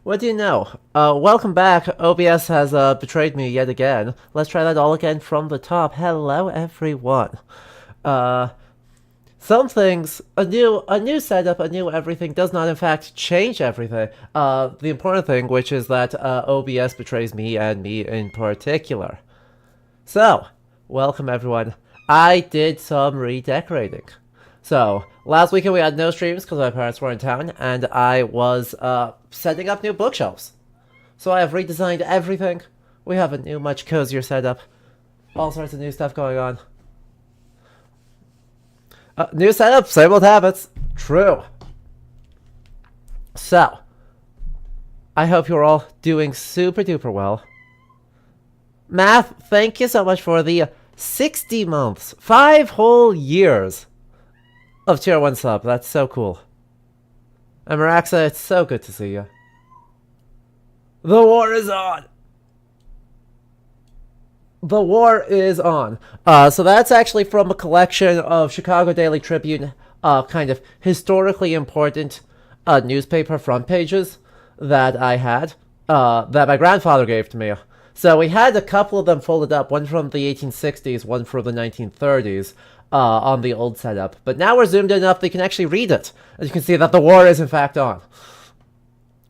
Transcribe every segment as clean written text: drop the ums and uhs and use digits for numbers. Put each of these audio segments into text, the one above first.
What do you know? Welcome back. OBS has betrayed me yet again. Let's try that all again from the top. Hello, everyone. Uh, some things, a new setup, a new everything does not in fact change everything. The important thing, which is that OBS betrays me and me in particular. So, welcome everyone. I did some redecorating. So, last weekend we had no streams because my parents were in town, and I was setting up new bookshelves. So I have redesigned everything. We have a new, much cozier setup. All sorts of new stuff going on. New setup, same old habits. True. So, I hope you're all doing super duper well. Math, thank you so much for the 60 months, 5 whole years of Tier 1 sub. That's so cool. And Maraxa, it's so good to see you. The war is on! The war is on. So that's actually from a collection of Chicago Daily Tribune, kind of historically important newspaper front pages that I had, that my grandfather gave to me. So we had a couple of them folded up, one from the 1860s, one from the 1930s, on the old setup. But now we're zoomed in enough that you can actually read it. And you can see that the war is in fact on.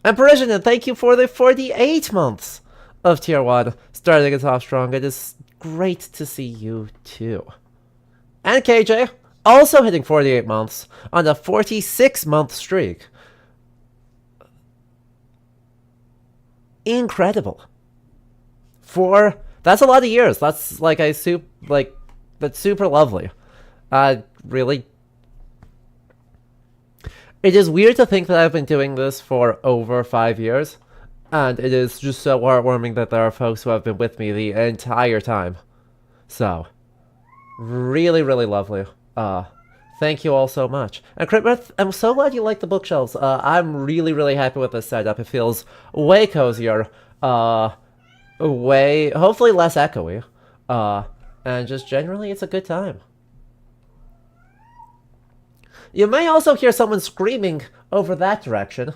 And Parisian, thank you for the 48 months of Tier 1, starting us off strong. It is great to see you too. And KJ, also hitting 48 months on a 46-month streak. Incredible. That's a lot of years. That's like that's super lovely. Really. It is weird to think that I've been doing this for over 5 years, and it is just so heartwarming that there are folks who have been with me the entire time. So, really, really lovely. Thank you all so much. And Critmouth, I'm so glad you like the bookshelves. I'm really, really happy with this setup. It feels way cozier. Hopefully less echoey. And just generally, it's a good time. You may also hear someone screaming over that direction.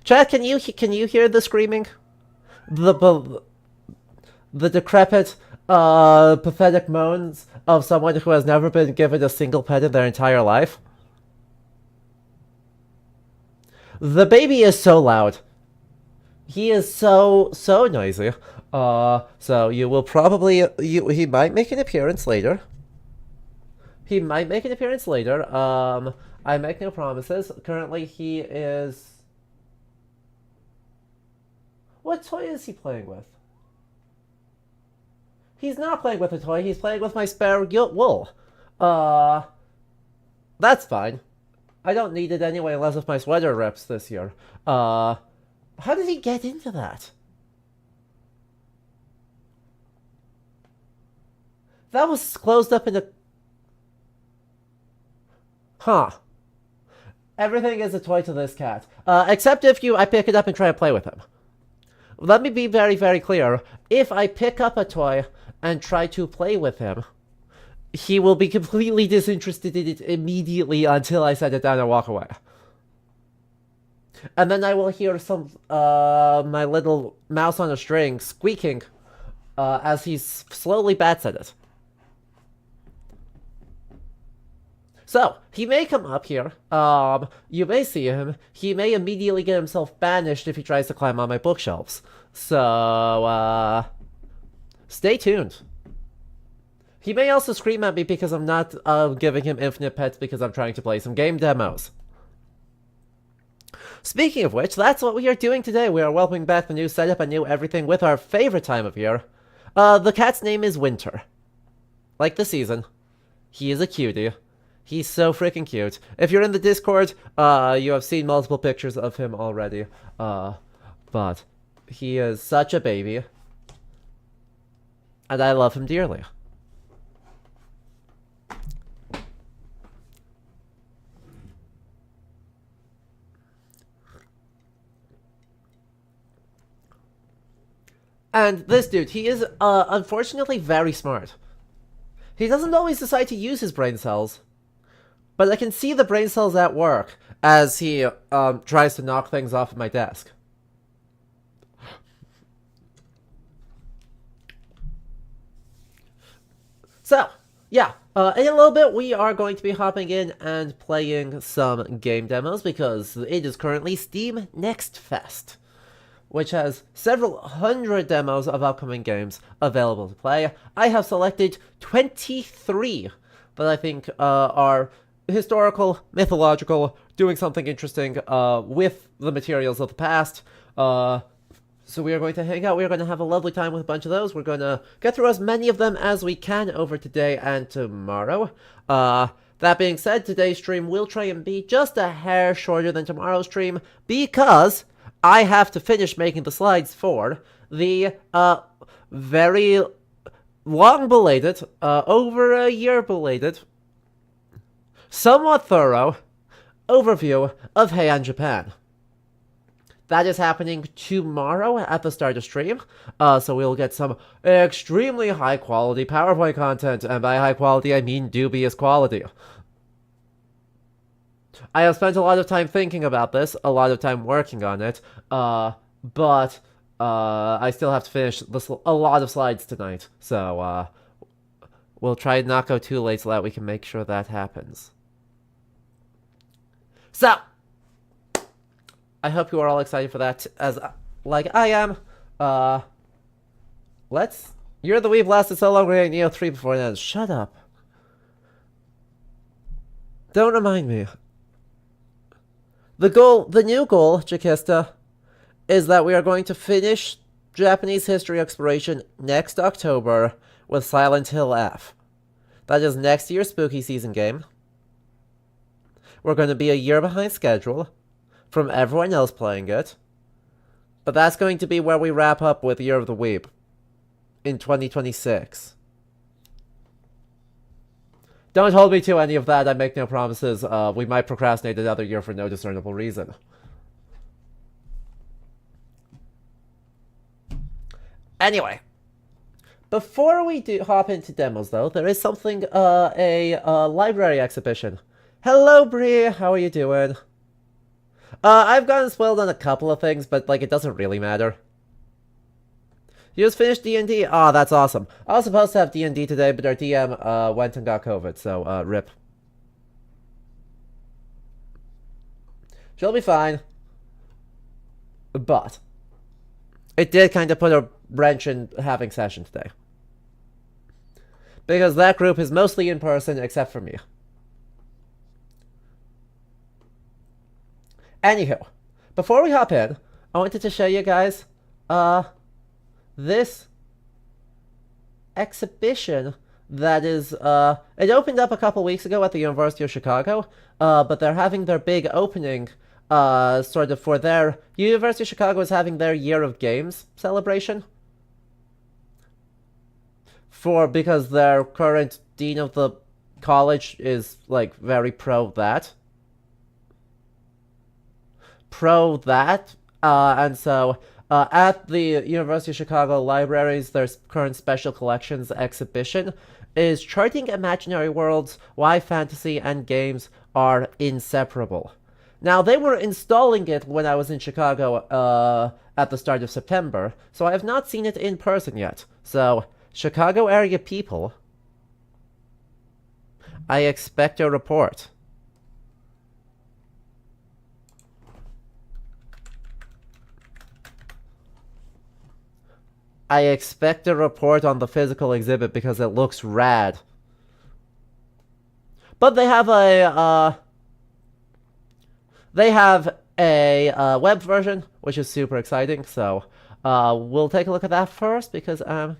Chat, can you hear the screaming? The decrepit, pathetic moans of someone who has never been given a single pet in their entire life? The baby is so loud. He is so noisy. So you will probably he might make an appearance later. He might make an appearance later. I make no promises. Currently, he is... What toy is he playing with? He's not playing with a toy. He's playing with my spare wool. That's fine. I don't need it anyway unless if my sweater rips this year. How did he get into that? That was closed up in a... Huh. Everything is a toy to this cat. Except if I pick it up and try to play with him. Let me be very, very clear. If I pick up a toy and try to play with him, he will be completely disinterested in it immediately until I set it down and walk away. And then I will hear my little mouse on a string squeaking as he slowly bats at it. So, he may come up here, you may see him, he may immediately get himself banished if he tries to climb on my bookshelves. So, stay tuned. He may also scream at me because I'm not giving him infinite pets because I'm trying to play some game demos. Speaking of which, that's what we are doing today. We are welcoming back the new setup and new everything with our favorite time of year. The cat's name is Winter. Like the season. He is a cutie. He's so freaking cute. If you're in the Discord, you have seen multiple pictures of him already. But he is such a baby. And I love him dearly. And this dude, he is, unfortunately very smart. He doesn't always decide to use his brain cells. but I can see the brain cells at work as he tries to knock things off of my desk. So, yeah, in a little bit we are going to be hopping in and playing some game demos because it is currently Steam Next Fest, which has several hundred demos of upcoming games available to play. I have selected 23 that I think are historical, mythological, doing something interesting with the materials of the past. So we are going to hang out. We are going to have a lovely time with a bunch of those. We're going to get through as many of them as we can over today and tomorrow. That being said, today's stream will try and be just a hair shorter than tomorrow's stream because I have to finish making the slides for the very long belated, over a year belated, somewhat thorough overview of Heian Japan. That is happening tomorrow at the start of stream, so we'll get some extremely high-quality PowerPoint content, and by high quality, I mean dubious quality. I have spent a lot of time thinking about this, a lot of time working on it, but I still have to finish a lot of slides tonight, so we'll try and not go too late so that we can make sure that happens. So, I hope you are all excited for that, as like I am. You're the Weeb lasted so long, we're getting Neo 3 before it ends. Shut up. Don't remind me. The new goal, Jakista, is that we are going to finish Japanese history exploration next October with Silent Hill F. That is next year's spooky season game. We're going to be a year behind schedule from everyone else playing it. But that's going to be where we wrap up with Year of the Weeb in 2026. Don't hold me to any of that, I make no promises. We might procrastinate another year for no discernible reason. Anyway, before we hop into demos though, there is something, a library exhibition. Hello Bree, how are you doing? I've gotten spoiled on a couple of things, but, like, it doesn't really matter. You just finished D&D? Aw, that's awesome. I was supposed to have D&D today, but our DM, went and got COVID, so, rip. She'll be fine. But it did kind of put a wrench in having session today. Because that group is mostly in person, except for me. Anywho, before we hop in, I wanted to show you guys, this exhibition that is, it opened up a couple weeks ago at the University of Chicago, but they're having their big opening, sort of for their, University of Chicago is having their Year of Games celebration. Because their current dean of the college is, like, very pro that. And so at the University of Chicago Libraries, their current special collections exhibition is Charting Imaginary Worlds, Why Fantasy and Games Are Inseparable. Now, they were installing it when I was in Chicago at the start of September, so I have not seen it in person yet. So, Chicago area people, I expect a report. I expect a report on the physical exhibit because it looks rad. But they have a web version, which is super exciting, so we'll take a look at that first because I'm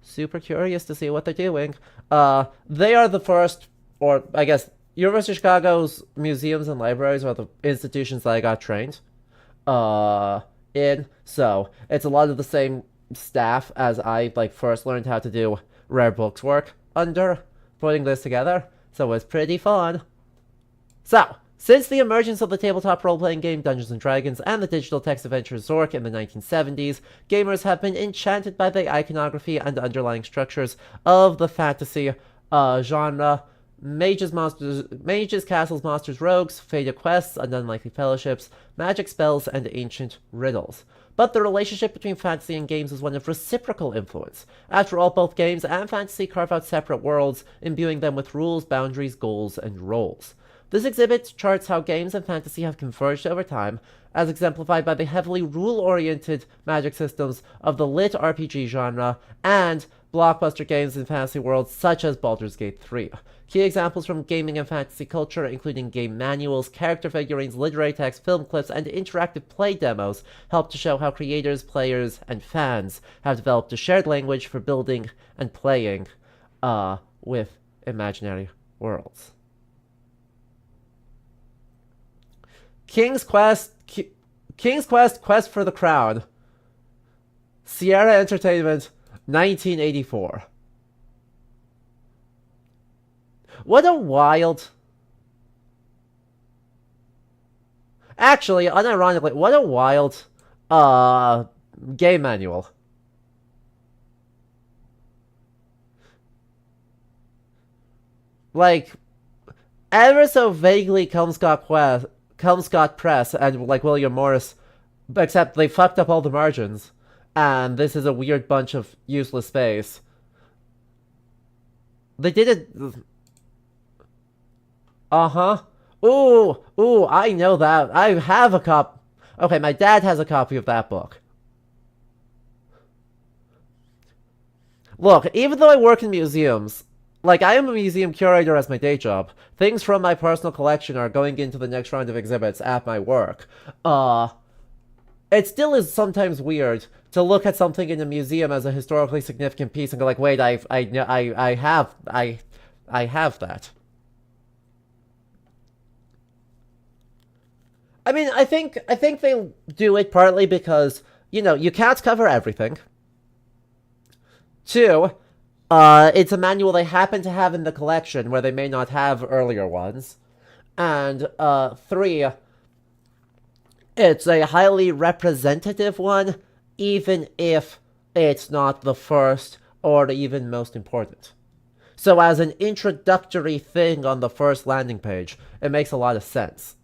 super curious to see what they're doing. They are the first, or I guess University of Chicago's museums and libraries are the institutions that I got trained in, so it's a lot of the same staff as I first learned how to do rare books work under putting this together, so it's pretty fun. So, since the emergence of the tabletop role-playing game Dungeons & Dragons and the digital text adventure Zork in the 1970s, gamers have been enchanted by the iconography and underlying structures of the fantasy genre mages, castles, monsters, rogues, fated quests, and unlikely fellowships, magic spells, and ancient riddles. But the relationship between fantasy and games is one of reciprocal influence. After all, both games and fantasy carve out separate worlds, imbuing them with rules, boundaries, goals, and roles. This exhibit charts how games and fantasy have converged over time, as exemplified by the heavily rule-oriented magic systems of the lit RPG genre and blockbuster games in fantasy worlds such as Baldur's Gate 3. Key examples from gaming and fantasy culture, including game manuals, character figurines, literary text, film clips, and interactive play demos, help to show how creators, players, and fans have developed a shared language for building and playing with imaginary worlds. King's Quest, Quest for the Crown. Sierra Entertainment, 1984. What a wild... Actually, unironically, what a wild, game manual. Like, ever so vaguely Kelmscott Press and, like, William Morris, except they fucked up all the margins. And this is a weird bunch of useless space. They did it... Uh-huh. Ooh, I know that. I have a copy. Okay, my dad has a copy of that book. Look, even though I work in museums, like, I am a museum curator as my day job, things from my personal collection are going into the next round of exhibits at my work. It still is sometimes weird to look at something in a museum as a historically significant piece and go like, wait, I have that. I mean, I think they do it partly because, you know, you can't cover everything. 2, it's a manual they happen to have in the collection where they may not have earlier ones. And 3, it's a highly representative one, even if it's not the first or even most important. So as an introductory thing on the first landing page, it makes a lot of sense.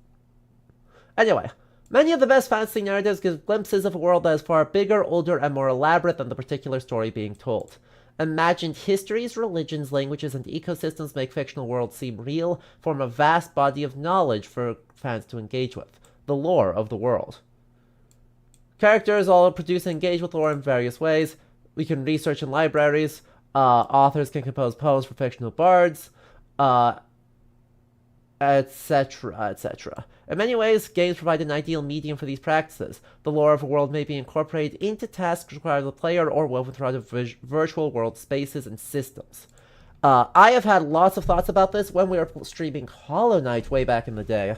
Anyway, many of the best fantasy narratives give glimpses of a world that is far bigger, older, and more elaborate than the particular story being told. Imagined histories, religions, languages, and ecosystems make fictional worlds seem real, form a vast body of knowledge for fans to engage with. The lore of the world. Characters all produce and engage with lore in various ways. We can research in libraries. Authors can compose poems for fictional bards. Etc., etc. In many ways, games provide an ideal medium for these practices. The lore of a world may be incorporated into tasks required of the player or woven throughout virtual world spaces and systems. I have had lots of thoughts about this when we were streaming Hollow Knight way back in the day.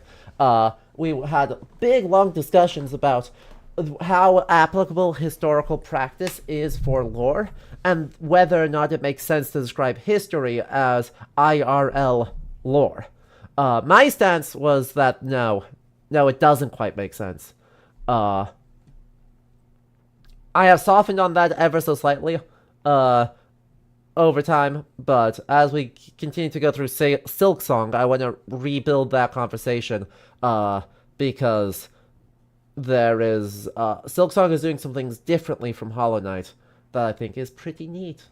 We had big, long discussions about how applicable historical practice is for lore, and whether or not it makes sense to describe history as IRL lore. My stance was that no, it doesn't quite make sense. I have softened on that ever so slightly over time, but as we continue to go through Silksong, I want to rebuild that conversation because there is... Silksong is doing some things differently from Hollow Knight that I think is pretty neat.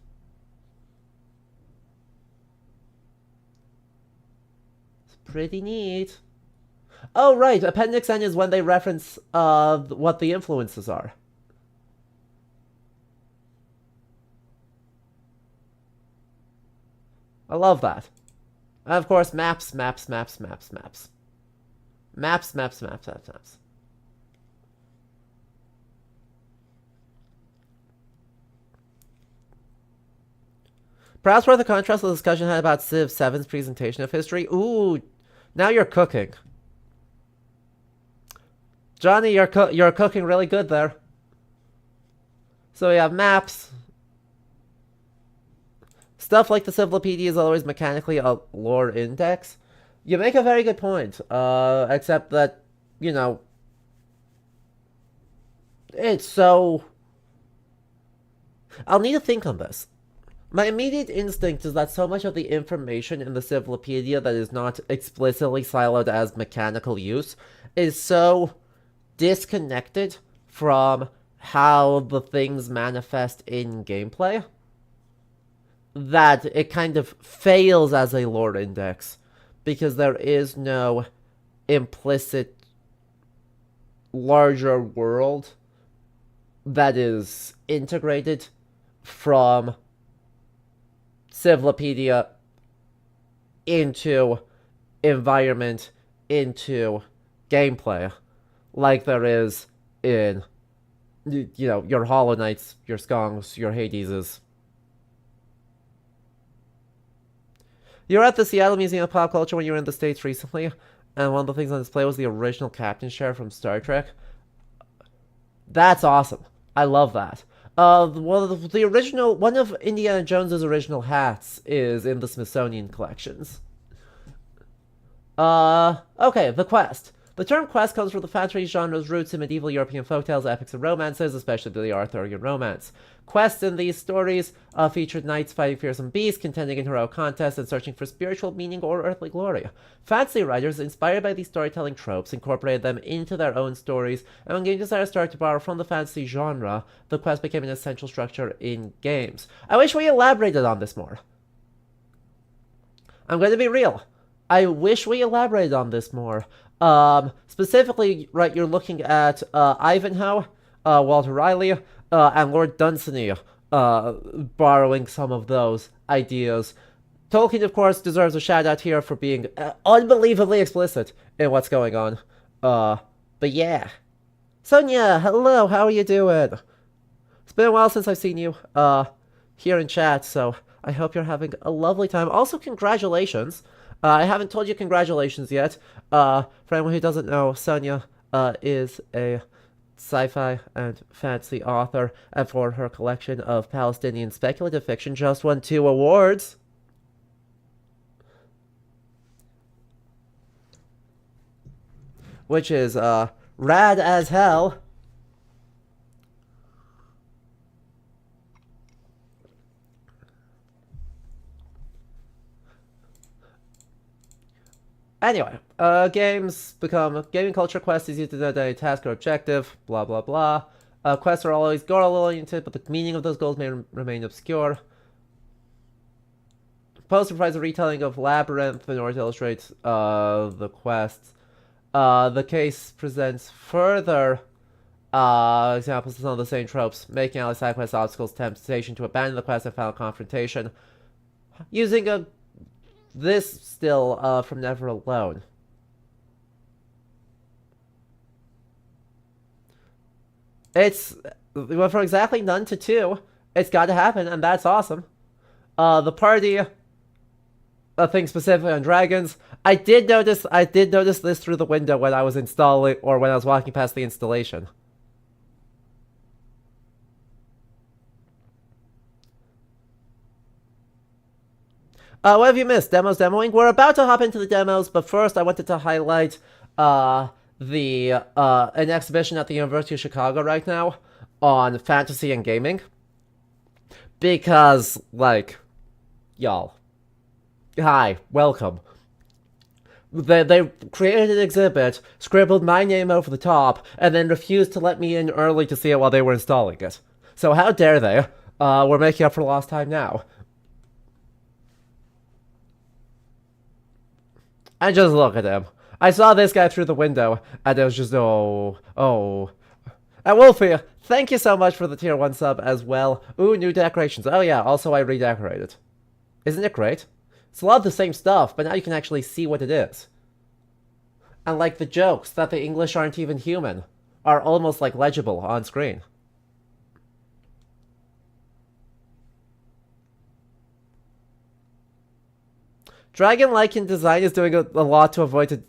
It's pretty neat. Oh, right, Appendix N is when they reference what the influences are. I love that. And of course, maps. Perhaps worth a contrast to the discussion had about Civ 7's presentation of history. Ooh, now you're cooking. Johnny, you're cooking really good there. So we have maps. Stuff like the Civlopedia is always mechanically a lore index. You make a very good point. Except that, you know, it's so... I'll need to think on this. My immediate instinct is that so much of the information in the Civilopedia that is not explicitly siloed as mechanical use is so disconnected from how the things manifest in gameplay that it kind of fails as a lore index because there is no implicit larger world that is integrated from Civilopedia into environment, into gameplay, like there is in, your Hollow Knights, your Skongs, your Hadeses. You were at the Seattle Museum of Pop Culture when you were in the States recently, and one of the things on display was the original captain chair from Star Trek. That's awesome. I love that. One of Indiana Jones's original hats is in the Smithsonian collections. Okay, the quest. The term quest comes from the fantasy genre's roots in medieval European folktales, epics, and romances, especially the Arthurian romance. Quests in these stories featured knights fighting fearsome beasts, contending in heroic contests, and searching for spiritual meaning or earthly glory. Fantasy writers, inspired by these storytelling tropes, incorporated them into their own stories, and when game designers started to borrow from the fantasy genre, the quest became an essential structure in games. I wish we elaborated on this more. I'm going to be real. I wish we elaborated on this more. Specifically, right, you're looking at Ivanhoe, Walter Riley, and Lord Dunsany borrowing some of those ideas. Tolkien, of course, deserves a shout out here for being unbelievably explicit in what's going on. But yeah. Sonia, hello, how are you doing? It's been a while since I've seen you here in chat, so I hope you're having a lovely time. Also, congratulations. I haven't told you congratulations yet. For anyone who doesn't know, Sonia is a sci-fi and fantasy author, and for her collection of Palestinian speculative fiction, just won 2 awards. Which is rad as hell. Anyway, gaming culture quest is used to denote a task or objective, blah blah blah. Quests are always goal-oriented, but the meaning of those goals may remain obscure. Poster provides a retelling of Labyrinth in order to illustrate the quests. The case presents further examples of some of the same tropes, making ally side quest obstacles, temptation to abandon the quest and final confrontation. Using this still from Never Alone. It's went from exactly none to 2. It's got to happen, and that's awesome. The party thing specifically on dragons. I did notice this through the window when I was installing, or when I was walking past the installation. What have you missed? Demos demoing? We're about to hop into the demos, but first I wanted to highlight an exhibition at the University of Chicago right now on fantasy and gaming. Because, like, y'all. Hi, welcome. They created an exhibit, scribbled my name over the top, and then refused to let me in early to see it while they were installing it. So how dare they? We're making up for lost time now. And just look at him. I saw this guy through the window, and it was just, oh. And Wolfie, thank you so much for the tier 1 sub as well. Ooh, new decorations. Oh yeah, also I redecorated. Isn't it great? It's a lot of the same stuff, but now you can actually see what it is. And like the jokes that the English aren't even human are almost like legible on screen. Dragon Lycan design is doing a lot to avoid to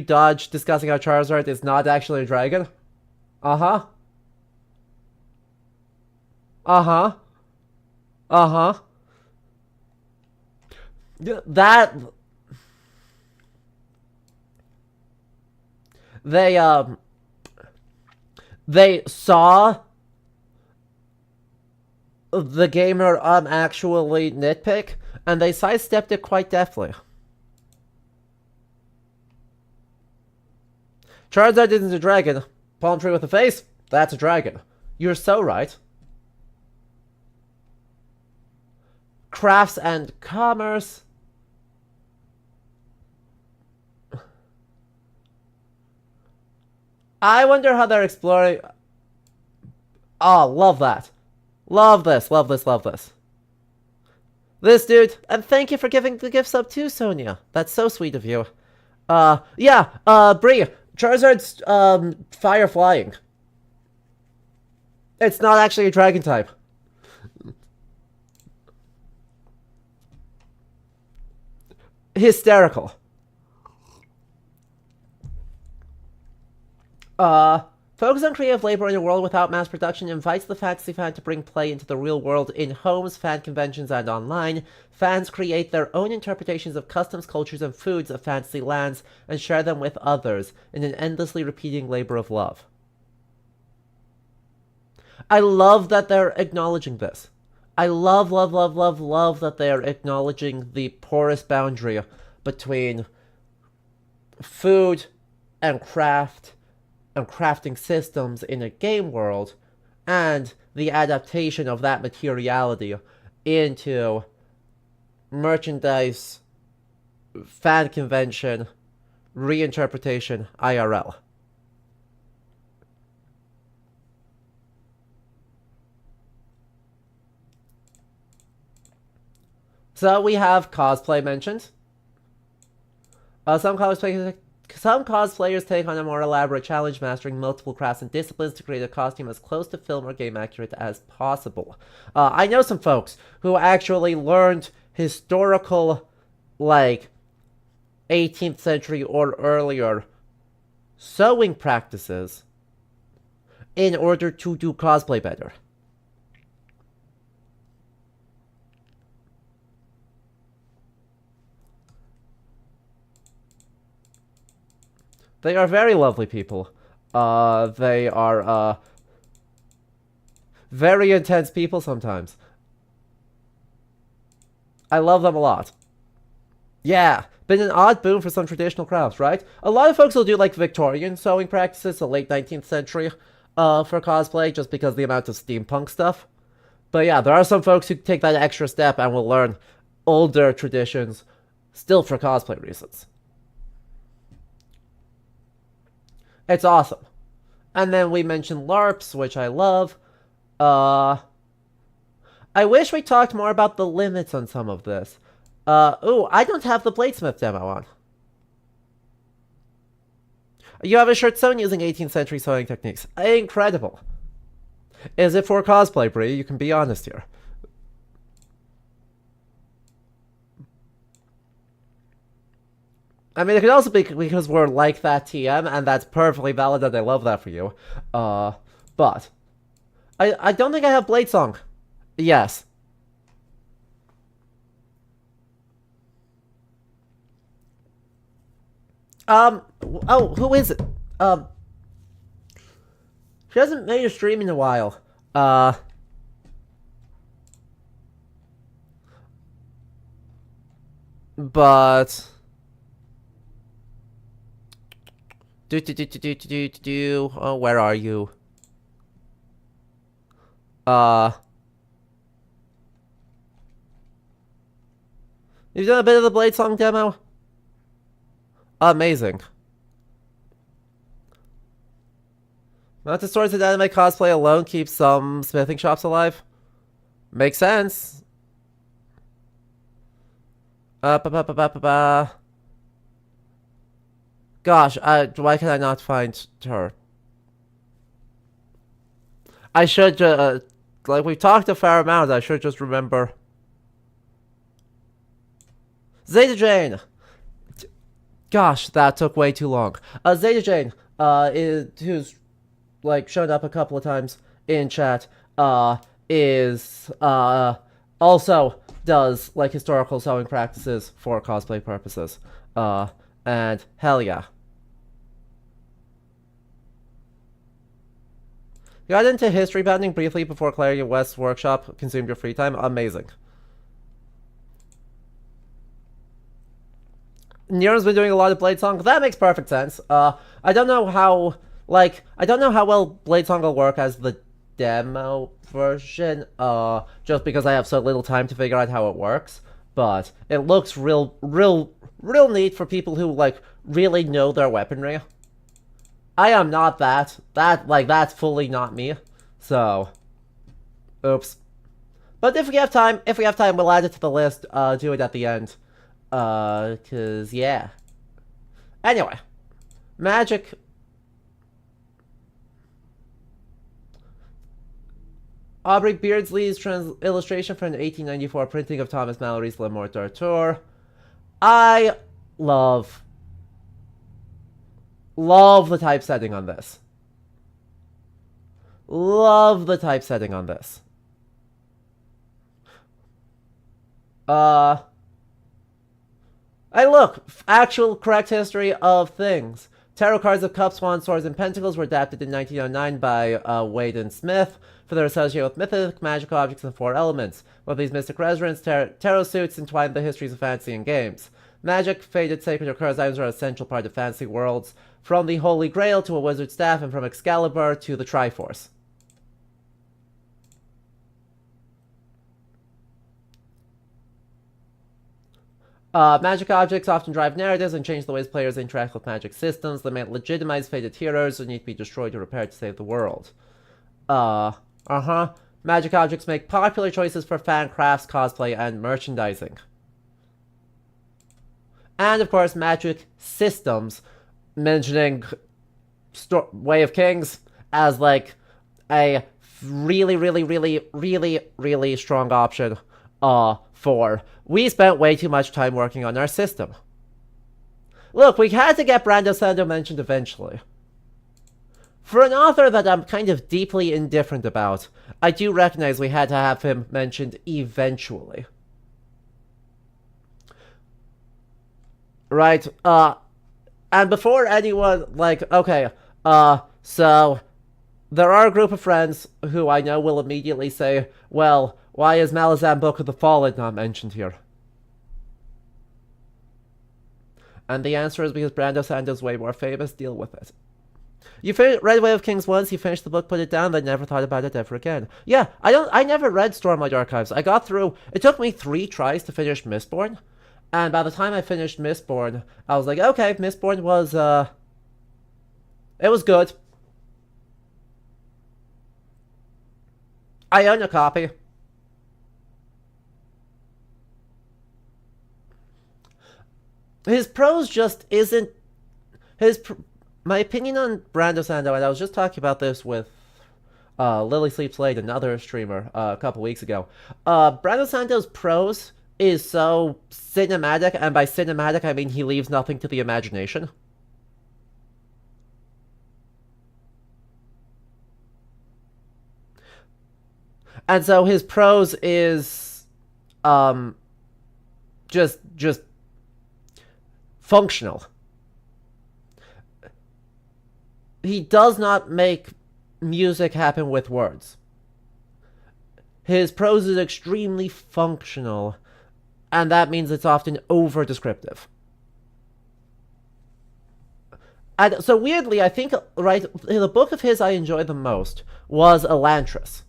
dodge discussing how Charizard is not actually a dragon. Uh-huh. Uh-huh. Uh-huh. That... They saw the gamer actually nitpick, and they sidestepped it quite deftly. Charizard isn't a dragon. Palm tree with a face? That's a dragon. You're so right. Crafts and commerce. I wonder how they're exploring. Oh, love that. Love this, love this, love this. This dude, and thank you for giving the gift sub too, Sonia. That's so sweet of you. Yeah, Bree, Charizard's, fire flying. It's not actually a dragon type. Hysterical. Focus on creative labor in a world without mass production invites the fantasy fan to bring play into the real world in homes, fan conventions, and online. Fans create their own interpretations of customs, cultures, and foods of fantasy lands and share them with others in an endlessly repeating labor of love. I love that they're acknowledging this. I love that they're acknowledging the porous boundary between food and craft and crafting systems in a game world, and the adaptation of that materiality into merchandise, fan convention, reinterpretation, IRL. So we have cosplay mentioned. Some cosplayers take on a more elaborate challenge, mastering multiple crafts and disciplines to create a costume as close to film or game accurate as possible. I know some folks who actually learned historical, like, 18th century or earlier sewing practices in order to do cosplay better. They are very lovely people. They are, very intense people sometimes. I love them a lot. Yeah, been an odd boom for some traditional crafts, right? A lot of folks will do, like, Victorian sewing practices, the late 19th century, for cosplay, just because of the amount of steampunk stuff. But yeah, there are some folks who take that extra step and will learn older traditions, still for cosplay reasons. It's awesome. And then we mentioned LARPs, which I love. I wish we talked more about the limits on some of this. Ooh, I don't have the Bladesmith demo on. You have a shirt sewn using 18th century sewing techniques. Incredible. Is it for cosplay, Brie? You can be honest here. I mean, it could also be because we're like that TM, and that's perfectly valid, and I love that for you. But I don't think I have Blade Song. Yes. Oh, who is it? She hasn't made a stream in a while. But oh, where are you? You've done a bit of the Blade Song demo? Amazing. Not the stories of anime cosplay alone keeps some smithing shops alive. Makes sense. Gosh, why can I not find her? I should, like, we've talked a fair amount, I should just remember. Zeta Jane! Gosh, that took way too long. Zeta Jane, who's, like, shown up a couple of times in chat, is, also does, like, historical sewing practices for cosplay purposes. And hell yeah. Got into history bending briefly before clearing your West workshop. Consumed your free time. Amazing. Nero's been doing a lot of Bladesong. That makes perfect sense. I don't know how well Bladesong will work as the demo version. Just because I have so little time to figure out how it works. But it looks real neat for people who like really know their weaponry. I am not that. That's fully not me. So, oops. But if we have time, we'll add it to the list. Do it at the end. Cause yeah. Anyway, Magic. Aubrey Beardsley's illustration from the 1894 printing of Thomas Mallory's Le Morte d'Arthur. I love the typesetting on this. Love the typesetting on this. Hey, look! Actual correct history of things. Tarot cards of Cups, Wands, Swords, and Pentacles were adapted in 1909 by Wade and Smith for their association with mythic, magical objects, and 4 elements. With these mystic resonance, tarot suits entwine the histories of fantasy and games. Magic, fated, sacred, or cursed items are an essential part of fantasy worlds, from the Holy Grail to a wizard's staff, and from Excalibur to the Triforce. Magic objects often drive narratives and change the ways players interact with magic systems. They may legitimize fated heroes who need to be destroyed or repaired to save the world. Magic objects make popular choices for fan crafts, cosplay, and merchandising. And, of course, magic systems, mentioning Way of Kings as, like, a really strong option, for we spent way too much time working on our system. Look, we had to get Brando Sando mentioned eventually. For an author that I'm kind of deeply indifferent about, I do recognize we had to have him mentioned eventually. Right, and before anyone, like, okay, so, there are a group of friends who I know will immediately say, well, why is Malazan Book of the Fallen not mentioned here? And the answer is because Brando Sando's way more famous. Deal with it. You read Way of Kings once, you finished the book, put it down, then never thought about it ever again. Yeah, I never read Stormlight Archives. I got through, it took me 3 tries to finish Mistborn. And by the time I finished Mistborn, I was like, okay, Mistborn was, it was good. I own a copy. His prose just isn't... My opinion on Brando Sando, and I was just talking about this with Lily Sleeps Late, another streamer, a couple weeks ago. Brando Sando's prose is so cinematic, and by cinematic I mean he leaves nothing to the imagination. And so his prose is just functional. He does not make music happen with words. His prose is extremely functional, and that means it's often over-descriptive. And so weirdly, I think, right, the book of his I enjoyed the most was Elantris.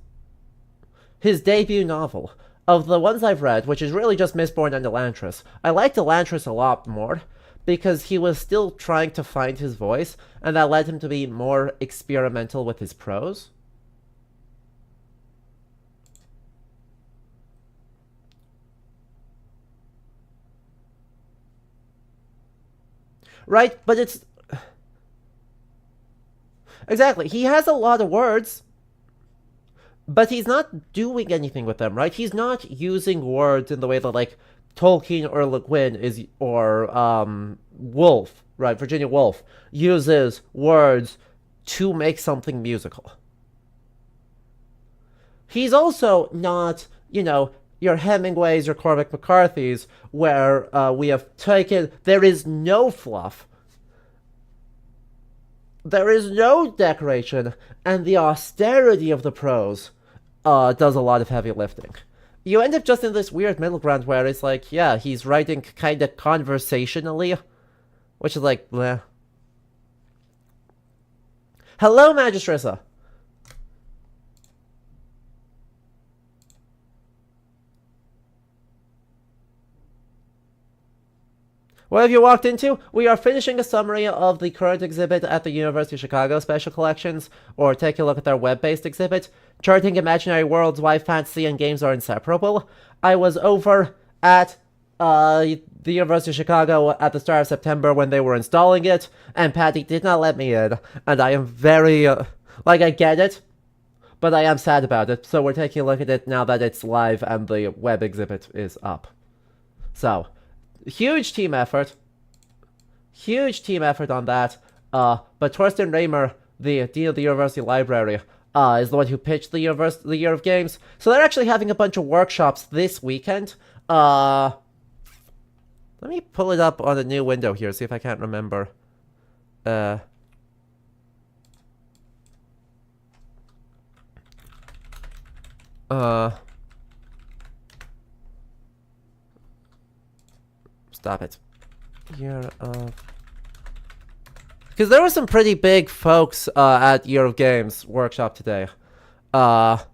His debut novel. Of the ones I've read, which is really just Mistborn and Elantris, I liked Elantris a lot more, because he was still trying to find his voice, and that led him to be more experimental with his prose. Right, but it's... Exactly, he has a lot of words, but he's not doing anything with them, right? He's not using words in the way that, like, Tolkien or Le Guin is, or, Woolf, right, Virginia Woolf, uses words to make something musical. He's also not, you know, your Hemingways, your Cormac McCarthy's, where we have taken, there is no fluff. there is no decoration, and the austerity of the prose does a lot of heavy lifting. You end up just in this weird middle ground where it's like, yeah, he's writing kind of conversationally, which is like, bleh. Hello, Magistressa. What have you walked into? We are finishing a summary of the current exhibit at the University of Chicago Special Collections, or take a look at their web-based exhibit, Charting Imaginary Worlds, Why Fantasy and Games Are Inseparable. I was over at the University of Chicago at the start of September when they were installing it, and Patty did not let me in, and I am very, I get it, but I am sad about it, so we're taking a look at it now that it's live and the web exhibit is up. So, huge team effort on that, but Torsten Raymer, the Dean of the University Library, is the one who pitched the Year of Games, so they're actually having a bunch of workshops this weekend. Let me pull it up on a new window here, see if I can't remember. Stop it. Year of... Because there were some pretty big folks at Year of Games workshop today. Because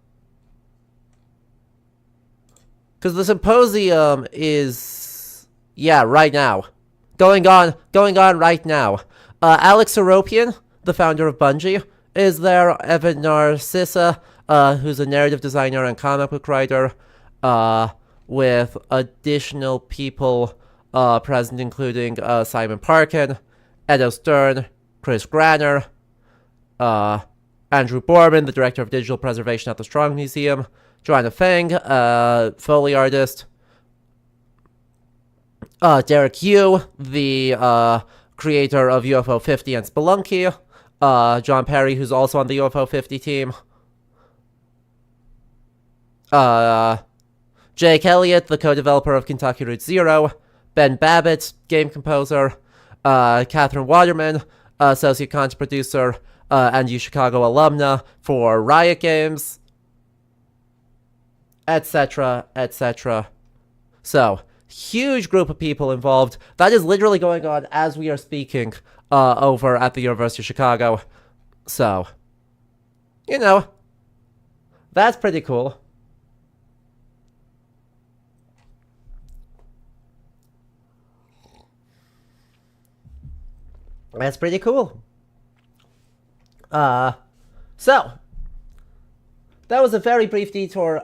the symposium is... yeah, right now. Going on right now. Alex Seropian, the founder of Bungie, is there. Evan Narcissa, who's a narrative designer and comic book writer, with additional people present, including Simon Parkin, Edo Stern, Chris Granner, Andrew Borman, the director of digital preservation at the Strong Museum, Joanna Feng, Foley artist, Derek Yu, the creator of UFO 50 and Spelunky, John Perry, who's also on the UFO 50 team, Jake Elliott, the co-developer of Kentucky Route Zero, Ben Babbitt, game composer, Catherine Waterman, associate content producer, and UChicago alumna for Riot Games, etc., etc. So, huge group of people involved. That is literally going on as we are speaking over at the University of Chicago. So, you know, that's pretty cool. That's pretty cool. So, that was a very brief detour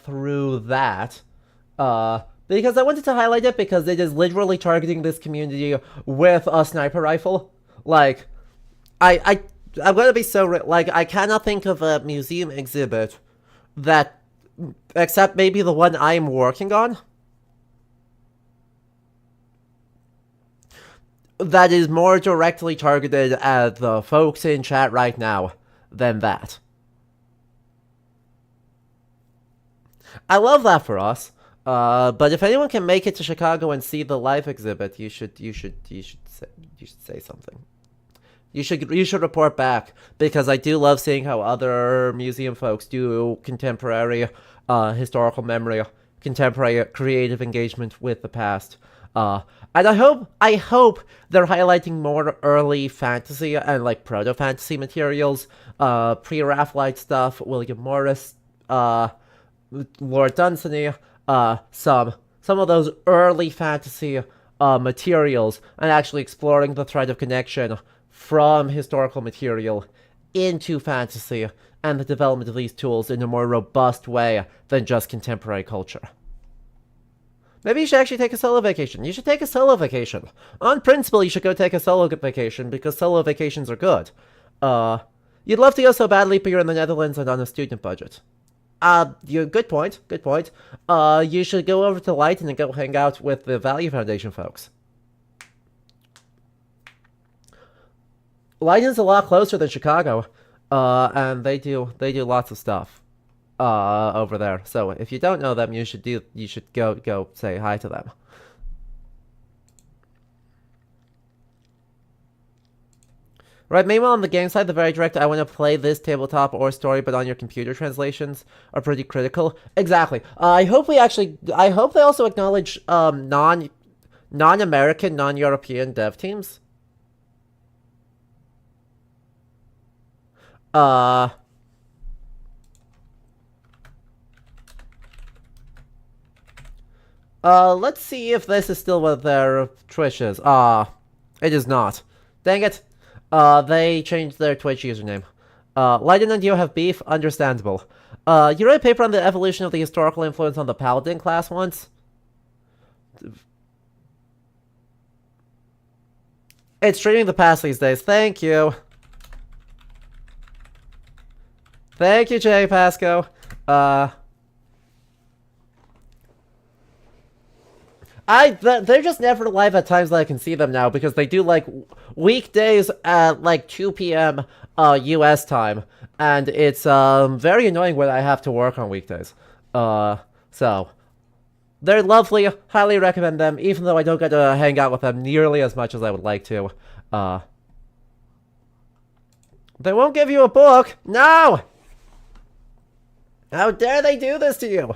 through that. Because I wanted to highlight it because it is literally targeting this community with a sniper rifle. Like, I'm gonna be so... like, I cannot think of a museum exhibit that... except maybe the one I'm working on, that is more directly targeted at the folks in chat right now than that. I love that for us. But if anyone can make it to Chicago and see the live exhibit, you should say something. You should report back, because I do love seeing how other museum folks do contemporary historical memory, contemporary creative engagement with the past. And I hope they're highlighting more early fantasy and like proto-fantasy materials, pre-Raphaelite stuff, William Morris, Lord Dunsany, some of those early fantasy materials, and actually exploring the thread of connection from historical material into fantasy and the development of these tools in a more robust way than just contemporary culture. Maybe you should actually take a solo vacation. You should take a solo vacation. On principle, you should go take a solo vacation, because solo vacations are good. You'd love to go so badly, but you're in the Netherlands and on a student budget. Good point. You should go over to Lighton and go hang out with the Value Foundation folks. Lighton's a lot closer than Chicago, and they do lots of stuff over there. So if you don't know them, you should go say hi to them. Right, meanwhile on the game side, the very direct, I want to play this tabletop or story, but on your computer translations are pretty critical. Exactly. I hope they also acknowledge non-American, non-European dev teams. Let's see if this is still what their Twitch is. It is not. Dang it. They changed their Twitch username. Leiden and you have beef? Understandable. You wrote a paper on the evolution of the historical influence on the Paladin class once? It's streaming the past these days. Thank you. Thank you, Jay Pasco. They're just never live at times that I can see them now because they do like weekdays at like 2 p.m. US time, and it's very annoying when I have to work on weekdays. So they're lovely. Highly recommend them, even though I don't get to hang out with them nearly as much as I would like to. They won't give you a book. No! How dare they do this to you?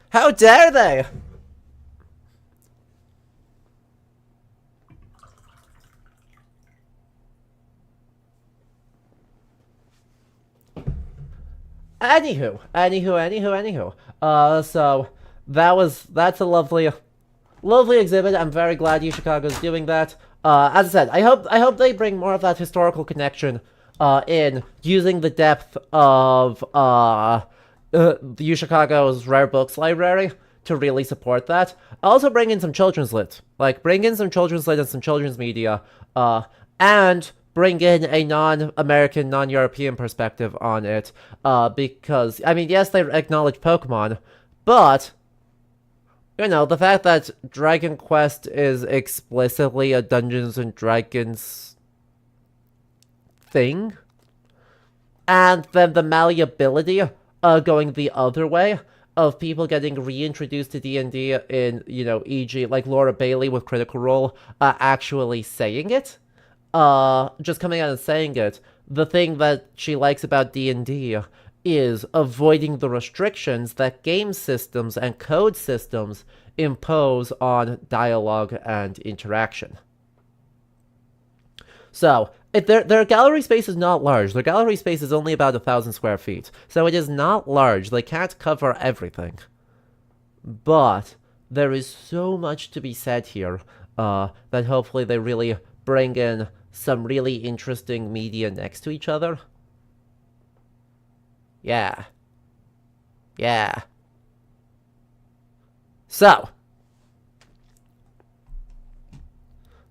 How dare they? Anywho. So that's a lovely exhibit. I'm very glad UChicago's doing that. As I said, I hope they bring more of that historical connection in using the depth of the UChicago's rare books library to really support that. Also bring in some children's lit. Like, bring in some children's lit and some children's media, and bring in a non-American, non-European perspective on it, because, I mean, yes, they acknowledge Pokemon, but, you know, the fact that Dragon Quest is explicitly a Dungeons and Dragons thing, and then the malleability going the other way of people getting reintroduced to D&D in, you know, e.g., like Laura Bailey with Critical Role actually saying it, just coming out and saying it. The thing that she likes about D&D is avoiding the restrictions that game systems and code systems impose on dialogue and interaction. So, their gallery space is not large. Their gallery space is only about 1,000 square feet. So it is not large. They can't cover everything. But there is so much to be said here that hopefully they really bring in some really interesting media next to each other. Yeah. So,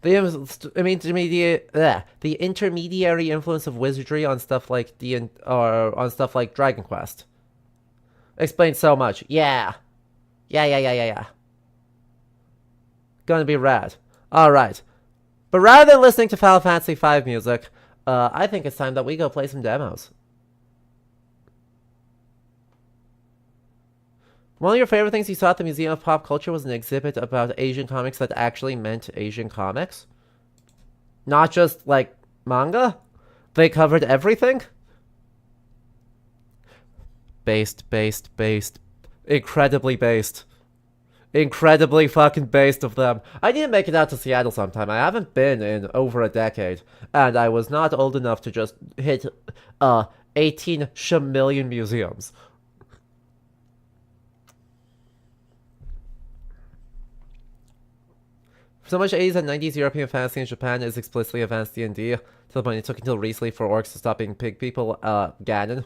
the intermediary influence of wizardry on stuff like on stuff like Dragon Quest explains so much. Yeah. Gonna be rad. All right, but rather than listening to Final Fantasy V music, I think it's time that we go play some demos. One of your favorite things you saw at the Museum of Pop Culture was an exhibit about Asian comics that actually meant Asian comics. Not just, like, manga. They covered everything. Based. Incredibly based. Incredibly fucking based of them. I need to make it out to Seattle sometime. I haven't been in over a decade. And I was not old enough to just hit 18 million museums. So much 80s and 90s European fantasy in Japan is explicitly advanced D&D, to the point it took until recently for orcs to stop being pig people. Ganon.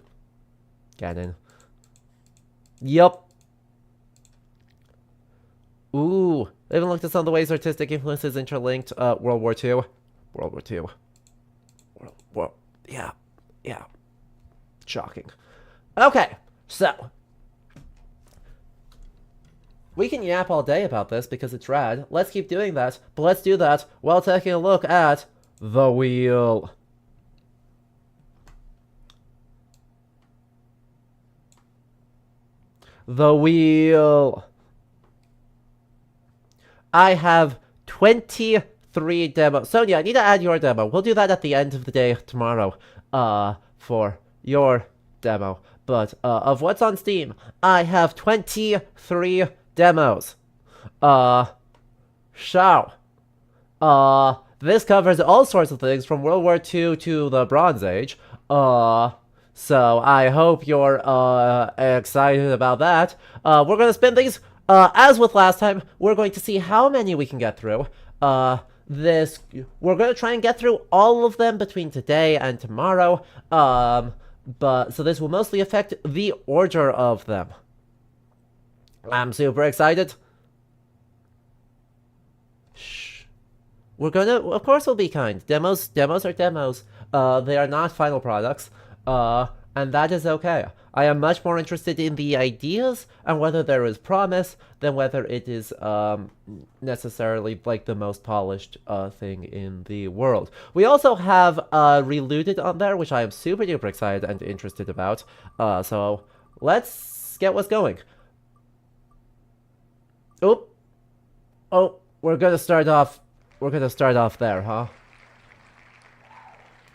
Yup. Ooh. They even looked at some of the ways artistic influences interlinked. World War II. Yeah. Shocking. Okay, so we can yap all day about this because it's rad. Let's keep doing that, but let's do that while taking a look at the wheel. The wheel. I have 23 demos. Sonia, I need to add your demo. We'll do that at the end of the day tomorrow, for your demo. But, of what's on Steam, I have 23 demos. So, this covers all sorts of things from World War II to the Bronze Age. So I hope you're, excited about that. We're gonna spin these, as with last time, we're going to see how many we can get through. We're gonna try and get through all of them between today and tomorrow. So this will mostly affect the order of them. I'm super excited. Shh. Of course we'll be kind. Demos are demos. They are not final products. And that is okay. I am much more interested in the ideas and whether there is promise than whether it is, necessarily, like, the most polished, thing in the world. We also have, Relooted on there, which I am super duper excited and interested about. So, let's get what's going. Oh, we're gonna start off there, huh?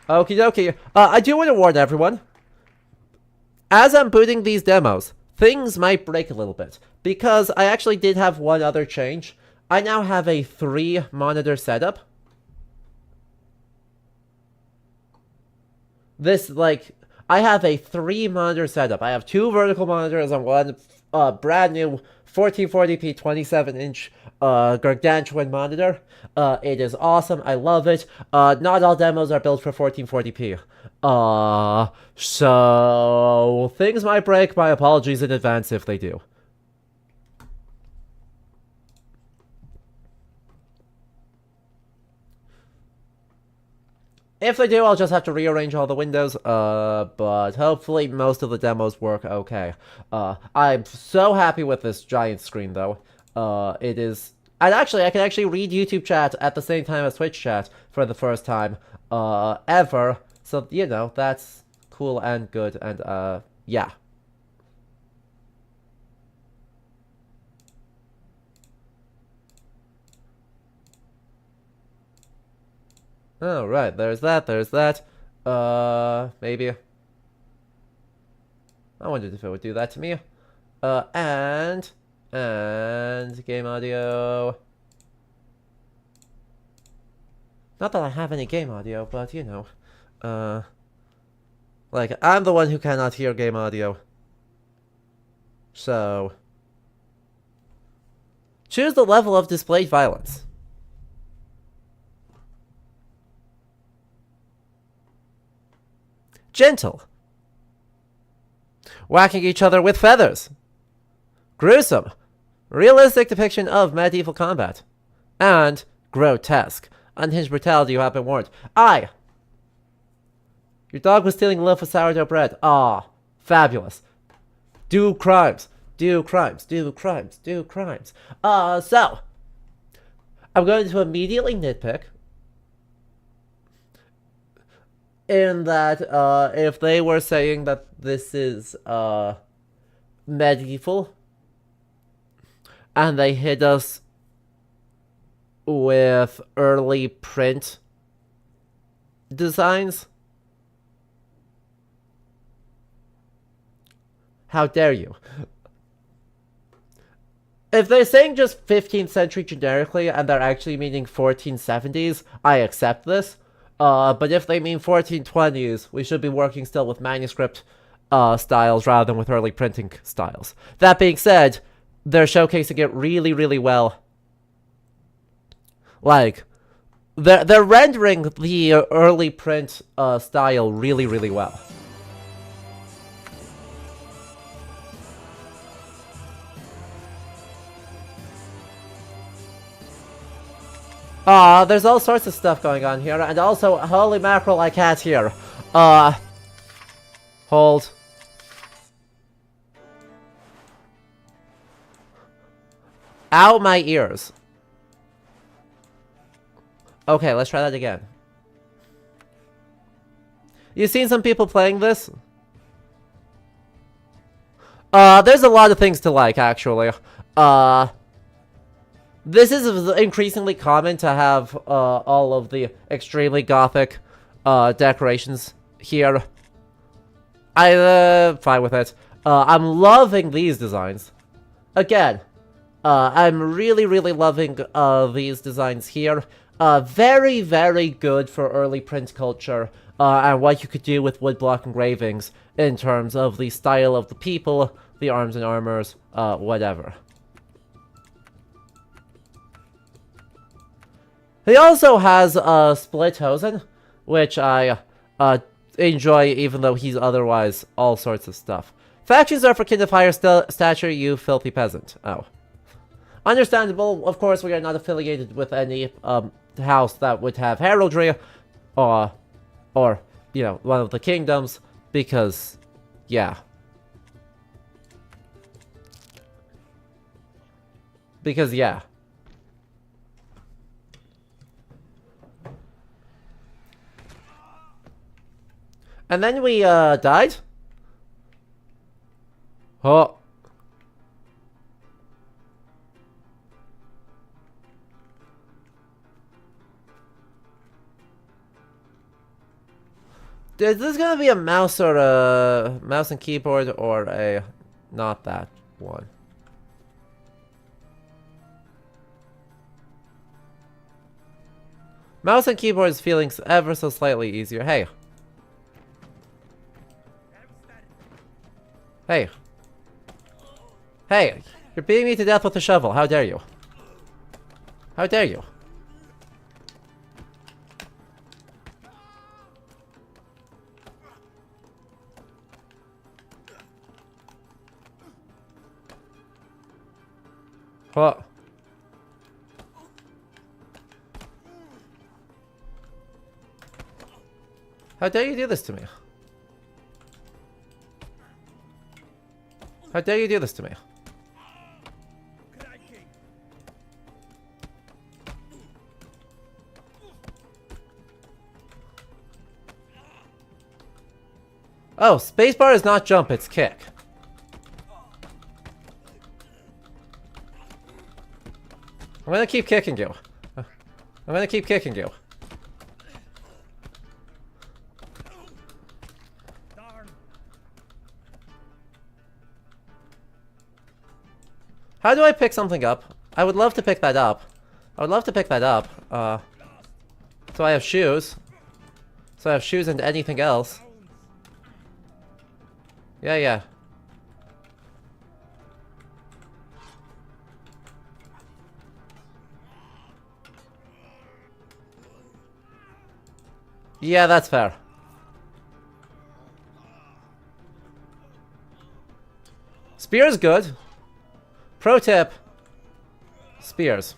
Okie dokie. I do want to warn everyone. As I'm booting these demos, things might break a little bit. Because I actually did have one other change. I now have a 3-monitor setup. I have a 3-monitor setup. I have 2 vertical monitors on one brand new 1440p 27-inch gargantuan monitor. It is awesome. I love it. Not all demos are built for 1440p. So things might break. My apologies in advance if they do. If they do, I'll just have to rearrange all the windows, but hopefully most of the demos work okay. I'm so happy with this giant screen, though. It is... And actually, I can actually read YouTube chat at the same time as Twitch chat for the first time, ever. So, you know, that's cool and good, and, yeah. Oh, right, there's that. Maybe. I wondered if it would do that to me. And game audio. Not that I have any game audio, but, you know. Like, I'm the one who cannot hear game audio. So. Choose the level of displayed violence. Gentle. Whacking each other with feathers. Gruesome. Realistic depiction of medieval combat. And grotesque. Unhinged brutality, you have been warned. Your dog was stealing a loaf of sourdough bread. Ah, fabulous. Do crimes. Do crimes. Do crimes. Do crimes. So. I'm going to immediately nitpick. In that, if they were saying that this is, medieval, and they hit us with early print designs, how dare you? If they're saying just 15th century generically, and they're actually meaning 1470s, I accept this. But if they mean 1420s, we should be working still with manuscript styles rather than with early printing styles. That being said, they're showcasing it really, really well. Like, they're rendering the early print style really, really well. There's all sorts of stuff going on here, and also, holy mackerel, I can't hear. Hold. Ow, my ears. Okay, let's try that again. You've seen some people playing this? There's a lot of things to like, actually. This is increasingly common to have all of the extremely gothic decorations here. I'm fine with it. I'm loving these designs. Again, I'm really, really loving these designs here. Very, very good for early print culture and what you could do with woodblock engravings in terms of the style of the people, the arms and armors, whatever. He also has Split Hosen, which I enjoy even though he's otherwise all sorts of stuff. Factions are for kind of higher stature, you filthy peasant. Oh. Understandable, of course we are not affiliated with any house that would have heraldry, or, you know, one of the kingdoms, because, yeah. Because, yeah. And then we, died? Oh. Is this gonna be a mouse or a mouse and keyboard or a not that one? Mouse and keyboard is feeling ever so slightly easier. Hey. Hey. Hey, you're beating me to death with a shovel. How dare you? How dare you? What? How dare you do this to me? How dare you do this to me? Oh, spacebar is not jump, it's kick. I'm gonna keep kicking you. I'm gonna keep kicking you. How do I pick something up? I would love to pick that up. I would love to pick that up. So I have shoes. So I have shoes and anything else. Yeah, yeah. Yeah, that's fair. Spear's good. Pro tip. Spears.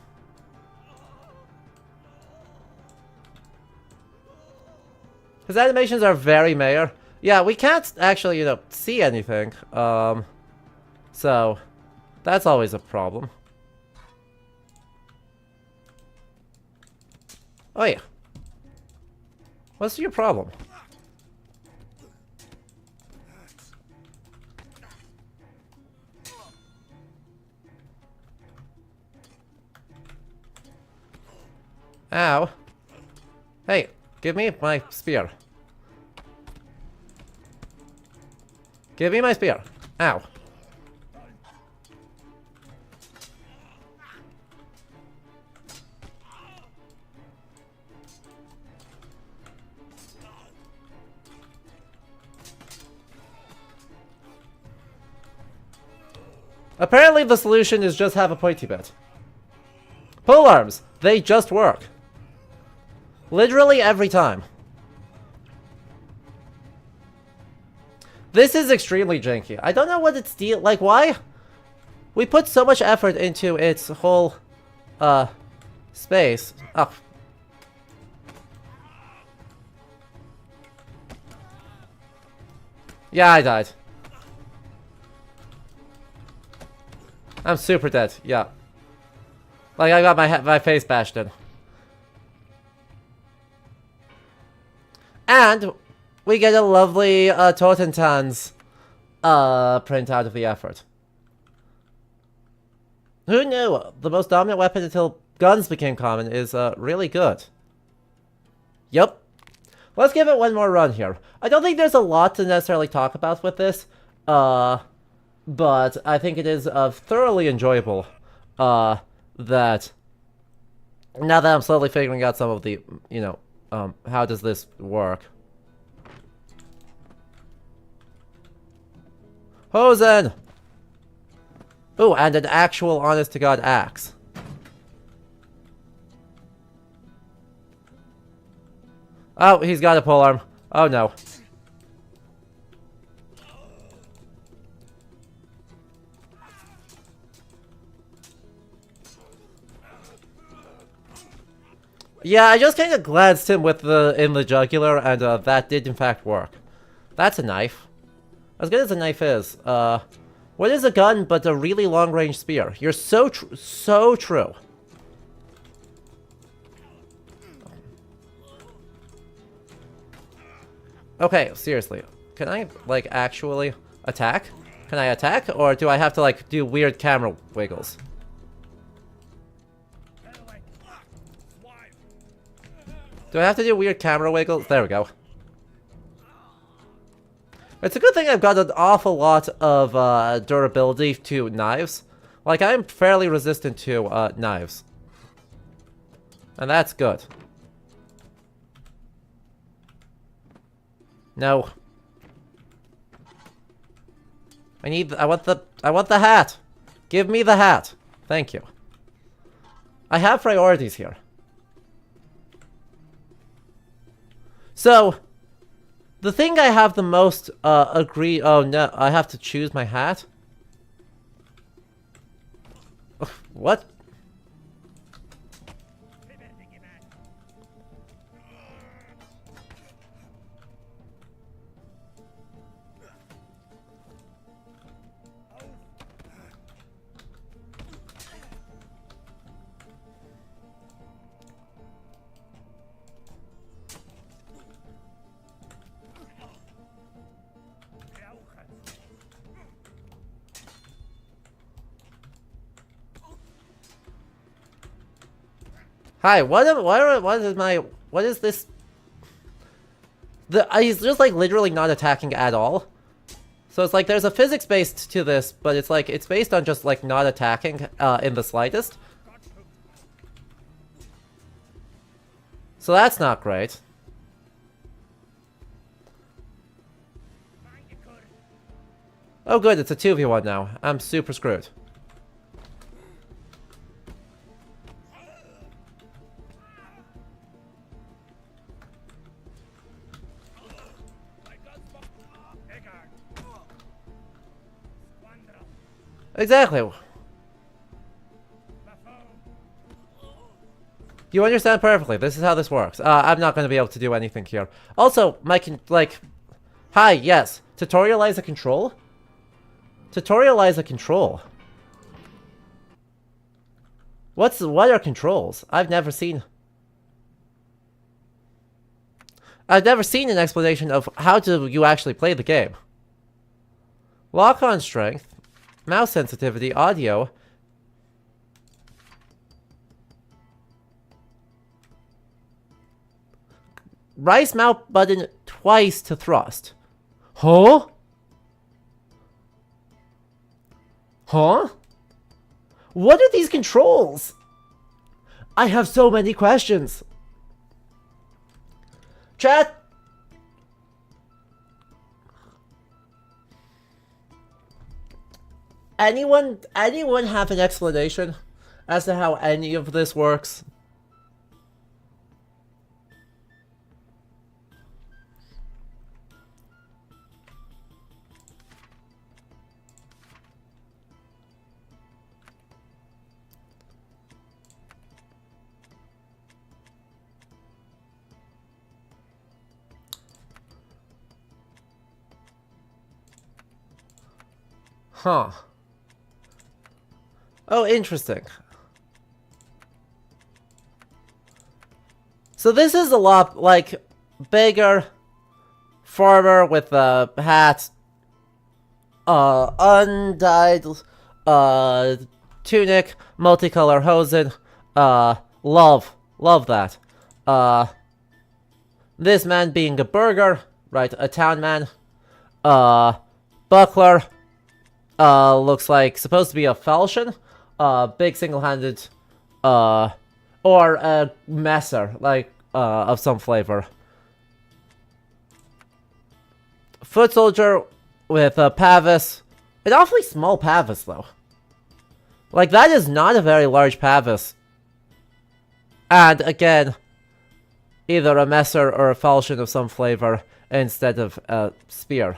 His animations are very Mayor. Yeah, we can't actually, you know, see anything. So that's always a problem. Oh yeah. What's your problem? Ow. Hey, give me my spear. Give me my spear. Ow. Apparently the solution is just have a pointy bit. Pole arms! They just work. Literally every time. This is extremely janky. I don't know what it's like, why? We put so much effort into its whole, space. Oh. Yeah, I died. I'm super dead, yeah. Like, I got my face bashed in. And we get a lovely Totentanz print out of the effort. Who knew? The most dominant weapon until guns became common is really good. Yep. Let's give it one more run here. I don't think there's a lot to necessarily talk about with this, but I think it is thoroughly enjoyable. That now that I'm slowly figuring out some of the, how does this work? Hosen! Ooh, and an actual honest-to-God axe. Oh, he's got a polearm. Oh no. Yeah, I just kind of glanced him with in the jugular, and that did in fact work. That's a knife. As good as a knife is, what is a gun but a really long-range spear? You're so true. Okay, seriously. Can I, like, actually attack? Can I attack? Or do I have to, like, do weird camera wiggles? Do I have to do weird camera wiggles? There we go. It's a good thing I've got an awful lot of durability to knives. Like, I'm fairly resistant to knives. And that's good. No. I want the hat. Give me the hat. Thank you. I have priorities here. So, the thing I have the most oh no, I have to choose my hat? What? Hi, what is this? He's just like literally not attacking at all. So it's like there's a physics based to this, but it's like it's based on just like not attacking in the slightest. So that's not great. Oh good, it's a 2v1 now. I'm super screwed. Exactly. You understand perfectly. This is how this works. I'm not going to be able to do anything here. Also, hi, yes. Tutorialize a control? Tutorialize a control. What are controls? I've never seen an explanation of how do you actually play the game. Lock-on strength. Mouse sensitivity, audio. Right mouse button twice to thrust. Huh? Huh? What are these controls? I have so many questions. Chat! Anyone have an explanation as to how any of this works? Huh. Oh, interesting. So this is a lot, like, bigger, farmer with a hat, undyed, tunic, multicolor hosen. Love that. This man being a burgher, right? A town man. Buckler. Looks like supposed to be a falchion. Big single-handed. Or a messer, like, of some flavor. Foot soldier with a pavis. An awfully small pavis, though. Like, that is not a very large pavis. And, again, either a messer or a falchion of some flavor instead of a spear.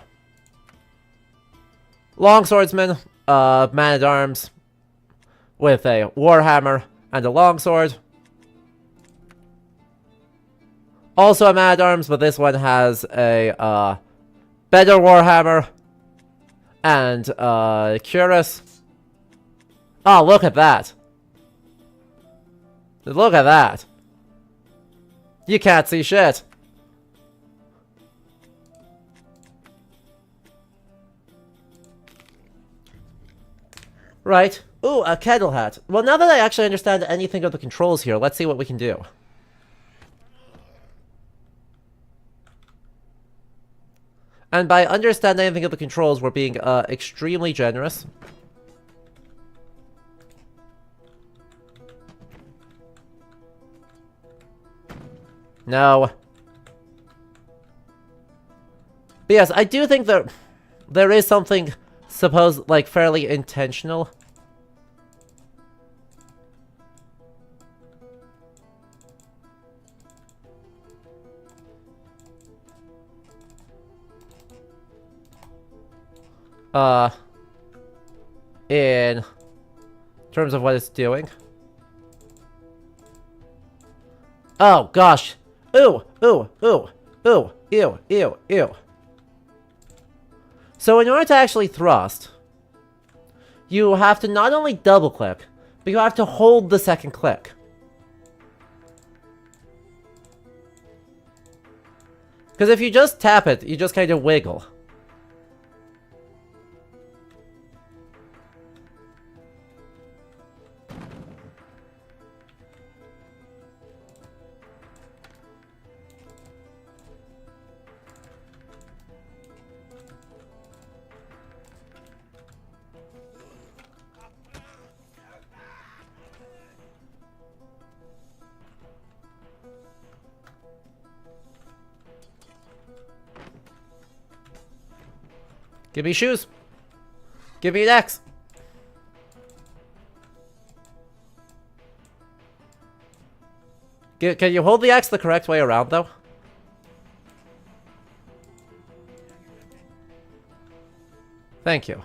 Longswordsman, man-at-arms with a warhammer and a longsword. Also a man-at-arms, but this one has a better warhammer and cuirass. Oh, look at that. Look at that. You can't see shit. Right. Ooh, a kettle hat. Well, now that I actually understand anything of the controls here, let's see what we can do. And by understanding anything of the controls, we're being extremely generous. No. But yes, I do think that there is something like fairly intentional. In terms of what it's doing. Oh, gosh. Ooh, ooh, ooh, ooh, ew, ew, ew. So in order to actually thrust, you have to not only double click, but you have to hold the second click. Because if you just tap it, you just kind of wiggle. Give me shoes. Give me an axe. Can you hold the axe the correct way around, though? Thank you.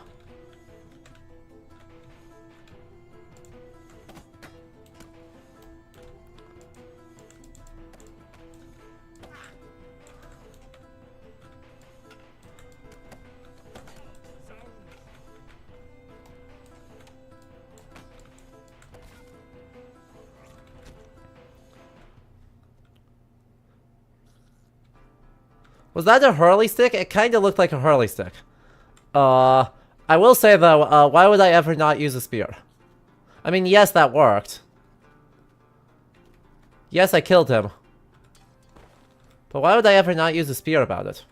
Was that a hurley stick? It kind of looked like a hurley stick. I will say, though, why would I ever not use a spear? I mean, yes, that worked. Yes, I killed him. But why would I ever not use a spear about it?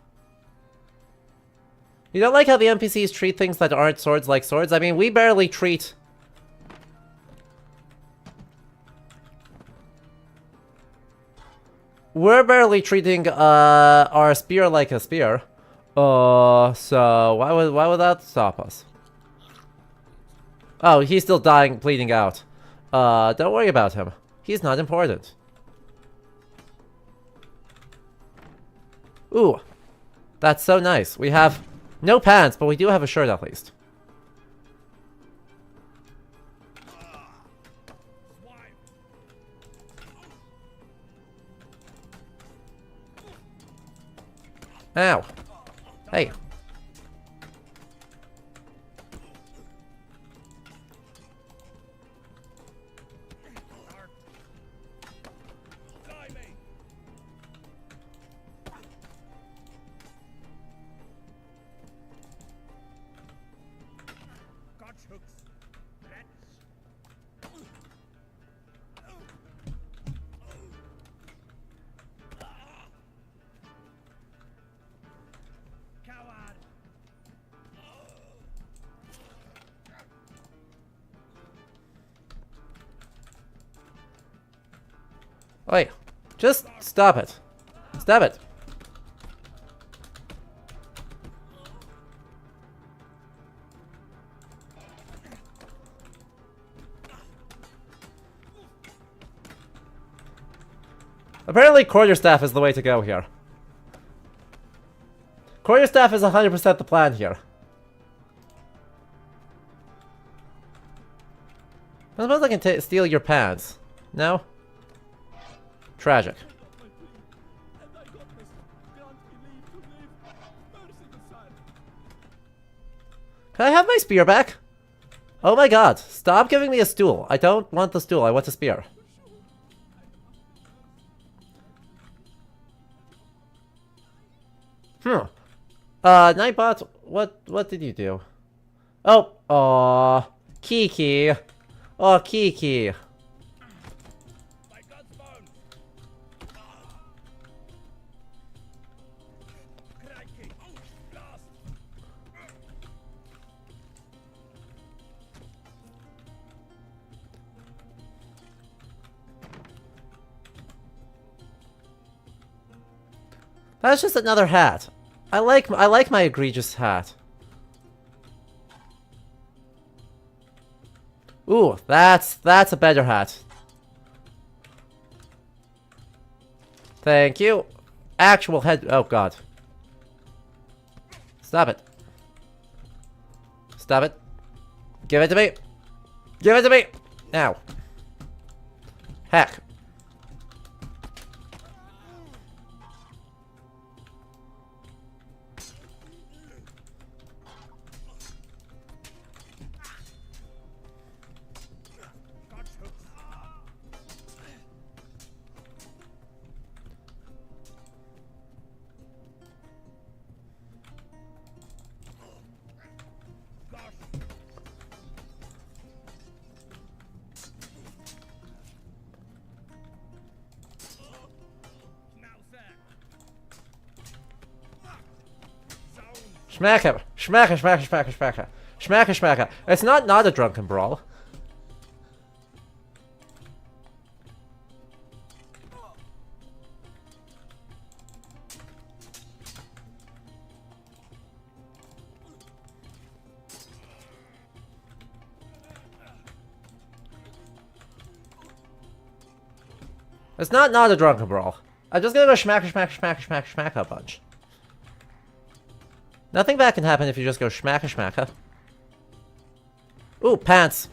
You don't like how the NPCs treat things that aren't swords like swords? I mean, we barely treat... We're barely treating, our spear like a spear. So why would that stop us? Oh, he's still dying, bleeding out. Don't worry about him. He's not important. Ooh. That's so nice. We have no pants, but we do have a shirt at least. Ow. Hey. Wait. Just stop it. Stop it. Apparently quarterstaff is the way to go here. Quarterstaff is 100% the plan here. I suppose I can steal your pants. No? Tragic. Can I have my spear back? Oh my god, stop giving me a stool. I don't want the stool, I want the spear. Nightbot, what did you do? Oh, aw, Kiki. Oh, Kiki. That's just another hat. I like my egregious hat. Ooh, that's a better hat. Thank you. Actual head. Oh god. Stop it. Stop it. Give it to me. Give it to me. Now. Heck. Smack him! Smack him, smack him, smack him, smack him. Smack him, smack him. It's not a drunken brawl. It's not a drunken brawl. I'm just gonna go smack, smack, smack, smack, smack a bunch. Nothing bad can happen if you just go schmacka schmacka. Ooh, pants.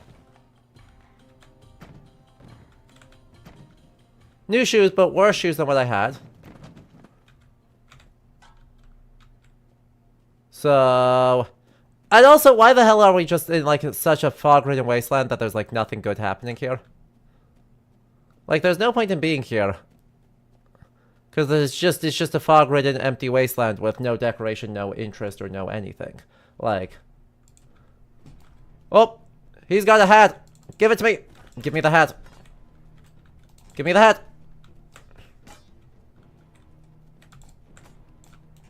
New shoes, but worse shoes than what I had. So... And also, why the hell are we just in, like, such a fog-ridden wasteland that there's, like, nothing good happening here? Like, there's no point in being here. Because it's just a fog-ridden, empty wasteland with no decoration, no interest, or no anything. Like... Oh! He's got a hat! Give it to me! Give me the hat! Give me the hat!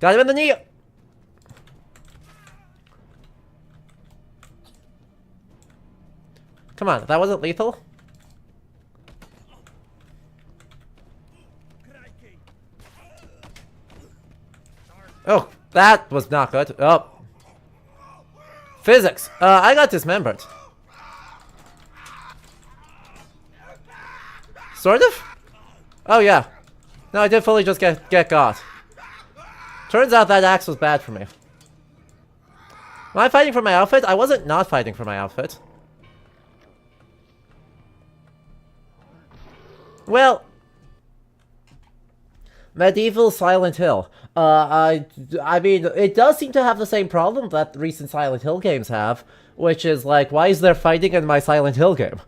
Got him in the knee! Come on, that wasn't lethal? Oh, that was not good. Oh. Physics. I got dismembered. Sort of? Oh, yeah. No, I did fully just get got. Turns out that axe was bad for me. Am I fighting for my outfit? I wasn't not fighting for my outfit. Well... Medieval Silent Hill. I mean, it does seem to have the same problem that recent Silent Hill games have, which is like, why is there fighting in my Silent Hill game?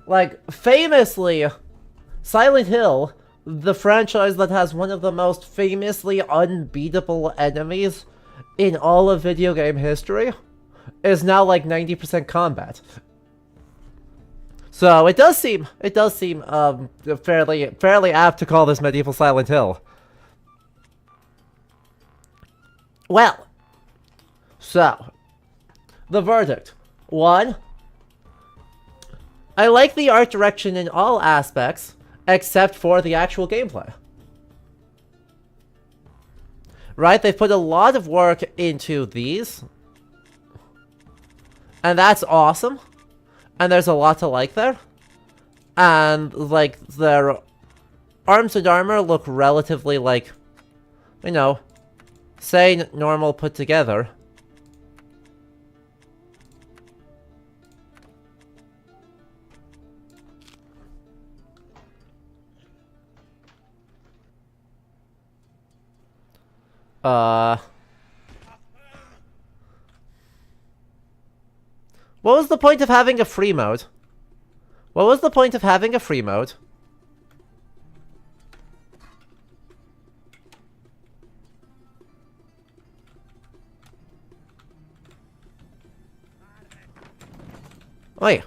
Like, famously, Silent Hill, the franchise that has one of the most famously unbeatable enemies in all of video game history, is now like 90% combat. So it does seem fairly apt to call this medieval Silent Hill. Well, so the verdict: 1, I like the art direction in all aspects, except for the actual gameplay. Right, they've put a lot of work into these. And that's awesome. And there's a lot to like there. And, like, their arms and armor look relatively, like, you know, say normal put together. What was the point of having a free mode? What was the point of having a free mode? Wait.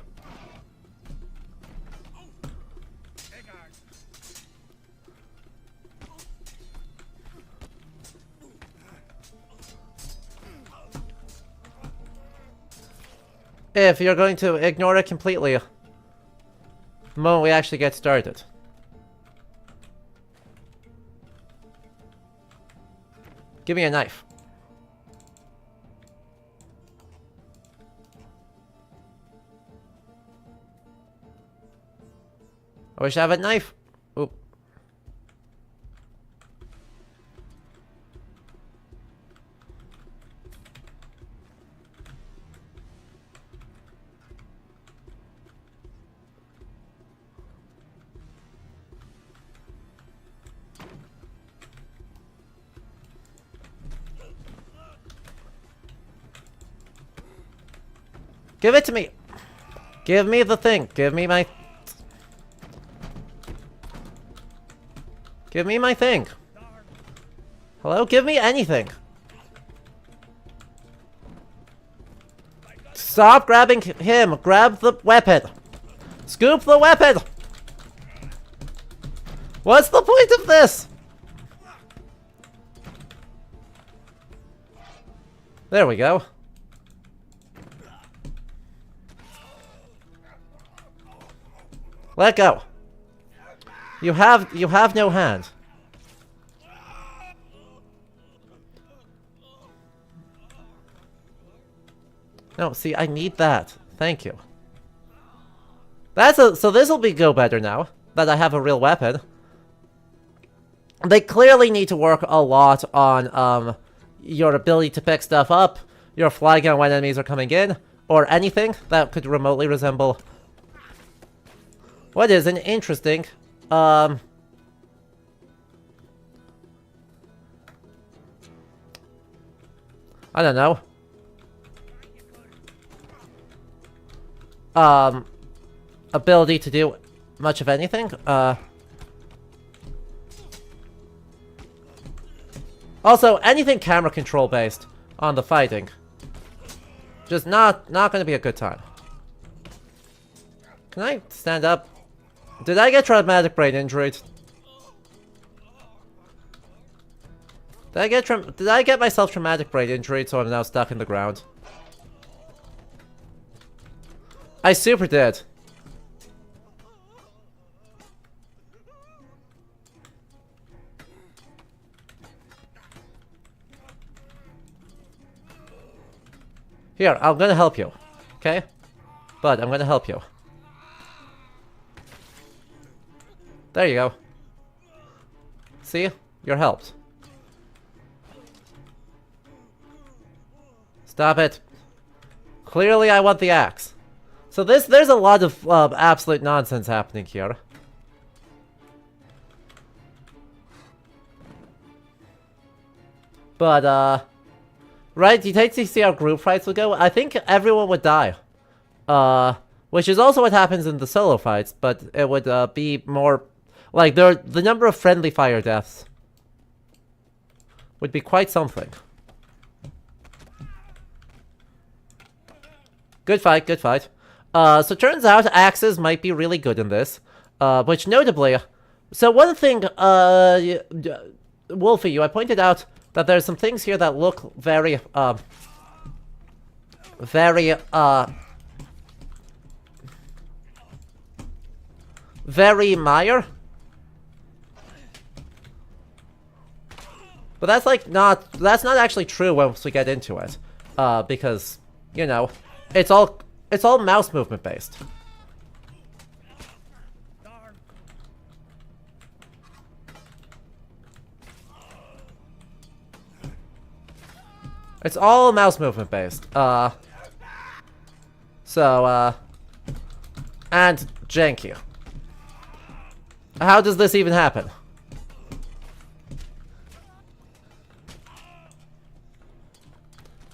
If you're going to ignore it completely, the moment we actually get started. Give me a knife. I wish I had a knife. Oop. Give it to me! Give me the thing. Give me my... Give me my thing. Hello? Give me anything. Stop grabbing him. Grab the weapon. Scoop the weapon! What's the point of this? There we go. Let go. You have no hand. No, see, I need that. Thank you. So this'll go better now that I have a real weapon. They clearly need to work a lot on your ability to pick stuff up, your fly gun when enemies are coming in, or anything that could remotely resemble what is an interesting I don't know. Ability to do much of anything. Also, anything camera control based on the fighting. Just not gonna be a good time. Can I stand up? Did I get traumatic brain injury? Did I get myself traumatic brain injury so I'm now stuck in the ground? I super did. Here, I'm gonna help you. Okay? Bud, I'm gonna help you. There you go. See? You're helped. Stop it. Clearly I want the axe. So there's a lot of absolute nonsense happening here. But, right, you take to see how group fights would go. I think everyone would die. Which is also what happens in the solo fights, but it would be more... Like, the number of friendly fire deaths would be quite something. Good fight, good fight. So turns out axes might be really good in this. Which notably... So one thing, Wolfie, I pointed out that there's some things here that look very, very Meyer. But that's like that's not actually true once we get into it. Because, you know, it's all mouse movement based. It's all mouse movement based. And janky. How does this even happen?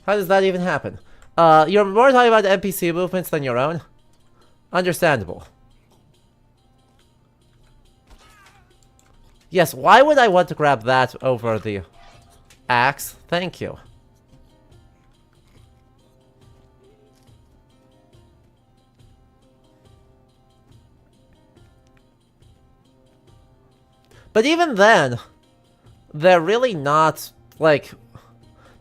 How does that even happen? You're more talking about NPC movements than your own? Understandable. Yes, why would I want to grab that over the axe? Thank you. But even then, they're really not, like...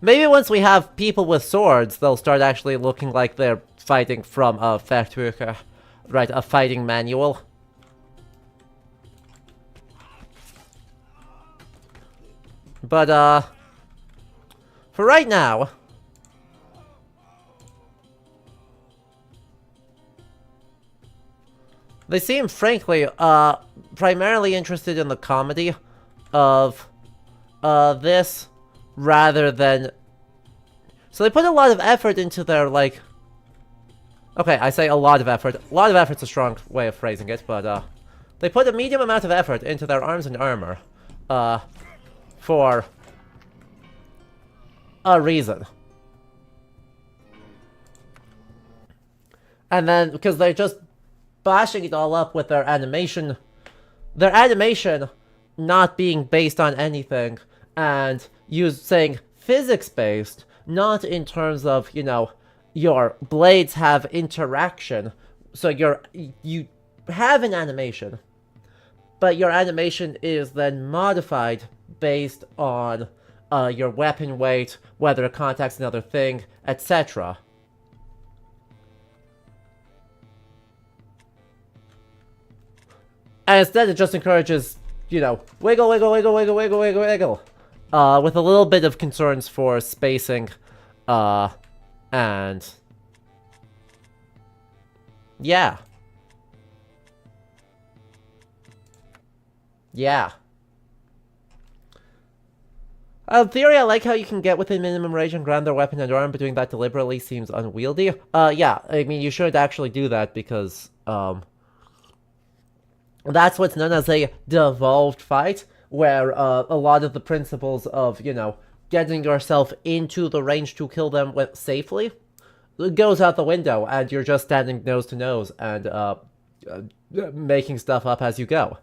Maybe once we have people with swords, they'll start actually looking like they're fighting from a Vertücher, right, a fighting manual. But, for right now... They seem, frankly, primarily interested in the comedy of this, rather than... So they put a lot of effort into their, like... Okay, I say a lot of effort. A lot of effort's a strong way of phrasing it, but, they put a medium amount of effort into their arms and armor, for a reason. And then, because they're just bashing it all up with their animation not being based on anything, and saying physics-based, not in terms of, you know, your blades have interaction, so you have an animation, but your animation is then modified based on your weapon weight, whether it contacts another thing, etc. And instead it just encourages, you know, wiggle, wiggle, wiggle, wiggle, wiggle, wiggle, wiggle. With a little bit of concerns for spacing, and... Yeah. Yeah. In theory, I like how you can get within minimum range and ground their weapon and arm, but doing that deliberately seems unwieldy. Yeah, I mean, you should actually do that because, that's what's known as a devolved fight, where a lot of the principles of, you know, getting yourself into the range to kill them safely goes out the window, and you're just standing nose to nose and making stuff up as you go.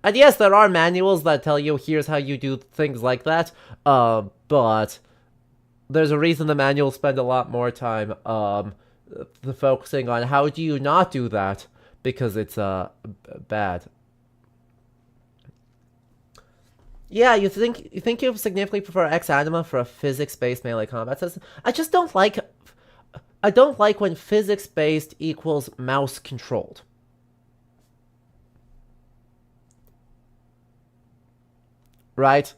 And yes, there are manuals that tell you here's how you do things like that, but there's a reason the manuals spend a lot more time focusing on how do you not do that, because it's bad. Yeah, you think you significantly prefer Ex Anima for a physics-based melee combat system? I don't like when physics-based equals mouse-controlled. Right?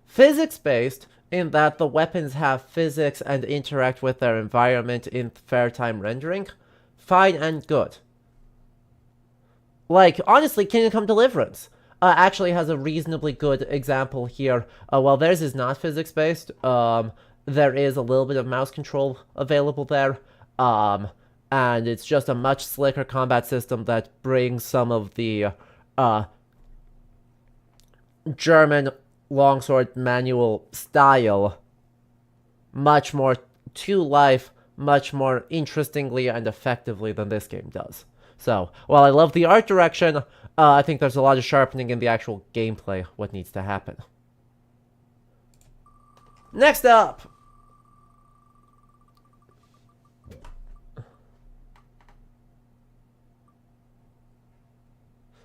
Physics-based in that the weapons have physics and interact with their environment in fair time rendering. Fine and good. Like, honestly, Kingdom Come Deliverance actually has a reasonably good example here. While theirs is not physics-based, there is a little bit of mouse control available there. And it's just a much slicker combat system that brings some of the German longsword manual style much more to life, much more interestingly and effectively than this game does. So, while I love the art direction, I think there's a lot of sharpening in the actual gameplay, what needs to happen. Next up!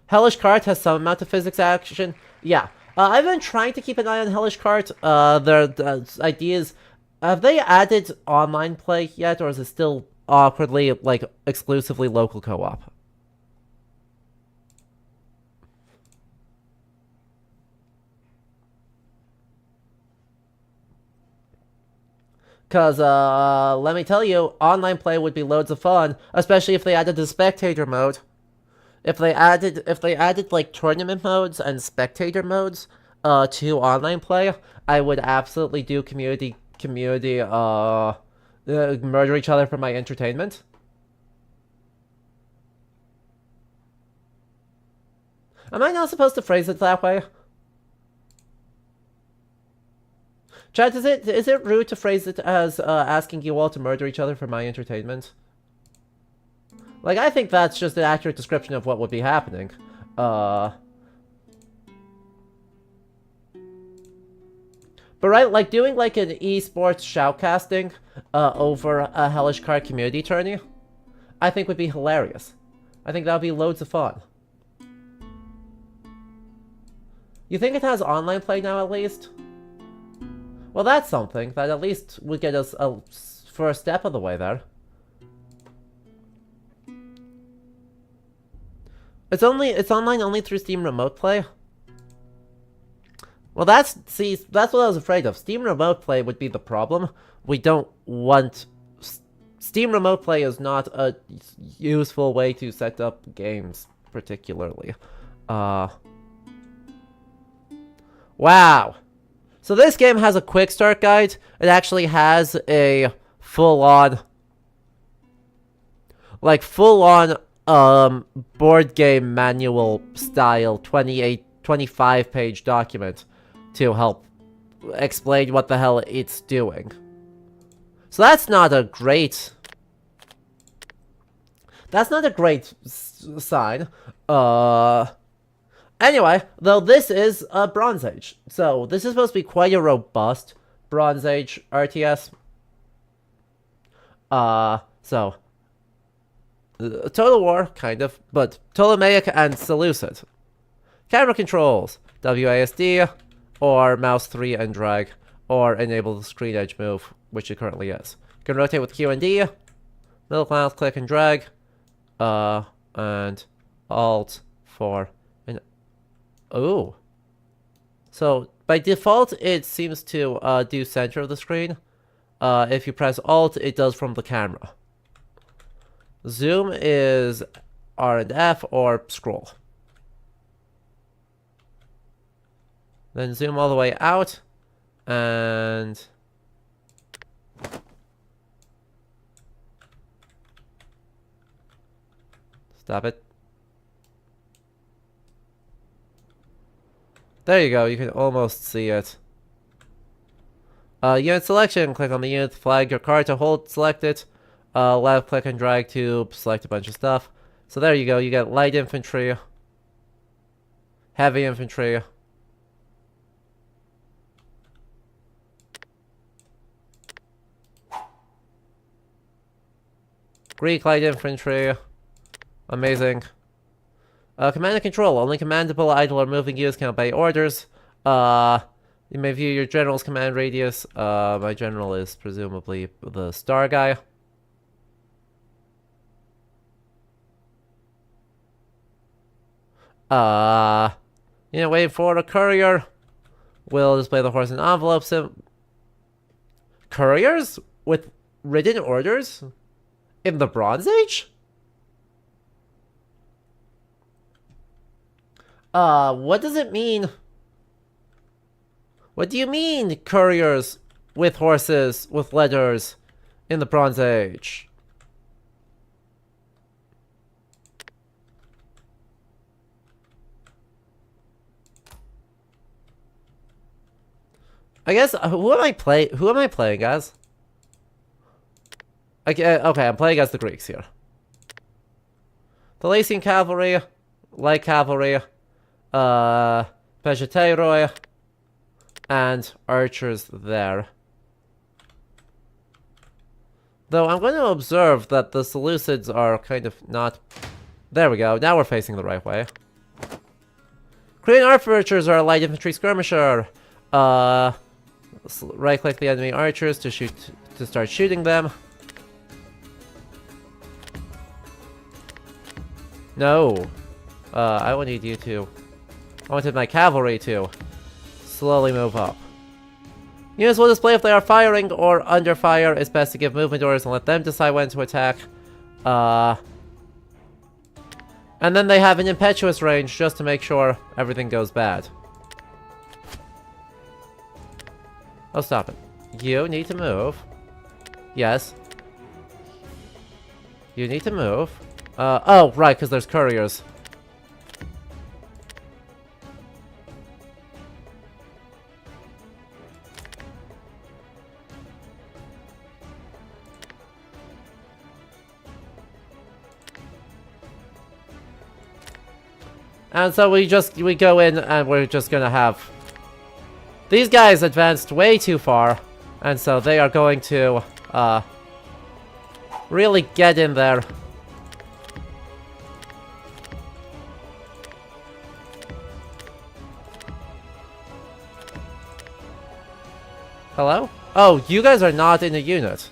Hellish Cart has some amount of physics action. Yeah. I've been trying to keep an eye on Hellish Cart. Their ideas... Have they added online play yet, or is it still awkwardly, like, exclusively local co-op? Because, let me tell you, online play would be loads of fun, especially if they added the spectator mode. If they added like tournament modes and spectator modes to online play, I would absolutely do community murder each other for my entertainment. Am I not supposed to phrase it that way? Chat, is it rude to phrase it as asking you all to murder each other for my entertainment? Like, I think that's just an accurate description of what would be happening. But right, like, doing, like, an esports shoutcasting over a Hellish Card community tourney, I think would be hilarious. I think that would be loads of fun. You think it has online play now, at least? Well, that's something that at least would get us a first step of the way there. It's online only through Steam Remote Play? Well, that's what I was afraid of. Steam Remote Play would be the problem. We don't want... Steam Remote Play is not a useful way to set up games, particularly. Wow! So this game has a quick start guide. It actually has a full-on board game manual style 25-page document to help explain what the hell it's doing. So that's not a great sign. Anyway, though this is a Bronze Age, so this is supposed to be quite a robust Bronze Age RTS. So Total War, kind of, but Ptolemaic and Seleucid. Camera controls, WASD, or mouse 3 and drag, or enable the screen edge move, which it currently is. You can rotate with Q and D, middle mouse click and drag, and Alt for an... Ooh. So, by default, it seems to do center of the screen. If you press Alt, it does from the camera. Zoom is R and F or scroll. Then zoom all the way out, and... Stop it. There you go, you can almost see it. Unit selection, click on the unit, flag your card to hold, select it. Left click and drag to select a bunch of stuff. So there you go, you get light infantry, heavy infantry, Greek light infantry, amazing. Command and control, only commandable, idle, or moving units can obey orders. You may view your general's command radius. My general is presumably the star guy. Wait for a courier. Will display the horse in envelopes. Couriers? With written orders? In the Bronze Age? What does it mean? What do you mean, couriers with horses, with letters, in the Bronze Age? I guess, who am I playing as? Okay, I'm playing as the Greeks here. The Thalassian cavalry, light cavalry, Pegetairoi, and archers there. Though I'm going to observe that the Seleucids are kind of not... There we go, now we're facing the right way. Korean archers are a light infantry skirmisher. Right-click the enemy archers to start shooting them. No. I wanted my cavalry to slowly move up. Units will display if they are firing or under fire. It's best to give movement orders and let them decide when to attack. And then they have an impetuous range just to make sure everything goes bad. Oh, stop it. You need to move. Yes. You need to move. Oh, right, because there's couriers. And so we go in and we're just gonna have... These guys advanced way too far, and so they are going to, really get in there. Hello? Oh, you guys are not in a unit.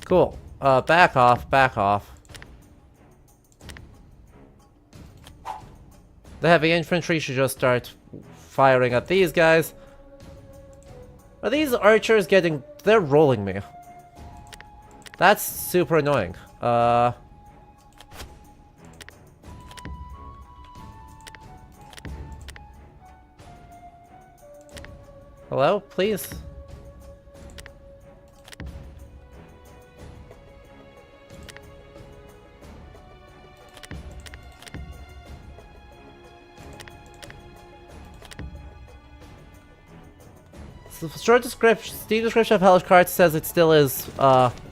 Cool. Back off, back off. The heavy infantry should just start firing at these guys. Are these archers getting... They're rolling me. That's super annoying. Hello, please? The short description, Steam description of Hellish Cards says it still is,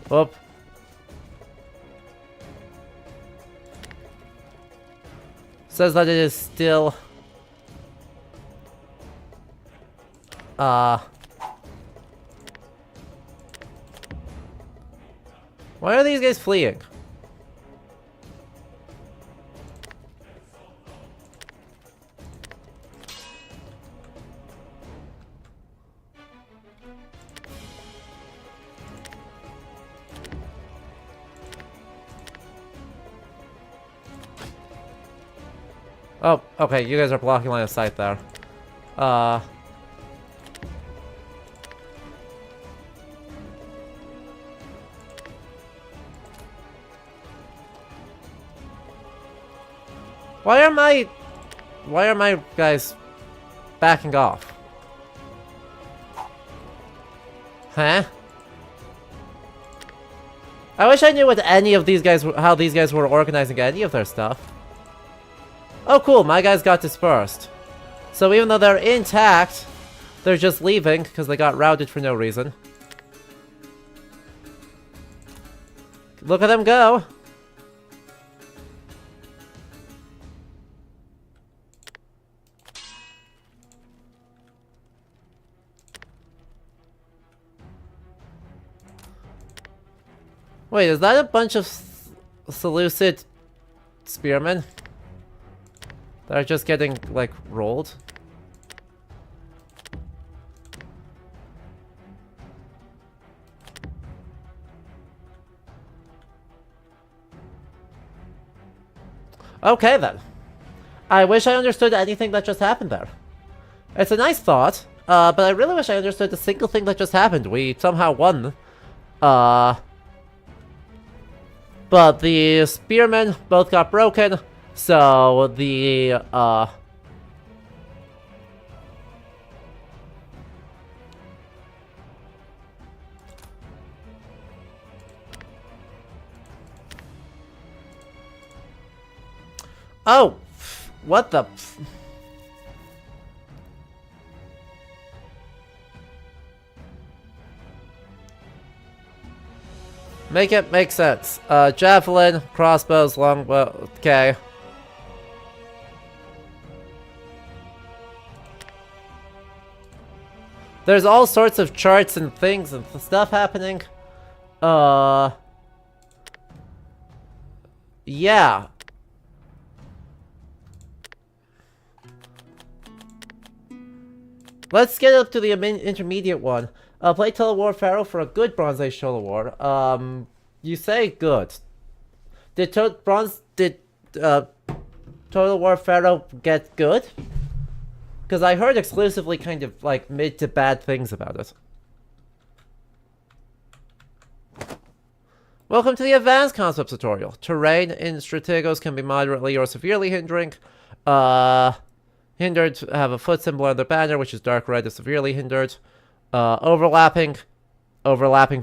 whoop. Says that it is still, why are these guys fleeing? Oh, okay, you guys are blocking line of sight there. Why are my guys backing off? Huh? I wish I knew what any of these guys, how these guys were organizing any of their stuff. Oh cool, my guys got dispersed. So even though they're intact, they're just leaving because they got routed for no reason. Look at them go! Wait, is that a bunch of Seleucid spearmen? That are just getting, like, rolled? Okay, then. I wish I understood anything that just happened there. It's a nice thought, but I really wish I understood the single thing that just happened. We somehow won. But the spearmen both got broken. So, the, Oh! What the... Make it make sense. Javelin, crossbows, longbow... Okay. There's all sorts of charts and things and stuff happening. Yeah. Let's get up to the intermediate one. Play Total War Pharaoh for a good Bronze Age Total War. You say good. Did Total War Pharaoh get good? Because I heard exclusively kind of like mid to bad things about it. Welcome to the Advanced Concepts tutorial. Terrain in Strategos can be moderately or severely hindering. Hindered have a foot symbol on their banner, which is dark red, is severely hindered. Overlapping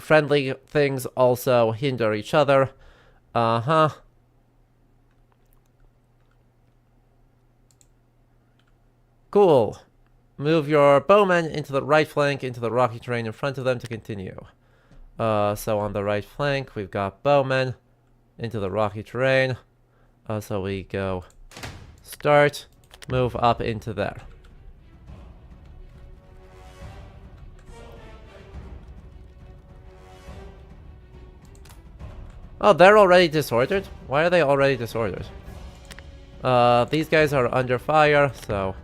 friendly things also hinder each other. Cool. Move your bowmen into the right flank, into the rocky terrain in front of them to continue. So on the right flank, we've got bowmen into the rocky terrain. So we go start, move up into there. Oh, they're already disordered? Why are they already disordered? These guys are under fire, so...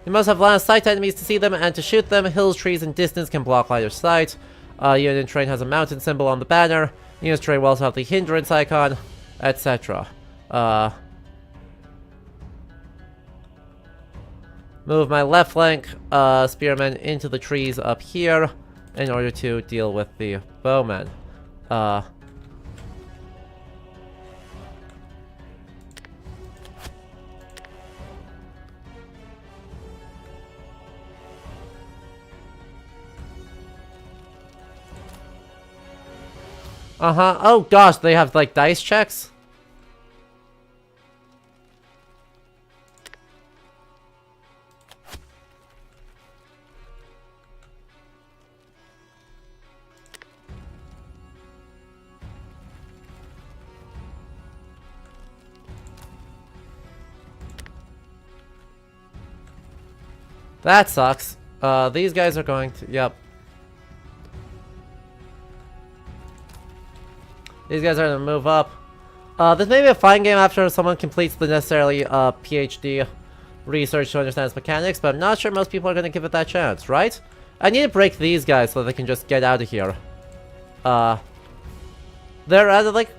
You must have line of sight to enemies to see them and to shoot them. Hills, trees, and distance can block line of sight. Unit terrain has a mountain symbol on the banner. Unit terrain will also have the hindrance icon, etc. Move my left flank spearmen into the trees up here in order to deal with the bowmen. Oh gosh, they have like dice checks? That sucks. These guys are going to... Yep. These guys are going to move up. This may be a fine game after someone completes the necessarily PhD research to understand its mechanics, but I'm not sure most people are going to give it that chance, right? I need to break these guys so they can just get out of here. They're at like...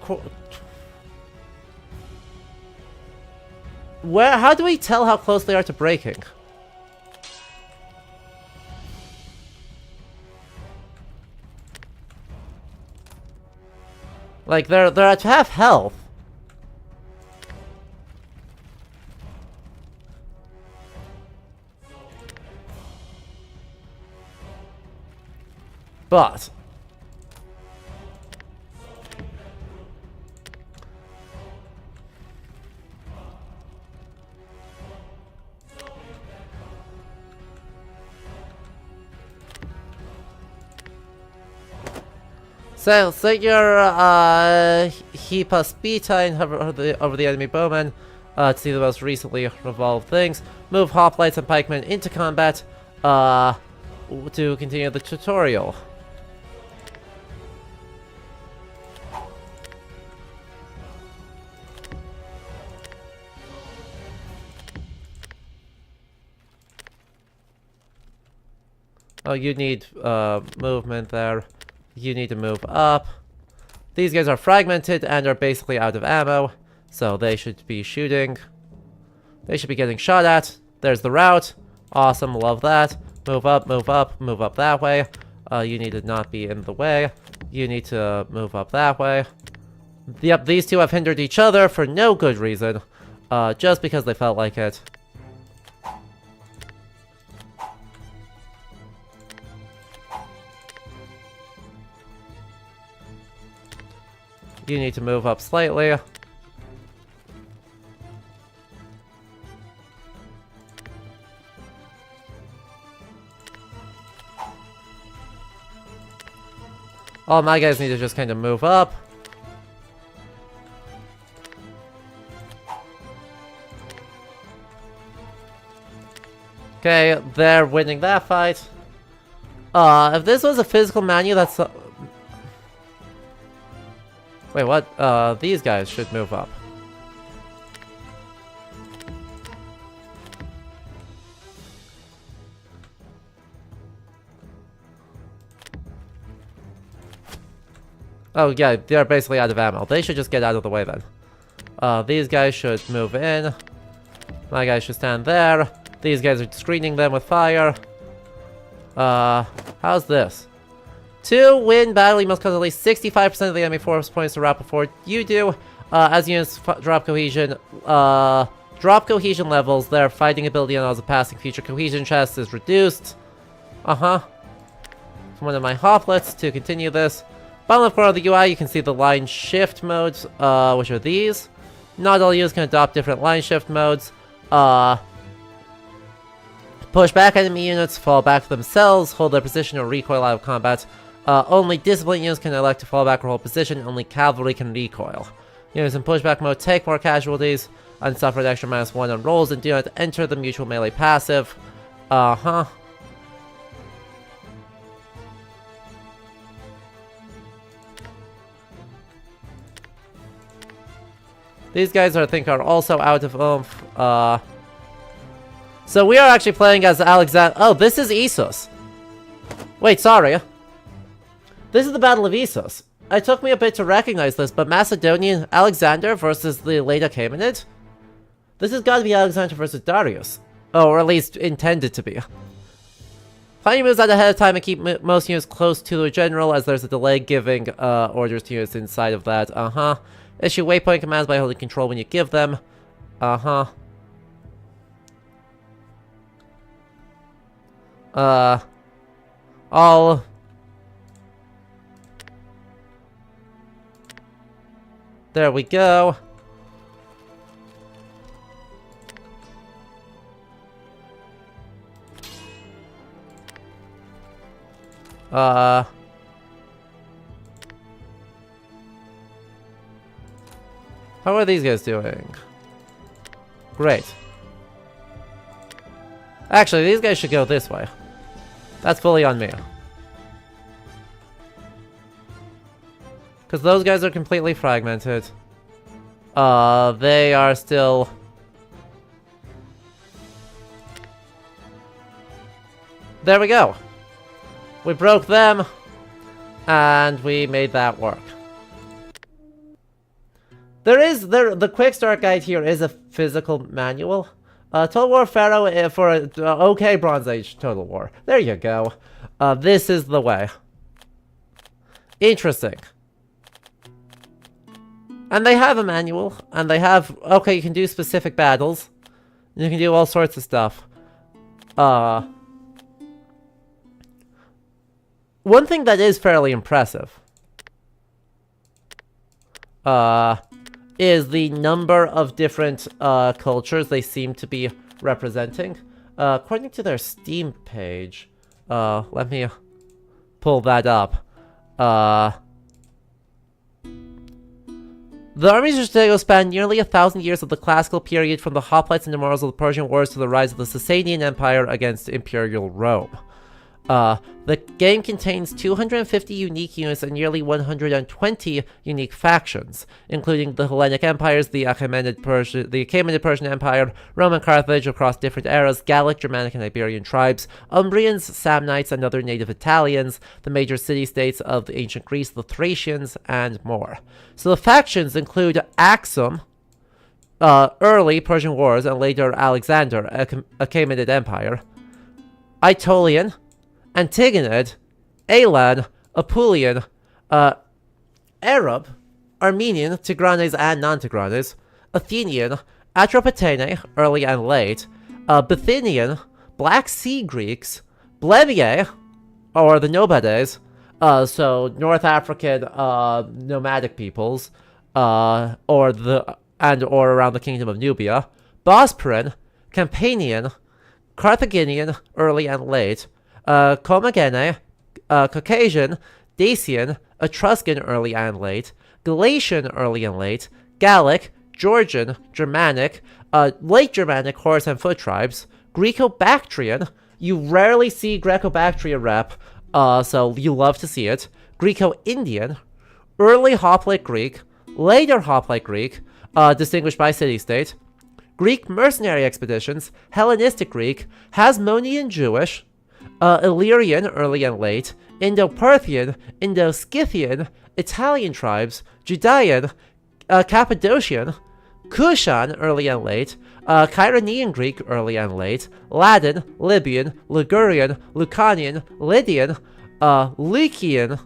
How do we tell how close they are to breaking? Like, they're at half health. But... So, set your Hepa speed time over the enemy bowmen to see the most recently revolved things. Move hoplites and pikemen into combat to continue the tutorial. Oh, you need movement there. You need to move up. These guys are fragmented and are basically out of ammo, so they should be shooting. They should be getting shot at. There's the route. Awesome, love that. Move up, move up that way. You need to not be in the way. You need to move up that way. Yep, these two have hindered each other for no good reason. Just because they felt like it. You need to move up slightly. All my guys need to just kind of move up. Okay, they're winning that fight. If this was a physical menu, that's... Wait, what? These guys should move up. Oh, yeah, they're basically out of ammo. They should just get out of the way then. These guys should move in. My guys should stand there. These guys are screening them with fire. How's this? To win battle, you must cause at least 65% of the enemy force points to drop before you do. As units drop cohesion levels, their fighting ability and also passing future cohesion chests is reduced. One of my hoplets to continue this. Bottom left corner of the UI, you can see the line shift modes, which are these. Not all units can adopt different line shift modes. Push back enemy units, fall back to themselves, hold their position, or recoil out of combat. Only disciplined units can elect to fall back or hold position, only cavalry can recoil. Units in pushback mode take more casualties, and suffer an extra -1 on rolls, and do not enter the mutual melee passive. These guys, I think, are also out of oomph. So we are actually playing as Alexander. Oh, this is Essos. Wait, sorry. This is the Battle of Essos. It took me a bit to recognize this, but Macedonian Alexander versus the late Achaemenid? This has got to be Alexander versus Darius. Oh, or at least intended to be. Plan your moves out ahead of time and keep most units close to the general, as there's a delay giving orders to units inside of that. Issue waypoint commands by holding control when you give them. All... There we go. How are these guys doing? Great. Actually, these guys should go this way. That's fully on me. Because those guys are completely fragmented. They are still... There we go. We broke them, and we made that work. The quick start guide here is a physical manual. Total War Pharaoh for okay Bronze Age Total War. There you go. This is the way. Interesting. And they have a manual, and they have, okay, you can do specific battles. You can do all sorts of stuff. One thing that is fairly impressive is the number of different cultures they seem to be representing. According to their Steam page, let me pull that up. The armies of Stego span nearly 1,000 years of the classical period, from the hoplites and immortals of the Persian Wars to the rise of the Sasanian Empire against Imperial Rome. The game contains 250 unique units and nearly 120 unique factions, including the Hellenic Empires, the Achaemenid Persian Empire, Roman Carthage across different eras, Gallic, Germanic, and Iberian tribes, Umbrians, Samnites, and other native Italians, the major city-states of ancient Greece, the Thracians, and more. So the factions include Axum, early Persian Wars, and later Alexander, Achaemenid Empire, Aetolian, Antigonid, Elan, Apulian, Arab, Armenian, Tigranes and non-Tigranes, Athenian, Atropatene, early and late, Bithynian, Black Sea Greeks, Blemier, or the Nobades, so North African nomadic peoples, or around the Kingdom of Nubia, Bosporan, Campanian, Carthaginian, early and late, Commagene, Caucasian, Dacian, Etruscan, early and late, Galatian, early and late, Gallic, Georgian, Germanic, late Germanic horse and foot tribes, Greco-Bactrian. You rarely see Greco-Bactria rep, so you love to see it. Greco-Indian, early Hoplite Greek, later Hoplite Greek, distinguished by city-state, Greek mercenary expeditions, Hellenistic Greek, Hasmonean Jewish, Illyrian, early and late, Indo-Parthian, Indo-Scythian, Italian tribes, Judean, Cappadocian, Kushan, early and late, Cairenian Greek, early and late, Latin, Libyan, Ligurian, Lucanian, Lydian, Lycian,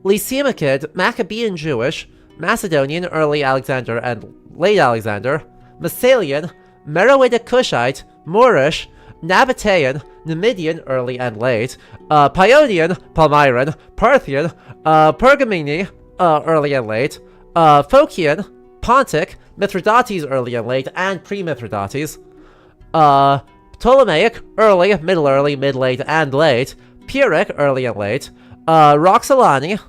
Lysimachid, Maccabean Jewish, Macedonian, early Alexander and late Alexander, Massalian, Meroitic Kushite, Moorish, Nabatean, Numidian, early and late, Paeonian, Palmyran, Parthian, Pergamene, early and late, Phocian, Pontic, Mithridates, early and late, and pre-Mithridates, Ptolemaic, early, mid-late, and late, Pyrrhic, early and late, Roxolani,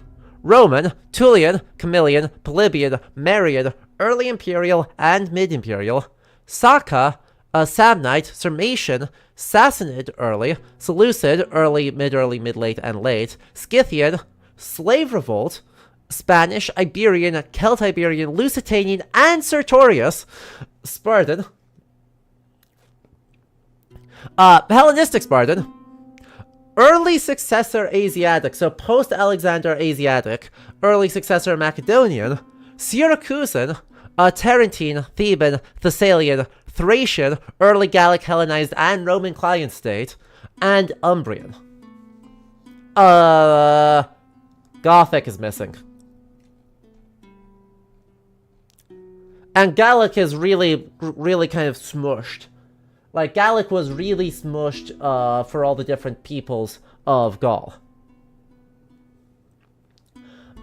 Roman, Tullian, Camillian, Polybian, Marian, early imperial and mid-imperial, Saka, Samnite, Sarmatian, Sassanid, early, Seleucid, early, mid-late, and late, Scythian, Slave Revolt, Spanish, Iberian, Celtiberian, Lusitanian, and Sertorius, Spartan, Hellenistic Spartan, early successor Asiatic, so post-Alexander Asiatic, early successor Macedonian, Syracusan, Tarentine, Theban, Thessalian, Thracian, early Gallic Hellenized and Roman client state, and Umbrian. Gothic is missing. And Gallic is really kind of smushed. Like, Gallic was really smushed for all the different peoples of Gaul.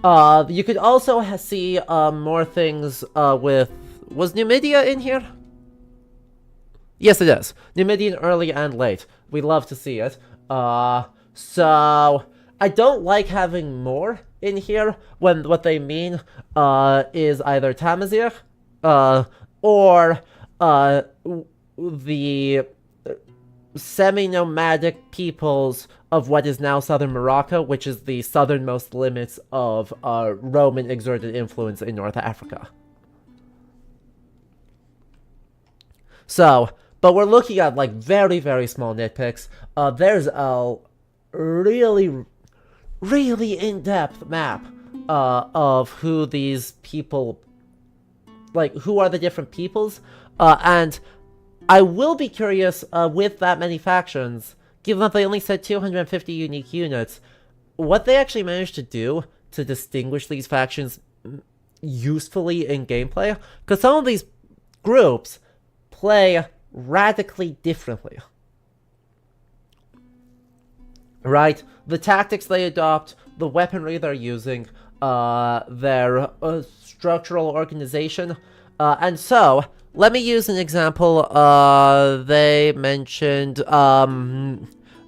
You could also see more things with... Was Numidia in here? Yes, it is. Numidian early and late. We love to see it. So... I don't like having more in here when what they mean is either Tamazight or the semi-nomadic peoples of what is now southern Morocco, which is the southernmost limits of Roman exerted influence in North Africa. So, but we're looking at like very, very small nitpicks. There's a really in-depth map of who these people, like, who are the different peoples, and I will be curious, with that many factions, given that they only said 250 unique units, what they actually managed to do to distinguish these factions usefully in gameplay, because some of these groups play radically differently. Right? The tactics they adopt, the weaponry they're using, their structural organization, and so, let me use an example. They mentioned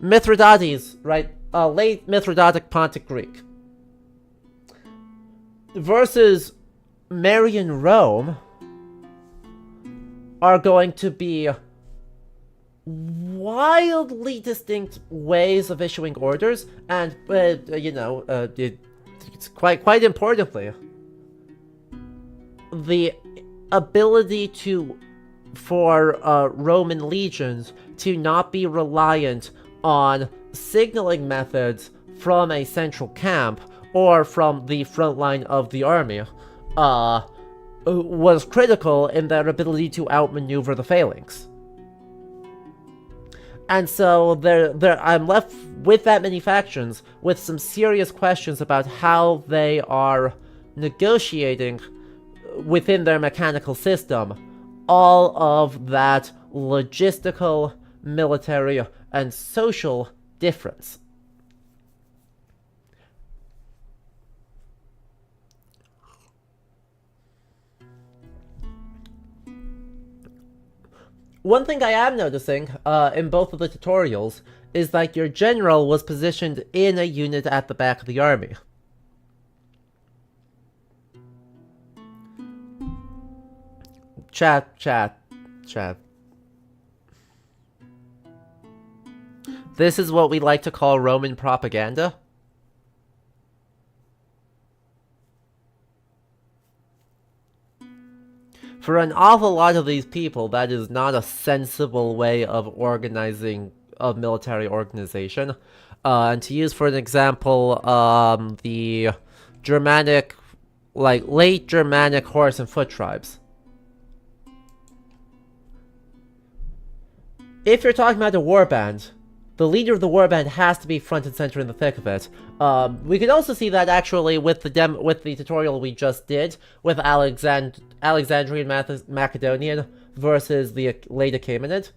Mithridates, right? Late Mithridatic Pontic Greek versus Marian Rome are going to be wildly distinct ways of issuing orders, and it's quite importantly, the ability for Roman legions to not be reliant on signaling methods from a central camp or from the front line of the army was critical in their ability to outmaneuver the phalanx. And so I'm left with that many factions with some serious questions about how they are negotiating within their mechanical system all of that logistical, military, and social difference. One thing I am noticing in both of the tutorials is that your general was positioned in a unit at the back of the army. Chat. This is what we like to call Roman propaganda. For an awful lot of these people, that is not a sensible way of organizing, of military organization. And to use for an example, the Germanic, like late Germanic horse and foot tribes. If you're talking about a warband, the leader of the warband has to be front and center in the thick of it. We could also see that actually with the tutorial we just did with Alexandrian Macedonian versus the late Achaemenid.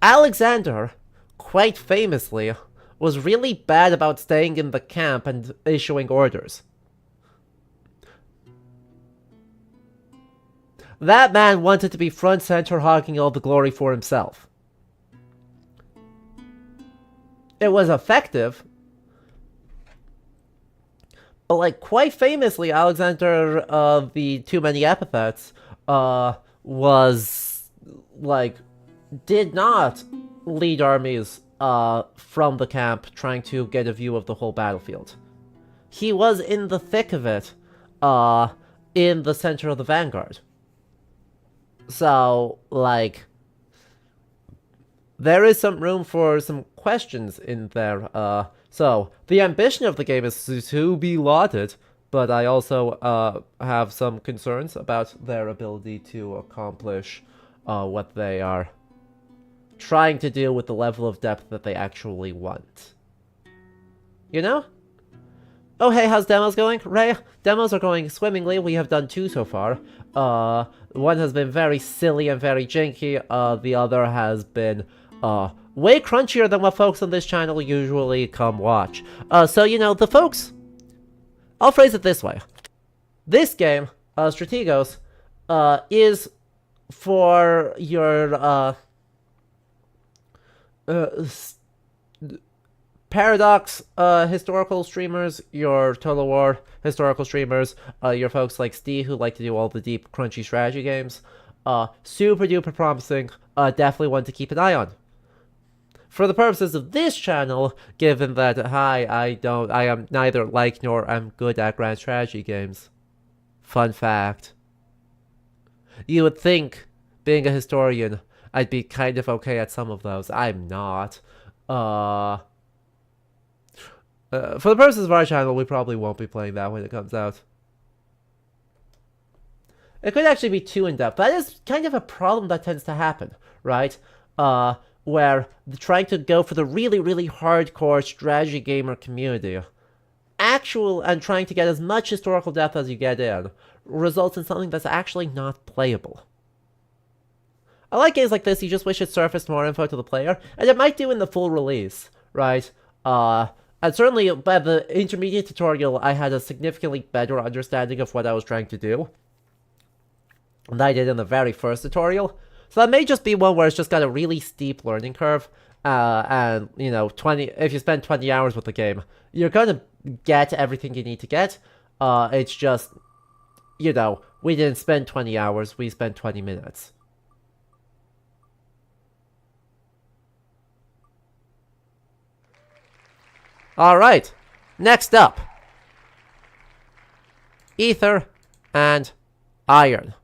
Alexander, quite famously, was really bad about staying in the camp and issuing orders. That man wanted to be front center, hogging all the glory for himself. It was effective, but like quite famously, Alexander of the Too Many Epithets was like did not lead armies from the camp trying to get a view of the whole battlefield. He was in the thick of it, in the center of the vanguard. So, like, there is some room for some questions in there. So, the ambition of the game is to be lauded, but I also have some concerns about their ability to accomplish what they are trying to do with the level of depth that they actually want. You know? Oh hey, how's demos going? Ray, demos are going swimmingly. We have done 2 so far. One has been very silly and very janky. The other has been way crunchier than what folks on this channel usually come watch. So, you know, the folks... I'll phrase it this way. This game, Strategos, is for your, Paradox historical streamers, your Total War historical streamers, your folks like Steve who like to do all the deep, crunchy strategy games. Super duper promising, definitely one to keep an eye on. For the purposes of this channel, given that, I am neither like nor am good at grand strategy games. Fun fact. You would think, being a historian, I'd be kind of okay at some of those. I'm not. For the purposes of our channel, we probably won't be playing that when it comes out. It could actually be too in-depth. That is kind of a problem that tends to happen, right? Where trying to go for the really, really hardcore strategy gamer community, and trying to get as much historical depth as you get in, results in something that's actually not playable. I like games like this, you just wish it surfaced more info to the player, and it might do in the full release, right? And certainly by the intermediate tutorial, I had a significantly better understanding of what I was trying to do than I did in the very first tutorial. So that may just be one where it's just got a really steep learning curve, and, you know, if you spend 20 hours with the game, you're gonna get everything you need to get. It's just, you know, we didn't spend 20 hours, we spent 20 minutes. Alright, next up. Ether and Iron.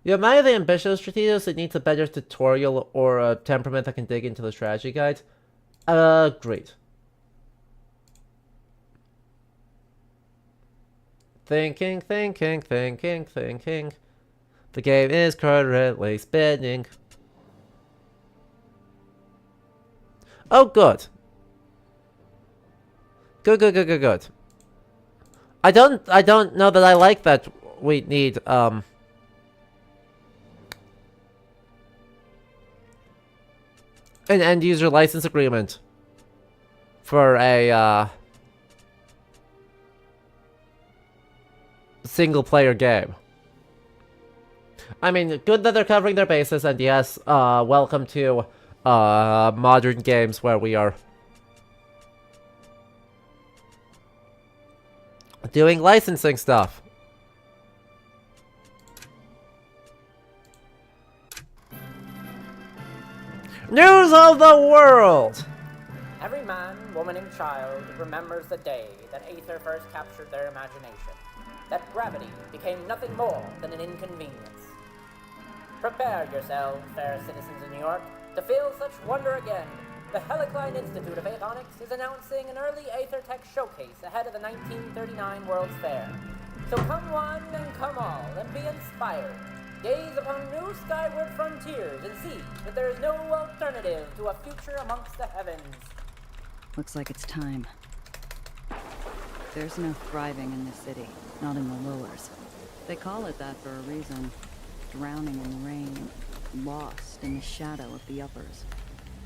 Yeah, many of the ambitious strategies, it needs a better tutorial or a temperament that can dig into the strategy guide. Agreed. Thinking. The game is currently spinning. Oh, good. Good. I don't know that I like that we need, an end-user license agreement for a, single-player game. I mean, good that they're covering their bases, and yes, welcome to, modern games where we are doing licensing stuff. News of the world! Every man, woman, and child remembers the day that Aether first captured their imagination, that gravity became nothing more than an inconvenience. Prepare yourselves, fair citizens of New York, to feel such wonder again. The Helicline Institute of Aeonics is announcing an early Aether Tech showcase ahead of the 1939 World's Fair. So come one and come all, and be inspired. Gaze upon new skyward frontiers and see that there is no alternative to a future amongst the heavens. Looks like it's time. There's no thriving in this city, not in the lowers. They call it that for a reason. Drowning in the rain, lost in the shadow of the uppers.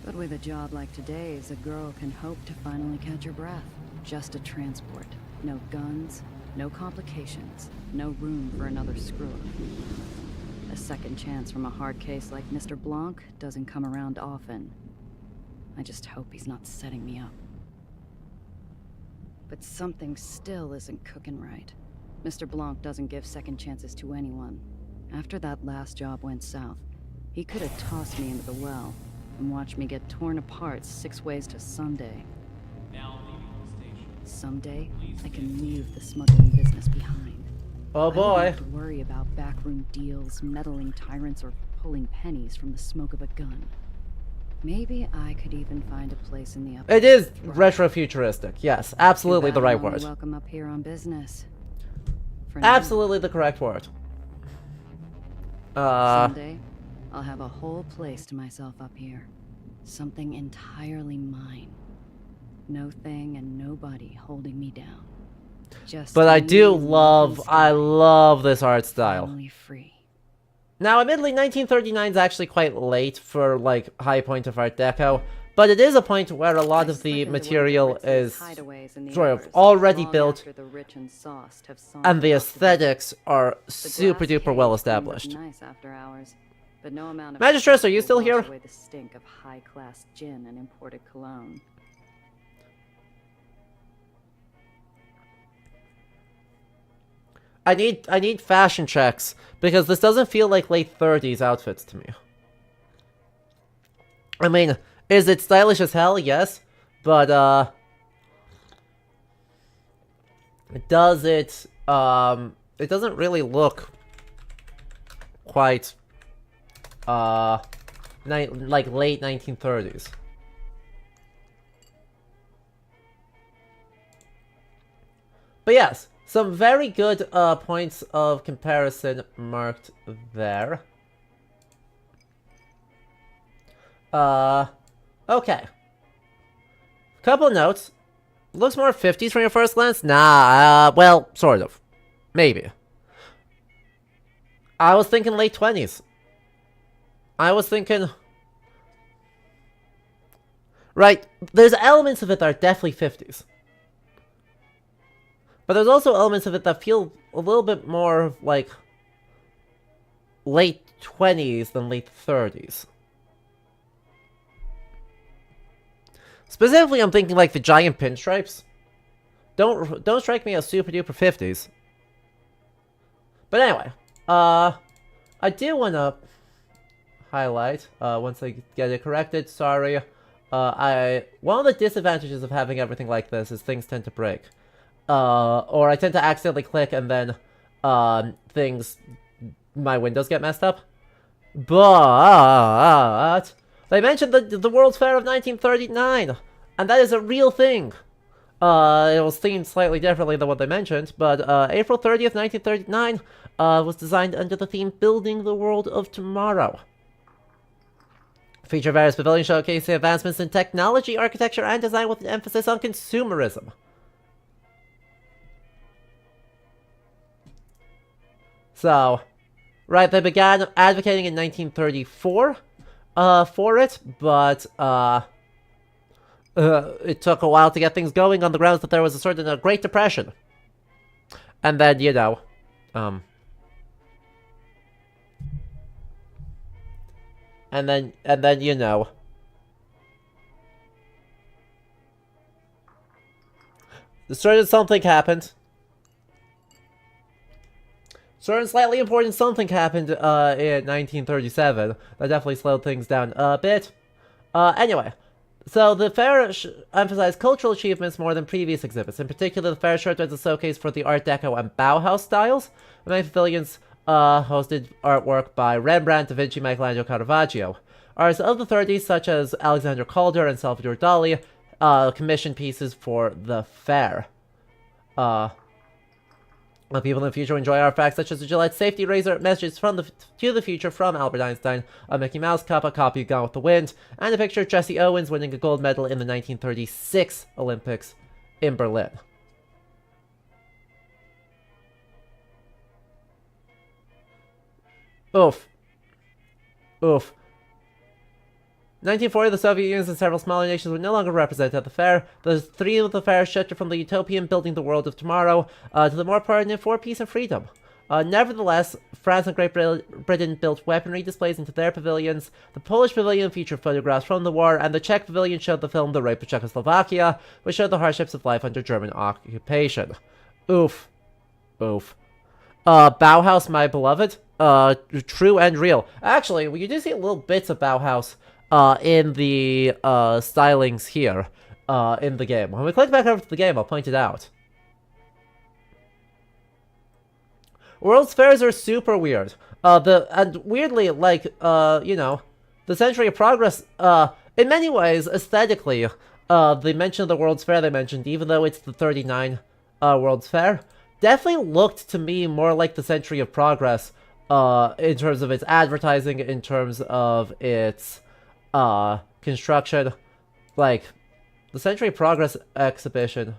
But with a job like today's, a girl can hope to finally catch her breath. Just a transport. No guns, no complications, no room for another screw-up. A second chance from a hard case like Mr. Blanc doesn't come around often. I just hope he's not setting me up. But something still isn't cooking right. Mr. Blanc doesn't give second chances to anyone. After that last job went south, he could have tossed me into the well and watched me get torn apart 6 ways to Sunday. Now leaving the station. Someday, I can leave the smuggling business behind. Oh I boy. don't have to worry about backroom deals, meddling tyrants, or pulling pennies from the smoke of a gun. Maybe I could even find a place in the upper. It is retro-futuristic. Yes, absolutely the right I'm only word. welcome up here on business. For now. Absolutely the correct word. Someday, I'll have a whole place to myself up here. Something entirely mine. No thing and nobody holding me down. Just But I me do and the love, I sky. love this art style. Finally free. Now, admittedly, 1939 is actually quite late for, like, high point of Art Deco, but it is a point where a lot of the material is sort of already built, and the aesthetics are super duper well established. Nice after hours, but no amount of Magistress, are you still will here? wash away the stink of high-class gin and imported cologne. I need fashion checks, because this doesn't feel like late 30s outfits to me. I mean, is it stylish as hell? Yes. But, it doesn't really look quite, like late 1930s. But yes, some very good, points of comparison marked there. Okay. Couple notes. Looks more 50s from your first glance? Nah, well, sort of. Maybe. I was thinking late 20s. I was thinking... Right, there's elements of it that are definitely 50s. But there's also elements of it that feel a little bit more like late 20s than late 30s. Specifically, I'm thinking like the giant pinstripes. Don't strike me as super duper 50s. But anyway, I do want to highlight, once I get it corrected, sorry, one of the disadvantages of having everything like this is things tend to break. Or I tend to accidentally click and then, my windows get messed up. But they mentioned the World's Fair of 1939, and that is a real thing. It was themed slightly differently than what they mentioned, but April 30th, 1939 was designed under the theme Building the World of Tomorrow. Feature various pavilions showcasing advancements in technology, architecture, and design with an emphasis on consumerism. So, right, they began advocating in 1934 for it, but it took a while to get things going on the grounds that there was a sort of Great Depression. And then, you know, and then, you know, something happened. Certain slightly important something happened in 1937 that definitely slowed things down a bit. Anyway, So the fair emphasized cultural achievements more than previous exhibits. In particular, the fair served as a showcase for the Art Deco and Bauhaus styles. The main pavilions hosted artwork by Rembrandt, Da Vinci, Michelangelo, Caravaggio. Artists of the 30s, such as Alexander Calder and Salvador Dali, commissioned pieces for the fair. People in the future enjoy artifacts such as the Gillette safety razor, messages to the future from Albert Einstein, a Mickey Mouse cup, a copy of Gone with the Wind, and a picture of Jesse Owens winning a gold medal in the 1936 Olympics in Berlin. Oof. Oof. 1940, the Soviet Union and several smaller nations were no longer represented at the fair. The theme of the fair shifted from the utopian building the world of tomorrow to the more pertinent for peace and freedom. Nevertheless, France and Great Britain built weaponry displays into their pavilions. The Polish pavilion featured photographs from the war, and the Czech pavilion showed the film The Rape of Czechoslovakia, which showed the hardships of life under German occupation. Oof. Oof. Bauhaus, my beloved. True and real. Actually, you do see little bits of Bauhaus in the stylings here in the game. When we click back over to the game, I'll point it out. World's fairs are super weird. And weirdly, like, you know, the Century of Progress, in many ways, aesthetically, the mention of the World's Fair they mentioned, even though it's the 39 World's Fair, definitely looked to me more like the Century of Progress in terms of its advertising, in terms of its construction. Like, the Century of Progress exhibition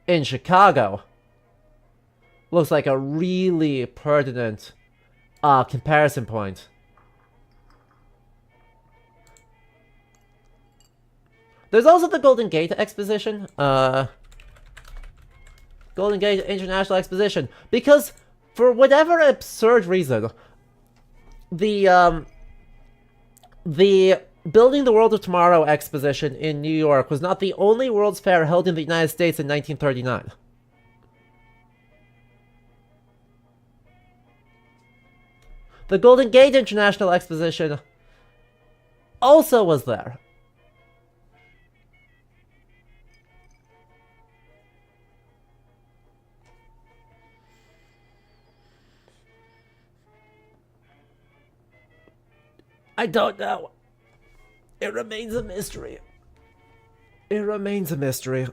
in Chicago looks like a really pertinent comparison point. There's also the Golden Gate Exposition, Golden Gate International Exposition, because for whatever absurd reason, the Building the World of Tomorrow exposition in New York was not the only World's Fair held in the United States in 1939. The Golden Gate International Exposition also was there. I don't know. It remains a mystery. It remains a mystery.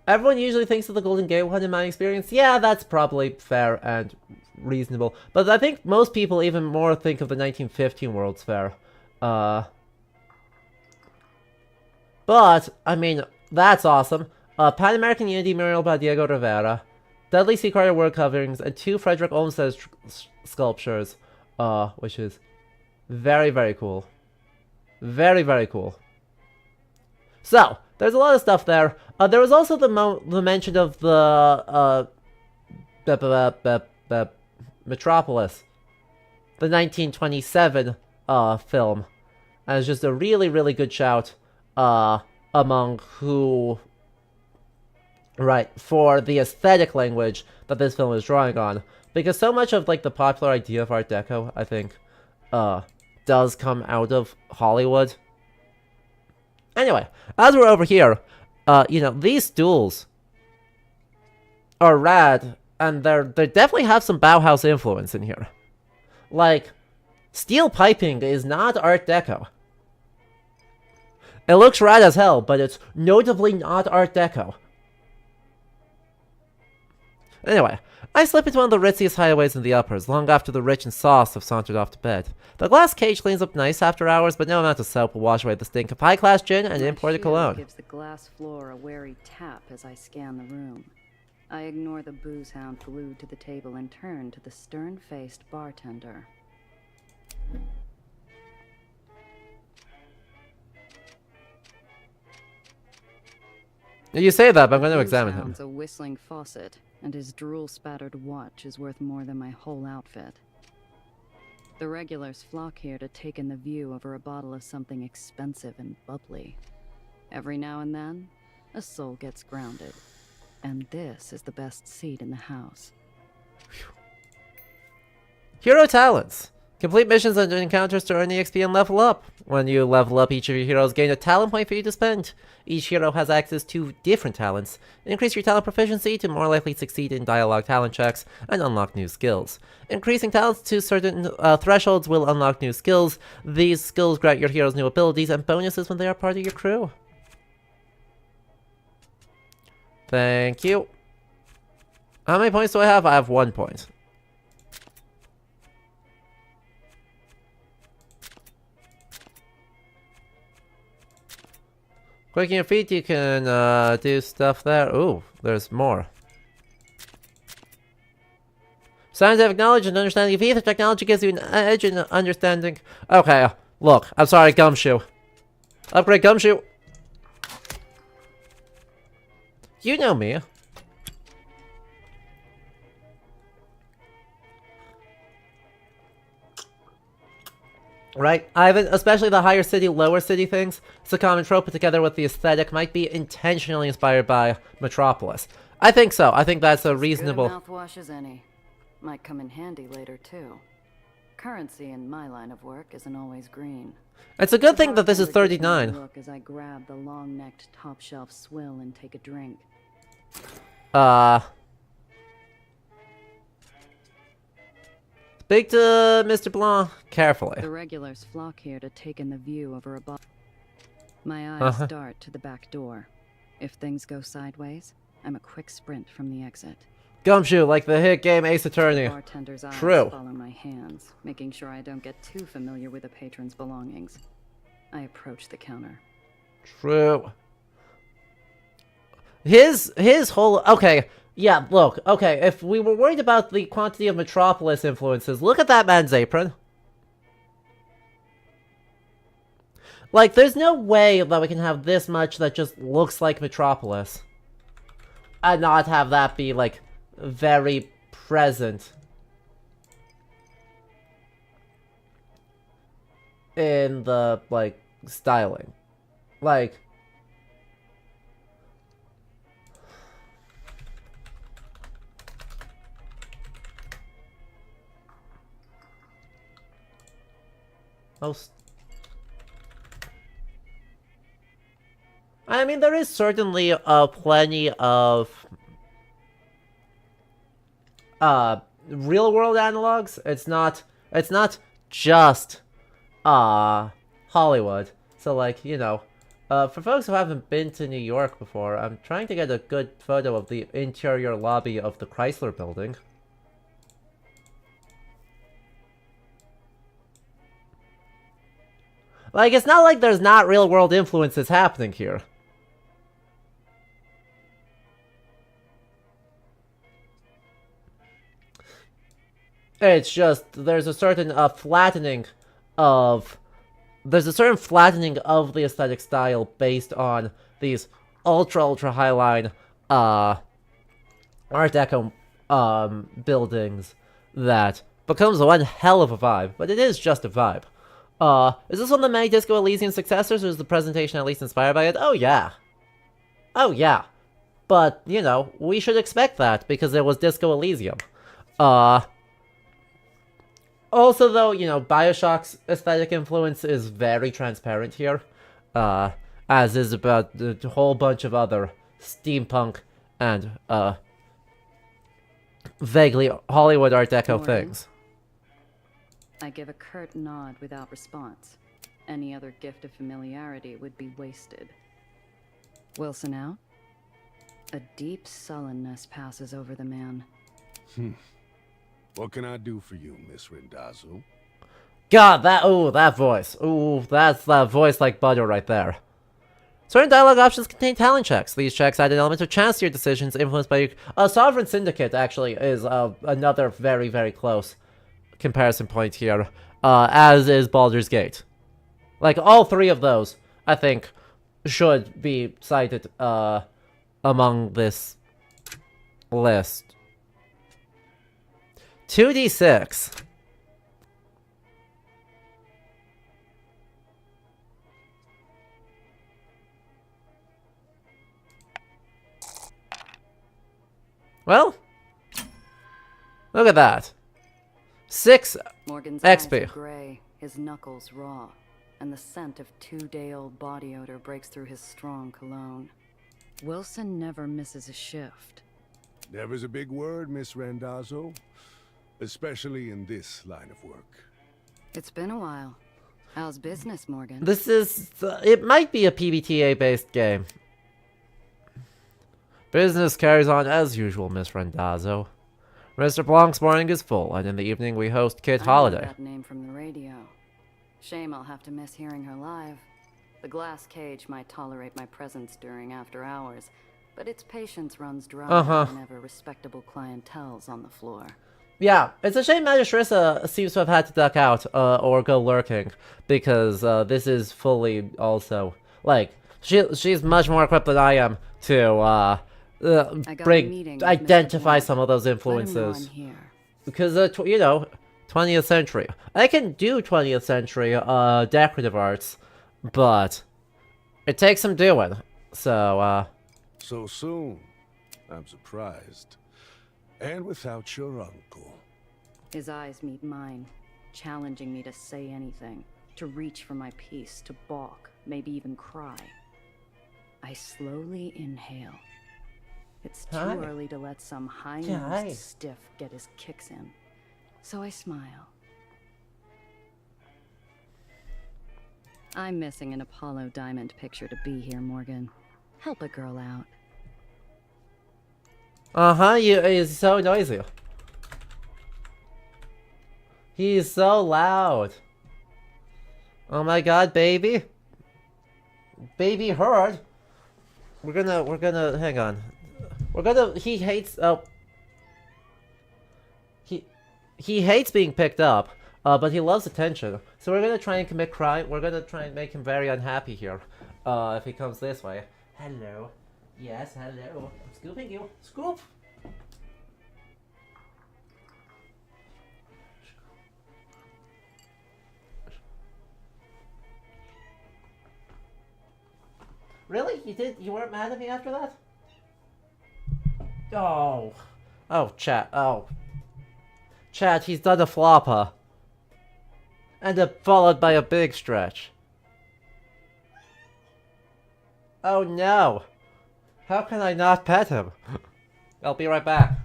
Everyone usually thinks of the Golden Gate one in my experience. Yeah, that's probably fair and reasonable. But I think most people even more think of the 1915 World's Fair. But, I mean, that's awesome. Pan American Unity mural by Diego Rivera. Dudley C. Carter word coverings, and 2 Frederick Olmsted sculptures, which is very, very cool. Very, very cool. So, there's a lot of stuff there. There was also the mention of the, Metropolis, the 1927, film. And it's just a really, really good shout, among who... Right, for the aesthetic language that this film is drawing on. Because so much of, like, the popular idea of Art Deco, I think, does come out of Hollywood. Anyway, as we're over here, you know, these stools are rad, and they definitely have some Bauhaus influence in here. Like, steel piping is not Art Deco. It looks rad as hell, but it's notably not Art Deco. Anyway, I slip into one of the ritziest hideaways in the uppers, long after the rich and sauce have sauntered off to bed. The glass cage cleans up nice after hours, but no amount of soap will wash away the stink of high-class gin and imported cologne. Gives the glass floor a wary tap as I scan the room. I ignore the booze hound glued to the table and turn to the stern-faced bartender. You say that, but I'm going to examine him. Booze hound's a whistling faucet, and his drool-spattered watch is worth more than my whole outfit. The regulars flock here to take in the view over a bottle of something expensive and bubbly. Every now and then, a soul gets grounded. And this is the best seat in the house. Hero talents. Complete missions and encounters to earn EXP and level up. When you level up, each of your heroes gain a talent point for you to spend. Each hero has access to different talents. Increase your talent proficiency to more likely succeed in dialogue talent checks and unlock new skills. Increasing talents to certain thresholds will unlock new skills. These skills grant your heroes new abilities and bonuses when they are part of your crew. Thank you. How many points do I have? I have 1 point. Clicking your feet, you can do stuff there. Ooh, there's more. Scientific knowledge and understanding of ether technology gives you an edge in understanding. Okay, look, I'm sorry, Gumshoe. Upgrade Gumshoe. You know me. Right? Ivan, especially the higher city, lower city things, it's a common trope, but together with the aesthetic, might be intentionally inspired by Metropolis. I think so. I think that's a reasonable... Good a mouthwash as any. Might come in handy later, too. Currency in my line of work isn't always green. It's a good thing that this is 39. Look as I grab the long-necked top-shelf swill and take a drink. Speak to Mr. Blanc carefully. The regulars flock here to take in the view over a bar. My eyes dart to the back door. If things go sideways, I'm a quick sprint from the exit. Gumshoe, like the hit game Ace Attorney. Bartender's eyes True. follow my hands, making sure I don't get too familiar with a patron's belongings. I approach the counter. True. His whole... Okay, yeah, look. Okay, if we were worried about the quantity of Metropolis influences, look at that man's apron. Like, there's no way that we can have this much that just looks like Metropolis. And not have that be, like, very present in the, like, styling. Like... I mean, there is certainly plenty of real world analogs. It's not just Hollywood. So, like, you know, for folks who haven't been to New York before, I'm trying to get a good photo of the interior lobby of the Chrysler Building. Like, it's not like there's not real-world influences happening here. It's just, there's a certain flattening of... There's a certain flattening of the aesthetic style based on these ultra highline, Art Deco, buildings that becomes one hell of a vibe, but it is just a vibe. Is this one of the many Disco Elysium successors, or is the presentation at least inspired by it? Oh, yeah. Oh, yeah. But, you know, we should expect that, because it was Disco Elysium. Also, though, you know, Bioshock's aesthetic influence is very transparent here. As is about a whole bunch of other steampunk and, vaguely Hollywood Art Deco things. I give a curt nod without response. Any other gift of familiarity would be wasted. Wilson out? A deep sullenness passes over the man. What can I do for you, Miss Randazzo? God, that voice. Ooh, that's that voice like butter right there. Certain dialogue options contain talent checks. These checks add an element of chance to your decisions influenced by your... Sovereign Syndicate, actually, is another very close comparison point here, as is Baldur's Gate. Like, all three of those, I think, should be cited among this list. 2d6. Well, Look at that. 6 Morgan's XP. eyes are gray, his knuckles raw, and the scent of 2-day-old body odor breaks through his strong cologne. Wilson never misses a shift. Never's a big word, Miss Randazzo. Especially in this line of work. It's been a while. How's business, Morgan? This is... it might be a PBTA-based game. Business carries on as usual, Miss Randazzo. Mr. Blanc's morning is full, and in the evening we host Kid I know Holiday. that name from the radio. Shame I'll have to miss hearing her live. The glass cage might tolerate my presence during after hours, but its patience runs dry whenever respectable clientele's on the floor. Yeah, it's a shame Magistressa seems to have had to duck out, or go lurking, because, this is fully also, like, she's much more equipped than I am to, identify some of those influences. Because, you know, 20th century. I can do 20th century, decorative arts, but it takes some doing, so, So soon. I'm surprised. And without your uncle. His eyes meet mine, challenging me to say anything, to reach for my piece, to balk, maybe even cry. I slowly inhale. It's too Hi. early to let some Hi. high-nosed stiff get his kicks in. So I smile. I'm missing an Apollo Diamond picture to be here, Morgan. Help a girl out. He's so noisy. He's so loud. Oh my god, baby. Baby heard. We're gonna, hang on. He hates, He hates being picked up, but he loves attention. So we're gonna try and commit crime. We're gonna try and make him very unhappy here. If he comes this way. Hello. Yes, hello. I'm scooping you. Scoop! Really? You weren't mad at me after that? Oh. Oh, chat. Oh. Chat, he's done a flopper. And followed by a big stretch. Oh no. How can I not pet him? I'll be right back.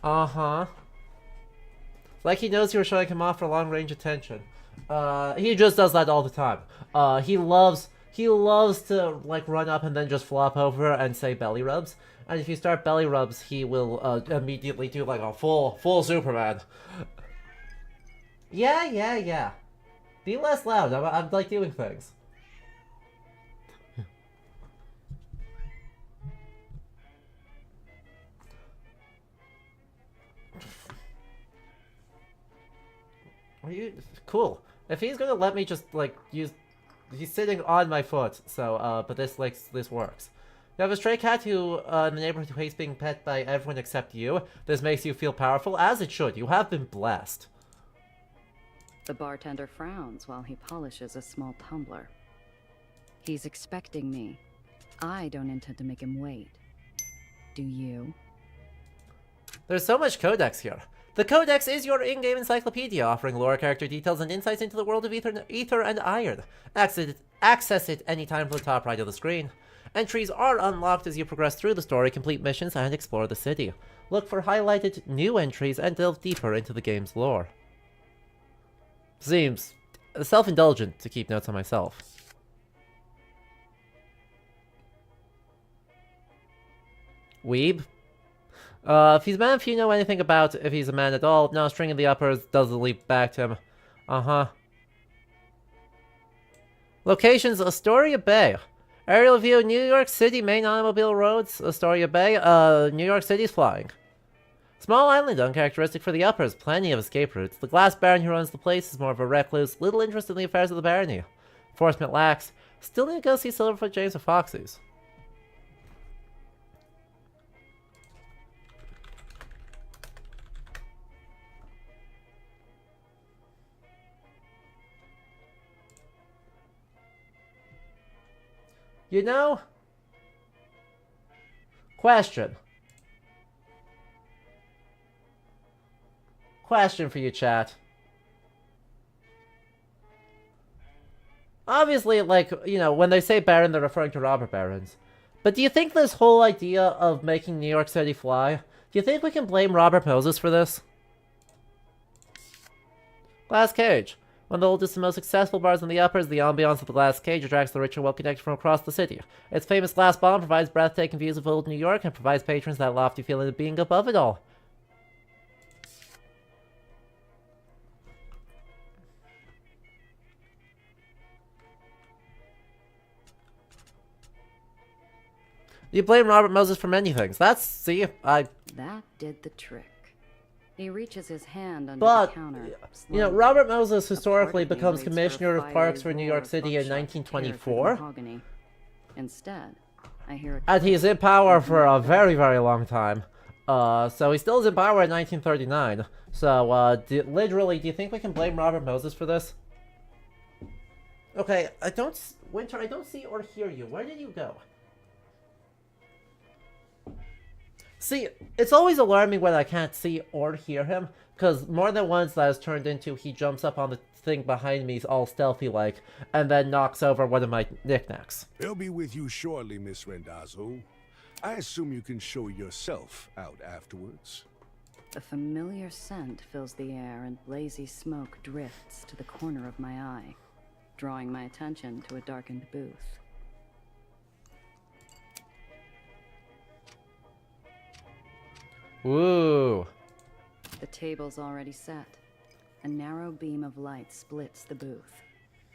Uh-huh. Like he knows you were showing him off for long-range attention. He just does that all the time. He loves to, like, run up and then just flop over and say belly rubs. And if you start belly rubs, he will, immediately do, like, a full Superman. Yeah. Be less loud. I'm like, doing things. Are you... Cool. If he's gonna let me just, like, use... He's sitting on my foot, so, but this works. You have a stray cat who, in the neighborhood who hates being pet by everyone except you. This makes you feel powerful, as it should. You have been blessed. The bartender frowns while he polishes a small tumbler. He's expecting me. I don't intend to make him wait. Do you? There's so much Codex here. The Codex is your in-game encyclopedia, offering lore, character details, and insights into the world of Ether and Iron. Access it anytime from the top right of the screen. Entries are unlocked as you progress through the story, complete missions, and explore the city. Look for highlighted new entries and delve deeper into the game's lore. Seems self-indulgent to keep notes on myself. Weeb? If he's a man, if you know anything about if he's a man at all, no, string in the uppers does the leap back to him. Uh-huh. Locations, Astoria Bay. Aerial view, New York City, main automobile roads, Astoria Bay, New York City's flying. Small island, uncharacteristic for the uppers, plenty of escape routes. The glass baron who runs the place is more of a recluse, little interest in the affairs of the barony. Enforcement lacks. Still need to go see Silverfoot James of Foxy's. You know? Question. Question for you, chat. Obviously, like, you know, when they say Baron, they're referring to robber barons. But do you think this whole idea of making New York City fly, do you think we can blame Robert Moses for this? Glass Cage. One of the oldest and most successful bars in the uppers, the ambiance of the Glass Cage attracts the rich and well-connected from across the city. Its famous glass bomb provides breathtaking views of old New York and provides patrons that lofty feeling of being above it all. You blame Robert Moses for many things. See, That did the trick. He reaches his hand under But, the counter. you know, Robert Moses historically becomes Commissioner of Parks for New York City in 1924. Instead, I hear a And he's in power for a very, very long time. So he still is in power in 1939. So, literally, do you think we can blame Robert Moses for this? Okay, Winter, I don't see or hear you. Where did you go? See, it's always alarming when I can't see or hear him, because more than once that has turned into he jumps up on the thing behind me all stealthy-like, and then knocks over one of my knickknacks. They'll be with you shortly, Miss Rendazzo. I assume you can show yourself out afterwards. A familiar scent fills the air and blazy smoke drifts to the corner of my eye, drawing my attention to a darkened booth. Ooh. The table's already set. A narrow beam of light splits the booth.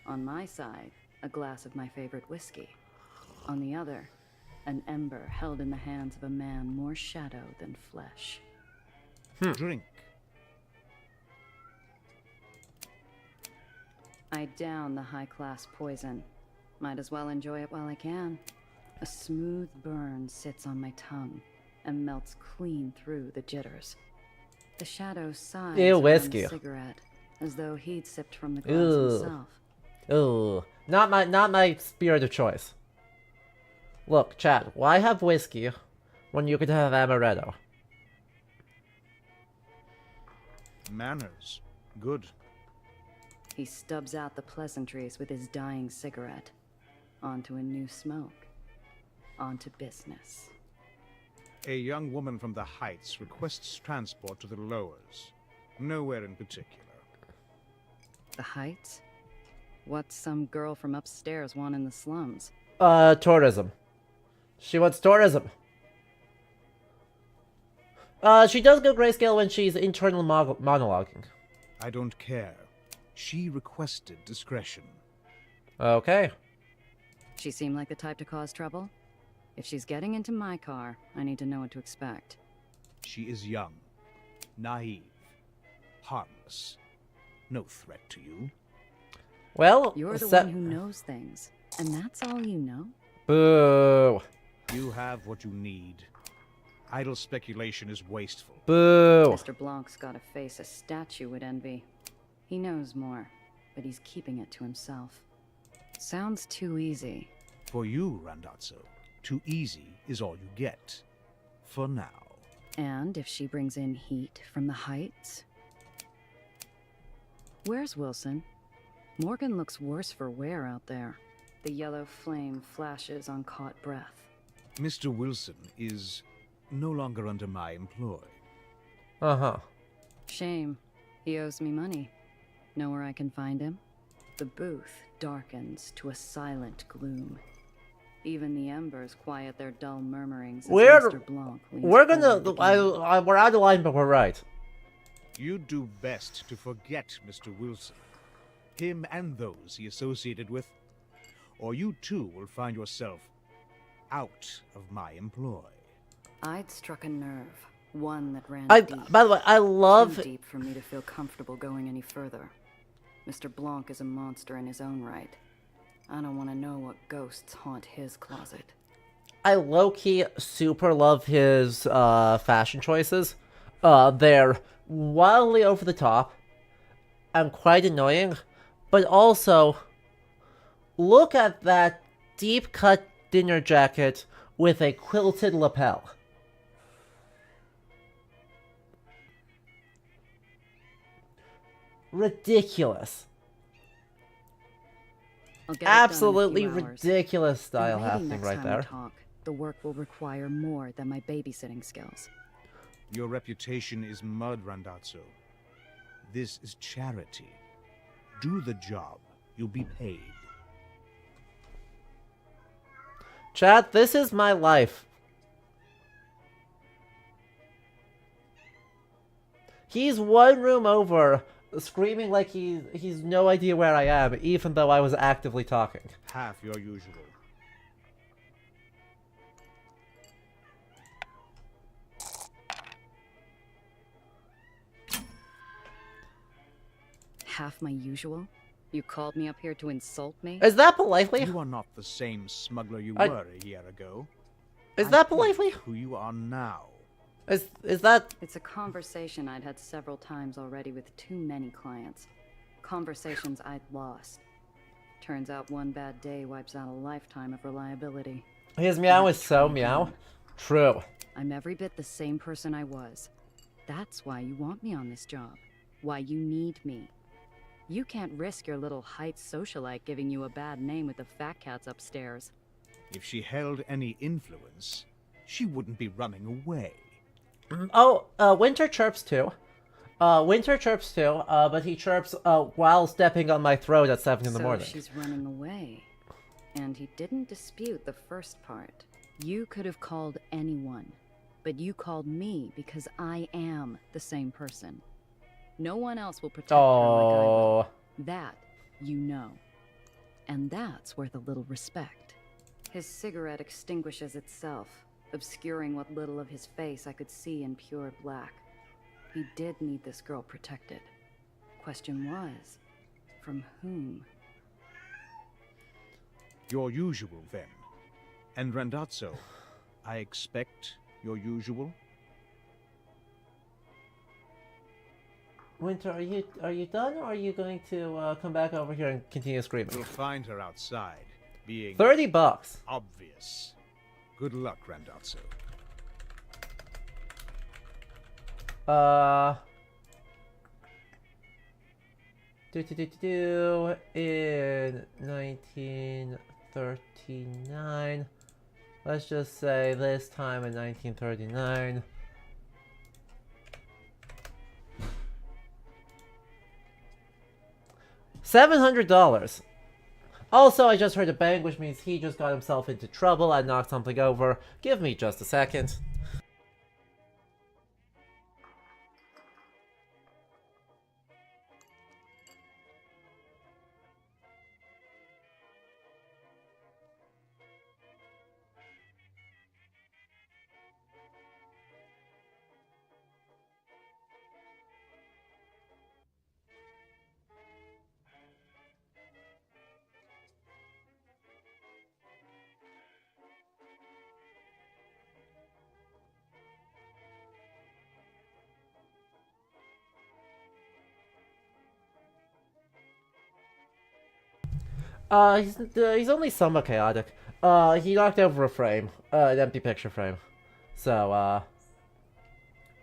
On my side, a glass of my favorite whiskey. On the other, an ember held in the hands of a man more shadow than flesh. Drink. I down the high-class poison. Might as well enjoy it while I can. A smooth burn sits on my tongue and melts clean through the jitters. The shadow sighs Ew, around whiskey. the cigarette, as though he'd sipped from the glass Ew. himself. Ooh. Not my spirit of choice. Look, chat, why have whiskey when you could have amaretto? Manners. Good. He stubs out the pleasantries with his dying cigarette. Onto a new smoke. Onto business. A young woman from the Heights requests transport to the Lowers. Nowhere in particular. The Heights? What's some girl from upstairs want in the slums? Tourism. She wants tourism. She does go grayscale when she's internal monologuing. I don't care. She requested discretion. Okay. She seem like the type to cause trouble? If she's getting into my car, I need to know what to expect. She is young, naive, harmless. No threat to you. Well, You're the one who knows things, and that's all you know? Boo. You have what you need. Idle speculation is wasteful. Boo. Mr. Blanc's got a face a statue would envy. He knows more, but he's keeping it to himself. Sounds too easy. For you, Randazzo, too easy is all you get. For now. And if she brings in heat from the Heights? Where's Wilson? Morgan looks worse for wear out there. The yellow flame flashes on caught breath. Mr. Wilson is no longer under my employ. Uh-huh. Shame. He owes me money. Know where I can find him? The booth darkens to a silent gloom. Even the embers quiet their dull murmurings as Mr. Blanc leans We're gonna... forward again. we're out of line, but we're right. You'd do best to forget Mr. Wilson. Him and those he associated with. Or you too will find yourself out of my employ. I'd struck a nerve. One that ran By deep. the way, I love... Too deep for me to feel comfortable going any further. Mr. Blanc is a monster in his own right. I don't want to know what ghosts haunt his closet. I low-key super love his fashion choices. They're wildly over the top and quite annoying, but also look at that deep-cut dinner jacket with a quilted lapel. Ridiculous. I'll get it done in a Absolutely few hours. ridiculous And style maybe happening next right time we there. talk, the work will require more than my babysitting skills. Your reputation is mud, Randazzo. This is charity. Do the job. You'll be paid. Chat, this is my life. He's one room over, screaming like he's no idea where I am, even though I was actively talking. Half your usual. Half my usual? You called me up here to insult me? Is that politely? You are not the same smuggler you I- were a year ago. Is I that think politely? Who you are now. Is that... It's a conversation I'd had several times already with too many clients. Conversations I'd lost. Turns out one bad day wipes out a lifetime of reliability. His meow is so meow? True. I'm every bit the same person I was. That's why you want me on this job. Why you need me. You can't risk your little Heights socialite giving you a bad name with the fat cats upstairs. If she held any influence, she wouldn't be running away. Oh, Winter chirps too. Winter chirps too, but he chirps while stepping on my throat at 7 in the morning. So she's running away. And he didn't dispute the first part. You could have called anyone, but you called me because I am the same person. No one else will protect her like I will. Oh, That you know. And that's worth a little respect. His cigarette extinguishes itself, obscuring what little of his face I could see in pure black. He did need this girl protected. Question was, from whom? Your usual, then. And Randazzo, I expect your usual? Winter, are you done, or are you going to come back over here and continue screaming? You'll find her outside, being $30. obvious. Good luck, Randazzo. In 1939. Let's just say this time in 1939. $700. Also, I just heard a bang, which means he just got himself into trouble and knocked something over. Give me just a second. He's only somewhat chaotic. He knocked over a frame, an empty picture frame. So,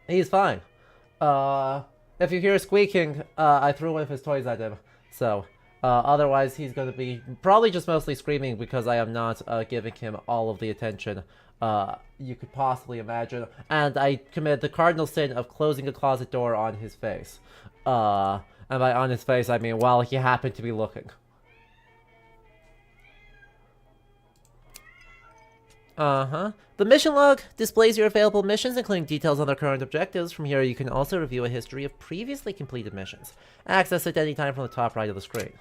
he's fine. If you hear squeaking, I threw one of his toys at him. So, otherwise he's gonna be probably just mostly screaming because I am not, giving him all of the attention, you could possibly imagine. And I committed the cardinal sin of closing a closet door on his face. And by on his face, I mean while he happened to be looking. The mission log displays your available missions, including details on their current objectives. From here, you can also review a history of previously completed missions. Access at any time from the top right of the screen.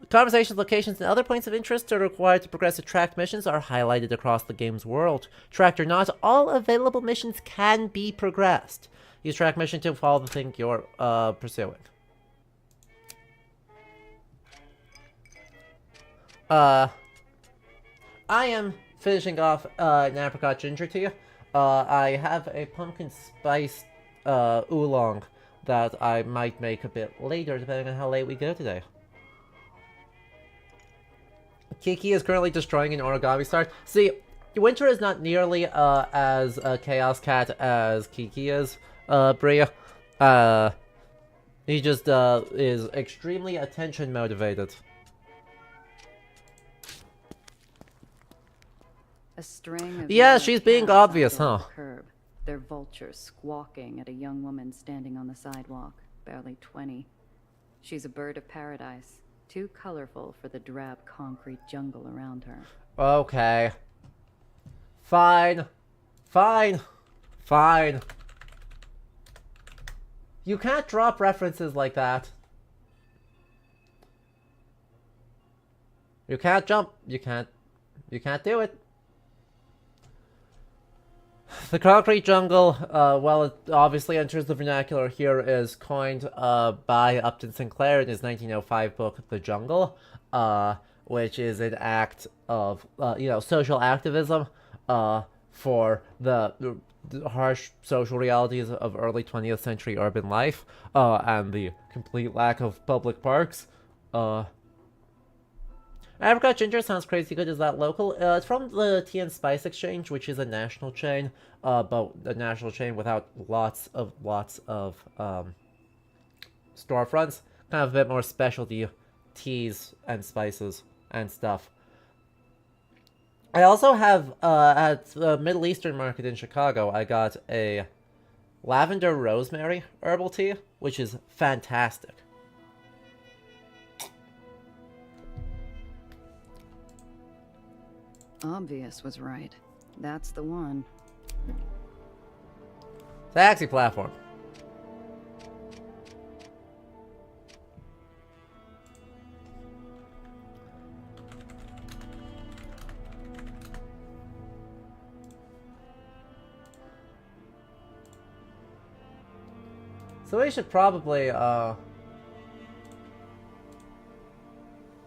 Conversations, locations, and other points of interest that are required to progress the tracked missions are highlighted across the game's world. Tracked or not, all available missions can be progressed. Use track mission to follow the thing you're pursuing. I am finishing off an apricot ginger tea. I have a pumpkin spice oolong that I might make a bit later, depending on how late we go today. Kiki is currently destroying an origami star. See, Winter is not nearly as a Chaos Cat as Kiki is, Bria. He just is extremely attention motivated. A string of Yeah, yellow she's being cats obvious, idle on huh? the curb, their vultures squawking at a young woman standing on the sidewalk, barely 20. She's a bird of paradise, too colorful for the drab concrete jungle around her. Okay. Fine. Fine. Fine. You can't drop references like that. You can't jump. You can't do it. The concrete jungle, well, it obviously enters the vernacular here, is coined by Upton Sinclair in his 1905 book, The Jungle, which is an act of, social activism for the harsh social realities of early 20th century urban life and the complete lack of public parks. Apricot Ginger sounds crazy good. Is that local? It's from the Tea and Spice Exchange, which is a national chain, but a national chain without lots of storefronts. Kind of a bit more specialty teas and spices and stuff. I also have, at the Middle Eastern market in Chicago, I got a lavender rosemary herbal tea, which is fantastic. Obvious was right. That's the one. Taxi platform. So we should probably, oh,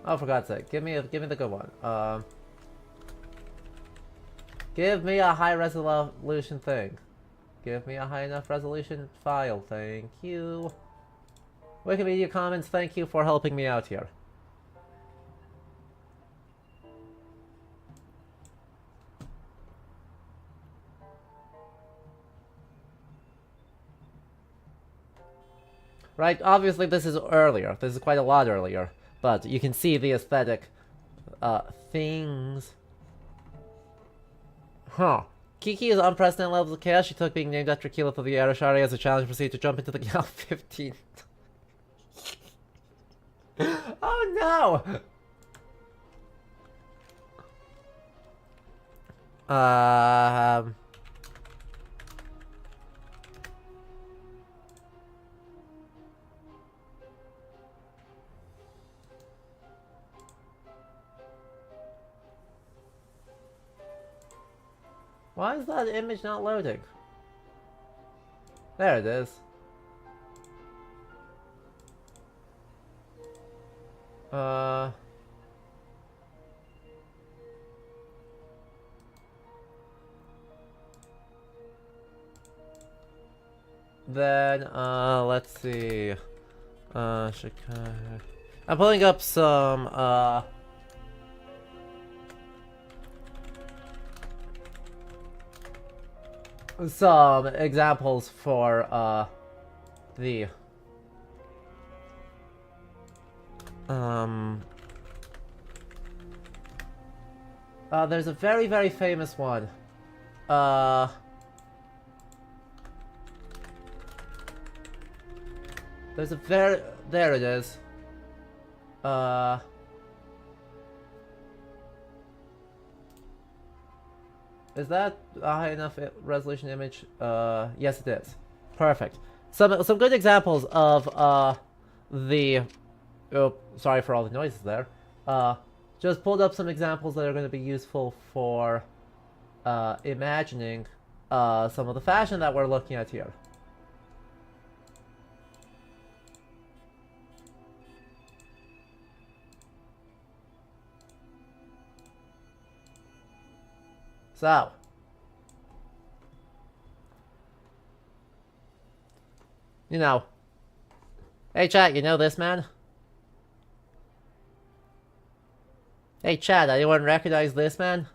for God's sake, give me the good one. Give me a high resolution thing. Give me a high enough resolution file, thank you. Wikimedia Commons, thank you for helping me out here. Right, obviously this is earlier. This is quite a lot earlier. But you can see the aesthetic things. Huh. Kiki is unprecedented levels of chaos. She took being named after Keyleth of the Arashari as a challenge and proceeded to jump into the Gal 15. Oh no! Why is that image not loading? There it is. Then, let's see. Chicago. I'm pulling up some, examples for, the, there's a very, very famous one. There's a very... There it is. Is that a high enough resolution image? Yes it is. Perfect. Some good examples of, the... Oh, sorry for all the noises there. Just pulled up some examples that are going to be useful for, imagining, some of the fashion that we're looking at here. So, you know, hey chat, you know this man? Hey, Chad, anyone recognize this man?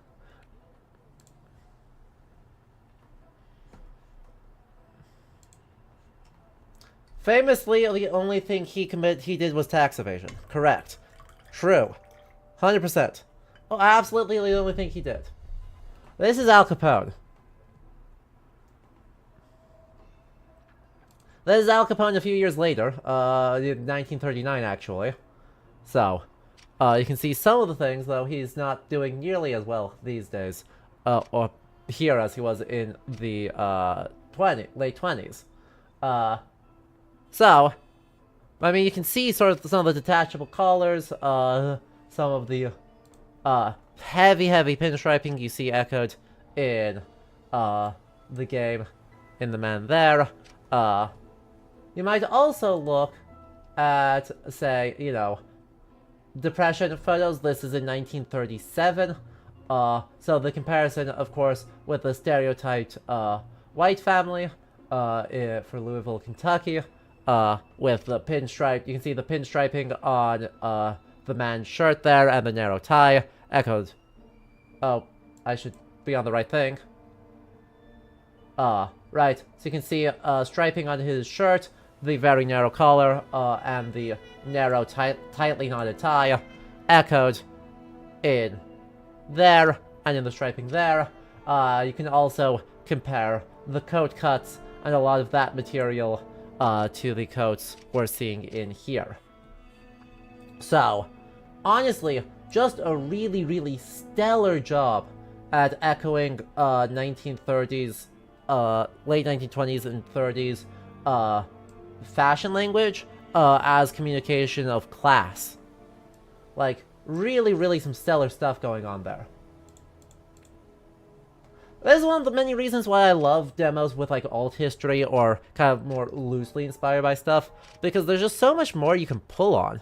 Famously, the only thing he did was tax evasion. Correct. True. 100%. Oh, absolutely the only thing he did. This is Al Capone. This is Al Capone a few years later, in 1939 actually. So, you can see some of the things, though he's not doing nearly as well these days, or here as he was in the late 20s. So, I mean, you can see sort of some of the detachable collars, some of the heavy pinstriping you see echoed in the game, in the man there. You might also look at, say, you know, Depression photos. This is in 1937. So the comparison, of course, with the stereotyped white family for Louisville, Kentucky, with the pinstripe. You can see the pinstriping on the man's shirt there and the narrow tie. Echoed. Oh, I should be on the right thing. Right. So you can see striping on his shirt, the very narrow collar, and the narrow, tightly knotted tie, echoed in there, and in the striping there. You can also compare the coat cuts and a lot of that material to the coats we're seeing in here. So, honestly, just a really stellar job at echoing 1930s, late 1920s and 30s fashion language as communication of class. Like, really some stellar stuff going on there. This is one of the many reasons why I love demos with like alt history or kind of more loosely inspired by stuff, because there's just so much more you can pull on.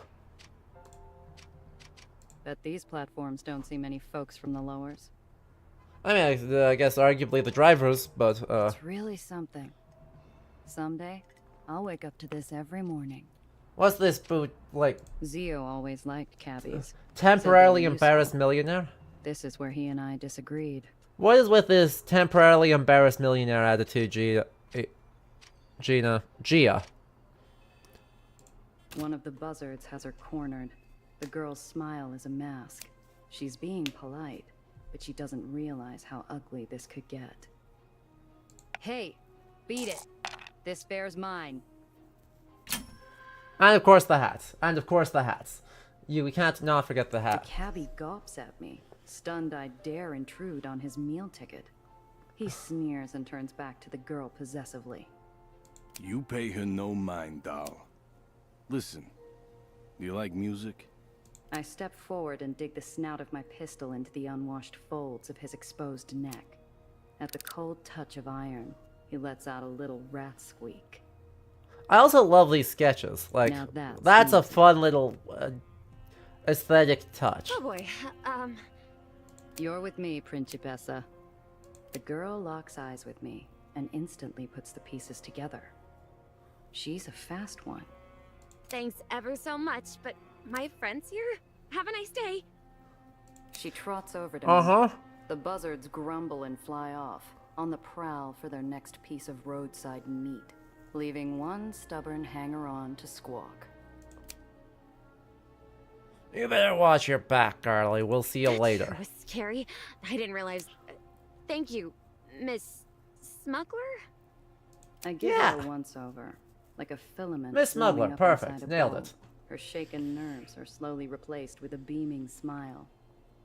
Bet these platforms don't see many folks from the lowers. I mean, I guess arguably the drivers, but It's really something. Someday, I'll wake up to this every morning. what's this boot, like, Zio always liked cabbies. temporarily Said they were embarrassed useful. millionaire? This is where he and I disagreed. What is with this temporarily embarrassed millionaire attitude, Gia? One of the buzzards has her cornered. The girl's smile is a mask. She's being polite, but she doesn't realize how ugly this could get. Hey, beat it. This fare's mine. And of course the hats. And of course the hats. We can't not forget the The hat. cabbie gawps at me, stunned I dare intrude on his meal ticket. He sneers and turns back to the girl possessively. You pay her no mind, doll. Listen, do you like music? I step forward and dig the snout of my pistol into the unwashed folds of his exposed neck. At the cold touch of iron, he lets out a little rat squeak. I also love these sketches. Like, Now that's a music. fun little aesthetic touch. Oh boy, You're with me, Principessa. The girl locks eyes with me and instantly puts the pieces together. She's a fast one. thanks ever so much, but my friend's here? Have a nice day. She trots over to me. Uh-huh. The buzzards grumble and fly off, on the prowl for their next piece of roadside meat, leaving one stubborn hanger-on to squawk. You better watch your back, Carly. We'll see you That later. sure was scary. I didn't realize. Thank you, Miss Smuggler? I give Yeah. her a once-over, like a filament. Miss flowing Smuggler, up perfect. inside a Nailed bone. it. Her shaken nerves are slowly replaced with a beaming smile.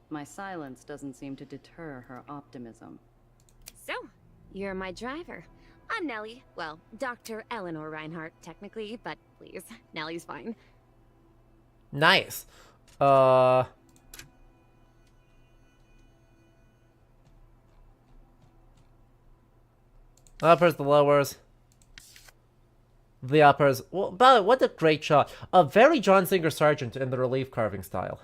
My silence doesn't seem to deter her optimism. So, you're my driver. I'm Nellie. Well, Dr. Eleanor Reinhardt, technically, but please, Nellie's fine. Nice. Uppers, the lowers. The uppers. Well, by the way, what a great shot. A very John Singer Sargent in the relief carving style.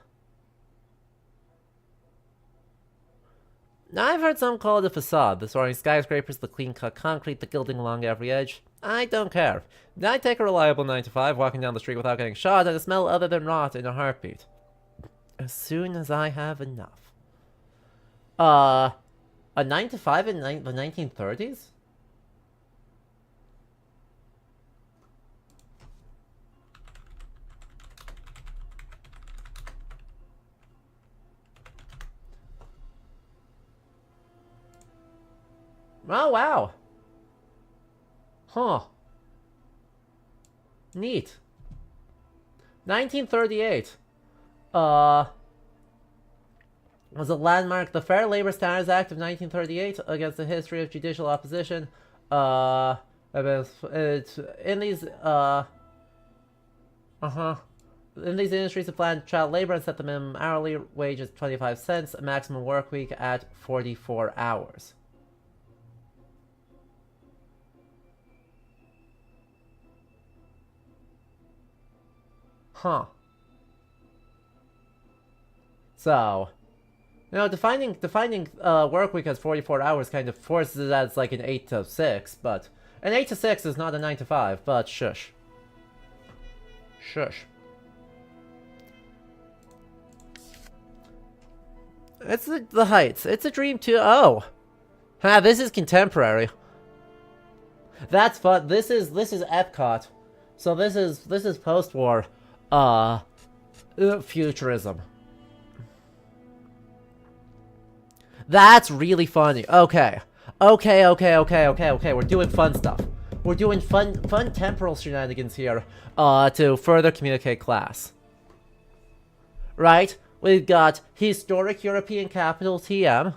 Now, I've heard some call it a facade. The soaring skyscrapers, the clean-cut concrete, the gilding along every edge. I don't care. I take a reliable 9 to 5, walking down the street without getting shot at a smell other than rot in a heartbeat. As soon as I have enough. A 9 to 5 in the 1930s? Oh, wow. Huh. Neat. 1938. Was a landmark. The Fair Labor Standards Act of 1938 against the history of judicial opposition. It's in these, in these industries that plan child labor and set the minimum hourly wage at 25 cents, a maximum work week at 44 hours. Huh. So, you know, defining work week as 44 hours kind of forces it as like an 8 to 6, but an 8 to 6 is not a 9 to 5, but shush. Shush. It's the Heights. It's a dream too. Oh. Ha, this is contemporary. That's fun. This is Epcot. So this is post-war futurism. That's really funny. Okay. We're doing fun stuff. We're doing fun temporal shenanigans here to further communicate class. Right? We've got historic European capital TM.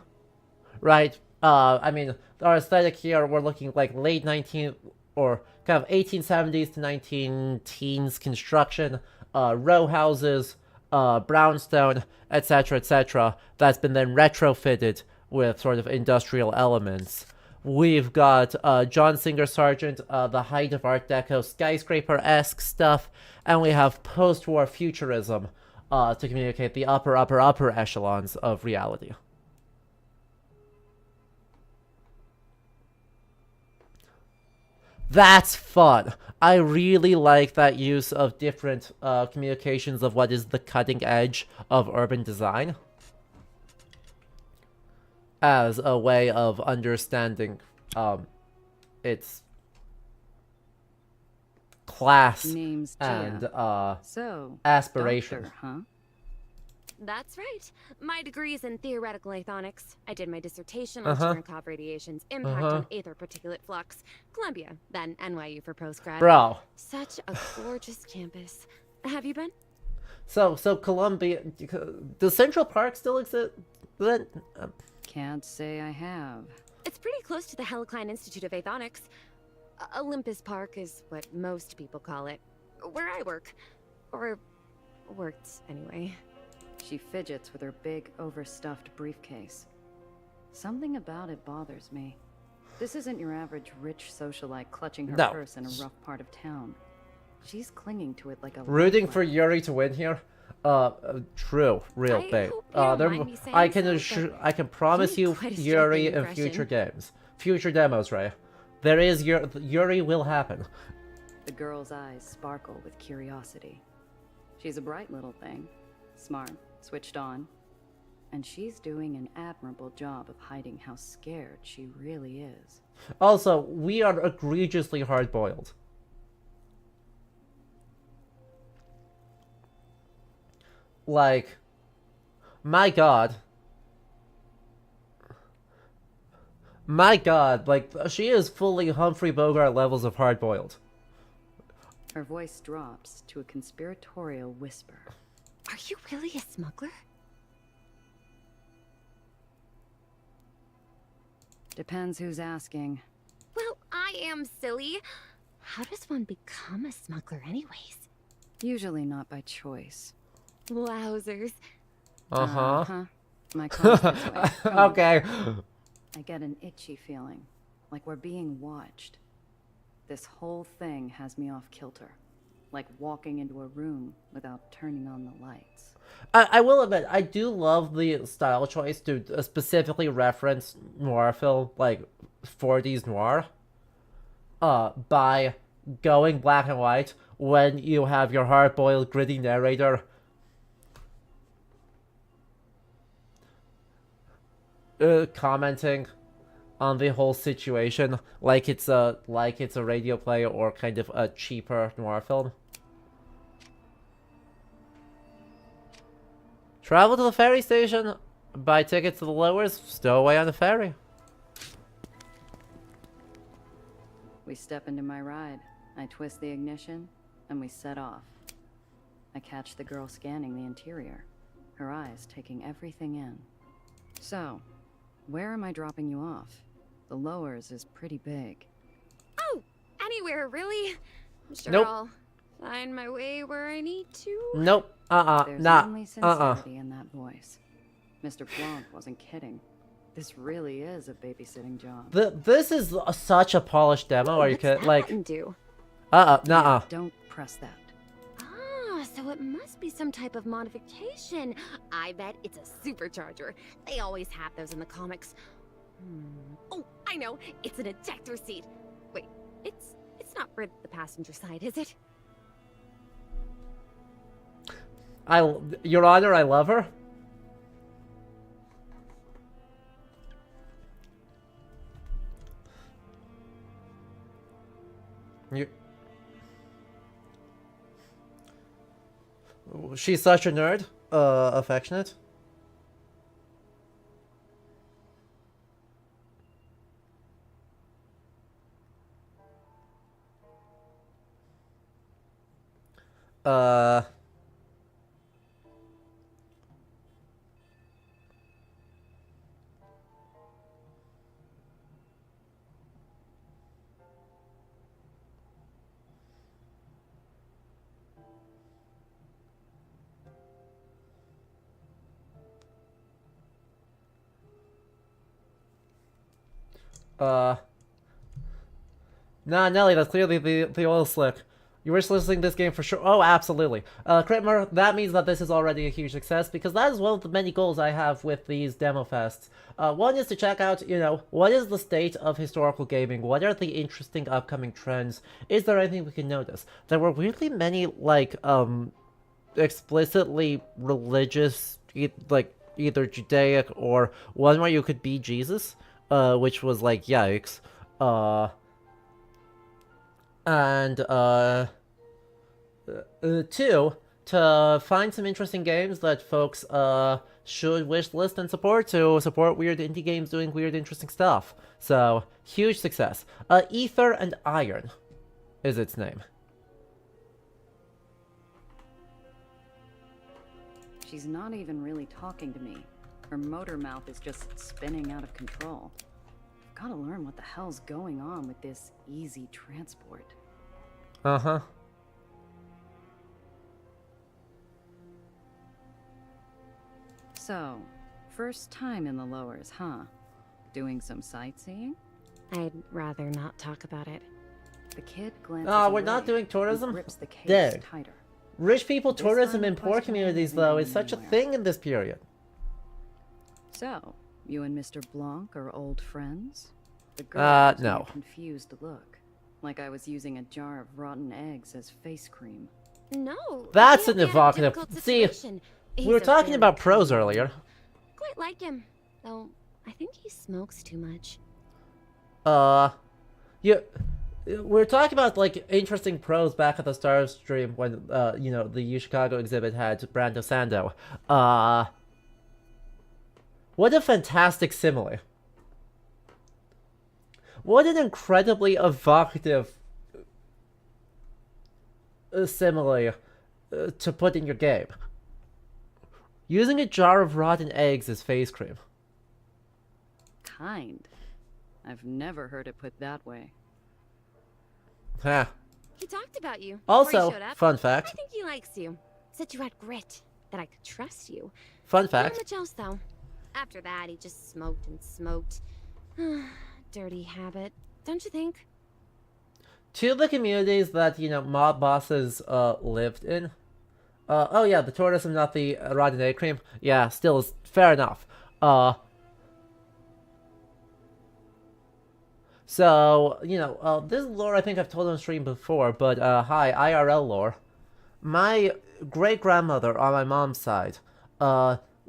Right? I mean, our aesthetic here, we're looking like late 19th or kind of 1870s to 19-teens construction, row houses, brownstone, etc., that's been then retrofitted with sort of industrial elements. We've got John Singer Sargent, the height of Art Deco skyscraper-esque stuff, and we have post-war futurism to communicate the upper echelons of reality. That's fun. I really like that use of different communications of what is the cutting edge of urban design as a way of understanding its class Name's and Gia. So, aspiration. doctor, huh? That's right. My degree is in theoretical athonics. I did my dissertation on Cherenkov radiation's impact on aether particulate flux. Columbia, then NYU for postgrad. Bro. Such a gorgeous campus. Have you been? So Columbia, does Central Park still exist? Can't say I have. It's pretty close to the Helicline Institute of Athonics. Olympus Park is what most people call it. Where I work. Or worked, anyway. She fidgets with her big, overstuffed briefcase. Something about it bothers me. This isn't your average rich socialite clutching her purse in a rough part of town. She's clinging to it like a rooting for Yuri to win here. True, real babe. I can promise you Yuri in future games, future demos, Ray. There is Yuri will happen. The girl's eyes sparkle with curiosity. She's a bright little thing, smart, switched on, and she's doing an admirable job of hiding how scared she really is. Also, we are egregiously hard-boiled. Like, my god, like, she is fully Humphrey Bogart levels of hard-boiled. Her voice drops to a conspiratorial whisper. Are you really a smuggler? Depends who's asking. Well, I am silly. How does one become a smuggler anyways? Usually not by choice. Wowzers. My conscience way. Okay. I get an itchy feeling, like we're being watched. This whole thing has me off kilter, like walking into a room without turning on the lights. I will admit, I do love the style choice to specifically reference noir film, like 40s noir, by going black and white when you have your hard-boiled, gritty narrator commenting on the whole situation like it's a radio play or kind of a cheaper noir film. Travel to the ferry station, buy tickets to the lowers, stow away on the ferry. We step into my ride. I twist the ignition, and we set off. I catch the girl scanning the interior, her eyes taking everything in. So, where am I dropping you off? The lowers is pretty big. Oh, anywhere, really? I'm sure Nope. I'll find my way where I need to. Nope. There's Nah. only sincerity in that voice. Mr. Blanc wasn't kidding. This really is a babysitting job. This is such a polished demo. Are you What's kidding? that Like, button do? nuh-uh. Yeah, don't press that. Ah, so it must be some type of modification. I bet it's a supercharger. They always have those in the comics. Oh, I know. It's an ejector seat. Wait, it's not for the passenger side, is it? Your Honor, I love her. She's such a nerd. Affectionate. Uh... Nah, Nelly, that's clearly the oil slick. You wish listing this game for sure? Oh, absolutely. Kritmer, that means that this is already a huge success, because that is one of the many goals I have with these demo fests. One is to check out, what is the state of historical gaming? What are the interesting upcoming trends? Is there anything we can notice? There were weirdly many, like, explicitly religious, like, either Judaic or one where you could be Jesus, which was like, yikes. Two, to find some interesting games that folks should wish list and support to support weird indie games doing weird interesting stuff. So, huge success. Ether and Iron is its name. She's not even really talking to me. Her motor mouth is just spinning out of control. I've gotta learn what the hell's going on with this easy transport. Uh-huh. So, first time in the lowers, huh? Doing some sightseeing? I'd rather not talk about it. The kid glances We're not away doing and tourism? grips the case Dang. tighter. Rich people This tourism line in of poor questioning communities, isn't though, going is such a anywhere. thing in this period. So, you and Mr. Blanc are old friends? The girl gives me no. a confused look, like I was using a jar of rotten eggs as face cream. No. That's we an had a evocative- difficult see, situation. We He's were a talking very about pros kind earlier. man. Quite like him, though I think he smokes too much. Yeah, we were talking about, like, interesting pros back at the Star stream when, the U Chicago exhibit had Brando Sando. What a fantastic simile. What an incredibly evocative simile to put in your game. Using a jar of rotten eggs as face cream. Kind. I've never heard it put that way. Huh. He talked about you. before Also, you showed up. fun I fact. think he likes you. Said you had grit. That I could trust you. Fun Not fact. much else though. After that, he just smoked and smoked. Dirty habit, don't you think? Two of the communities that, mob bosses lived in. Oh yeah, the tourism, not the rotten egg cream. Yeah, still is fair enough. So, this lore I think I've told on stream before, but hi, IRL lore. My great-grandmother on my mom's side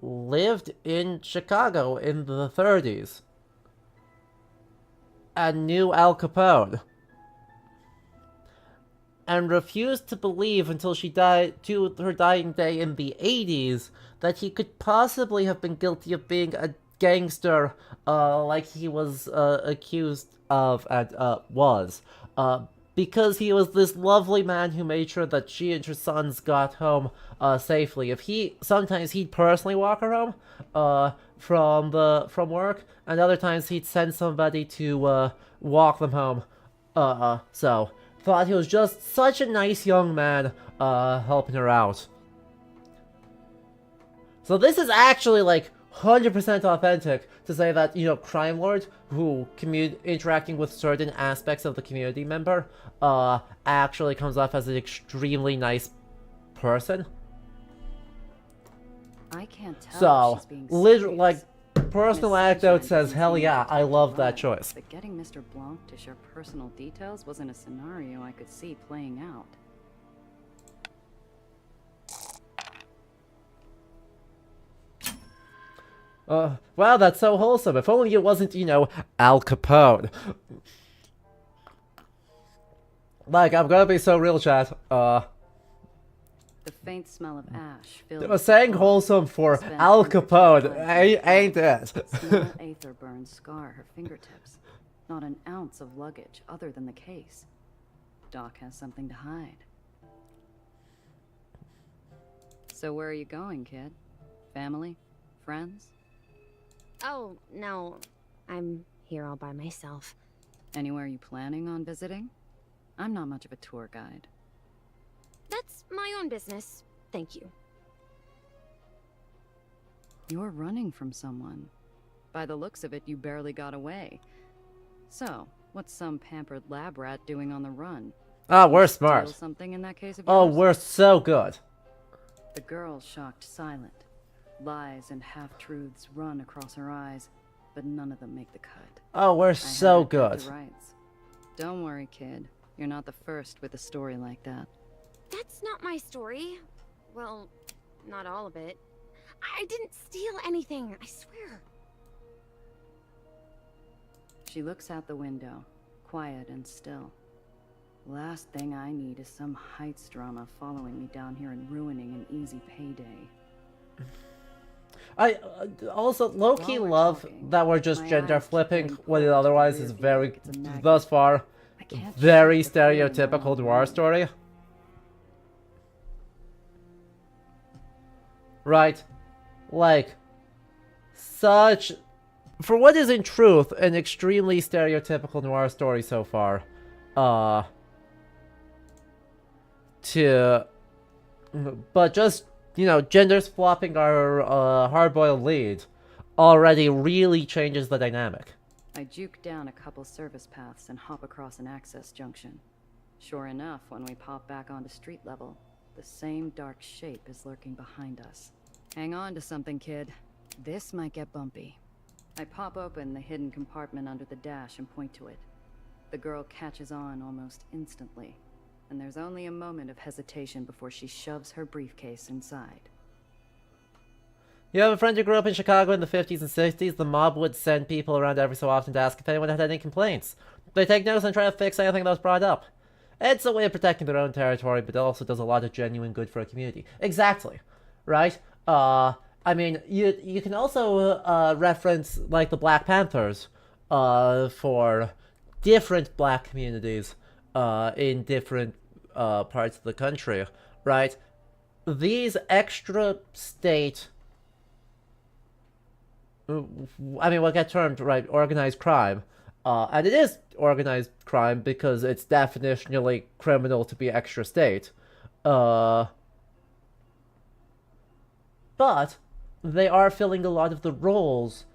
lived in Chicago in the 30s and knew Al Capone, and refused to believe until she died, to her dying day in the 80s, that he could possibly have been guilty of being a gangster, like he was accused of and was. Because he was this lovely man who made sure that she and her sons got home safely. Sometimes he'd personally walk her home from work, and other times he'd send somebody to walk them home. So thought he was just such a nice young man helping her out. So this is actually like 100% authentic to say that, you know, crime lord who interacting with certain aspects of the community member actually comes off as an extremely nice person. I can't tell if So, she's being literally, serious. like, personal Miss anecdote Sunshine says, doesn't hell seem yeah, much I of a love that vibe, choice. But getting Mr. Blanc to share personal details wasn't a scenario I could see playing out. Wow, that's so wholesome. If only it wasn't, you know, Al Capone. Like, I'm gonna be so real, chat. The faint smell of ash filled Was saying the wholesome for Spent Al temperature Capone cleansing ain't it? Small aether burns scar her fingertips. Not an ounce of luggage other than the case. Doc has something to hide. So where are you going, kid? Family? Friends? Oh, no. I'm here all by myself. Anywhere you planning on visiting? I'm not much of a tour guide. That's my own business. Thank you. You're running from someone. By the looks of it, you barely got away. So, what's some pampered lab rat doing on the run? Oh, we're Steal smart. something in that case of Oh, yours? we're so good. The girl shocked silent. Lies and half-truths run across her eyes, but none of them make the cut. Oh, we're I so had her cut good. to rights. Don't worry, kid. You're not the first with a story like that. That's not my story. Well, not all of it. I didn't steal anything, I swear. She looks out the window, quiet and still. Last thing I need is some Heights drama following me down here and ruining an easy payday. I also low-key While we're love talking, that we're just my gender eyes keep flipping getting when it pulled otherwise to is the rear very, view like it's a magnet. thus far, I can't very shake the feeling stereotypical along the noir way. story. Right? Like, such... For what is in truth an extremely stereotypical noir story so far, but just, you know, genders flopping our hard-boiled lead already really changes the dynamic. I juke down a couple service paths and hop across an access junction. Sure enough, when we pop back onto street level, the same dark shape is lurking behind us. Hang on to something, kid. This might get bumpy. I pop open the hidden compartment under the dash and point to it. The girl catches on almost instantly, and there's only a moment of hesitation before she shoves her briefcase inside. You have a friend who grew up in Chicago in the 50s and 60s. The mob would send people around every so often to ask if anyone had any complaints. They take notice and try to fix anything that was brought up. It's a way of protecting their own territory, but it also does a lot of genuine good for a community. Exactly. Right? I mean, you can also reference, like, the Black Panthers for different black communities in different parts of the country, right? These extra state... I mean, what get termed, right, organized crime. And it is organized crime because it's definitionally criminal to be extra state. But they are filling a lot of the roles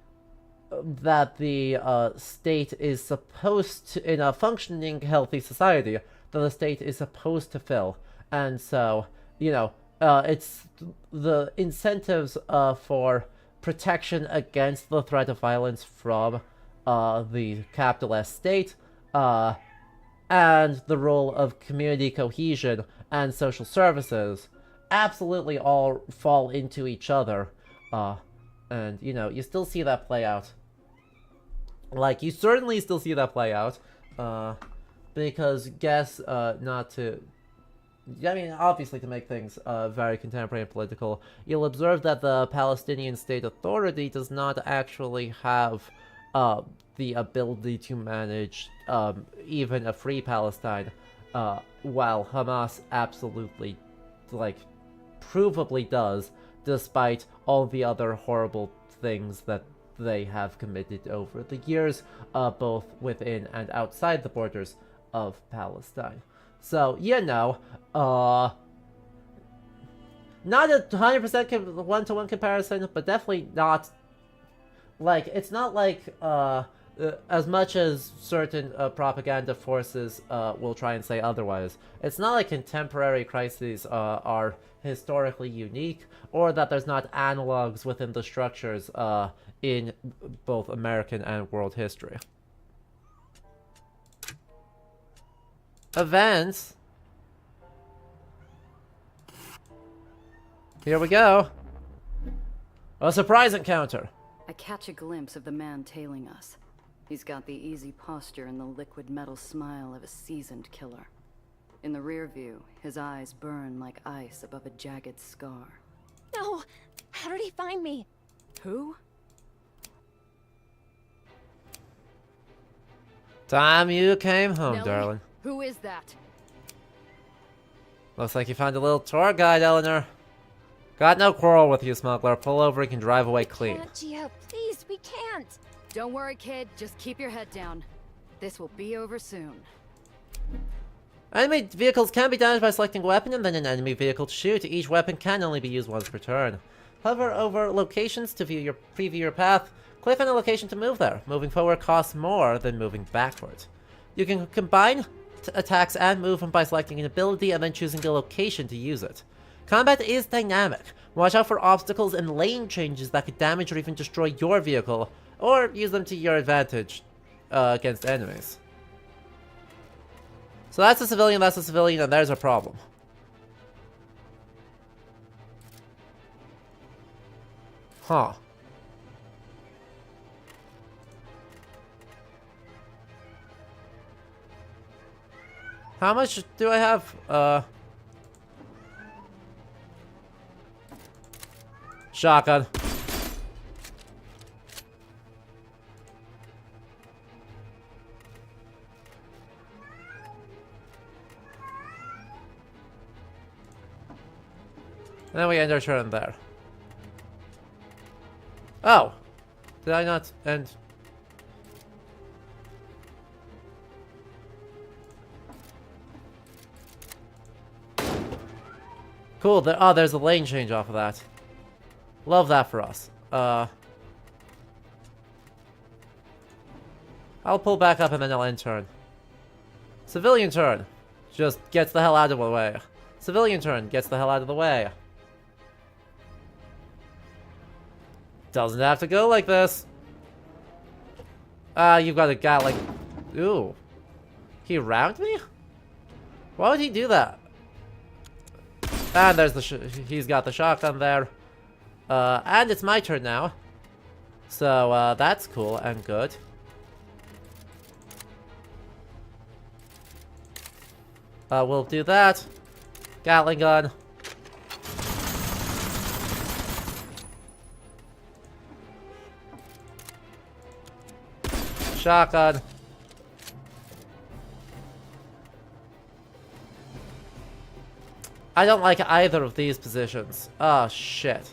that the state is supposed to, in a functioning, healthy society, that the state is supposed to fill. And so, you know, it's the incentives for protection against the threat of violence from the capitalist state, and the role of community cohesion and social services absolutely all fall into each other And, you know, you still see that play out. Like, you certainly still see that play out, because guess, not to... I mean, obviously to make things very contemporary and political, you'll observe that the Palestinian State Authority does not actually have the ability to manage even a free Palestine, while Hamas absolutely, like, provably does, despite all the other horrible things that they have committed over the years, both within and outside the borders of Palestine. So, you know, not a 100% one-to-one comparison, but definitely not, like, it's not like, as much as certain propaganda forces will try and say otherwise, it's not like contemporary crises are historically unique, or that there's not analogs within the structures in both American and world history. Events. Here we go. A surprise encounter. I catch a glimpse of the man tailing us. He's got the easy posture and the liquid metal smile of a seasoned killer. In the rear view, his eyes burn like ice above a jagged scar. No! How did he find me? Who? Time you came home, Nellie? darling. Who is that? Looks like you found a little tour guide, Eleanor. Got no quarrel with you, smuggler. Pull over and can drive away clean. Can't, Gio, please, we can't. Don't worry, kid. Just keep your head down. This will be over soon. Enemy vehicles can be damaged by selecting a weapon and then an enemy vehicle to shoot. Each weapon can only be used once per turn. Hover over locations to preview your path. Click on a location to move there. Moving forward costs more than moving backward. You can combine attacks and movement by selecting an ability and then choosing a location to use it. Combat is dynamic. Watch out for obstacles and lane changes that could damage or even destroy your vehicle, or use them to your advantage against enemies. So that's a civilian, and there's a problem. Huh. How much do I have? Shotgun. And then we end our turn there. Oh! Did I not end? Cool, there's a lane change off of that. Love that for us. I'll pull back up and then I'll end turn. Civilian turn. Just gets the hell out of the way. Civilian turn gets the hell out of the way. Doesn't have to go like this. You've got a guy like... Ooh. He rounded me? Why would he do that? And there's the... He's got the shotgun there. And it's my turn now. So, that's cool and good. We'll do that. Gatling gun. Shotgun. I don't like either of these positions. Oh, shit.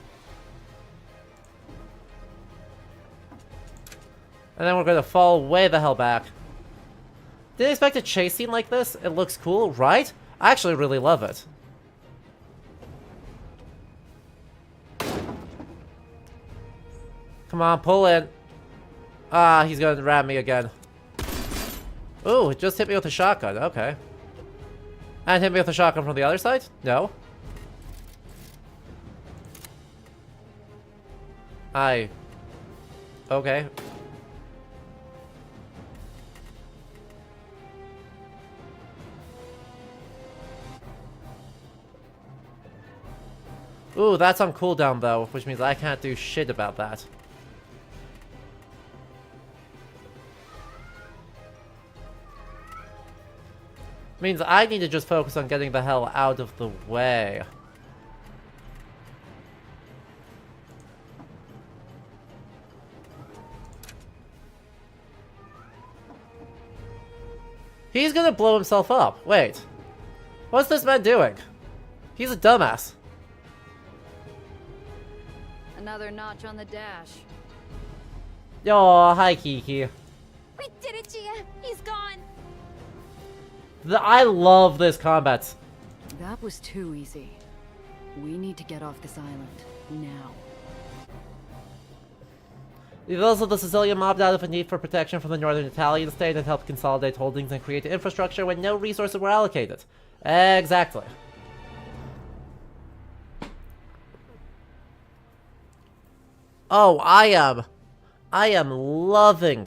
And then we're gonna fall way the hell back. Didn't expect a chase scene like this. It looks cool, right? I actually really love it. Come on, pull in. Ah, he's gonna ram me again. Ooh, it just hit me with a shotgun. Okay. And hit me with a shotgun from the other side? No. Okay. Ooh, that's on cooldown though, which means I can't do shit about that. Means I need to just focus on getting the hell out of the way. He's gonna blow himself up. Wait. What's this man doing? He's a dumbass. Another notch on the dash. Oh, hi Kiki. We did it, Gia! He's gone! I love this combat. That was too easy. We need to get off this island. Now. Those of the Sicilian mobbed out of a need for protection from the northern Italian state and helped consolidate holdings and create infrastructure when no resources were allocated. Exactly. Oh, I am loving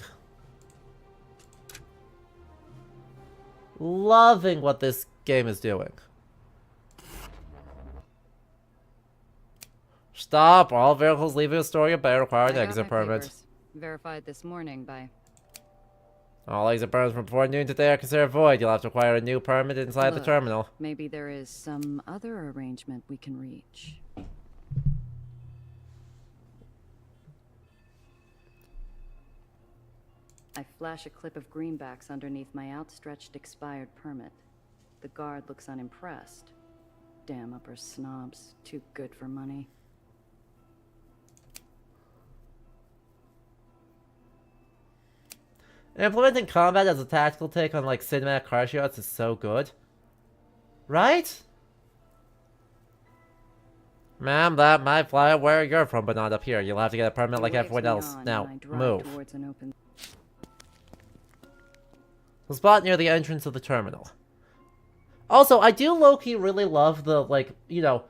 what this game is doing. Stop! All vehicles leaving Astoria Bay require an exit permit. Verified this morning by... All exit permits from before noon today are considered void. You'll have to acquire a new permit inside the Look, terminal. Maybe there is some other arrangement we can reach. I flash a clip of greenbacks underneath my outstretched expired permit. The guard looks unimpressed. Damn upper snobs, too good for money. Implementing combat as a tactical take on like cinematic car shots is so good. Right? Ma'am, that might fly where you're from, but not up here. You'll have to get a permit like everyone else. Now, move. The spot near the entrance of the terminal. Also, I do low-key really love the, like, you know,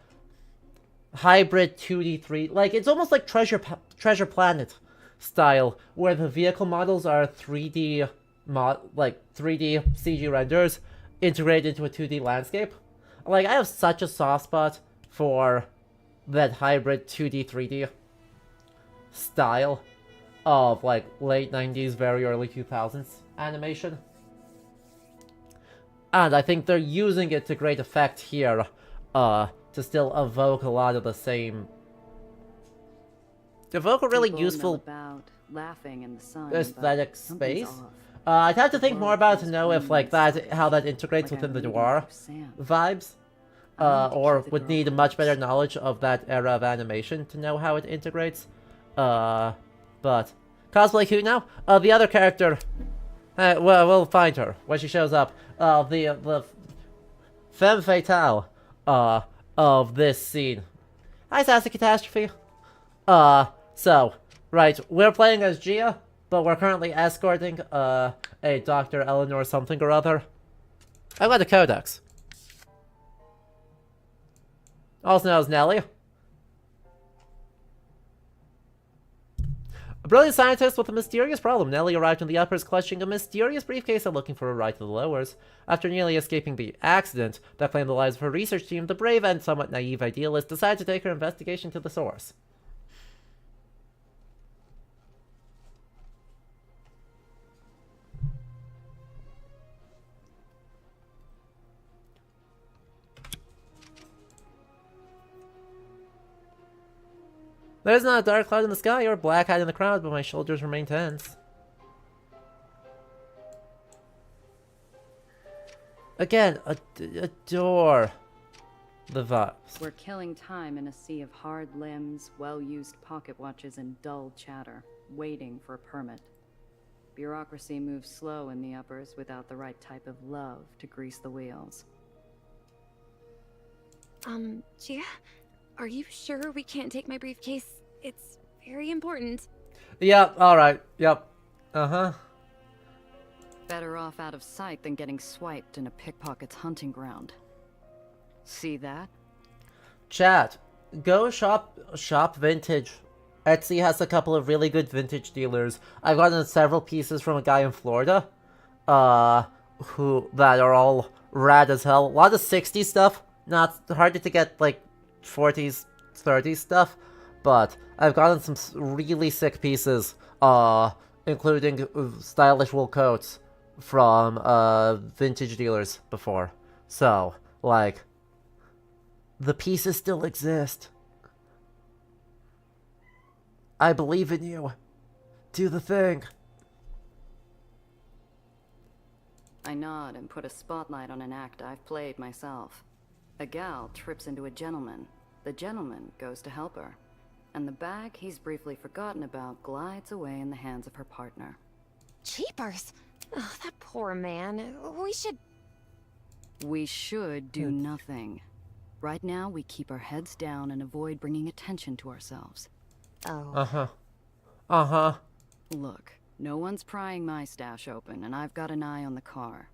hybrid 2D, like, it's almost like Treasure Planet style, where the vehicle models are 3D, 3D CG renders integrated into a 2D landscape. Like, I have such a soft spot for that hybrid 2D, 3D style of, like, late 90s, very early 2000s animation. And I think they're using it to great effect here, to still evoke a lot of the same... Evoke a really useful about, laughing in the sun, aesthetic space. I'd have to think more about it to know if, like, how that integrates within the noir vibes. Or would need a much better knowledge of that era of animation to know how it integrates. But... Cosplay who now? The other character... well, we'll find her when she shows up. The femme fatale of this scene. Hi, Sassy Catastrophe. So, right, we're playing as Gia, but we're currently escorting a Dr. Eleanor something or other. I've got a codex. Also known as Nellie. A brilliant scientist with a mysterious problem, Nellie arrived in the uppers clutching a mysterious briefcase and looking for a ride to the lowers. After nearly escaping the accident that claimed the lives of her research team, the brave and somewhat naive idealist decided to take her investigation to the source. There's not a dark cloud in the sky or a black hat in the crowd, but my shoulders remain tense. Again, adore the vibes. We're killing time in a sea of hard limbs, well-used pocket watches, and dull chatter, waiting for a permit. Bureaucracy moves slow in the uppers without the right type of love to grease the wheels. Gia? Are you sure we can't take my briefcase? It's very important. Yep, alright, yep. Uh-huh. Better off out of sight than getting swiped in a pickpocket's hunting ground. See that? Chat, go shop vintage. Etsy has a couple of really good vintage dealers. I've gotten several pieces from a guy in Florida, that are all rad as hell. A lot of 60s stuff, not harder to get, like, 40s 30s stuff, but I've gotten some really sick pieces, including stylish wool coats from vintage dealers before. So, like, the pieces still exist. I believe in you. Do the thing. I nod and put a spotlight on an act I've played myself. A gal trips into a gentleman. The gentleman goes to help her. And the bag he's briefly forgotten about glides away in the hands of her partner. Jeepers! Oh, that poor man. We should do nothing. Right now, we keep our heads down and avoid bringing attention to ourselves. Oh. Uh-huh. Uh-huh. Look, no one's prying my stash open, and I've got an eye on the car.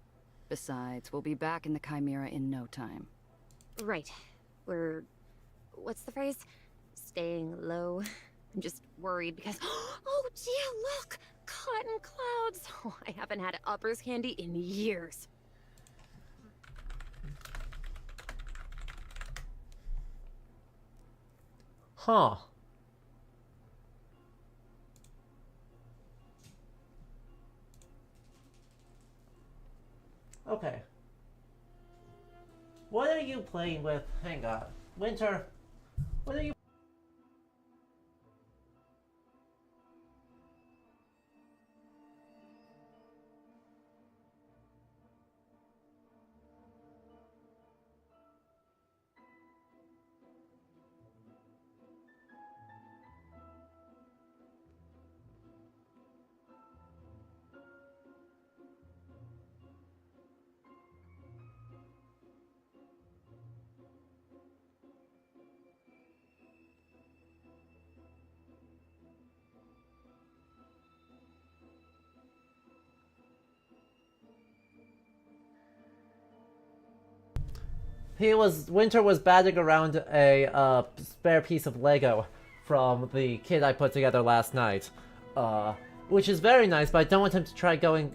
Besides, we'll be back in the Chimera in no time. Right. We're... what's the phrase? Staying low. I'm just worried because... oh, dear, look! Cotton clouds! Oh, I haven't had uppers candy in years. Huh. Okay. What are you playing with? Hang on. Winter, what are you... Winter was batting around a spare piece of Lego from the kit I put together last night, which is very nice, but I don't want him to try going,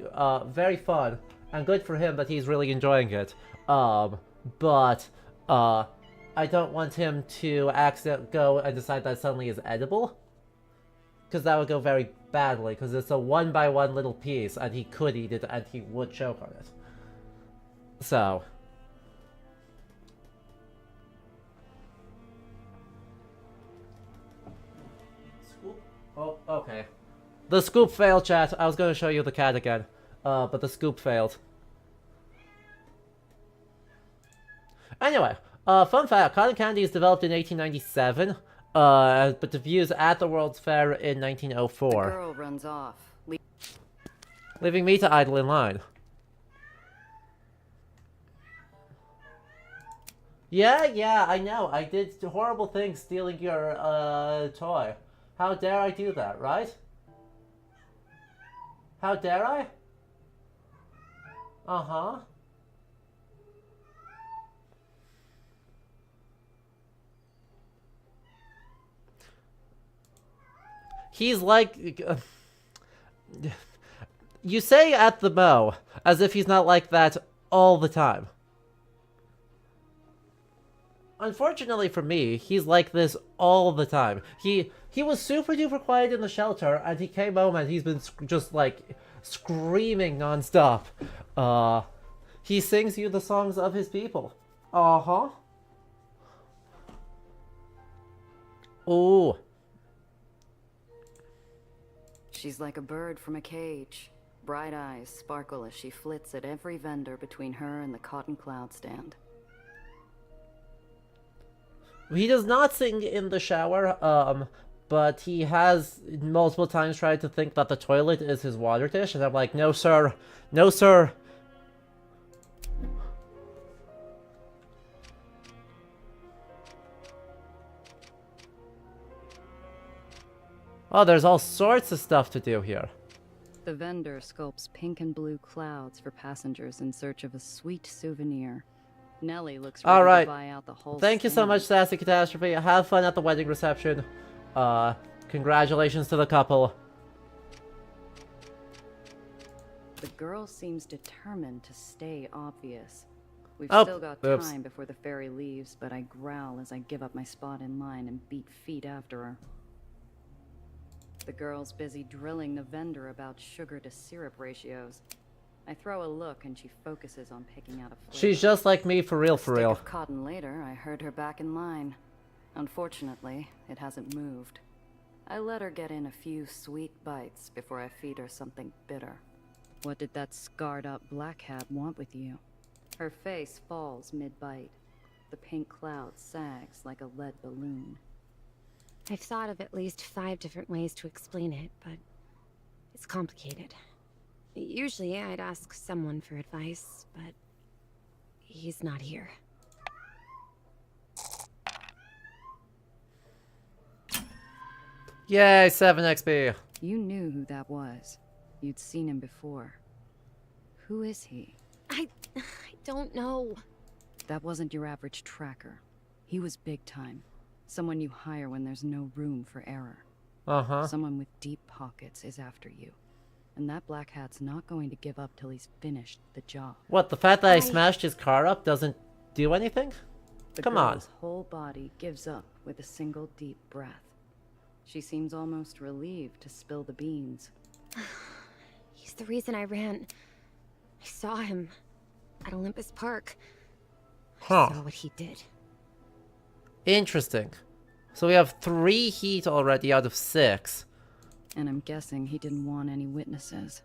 very fun, and good for him that he's really enjoying it, but I don't want him to go and decide that suddenly is edible, because that would go very badly, because it's a one-by-one little piece, and he could eat it, and he would choke on it. So... Oh, okay. The scoop failed, chat. I was going to show you the cat again, but the scoop failed. Anyway, fun fact, cotton candy is developed in 1897, but debuts at the World's Fair in 1904. The girl runs off, leaving me to idle in line. Yeah, I know. I did horrible things stealing your, toy. How dare I do that, right? How dare I? Uh-huh. He's like... you say at the Mo, as if he's not like that all the time. Unfortunately for me, he's like this all the time. He was super duper quiet in the shelter, and he came home and he's been just like screaming nonstop. He sings you the songs of his people. Uh-huh. Ooh. She's like a bird from a cage. Bright eyes sparkle as she flits at every vendor between her and the cotton cloud stand. He does not sing in the shower, but he has multiple times tried to think that the toilet is his water dish, and I'm like, no sir, no sir. Oh, there's all sorts of stuff to do here. The vendor sculpts pink and blue clouds for passengers in search of a sweet souvenir. Nellie looks ready to buy out the whole Thank you so stand. much, Sassy Catastrophe. Have fun at the wedding reception. Congratulations to the couple. The girl seems determined to stay obvious. We've Oh, still got oops. time before the ferry leaves, but I growl as I give up my spot in line and beat feet after her. The girl's busy drilling the vendor about sugar to syrup ratios. I throw a look and she focuses on picking out a flavor. She's just like me for real, for Stick real. of cotton later, I heard her back in line. Unfortunately, it hasn't moved. I let her get in a few sweet bites before I feed her something bitter. What did that scarred-up black hat want with you? Her face falls mid-bite. The pink cloud sags like a lead balloon. I've thought of at least 5 different ways to explain it, but it's complicated. Usually I'd ask someone for advice, but he's not here. Yay, 7 XP. You knew who that was. You'd seen him before. Who is he? I don't know. That wasn't your average tracker. He was big time. Someone you hire when there's no room for error. Uh-huh. Someone with deep pockets is after you. And that black hat's not going to give up till he's finished the job. What, the fact that I smashed his car up doesn't do anything? The Come on. girl's whole body gives up with a single deep breath. She seems almost relieved to spill the beans. He's the reason I ran. I saw him at Olympus Park. Huh. I saw what he did. Interesting. So we have 3 heat already out of 6. And I'm guessing he didn't want any witnesses.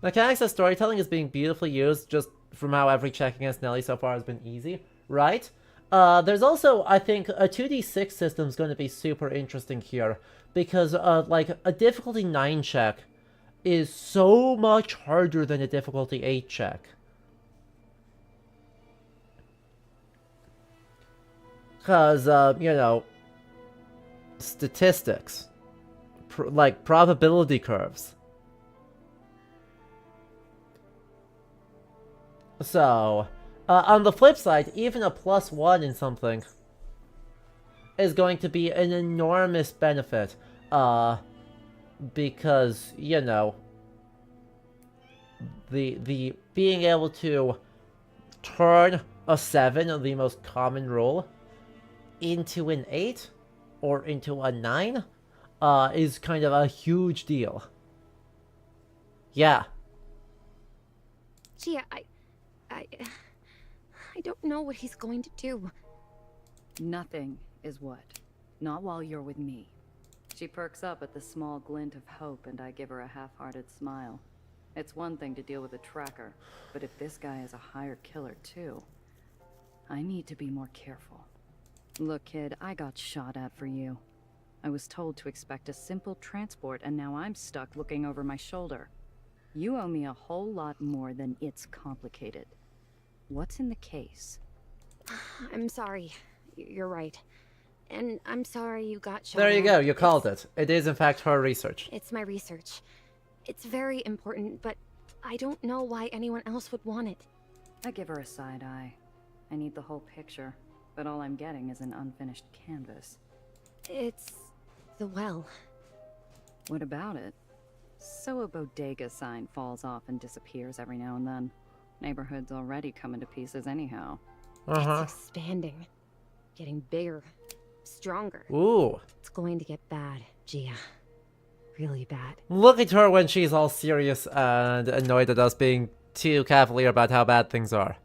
Mechanics of storytelling is being beautifully used just from how every check against Nelly so far has been easy, right? There's also, I think, a 2d6 system is going to be super interesting here. Because, like, a difficulty 9 check is so much harder than a difficulty 8 check. Because, you know, statistics. Like, probability curves. So, on the flip side, even a +1 in something is going to be an enormous benefit. Because, you know, the being able to turn a 7, the most common roll, into an 8 or into a 9 is kind of a huge deal. Yeah. Gee, I don't know what he's going to do. Nothing is what. Not while you're with me. She perks up at the small glint of hope and I give her a half-hearted smile. It's one thing to deal with a tracker, but if this guy is a hired killer too, I need to be more careful. Look, kid, I got shot at for you. I was told to expect a simple transport and now I'm stuck looking over my shoulder. You owe me a whole lot more than it's complicated. What's in the case? I'm sorry. You're right. And I'm sorry you got shot There you at. go, you called it. It is in fact her research. It's my research. It's very important, but I don't know why anyone else would want it. I give her a side eye. I need the whole picture, but all I'm getting is an unfinished canvas. It's the well. What about it? So a bodega sign falls off and disappears every now and then. Neighborhood's already coming to pieces anyhow. It's expanding. Getting bigger. Stronger. Ooh. It's going to get bad, Gia. Really bad. Look at her when she's all serious and annoyed at us being too cavalier about how bad things are.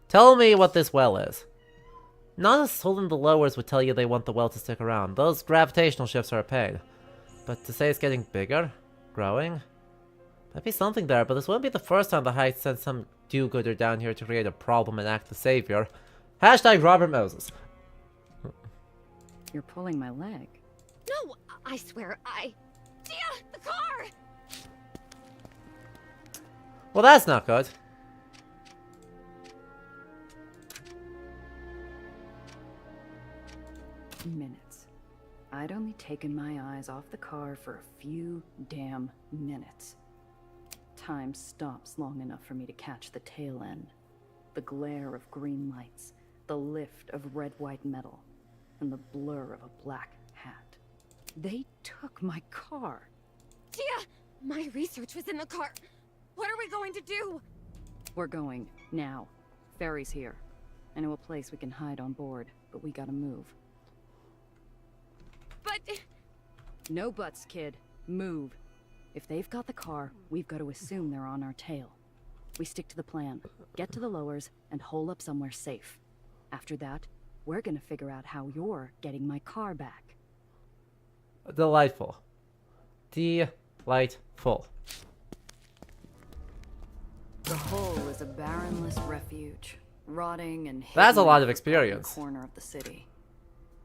Tell me what this well is. Not a soul in the lowers would tell you they want the well to stick around. Those gravitational shifts are a pain. But to say it's getting bigger? Growing? Might be something there, but this wouldn't be the first time the Heights sent some do-gooder down here to create a problem and act the savior. Hashtag Robert Moses. You're pulling my leg. No, I swear, Gia, the car! Well, that's not good. Minutes. I'd only taken my eyes off the car for a few damn minutes. Time stops long enough for me to catch the tail end. The glare of green lights, the lift of red-white metal, and the blur of a black hat. They took my car. Gia, my research was in the car. What are we going to do? We're going, now. Ferry's here. I know a place we can hide on board, but we gotta move. But... No buts, kid. Move. If they've got the car, we've got to assume they're on our tail. We stick to the plan. Get to the lowers and hole up somewhere safe. After that, we're gonna figure out how you're getting my car back. Delightful. Delightful. The hull is a barrenless refuge, rotting and hidden That's a lot of in the experience. corner of the city.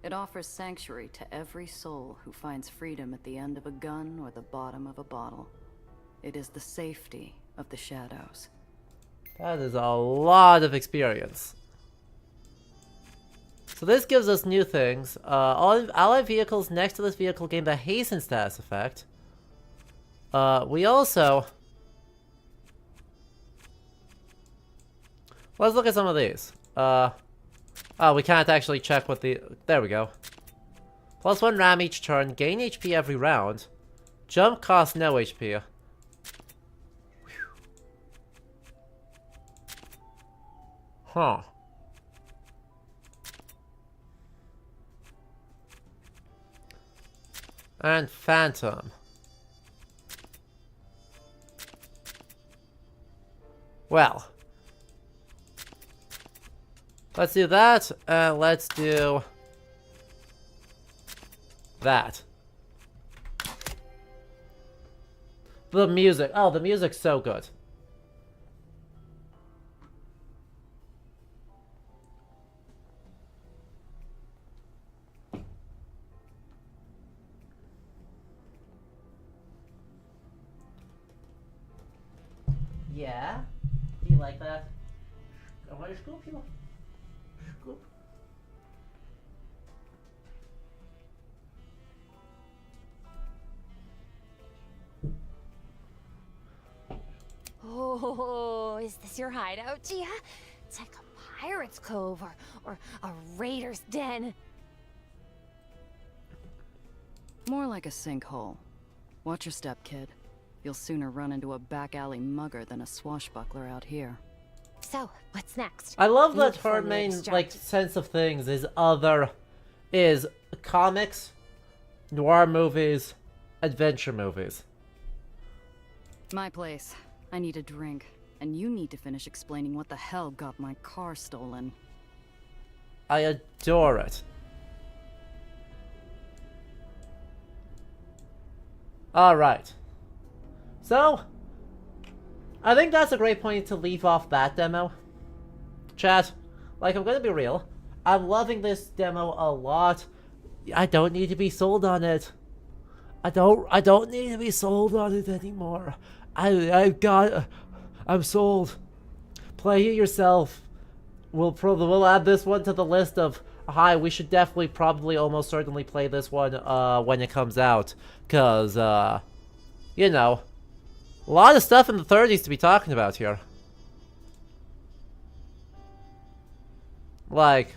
It offers sanctuary to every soul who finds freedom at the end of a gun or the bottom of a bottle. It is the safety of the shadows. That is a lot of experience. So this gives us new things. All allied vehicles next to this vehicle gain the hasten status effect. We also... Let's look at some of these. Oh, we can't actually check what the... There we go. +1 ram each turn, gain HP every round. Jump costs no HP. Huh. And Phantom. Well. Let's do that, and let's do that. The music. Oh, the music's so good. Yeah? Do you like that? I want to scoop you. Scoop. Oh, is this your hideout, Gia? It's like a pirate's cove or a raider's den. More like a sinkhole. Watch your step, kid. You'll sooner run into a back alley mugger than a swashbuckler out here. So, what's next? I love We need that to her find the main extract. sense of things is comics, noir movies, adventure movies. My place. I need a drink. And you need to finish explaining what the hell got my car stolen. I adore it. Alright. So, I think that's a great point to leave off that demo. Chat, like, I'm gonna be real. I'm loving this demo a lot. I don't need to be sold on it. I don't need to be sold on it anymore. I'm sold. Play it yourself. We'll add this one to the list of, hi, we should definitely, probably, almost certainly play this one, when it comes out. Cause, you know, a lot of stuff in the 30s to be talking about here. Like,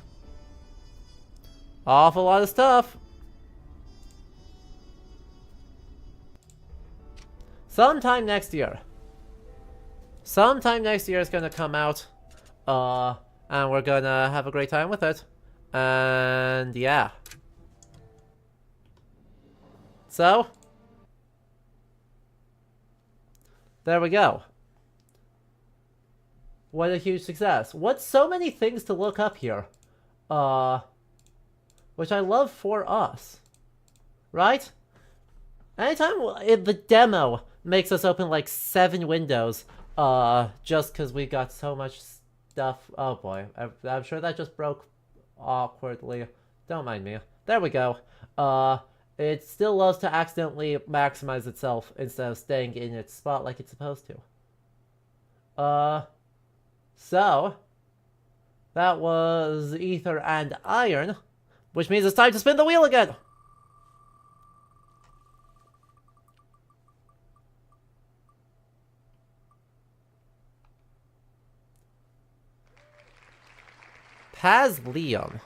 awful lot of stuff. Sometime next year. Sometime next year is gonna come out. And we're gonna have a great time with it. And yeah. So, there we go. What a huge success. What so many things to look up here. Which I love for us. Right? Anytime the demo makes us open like 7 windows, just because we got so much stuff. Oh boy, I'm sure that just broke awkwardly. Don't mind me. There we go. It still loves to accidentally maximize itself instead of staying in its spot like it's supposed to. So, that was Ether and Iron, which means it's time to spin the wheel again! Paz Liam.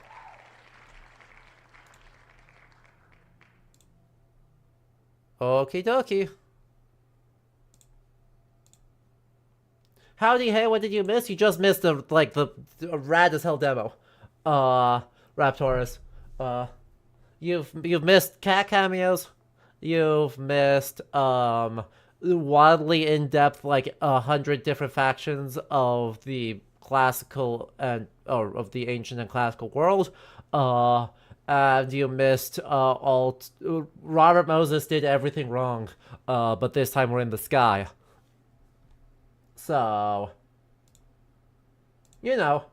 Okie dokie. Howdy, hey, what did you miss? You just missed the rad as hell demo. Raptorus. You've missed cat cameos. You've missed wildly in-depth 100 different factions of the classical of the ancient and classical world. And you missed Robert Moses did everything wrong, but this time we're in the sky. So, you know.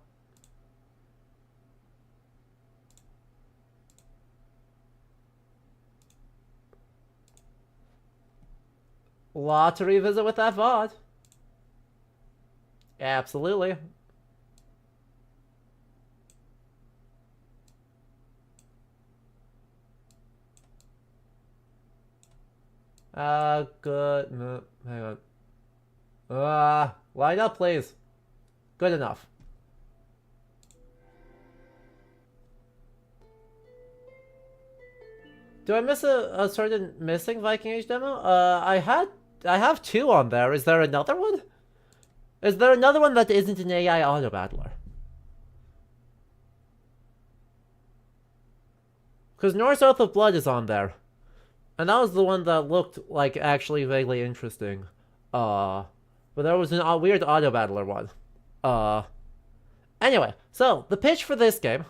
Lot to revisit with that VOD. Absolutely. Good. No, hang on. Line up, please. Good enough. Do I miss a certain missing Viking Age demo? I have 2 on there. Is there another one? Is there another one that isn't an AI auto battler? Because Norse Oath of Blood is on there. And that was the one that looked like actually vaguely interesting. But there was a weird auto battler one. Anyway, so the pitch for this game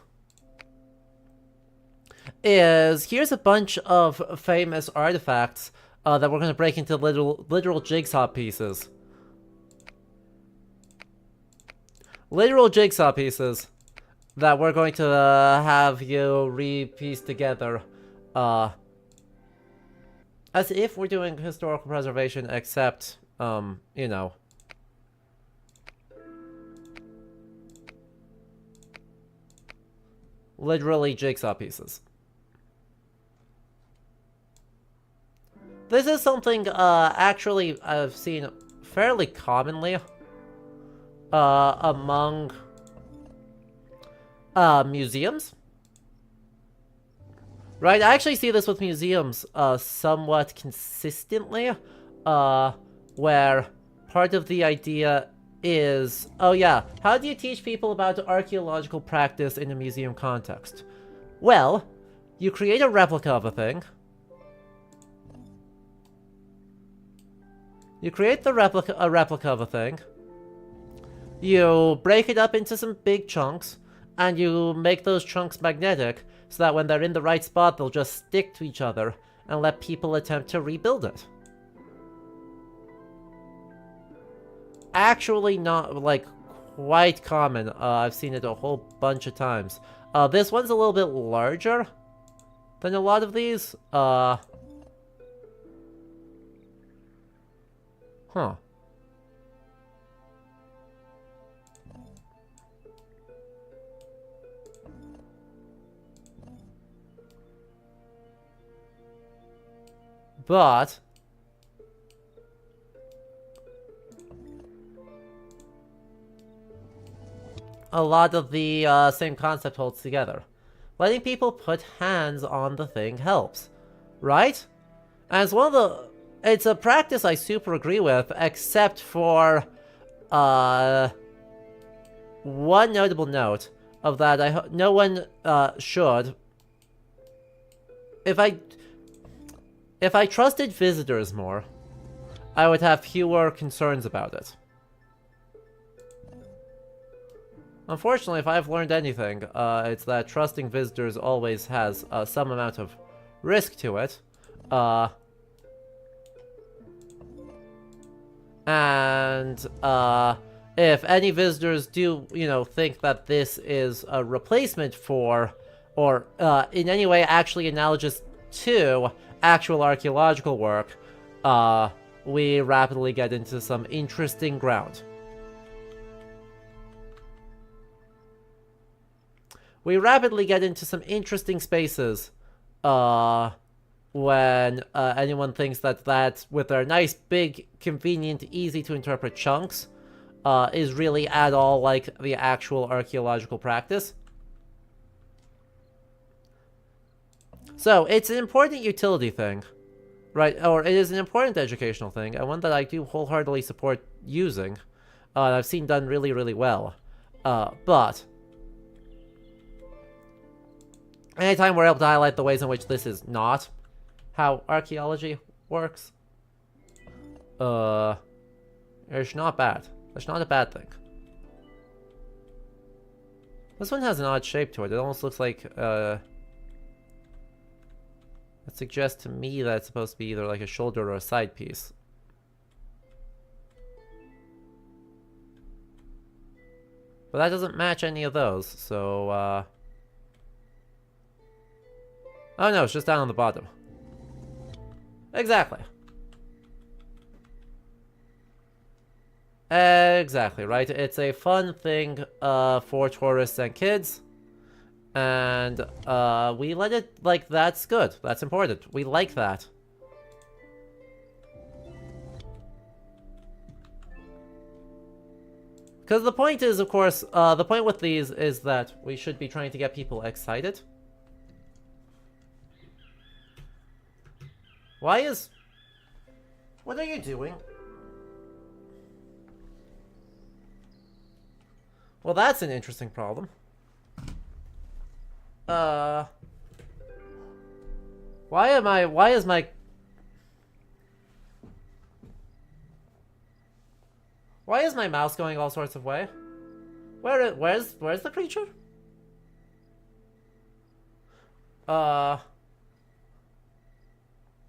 is here's a bunch of famous artifacts that we're going to break into literal jigsaw pieces. Literal jigsaw pieces that we're going to have you re-piece together. As if we're doing historical preservation, except, you know. Literally jigsaw pieces. This is something, actually, I've seen fairly commonly, among, museums. Right, I actually see this with museums, somewhat consistently, where part of the idea is, oh yeah, how do you teach people about archaeological practice in a museum context? Well, you create a replica of a thing. You create a replica of a thing. You break it up into some big chunks, and you make those chunks magnetic, so that when they're in the right spot, they'll just stick to each other, and let people attempt to rebuild it. Actually not, quite common. I've seen it a whole bunch of times. This one's a little bit larger than a lot of these. Huh. But a lot of the same concept holds together. Letting people put hands on the thing helps, right? And it's one of the... It's a practice I super agree with, except for one notable note of that no one should. If I trusted visitors more, I would have fewer concerns about it. Unfortunately, if I've learned anything, it's that trusting visitors always has some amount of risk to it. And if any visitors do, think that this is a replacement for, or in any way actually analogous to actual archaeological work, we rapidly get into some interesting ground. We rapidly get into some interesting spaces when anyone thinks that with their nice, big, convenient, easy to interpret chunks is really at all like the actual archaeological practice. So, it's an important utility thing, right? Or it is an important educational thing, and one that I do wholeheartedly support using. I've seen done really, really well. But anytime we're able to highlight the ways in which this is not how archaeology works, it's not bad. It's not a bad thing. This one has an odd shape to it. It almost looks like, it suggests to me that it's supposed to be either like a shoulder or a side piece. But that doesn't match any of those, so, oh no, it's just down on the bottom. Exactly. Exactly, right? It's a fun thing, for tourists and kids. And, we let it, like, that's good. That's important. We like that. Because the point is, of course, the point with these is that we should be trying to get people excited. Why is... What are you doing? Well, that's an interesting problem. Why is my... Why is my mouse going all sorts of way? Where's the creature? My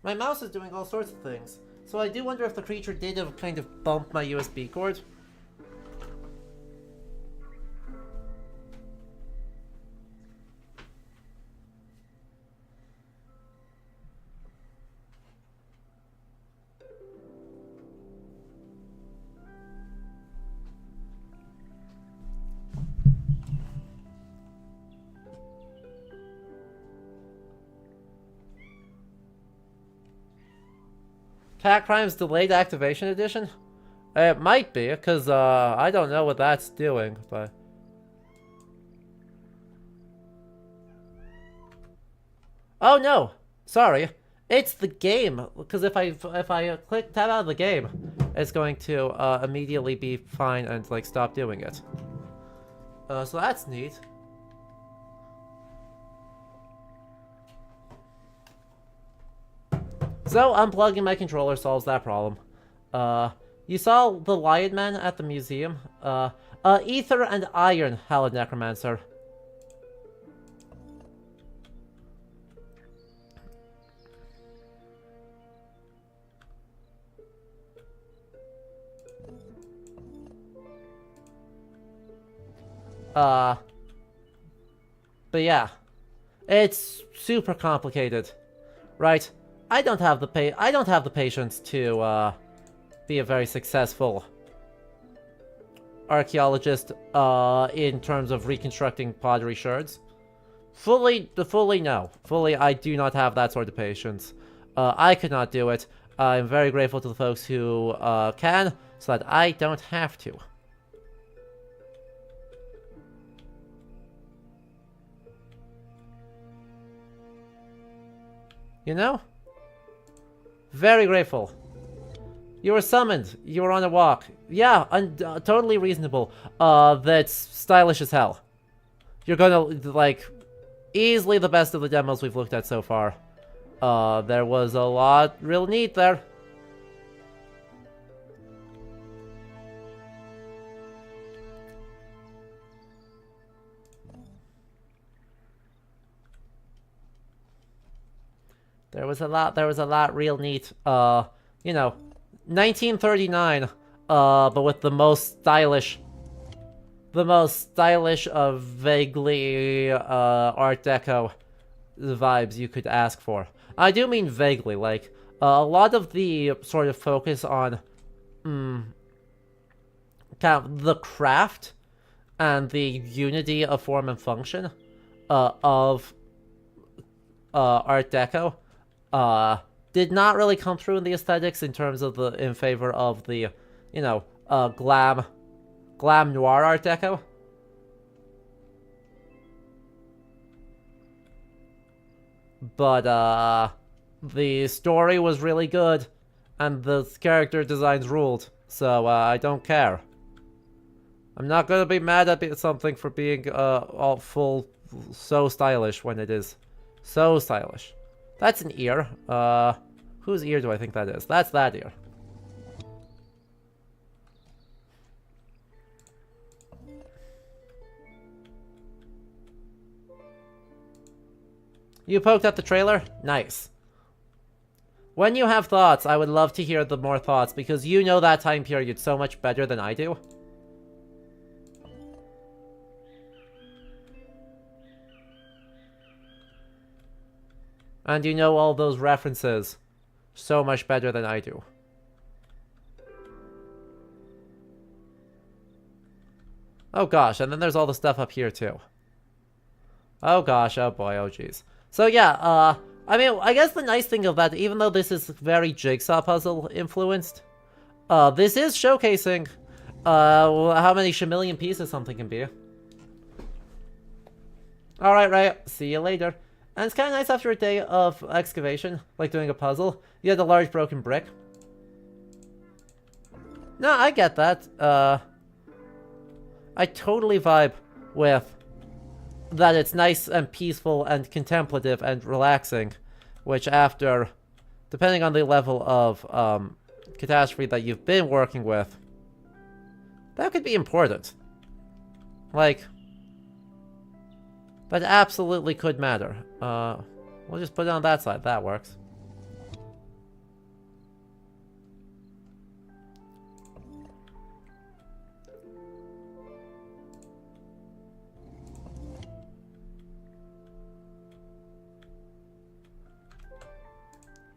mouse is doing all sorts of things. So I do wonder if the creature did have kind of bumped my USB cord. Cat Crimes Delayed Activation Edition? It might be, because, I don't know what that's doing, but... Oh no! Sorry. It's the game! Because if I click tab out of the game, it's going to, immediately be fine and, like, stop doing it. So that's neat. So, unplugging my controller solves that problem. You saw the Lion Man at the museum? Ether and Iron, Hallowed Necromancer. But yeah. It's super complicated. Right? I don't have the patience to be a very successful archaeologist in terms of reconstructing pottery shards. Fully no. Fully, I do not have that sort of patience. I could not do it. I'm very grateful to the folks who can, so that I don't have to. You know? Very grateful. You were summoned. You were on a walk. Yeah, totally reasonable. That's stylish as hell. You're gonna, like, easily the best of the demos we've looked at so far. There was a lot real neat there. There was a lot real neat, you know, 1939, but with the most stylish of vaguely, Art Deco vibes you could ask for. I do mean vaguely, like, a lot of the sort of focus on, kind of the craft and the unity of form and function, of, Art Deco, did not really come through in the aesthetics in terms of in favor of the, you know, glam noir Art Deco. But, the story was really good, and the character designs ruled, so, I don't care. I'm not gonna be mad at something for being all full, so stylish when it is so stylish. That's an ear. Whose ear do I think that is? That's that ear. You poked at the trailer? Nice. When you have thoughts, I would love to hear the more thoughts, because you know that time period so much better than I do. And you know all those references so much better than I do. Oh gosh, and then there's all the stuff up here too. Oh gosh, oh boy, oh jeez. So yeah, I mean, I guess the nice thing of that, even though this is very Jigsaw puzzle influenced, this is showcasing how many chameleon pieces something can be. Alright, right, see you later. And it's kind of nice after a day of excavation, like doing a puzzle. You had a large broken brick. No, I get that. I totally vibe with that it's nice and peaceful and contemplative and relaxing, which after, depending on the level of catastrophe that you've been working with, that could be important. Like, that absolutely could matter. We'll just put it on that side. That works.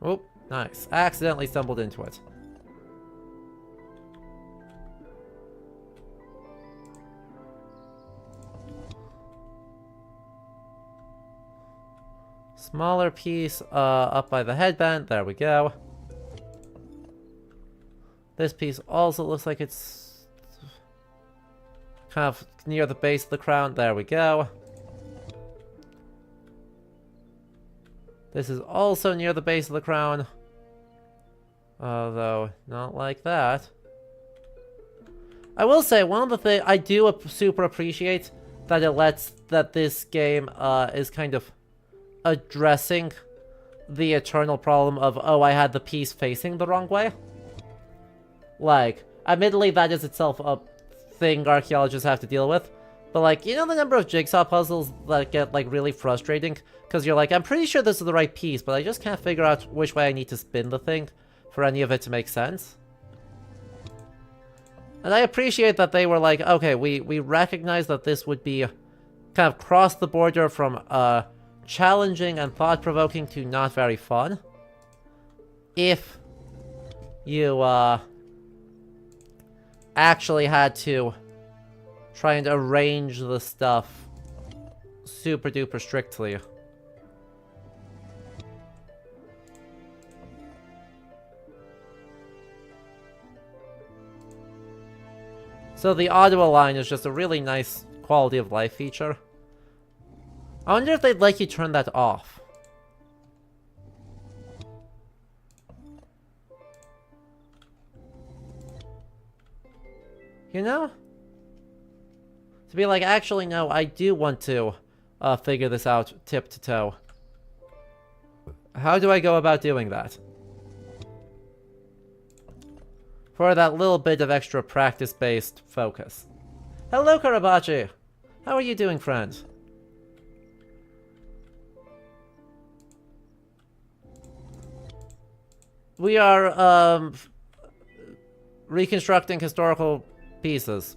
Oh, nice. I accidentally stumbled into it. Smaller piece up by the headband. There we go. This piece also looks like it's kind of near the base of the crown. There we go. This is also near the base of the crown. Although, not like that. I will say, one of the things I do super appreciate that it lets that this game is kind of addressing the eternal problem of, oh, I had the piece facing the wrong way. Like, admittedly, that is itself a thing archaeologists have to deal with. But, like, you know the number of jigsaw puzzles that get, like, really frustrating? Because you're like, I'm pretty sure this is the right piece, but I just can't figure out which way I need to spin the thing for any of it to make sense. And I appreciate that they were like, okay, we recognize that this would be kind of cross the border from, challenging and thought-provoking to not very fun. If you, actually had to try and arrange the stuff super duper strictly. So the audio line is just a really nice quality of life feature. I wonder if they'd let you turn that off. You know? To be like, actually, no, I do want to figure this out tip to toe. How do I go about doing that? For that little bit of extra practice-based focus. Hello, Karabachi! How are you doing, friend? We are, reconstructing historical pieces.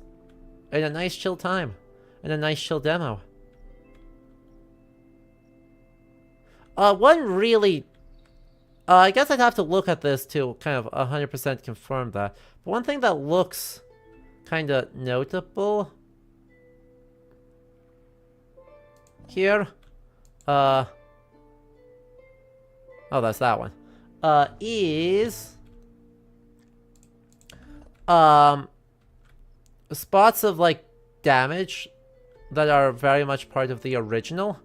In a nice chill time. In a nice chill demo. One really... I guess I'd have to look at this to kind of 100% confirm that. But one thing that looks kind of notable... here... oh, that's that one. Is... spots of, like, damage that are very much part of the original.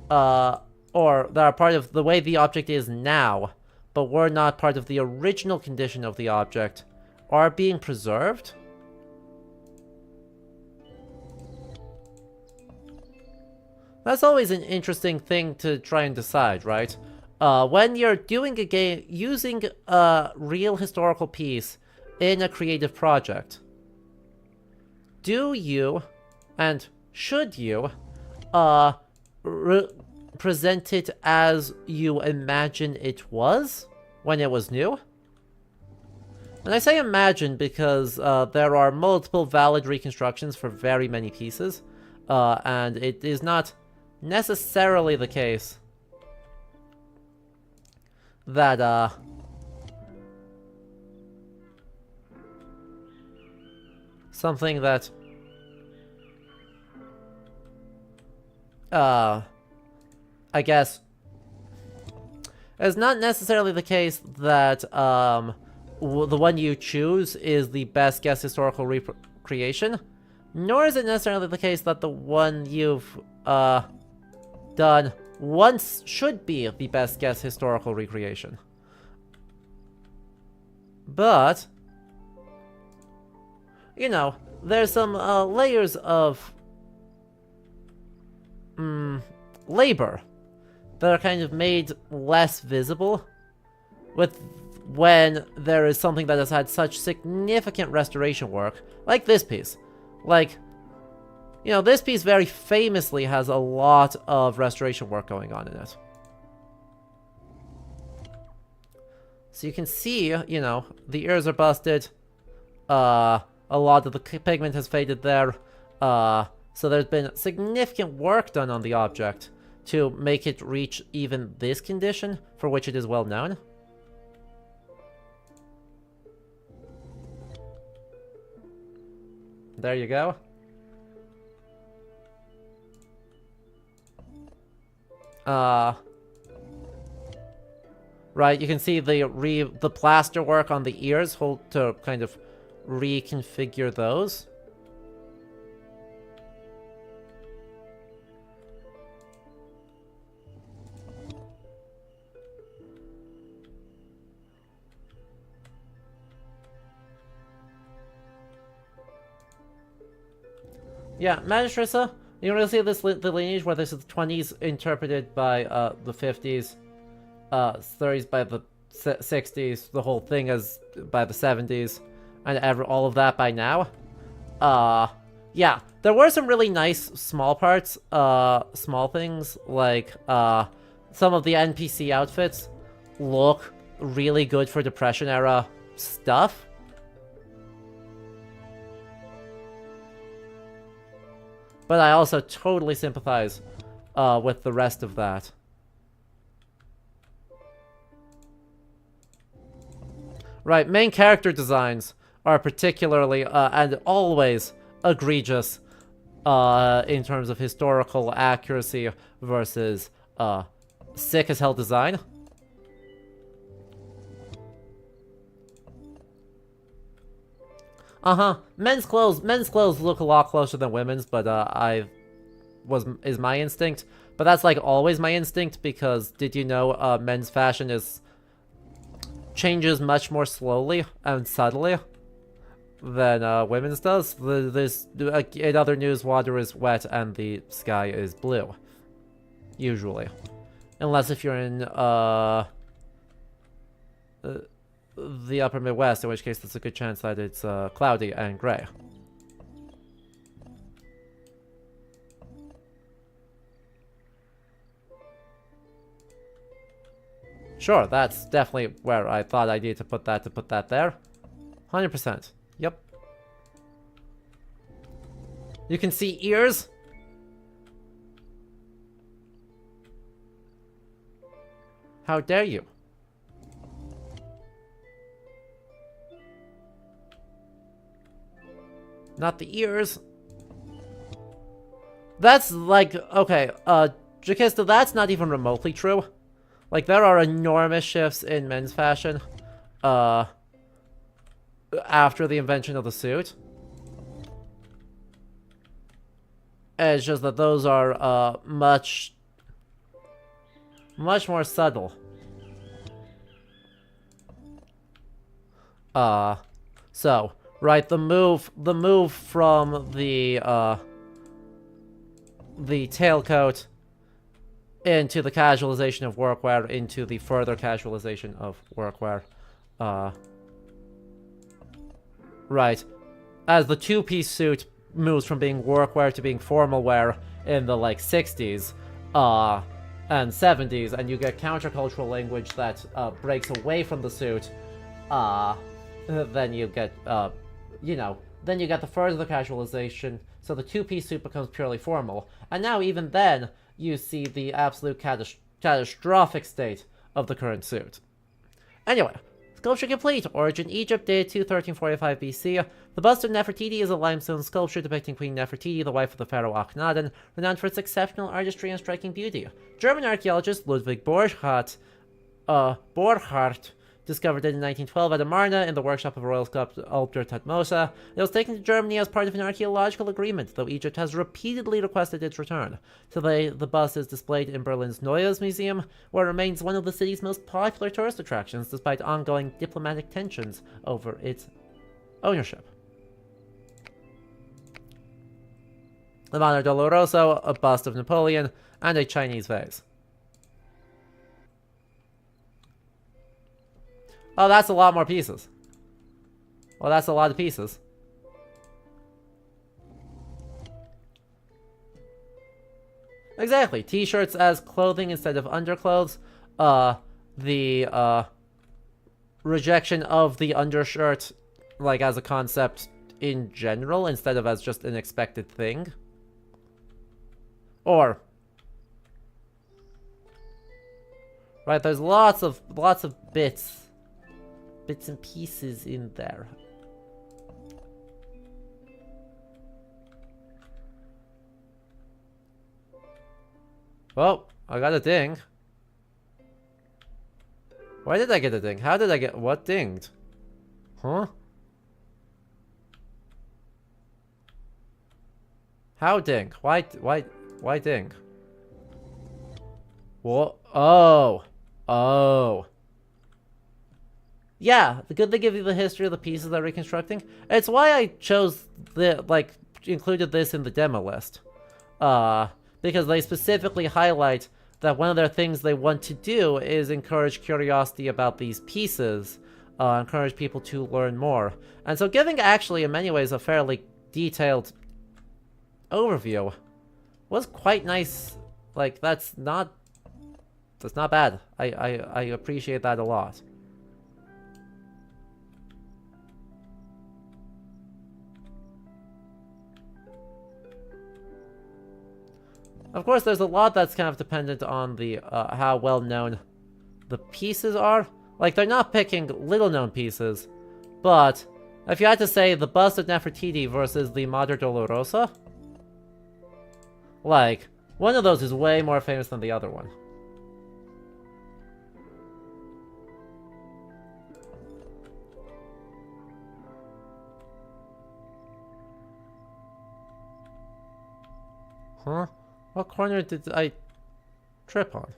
Or that are part of the way the object is now, but were not part of the original condition of the object, are being preserved. That's always an interesting thing to try and decide, right? When you're doing a game, using a real historical piece in a creative project, do you, and should you, present it as you imagine it was when it was new? And I say imagine because there are multiple valid reconstructions for very many pieces, and it is not necessarily the case that something that I guess it's not necessarily the case that the one you choose is the best guess historical recreation, nor is it necessarily the case that the one you've done once should be the best guess historical recreation. But, you know, there's some layers of labor that are kind of made less visible with when there is something that has had such significant restoration work, like this piece. Like, you know, this piece very famously has a lot of restoration work going on in it. So you can see, you know, the ears are busted. A lot of the pigment has faded there. So there's been significant work done on the object to make it reach even this condition, for which it is well known. There you go. Right, you can see the plaster work on the ears hold to kind of reconfigure those. Yeah, Magistressa, you can really see this the lineage where this is the 20s interpreted by the 50s, 30s by the 60s, the whole thing is by the 70s, and all of that by now. Yeah, there were some really nice small parts, small things, like some of the NPC outfits look really good for Depression era stuff. But I also totally sympathize with the rest of that. Right, main character designs are particularly and always egregious in terms of historical accuracy versus sick as hell design. Men's clothes look a lot closer than women's, but is my instinct. But that's like always my instinct, because did you know men's fashion changes much more slowly and subtly than women's does. In other news, water is wet and the sky is blue, usually, unless if you're in the upper Midwest, in which case there's a good chance that it's cloudy and gray. Sure, that's definitely where I thought I needed to put that there. 100%. Yep. You can see ears. How dare you? Not the ears. That's like, okay, Jakista, that's not even remotely true. Like, there are enormous shifts in men's fashion, after the invention of the suit. It's just that those are, much more subtle. So, right, the move from the tailcoat into the casualization of workwear, into the further casualization of workwear. Right. As the two-piece suit moves from being workwear to being formal wear in the, like, 60s, and 70s, and you get countercultural language that, breaks away from the suit, then you get, then you get the further casualization, so the two-piece suit becomes purely formal. And now, even then, you see the absolute catastrophic state of the current suit. Anyway, sculpture complete. Origin Egypt, dated to 1345 BC. The bust of Nefertiti is a limestone sculpture depicting Queen Nefertiti, the wife of the pharaoh Akhenaten, renowned for its exceptional artistry and striking beauty. German archaeologist Ludwig Borchardt discovered it in 1912 at Amarna in the workshop of a royal sculptor Thutmose. It was taken to Germany as part of an archaeological agreement, though Egypt has repeatedly requested its return. Today, the bust is displayed in Berlin's Neues Museum, where it remains one of the city's most popular tourist attractions, despite ongoing diplomatic tensions over its ownership. The Mano Doloroso, a bust of Napoleon, and a Chinese vase. Oh, that's a lot more pieces. Well, that's a lot of pieces. Exactly. T-shirts as clothing instead of underclothes. The rejection of the undershirt, like, as a concept in general, instead of as just an expected thing. Or... right, there's lots of bits and pieces in there. Well, I got a ding. Why did I get a ding? How did I get... what dinged? Huh? How ding? Why ding? What? Oh. Oh. Yeah, the good they give you the history of the pieces they're reconstructing. It's why I chose the, like, included this in the demo list. Because they specifically highlight that one of their things they want to do is encourage curiosity about these pieces, encourage people to learn more. And so giving actually, in many ways, a fairly detailed overview was quite nice. Like, that's not bad. I appreciate that a lot. Of course, there's a lot that's kind of dependent on the how well known the pieces are. Like, they're not picking little known pieces, but if you had to say the bust of Nefertiti versus the Mater Dolorosa, like, one of those is way more famous than the other one. Huh? What corner did I trip on?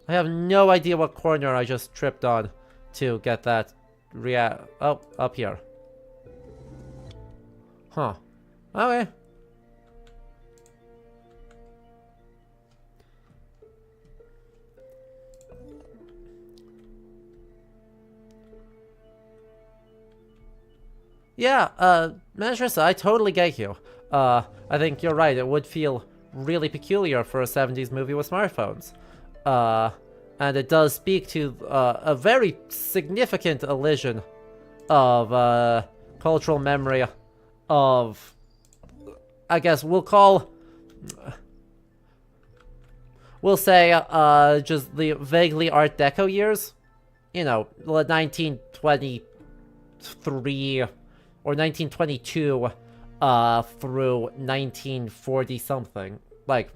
I have no idea what corner I just tripped on to get that oh, up here. Huh. Okay. Yeah, Mantressa, I totally get you. I think you're right, it would feel really peculiar for a 70s movie with smartphones. And it does speak to a very significant elision of cultural memory of, I guess we'll say, just the vaguely Art Deco years. You know, 1923 or 1922 through 1940 something. Like,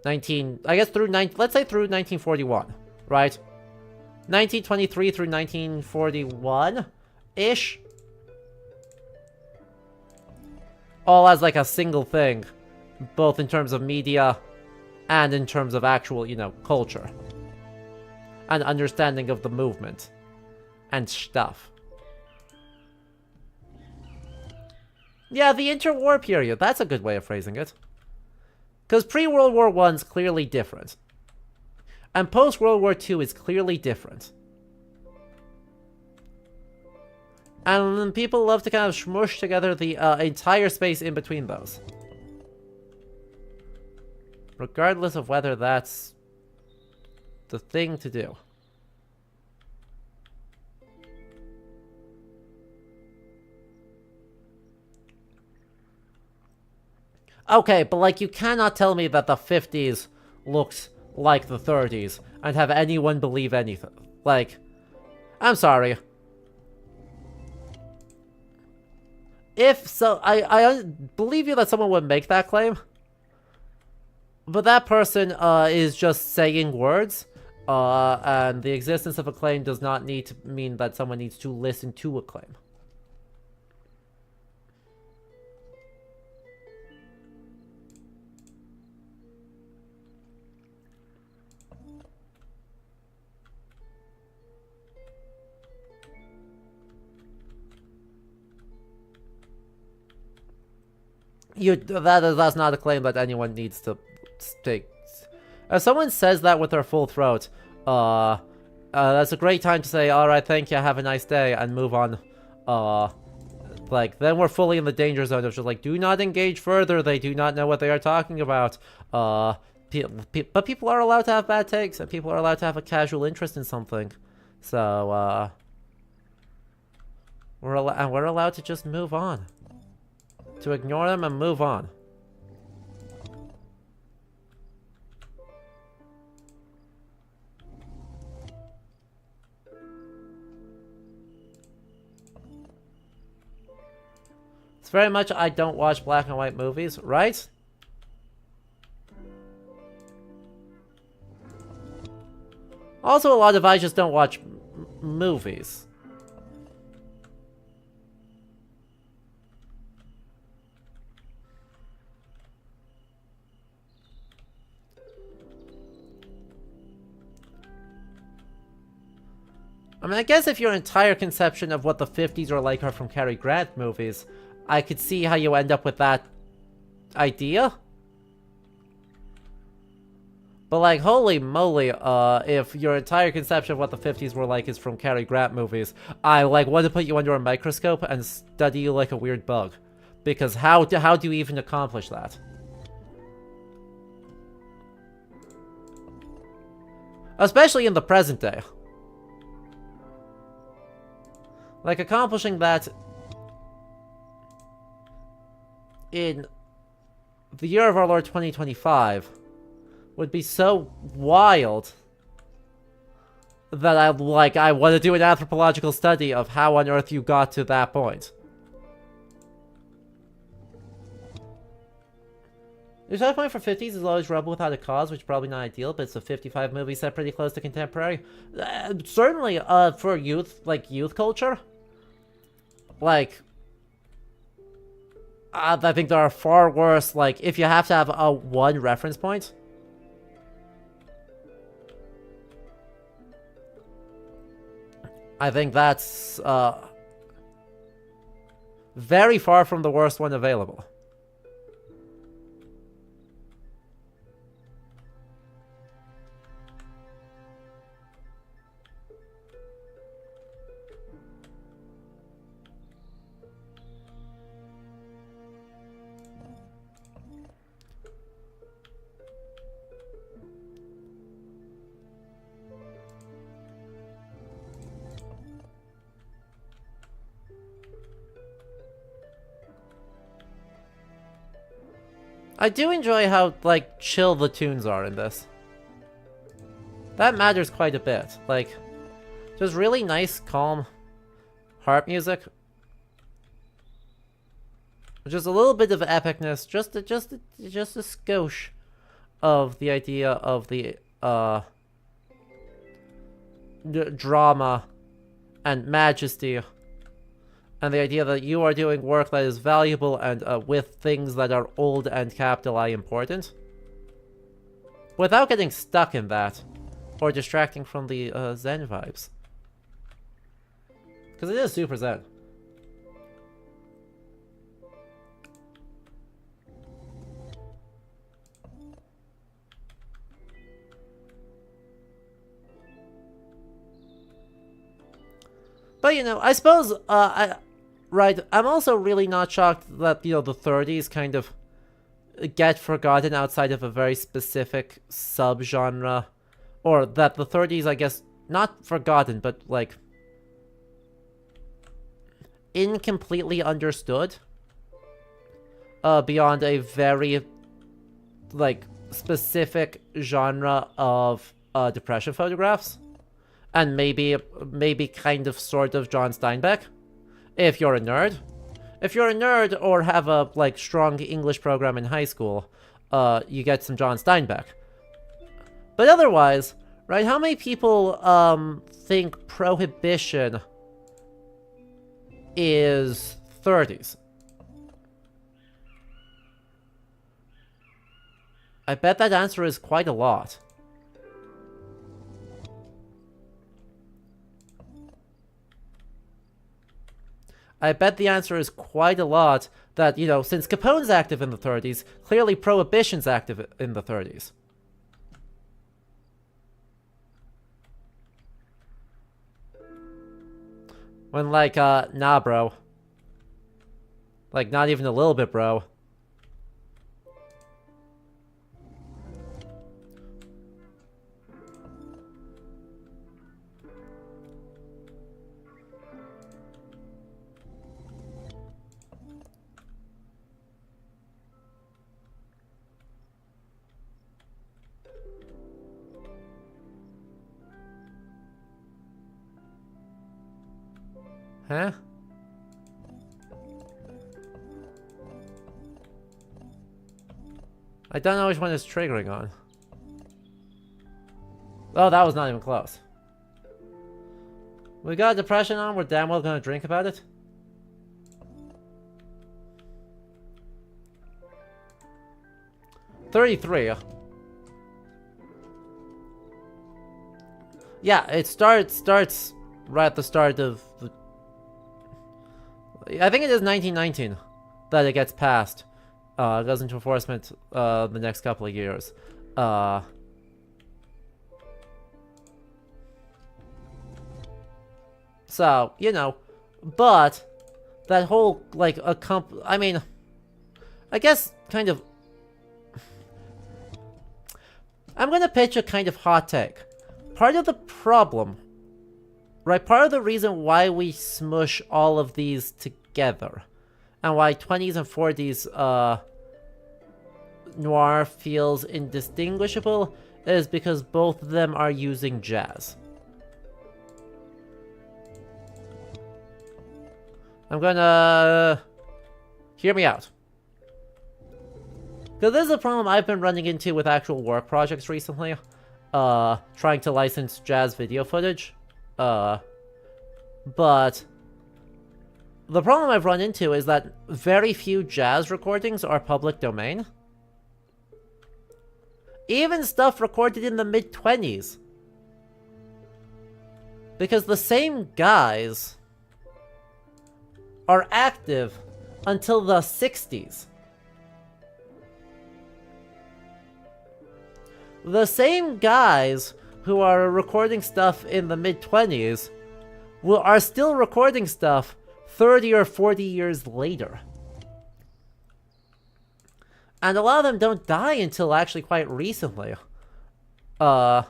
let's say through 1941, right? 1923 through 1941-ish. All as like a single thing, both in terms of media and in terms of actual, culture. And understanding of the movement and stuff. Yeah, the interwar period, that's a good way of phrasing it. Because pre-World War I's clearly different. And post-World War II is clearly different. And people love to kind of smush together the entire space in between those. Regardless of whether that's the thing to do. Okay, but like you cannot tell me that the 50s looks like the 30s and have anyone believe anything. Like, I'm sorry. If so, I believe you that someone would make that claim. But that person is just saying words. And the existence of a claim does not need to mean that someone needs to listen to a claim. That's not a claim that anyone needs to take. If someone says that with their full throat, that's a great time to say, alright, thank you, have a nice day, and move on. Like, then we're fully in the danger zone of just like, do not engage further, they do not know what they are talking about. But people are allowed to have bad takes, and people are allowed to have a casual interest in something. So, we're allowed to just move on. To ignore them and move on. It's very much I don't watch black and white movies, right? Also, a lot of I just don't watch movies. I mean, I guess if your entire conception of what the 50s are like are from Cary Grant movies, I could see how you end up with that idea. But like, holy moly, if your entire conception of what the 50s were like is from Cary Grant movies, I like want to put you under a microscope and study you like a weird bug. Because how do you even accomplish that? Especially in the present day. Like, accomplishing that in the year of our Lord 2025 would be so wild that I want to do an anthropological study of how on earth you got to that point. The starting point for 50s is always Rebel Without a Cause, which is probably not ideal, but it's a 55 movie set pretty close to contemporary. Certainly, for youth culture. Like, I think there are far worse, like, if you have to have a one reference point. I think that's, very far from the worst one available. I do enjoy how, like, chill the tunes are in this. That matters quite a bit. Like, just really nice, calm harp music. Just a little bit of epicness, just a skosh of the idea of the, drama and majesty. And the idea that you are doing work that is valuable and with things that are old and capital I important. Without getting stuck in that. Or distracting from the Zen vibes. Because it is super Zen. But, I suppose, right, I'm also really not shocked that, the 30s kind of get forgotten outside of a very specific subgenre. Or that the 30s, I guess, not forgotten, but, like, incompletely understood. Beyond a very, like, specific genre of depression photographs. And maybe kind of sort of John Steinbeck, if you're a nerd. If you're a nerd or have a, like, strong English program in high school, you get some John Steinbeck. But otherwise, right, how many people, think Prohibition is 30s? I bet that answer is quite a lot. I bet the answer is quite a lot that, since Capone's active in the 30s, clearly Prohibition's active in the 30s. When, like, nah, bro. Like, not even a little bit, bro. Huh? I don't know which one is triggering on. Oh, that was not even close. We got depression on, we're damn well gonna drink about it. $33. Yeah, it starts right at the start of the... I think it is 1919 that it gets passed. It goes into enforcement the next couple of years. So, but that whole, like, I mean, I guess kind of... I'm gonna pitch a kind of hot take. Part of the problem, right, part of the reason why we smush all of these together, and why 20s and 40s noir feels indistinguishable, is because both of them are using jazz. I'm gonna... hear me out. Because this is a problem I've been running into with actual work projects recently. Trying to license jazz video footage. But the problem I've run into is that very few jazz recordings are public domain. Even stuff recorded in the mid-20s. Because the same guys are active until the 60s. The same guys who are recording stuff in the mid-20s are still recording stuff 30 or 40 years later. And a lot of them don't die until actually quite recently. So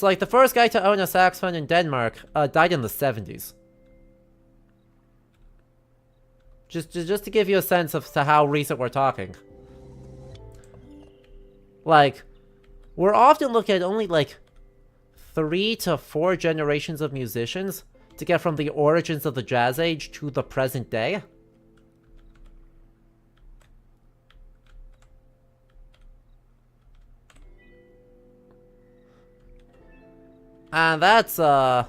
like the first guy to own a saxophone in Denmark died in the 70s. Just to give you a sense of how recent we're talking. Like, we're often looking at only, like, 3 to 4 generations of musicians to get from the origins of the jazz age to the present day. And that's, yeah,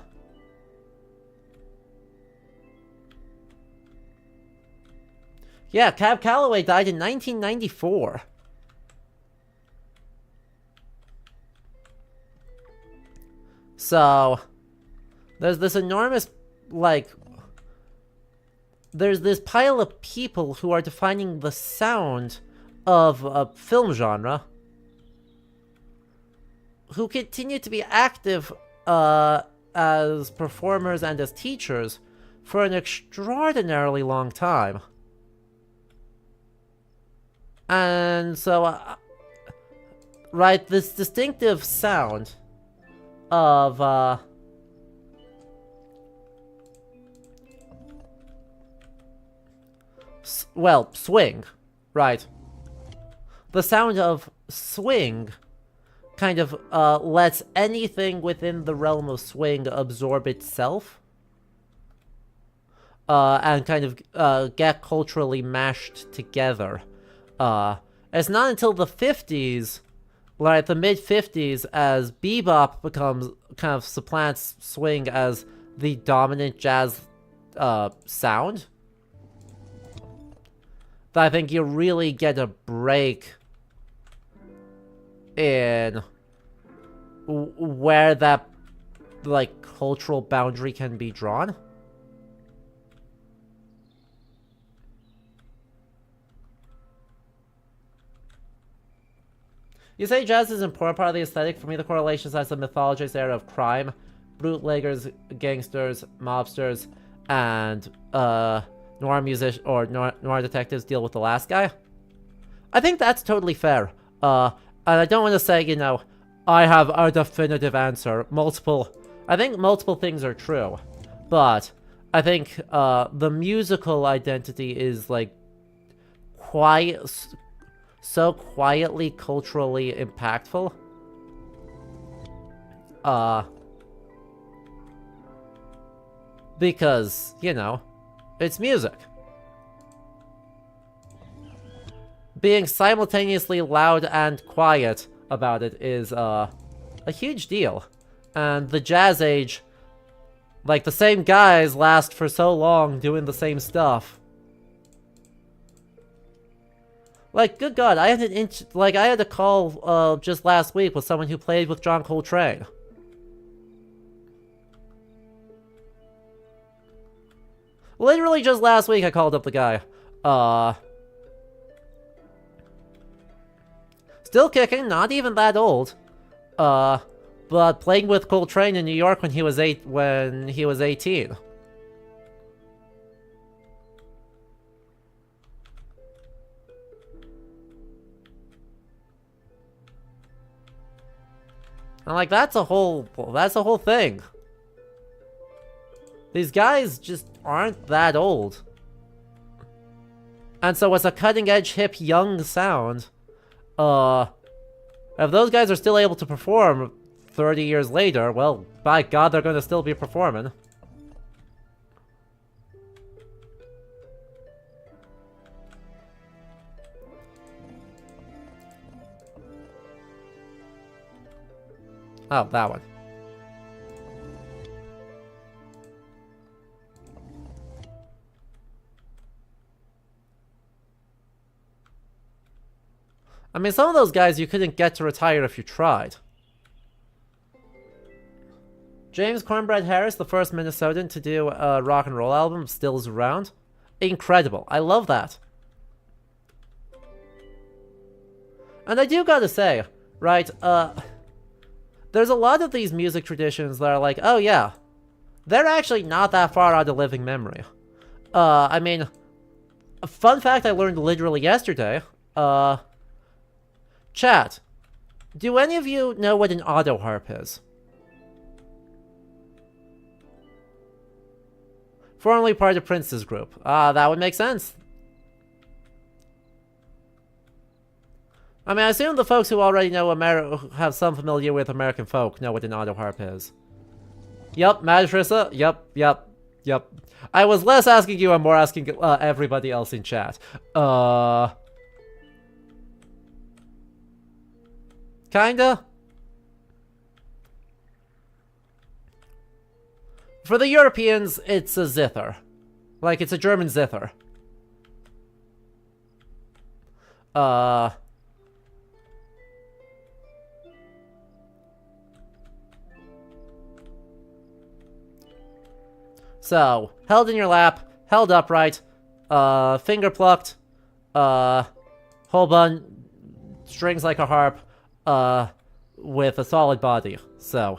Cab Calloway died in 1994. So, there's this enormous, like, there's this pile of people who are defining the sound of a film genre who continue to be active as performers and as teachers for an extraordinarily long time. And so, right, this distinctive sound of, well, swing, right? The sound of swing kind of lets anything within the realm of swing absorb itself and kind of get culturally mashed together. It's not until the 50s, like the mid-50s, as bebop becomes kind of supplants swing as the dominant jazz sound, that I think you really get a break in where that, like, cultural boundary can be drawn. You say jazz is an important part of the aesthetic. For me, the correlations as the mythologized era of crime, bootleggers, gangsters, mobsters, and noir music or noir detectives deal with the last guy. I think that's totally fair. And I don't want to say, you know, I have a definitive answer. I think multiple things are true, but I think the musical identity is like so quietly culturally impactful. Because, you know, it's music. Being simultaneously loud and quiet about it is a huge deal. And the jazz age, like, the same guys last for so long doing the same stuff. Like, good God, I had a call just last week with someone who played with John Coltrane. Literally just last week I called up the guy. Still kicking, not even that old. But playing with Coltrane in New York when he was 18. And like that's a whole thing. These guys just aren't that old. And so it's a cutting edge, hip, young sound. If those guys are still able to perform 30 years later, well, by God, they're going to still be performing. Oh, that one. I mean, some of those guys you couldn't get to retire if you tried. James Cornbread Harris, the first Minnesotan to do a rock and roll album, still is around. Incredible. I love that. And I do gotta say, right, there's a lot of these music traditions that are like, oh yeah, they're actually not that far out of living memory. I mean, a fun fact I learned literally yesterday, chat, do any of you know what an auto harp is? Formerly part of Prince's group. That would make sense. I mean, I assume the folks who already know have some familiarity with American folk know what an auto harp is. Yup, Madrissa. Yup. I was less asking you and more asking everybody else in chat. Kinda? For the Europeans, it's a zither. Like, it's a German zither. So, held in your lap, held upright, finger plucked, whole bun, strings like a harp, with a solid body. So,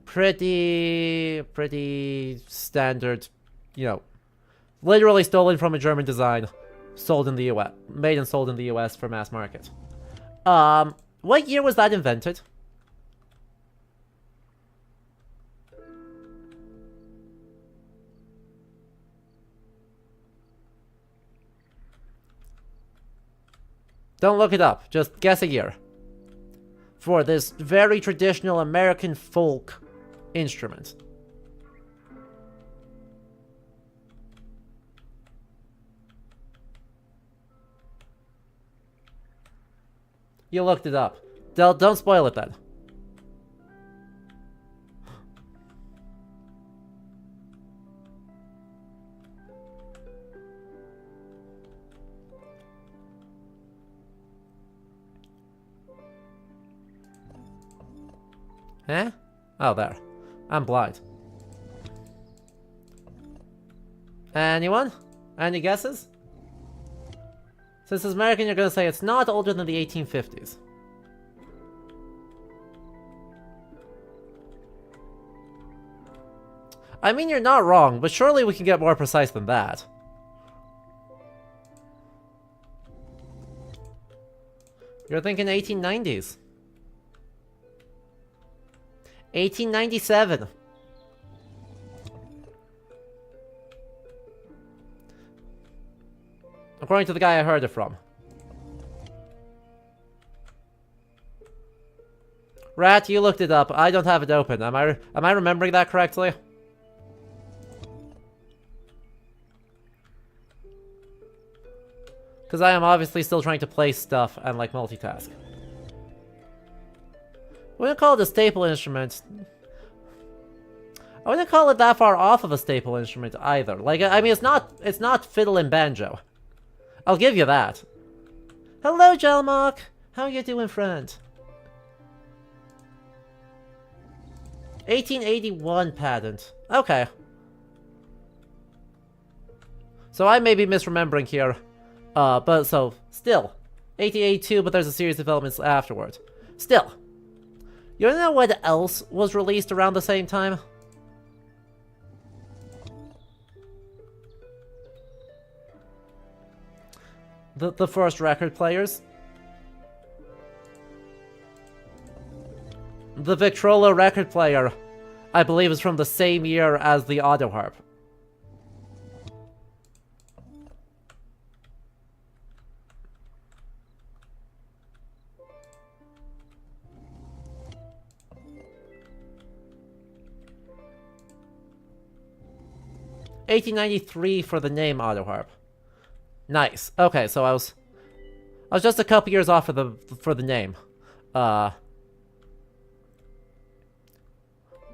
pretty standard, you know, literally stolen from a German design, sold in the US, made and sold in the US for mass market. What year was that invented? Don't look it up, just guess a year. For this very traditional American folk instrument. You looked it up. Don't spoil it then. Eh? Oh, there. I'm blind. Anyone? Any guesses? Since it's American, you're gonna say it's not older than the 1850s. I mean, you're not wrong, but surely we can get more precise than that. You're thinking 1890s. 1897. According to the guy I heard it from. Rat, you looked it up. I don't have it open. Am I remembering that correctly? Because I am obviously still trying to place stuff and, like, multitask. I wouldn't call it a staple instrument. I wouldn't call it that far off of a staple instrument either. Like, I mean, it's not fiddle and banjo. I'll give you that. Hello, Jelmok. How you doing, friend? 1881 patent. Okay. So I may be misremembering here. But so, still. 1882, but there's a series of developments afterward. Still. You wanna know what else was released around the same time? The first record players. The Victrola record player, I believe, is from the same year as the Autoharp. $1893 for the name Autoharp. Nice. Okay, so I was just a couple years off for the name.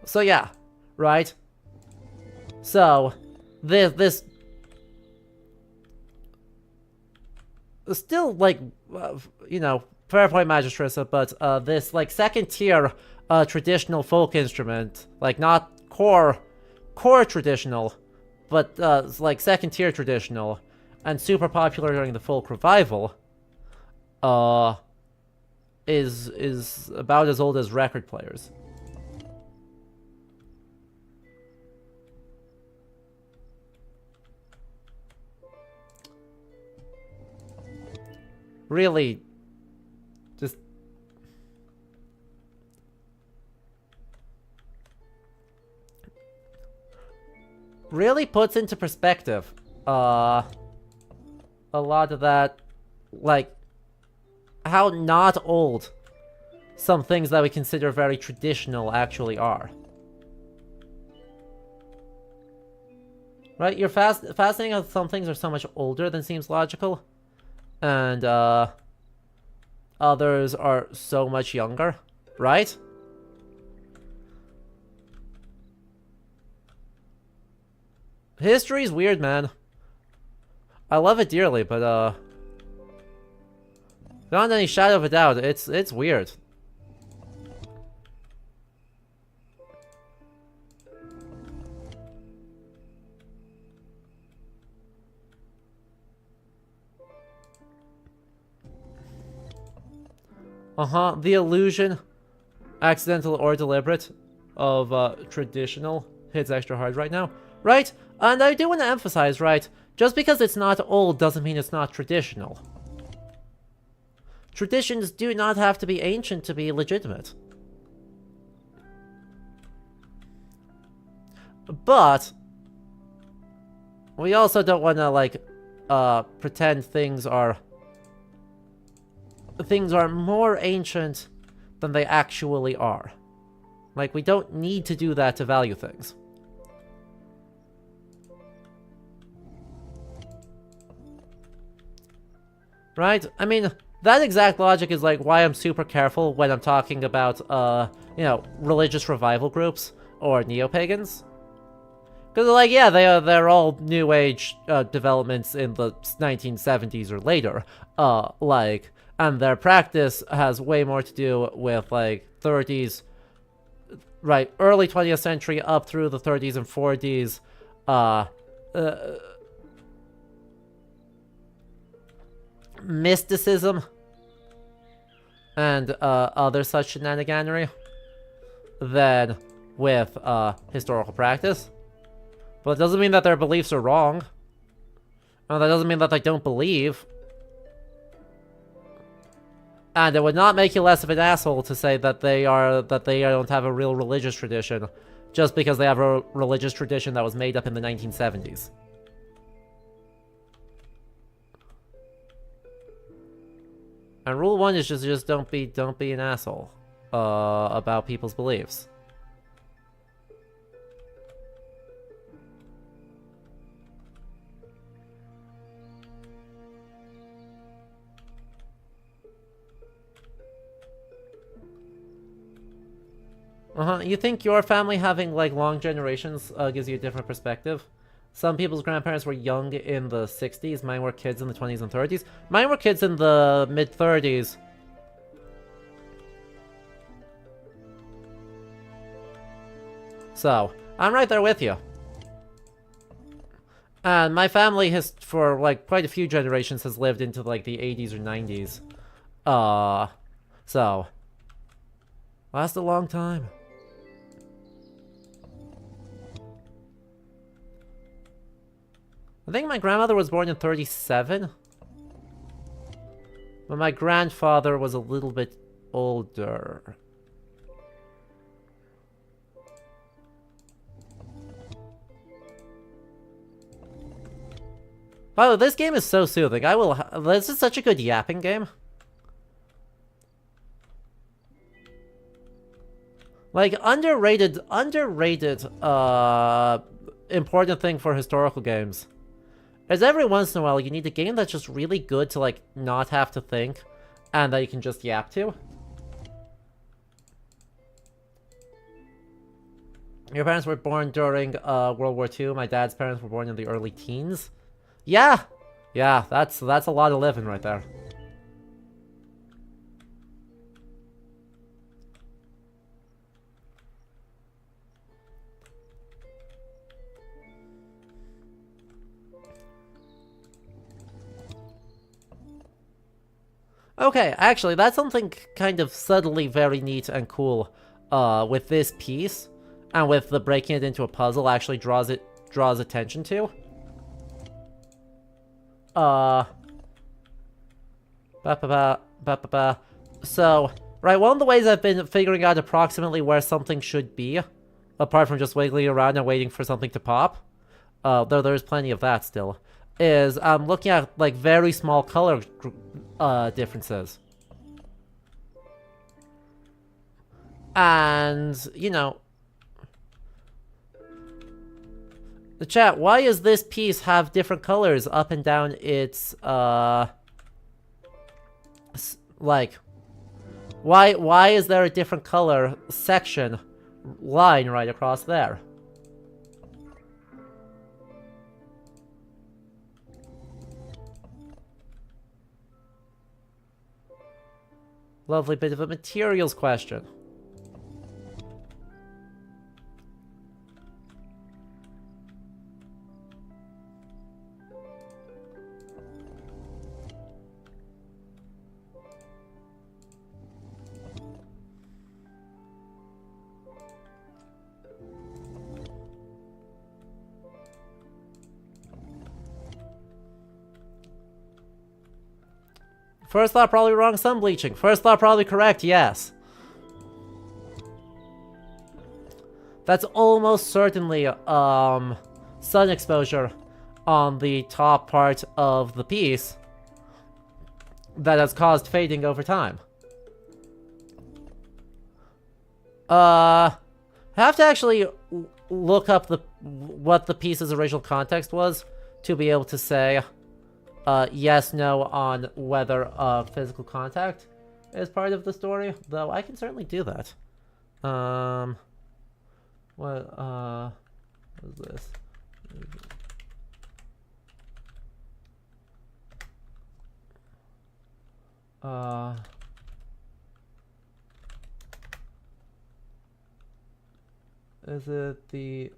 So yeah, right? So this still, like, you know, fair point, Magistressa, but this, like, second tier traditional folk instrument, like, not core traditional, but like second tier traditional and super popular during the folk revival, is about as old as record players. Really, just really puts into perspective a lot of that, like, how not old some things that we consider very traditional actually are. Right? You're fascinating how some things are so much older than seems logical, and others are so much younger, right? History's weird, man. I love it dearly, but beyond any shadow of a doubt, it's weird. The illusion, accidental or deliberate. of traditional hits extra hard right now, right? And I do want to emphasize, right, just because it's not old doesn't mean it's not traditional. Traditions do not have to be ancient to be legitimate. But we also don't want to, like, pretend things are more ancient than they actually are. Like, we don't need to do that to value things. Right? I mean, that exact logic is, like, why I'm super careful when I'm talking about, you know, religious revival groups or neo-pagans. Because, like, yeah, they're all New Age developments in the 1970s or later. Like, and their practice has way more to do with, like, 30s, right, early 20th century up through the 30s and 40s, mysticism and other such shenaniganery than with historical practice. But it doesn't mean that their beliefs are wrong. And that doesn't mean that they don't believe. And it would not make you less of an asshole to say that they don't have a real religious tradition just because they have a religious tradition that was made up in the 1970s. And rule one is just don't be an asshole about people's beliefs. You think your family having, like, long generations gives you a different perspective? Some people's grandparents were young in the 60s. Mine were kids in the 20s and 30s. Mine were kids in the mid-30s. So, I'm right there with you. And my family has, for, like, quite a few generations, has lived into, like, the 80s or 90s. So, last a long time. I think my grandmother was born in 37. But my grandfather was a little bit older. By the way, this game is so soothing. This is such a good yapping game. Like, underrated, important thing for historical games is every once in a while you need a game that's just really good to, like, not have to think and that you can just yap to. Your parents were born during World War II. My dad's parents were born in the early teens. Yeah, that's a lot of living right there. Okay, actually, that's something kind of subtly very neat and cool with this piece, and with the breaking it into a puzzle actually draws attention to. So, right, one of the ways I've been figuring out approximately where something should be, apart from just wiggling around and waiting for something to pop, though there's plenty of that still, is I'm looking at, like, very small color differences. And, you know, the chat, why does this piece have different colors up and down its, like, why is there a different color section line right across there? Lovely bit of a materials question. First thought probably wrong, sun bleaching. First thought probably correct, yes. That's almost certainly, sun exposure on the top part of the piece that has caused fading over time. I have to actually look up what the piece's original context was to be able to say yes, no on whether physical contact is part of the story, though I can certainly do that. What is this? Is it the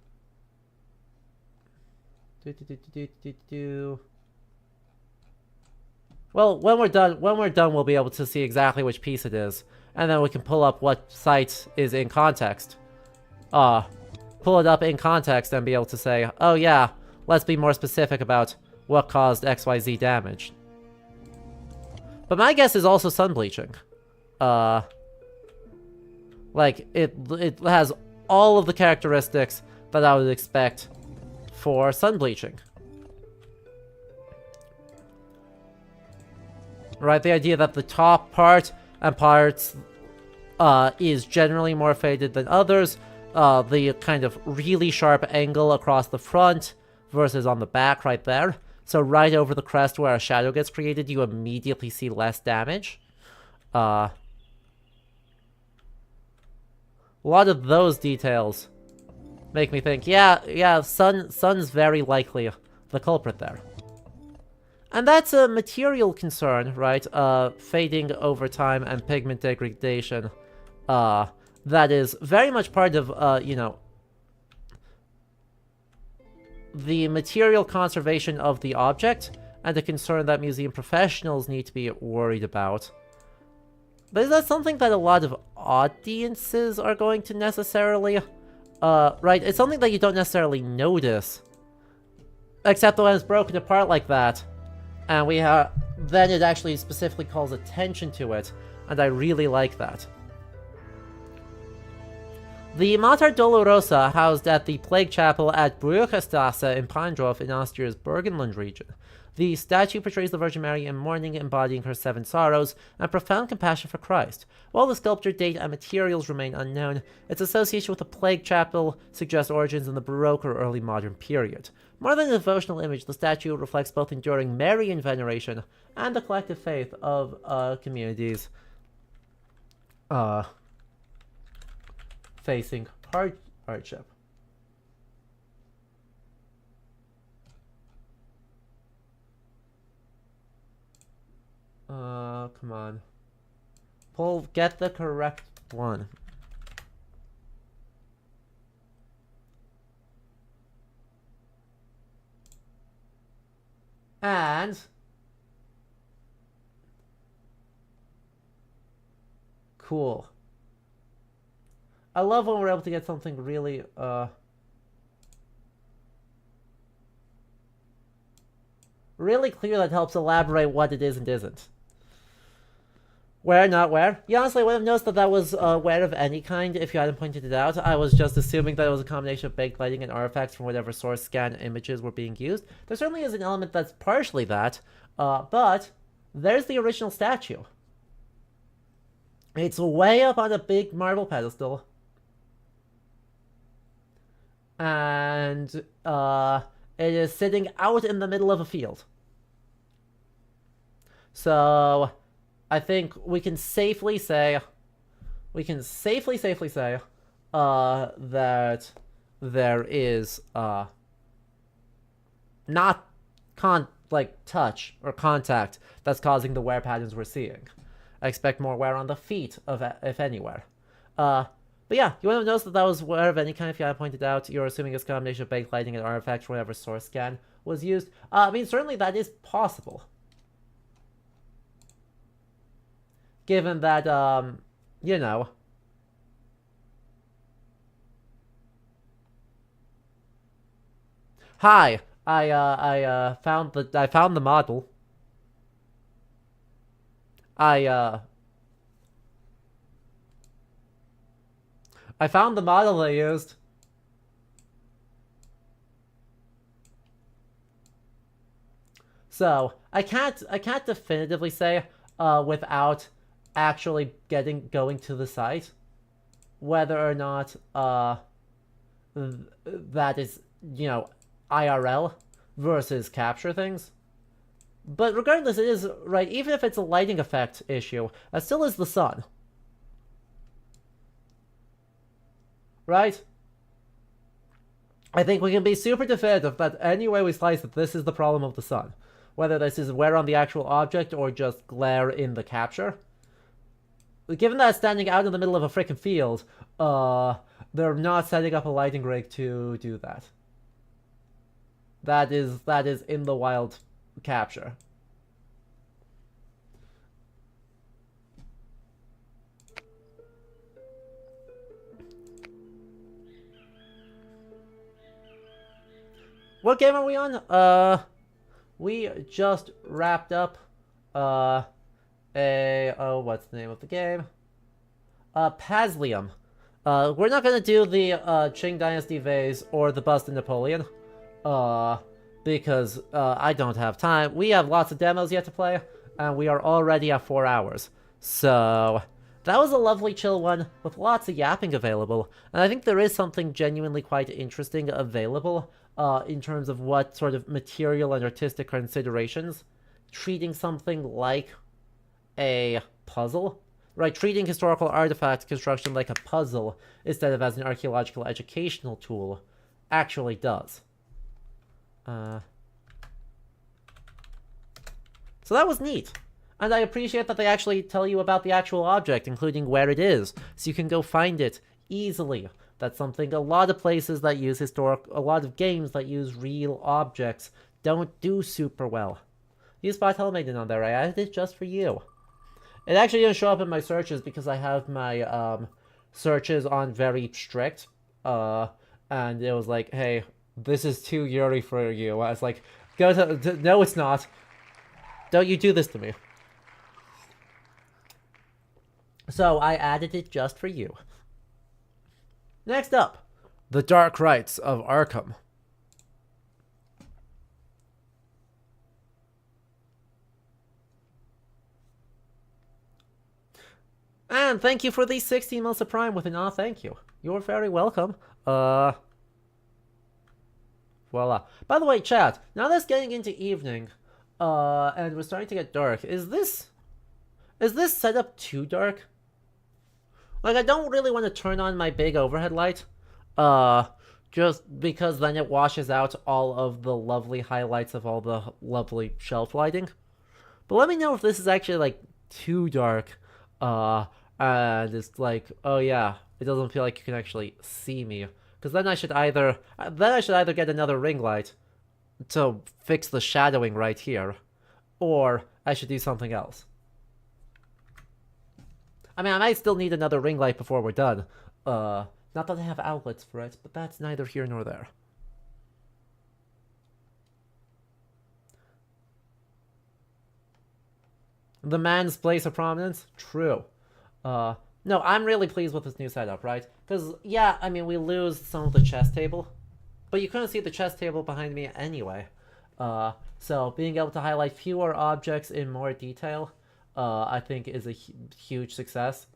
Well, when we're done, we'll be able to see exactly which piece it is, and then we can pull up what site is in context. Pull it up in context and be able to say, oh yeah, let's be more specific about what caused XYZ damage. But my guess is also sun bleaching. Like, it has all of the characteristics that I would expect for sun bleaching. Right, the idea that the top part and parts is generally more faded than others. The kind of really sharp angle across the front versus on the back right there. So right over the crest where a shadow gets created, you immediately see less damage. A lot of those details make me think, yeah, sun's very likely the culprit there. And that's a material concern, right? Fading over time and pigment degradation. That is very much part of, you know, the material conservation of the object, and a concern that museum professionals need to be worried about. But is that something that a lot of audiences are going to necessarily, right? It's something that you don't necessarily notice, except when it's broken apart like that, and then it actually specifically calls attention to it, and I really like that. The Mater Dolorosa, housed at the Plague Chapel at Brückestrasse in Peindorf in Austria's Burgenland region. The statue portrays the Virgin Mary in mourning, embodying her 7 sorrows and profound compassion for Christ. While the sculpture date and materials remain unknown, its association with the Plague Chapel suggests origins in the Baroque or early modern period. More than a devotional image, the statue reflects both enduring Marian veneration and the collective faith of communities facing hardship. Come on. Get the correct one. And cool. I love when we're able to get something really, really clear that helps elaborate what it is and isn't. Where, not where. You honestly would have noticed that was where of any kind if you hadn't pointed it out. I was just assuming that it was a combination of baked lighting and artifacts from whatever source scan images were being used. There certainly is an element that's partially that, but there's the original statue. It's way up on a big marble pedestal. And it is sitting out in the middle of a field. So I think we can safely say that there is not touch or contact that's causing the wear patterns we're seeing. I expect more wear on the feet, if anywhere. But yeah, you would have noticed that was wear of any kind if you had pointed out. You're assuming it's a combination of baked lighting and artifacts from whatever source scan was used. I mean, certainly that is possible. Given that, you know. Hi, I found the model. I found the model they used. So I can't definitively say without actually going to the site whether or not that is, you know, IRL versus capture things. But regardless, it is, right, even if it's a lighting effect issue, that still is the sun. Right? I think we can be super definitive that any way we slice it, this is the problem of the sun. Whether this is wear on the actual object or just glare in the capture. Given that it's standing out in the middle of a freaking field, they're not setting up a lighting rig to do that. That is in the wild capture. What game are we on? We just wrapped up, what's the name of the game? Paslium. We're not gonna do the, Qing Dynasty vase or the Bust of Napoleon, because, I don't have time. We have lots of demos yet to play, and we are already at 4 hours. So, that was a lovely chill one, with lots of yapping available, and I think there is something genuinely quite interesting available, in terms of what sort of material and artistic considerations. Treating something like a puzzle, right? Treating historical artifact construction like a puzzle instead of as an archaeological educational tool actually does. So that was neat. And I appreciate that they actually tell you about the actual object, including where it is, so you can go find it easily. That's something a lot of places that use a lot of games that use real objects don't do super well. Use Spot Helmaiden on there, I added it just for you. It actually didn't show up in my searches because I have my searches on very strict. And it was like, hey, this is too Yuri for you. I was like, no it's not. Don't you do this to me. So I added it just for you. Next up, The Dark Rites of Arkham. And thank you for the 16 months of Prime with an aw thank you. You're very welcome. Voila. By the way, chat, now that's getting into evening, and we're starting to get dark, is this setup too dark? Like, I don't really want to turn on my big overhead light, just because then it washes out all of the lovely highlights of all the lovely shelf lighting. But let me know if this is actually, like, too dark, and it's like, oh yeah, it doesn't feel like you can actually see me. Because then I should either get another ring light to fix the shadowing right here, or I should do something else. I mean, I might still need another ring light before we're done. Not that I have outlets for it, but that's neither here nor there. The man's place of prominence? True. No, I'm really pleased with this new setup, right? Because, yeah, I mean, we lose some of the chess table, but you couldn't see the chess table behind me anyway. So being able to highlight fewer objects in more detail, I think is a huge success.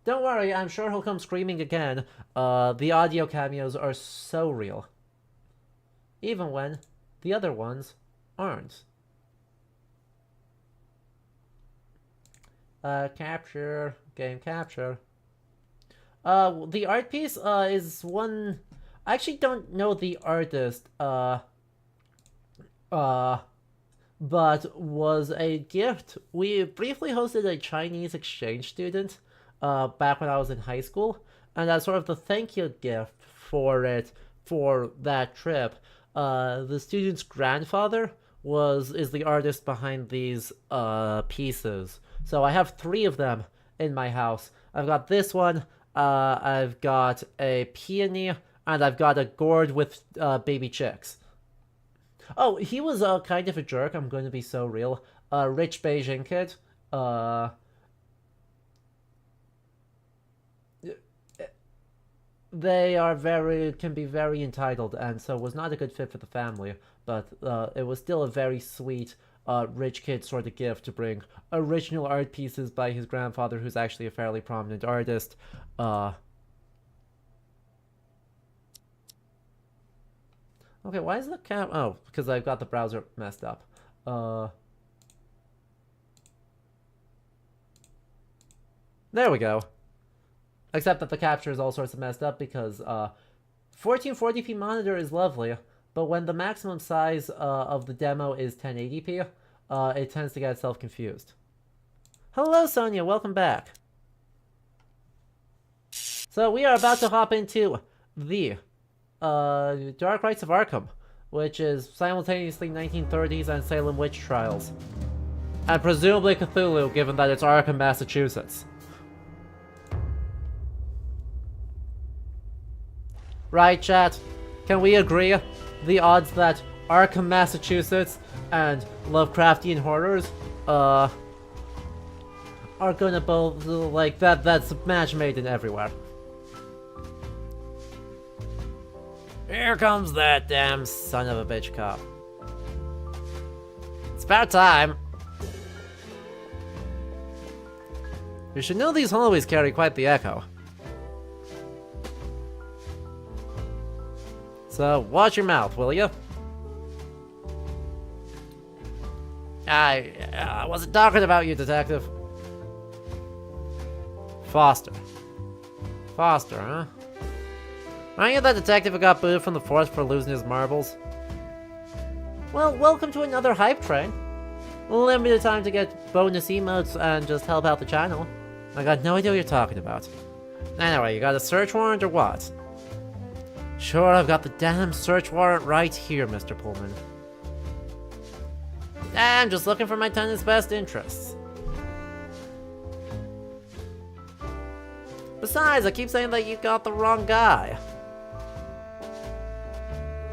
Don't worry, I'm sure he'll come screaming again. The audio cameos are so real. Even when the other ones aren't. Capture, game capture. The art piece, is one... I actually don't know the artist, but was a gift. We briefly hosted a Chinese exchange student, back when I was in high school, and as sort of the thank you gift for that trip, the student's grandfather is the artist behind these, pieces. So I have 3 of them in my house. I've got this one, I've got a peony, and I've got a gourd with, baby chicks. Oh, he was kind of a jerk. I'm going to be so real. Rich Beijing kid. They are can be very entitled, and so was not a good fit for the family. But it was still a very sweet, rich kid sort of gift to bring original art pieces by his grandfather, who's actually a fairly prominent artist. Okay, why is the Oh, because I've got the browser messed up. There we go. Except that the capture is all sorts of messed up because 1440p monitor is lovely, but when the maximum size of the demo is 1080p, it tends to get itself confused. Hello, Sonia. Welcome back. So we are about to hop into the Dark Rites of Arkham, which is simultaneously 1930s and Salem witch trials. And presumably Cthulhu, given that it's Arkham, Massachusetts. Right, chat? Can we agree the odds that Arkham, Massachusetts and Lovecraftian horrors, are gonna both, like, that's a match made in everywhere. Here comes that damn son of a bitch cop. It's about time. You should know these hallways carry quite the echo. So, watch your mouth, will you? I wasn't talking about you, Detective. Foster. Foster, huh? Aren't you that detective who got booed from the force for losing his marbles? Well, welcome to another hype train. Limited time to get bonus emotes and just help out the channel. I got no idea what you're talking about. Anyway, you got a search warrant or what? Sure, I've got the damn search warrant right here, Mr. Pullman. I'm just looking for my tenant's best interests. Besides, I keep saying that you got the wrong guy.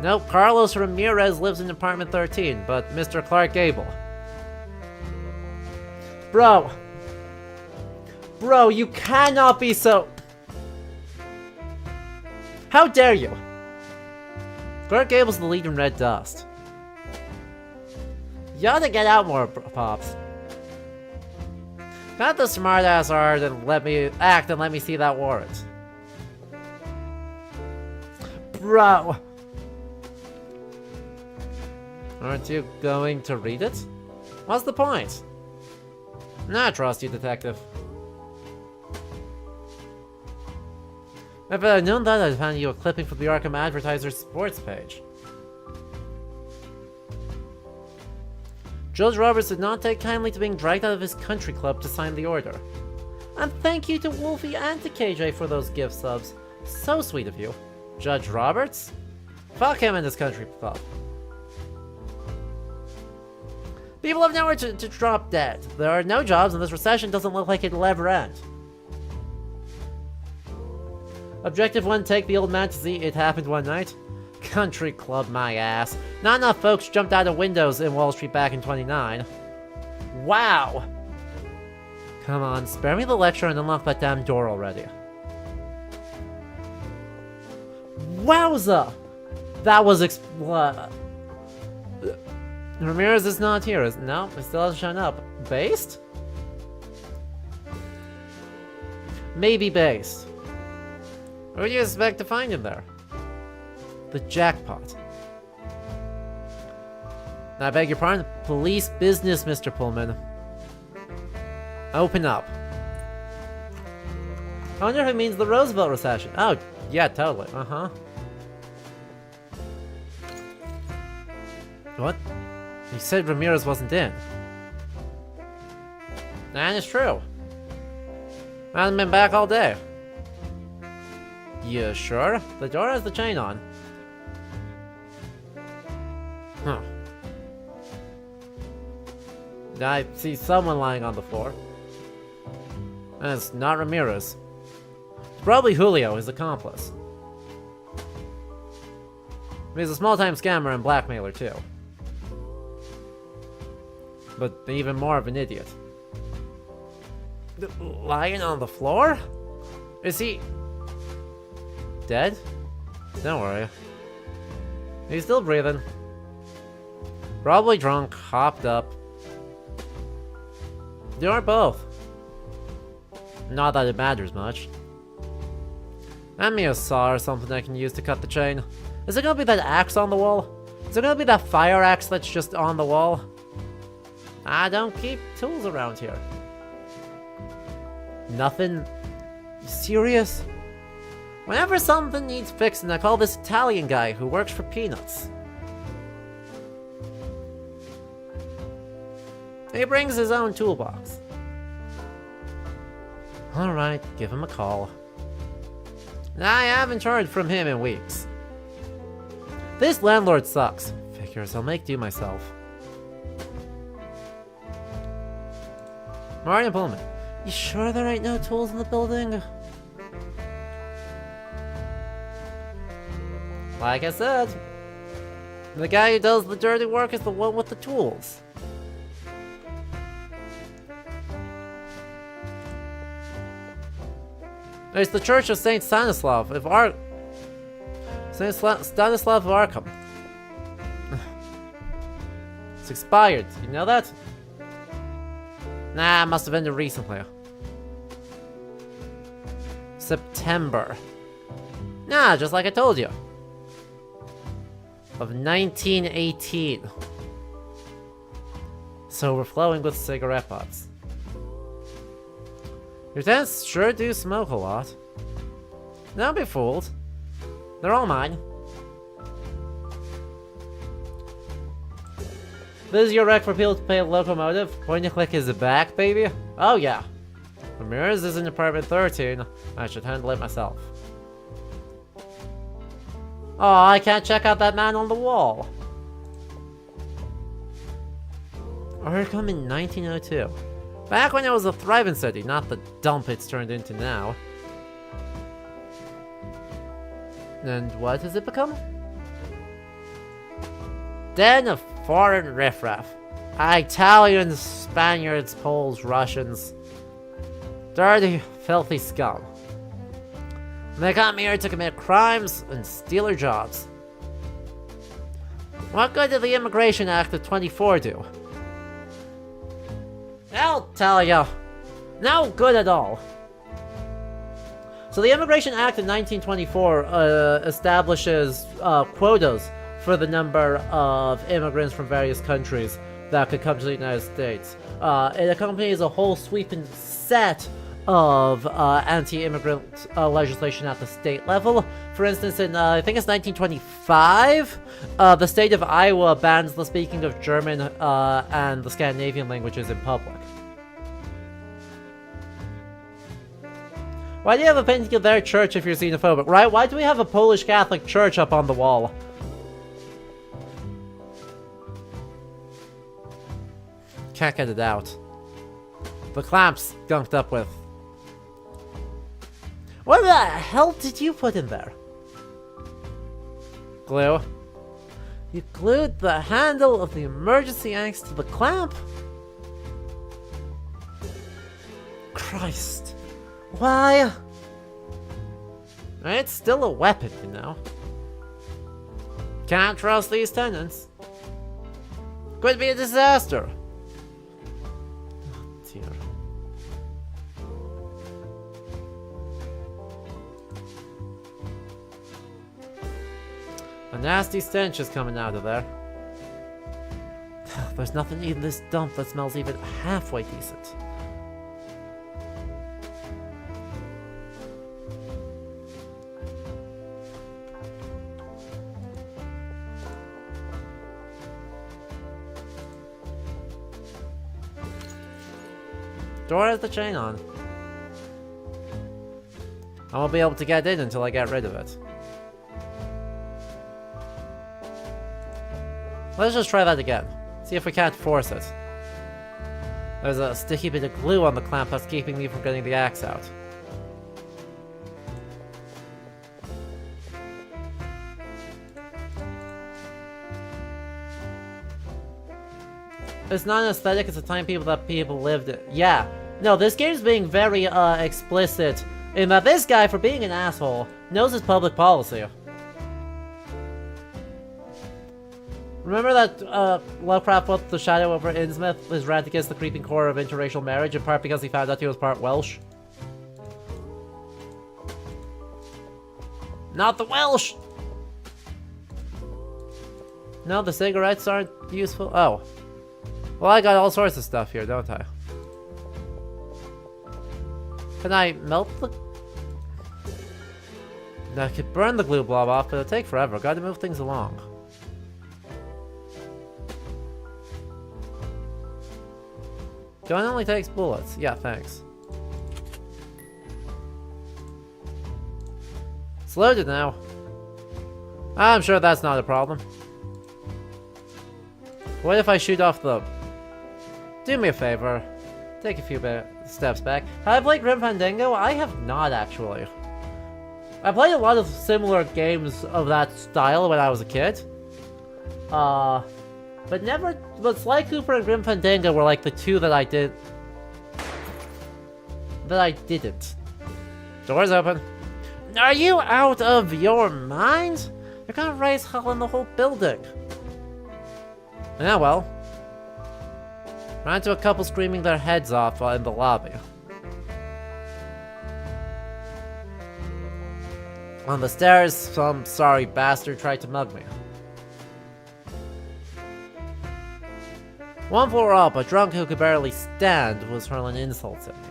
Nope, Carlos Ramirez lives in apartment 13, but Mr. Clark Gable. Bro, you cannot be so... How dare you? Clark Gable's the lead in Red Dust. You ought to get out more, Pops. Got the smartass art and let me act and let me see that warrant. Bro! Aren't you going to read it? What's the point? Nah, trust you, Detective. If I'd known that, I'd found you a clipping from the Arkham Advertiser's sports page. Judge Roberts did not take kindly to being dragged out of his country club to sign the order. And thank you to Wolfie and to KJ for those gift subs. So sweet of you. Judge Roberts? Fuck him and his country club. People have nowhere to drop dead. There are no jobs and this recession doesn't look like it'll ever end. Objective 1, take the old man to see It Happened One Night. Country club, my ass. Not enough folks jumped out of windows in Wall Street back in 29. Wow! Come on, spare me the lecture and unlock that damn door already. Wowza! That was Ramirez is not here. No, he still hasn't shown up. Based? Maybe based. What do you expect to find him there? The jackpot. I beg your pardon? Police business, Mr. Pullman. Open up. I wonder if it means the Roosevelt recession. Oh, yeah, totally. Uh-huh. What? You said Ramirez wasn't in. And it's true. I haven't been back all day. You sure? The door has the chain on. Huh. I see someone lying on the floor. And it's not Ramirez. It's probably Julio, his accomplice. He's a small-time scammer and blackmailer, too. but even more of an idiot. Lying on the floor? Is he dead? Don't worry. He's still breathing. Probably drunk, hopped up. They are both. Not that it matters much. Hand me a saw or something I can use to cut the chain. Is it gonna be that axe on the wall? Is it gonna be that fire axe that's just on the wall? I don't keep tools around here. Nothing serious? Whenever something needs fixing, I call this Italian guy who works for peanuts. He brings his own toolbox. Alright, give him a call. I haven't heard from him in weeks. This landlord sucks. Figures I'll make do myself. Mario Pullman, you sure there ain't no tools in the building? Like I said, the guy who does the dirty work is the one with the tools. It's the Church of Saint Stanislav of Stanislav of Arkham. It's expired. You know that? Nah, must have ended recently. September. Nah, just like I told you. Of 1918. So we're flowing with cigarette butts. Your tenants sure do smoke a lot. Don't be fooled. They're all mine. This is your rec for people to pay a locomotive. Point and click is back, baby. Oh yeah. Ramirez is in apartment 13. I should handle it myself. Oh, I can't check out that man on the wall. Arkham in 1902. Back when it was a thriving city, not the dump it's turned into now. And what has it become? Den of foreign riffraff. Italians, Spaniards, Poles, Russians. Dirty, filthy scum. They come here to commit crimes and steal our jobs. What good did the Immigration Act of 24 do? I'll tell ya. No good at all. So the Immigration Act of 1924 establishes quotas for the number of immigrants from various countries that could come to the United States. It accompanies a whole sweeping set of anti-immigrant legislation at the state level. For instance, in I think it's 1925, the state of Iowa bans the speaking of German and the Scandinavian languages in public. Why do you have a painting of their church if you're xenophobic, right? Why do we have a Polish Catholic church up on the wall? Can't get it out. The clamp's gunked up with. What the hell did you put in there? Glue. You glued the handle of the emergency axe to the clamp? Christ. Why? It's still a weapon, you know. Can't trust these tenants. Could be a disaster. Oh, dear. A nasty stench is coming out of there. There's nothing in this dump that smells even halfway decent. Door has the chain on. I won't be able to get in until I get rid of it. Let's just try that again. See if we can't force it. There's a sticky bit of glue on the clamp that's keeping me from getting the axe out. It's not an aesthetic, it's a time people that people lived in. Yeah. No, this game's being very, explicit in that this guy, for being an asshole, knows his public policy. Remember that, Lovecraft put the shadow over Innsmouth, his rant against the creeping core of interracial marriage, in part because he found out he was part Welsh? Not the Welsh! No, the cigarettes aren't useful. Oh. Well, I got all sorts of stuff here, don't I? Can I melt the... No, I could burn the glue blob off, but it'll take forever. Gotta move things along. Gun only takes bullets. Yeah, thanks. It's loaded now. I'm sure that's not a problem. What if I shoot off the... Do me a favor. Take a few steps back. Have I played Grim Fandango? I have not, actually. I played a lot of similar games of that style when I was a kid. But never... But Sly Cooper and Grim Fandango were like the two that I did... That I didn't. Doors open. Are you out of your mind? You're gonna raise hell in the whole building. Yeah, well. Ran into a couple screaming their heads off in the lobby. On the stairs, some sorry bastard tried to mug me. One floor up, a drunk who could barely stand was hurling insults at me.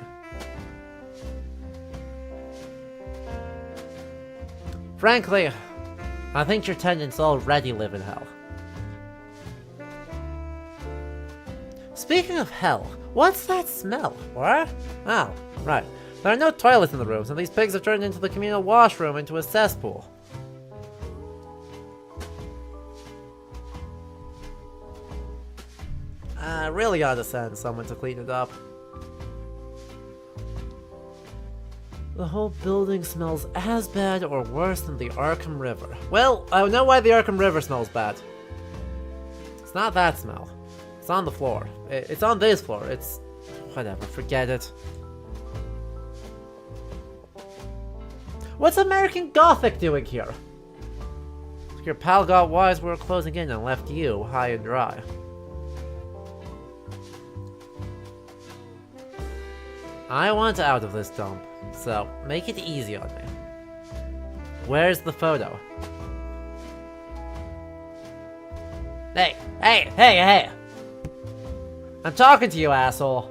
Frankly, I think your tenants already live in hell. Speaking of hell, what's that smell? What? Oh, right. There are no toilets in the rooms, and these pigs have turned into the communal washroom into a cesspool. I really ought to send someone to clean it up. The whole building smells as bad or worse than the Arkham River. Well, I know why the Arkham River smells bad. It's not that smell. It's on the floor. It's on this floor. It's... whatever, forget it. What's American Gothic doing here? Your pal got wise we were closing in and left you high and dry. I want out of this dump, so make it easy on me. Where's the photo? Hey! I'm talking to you, asshole.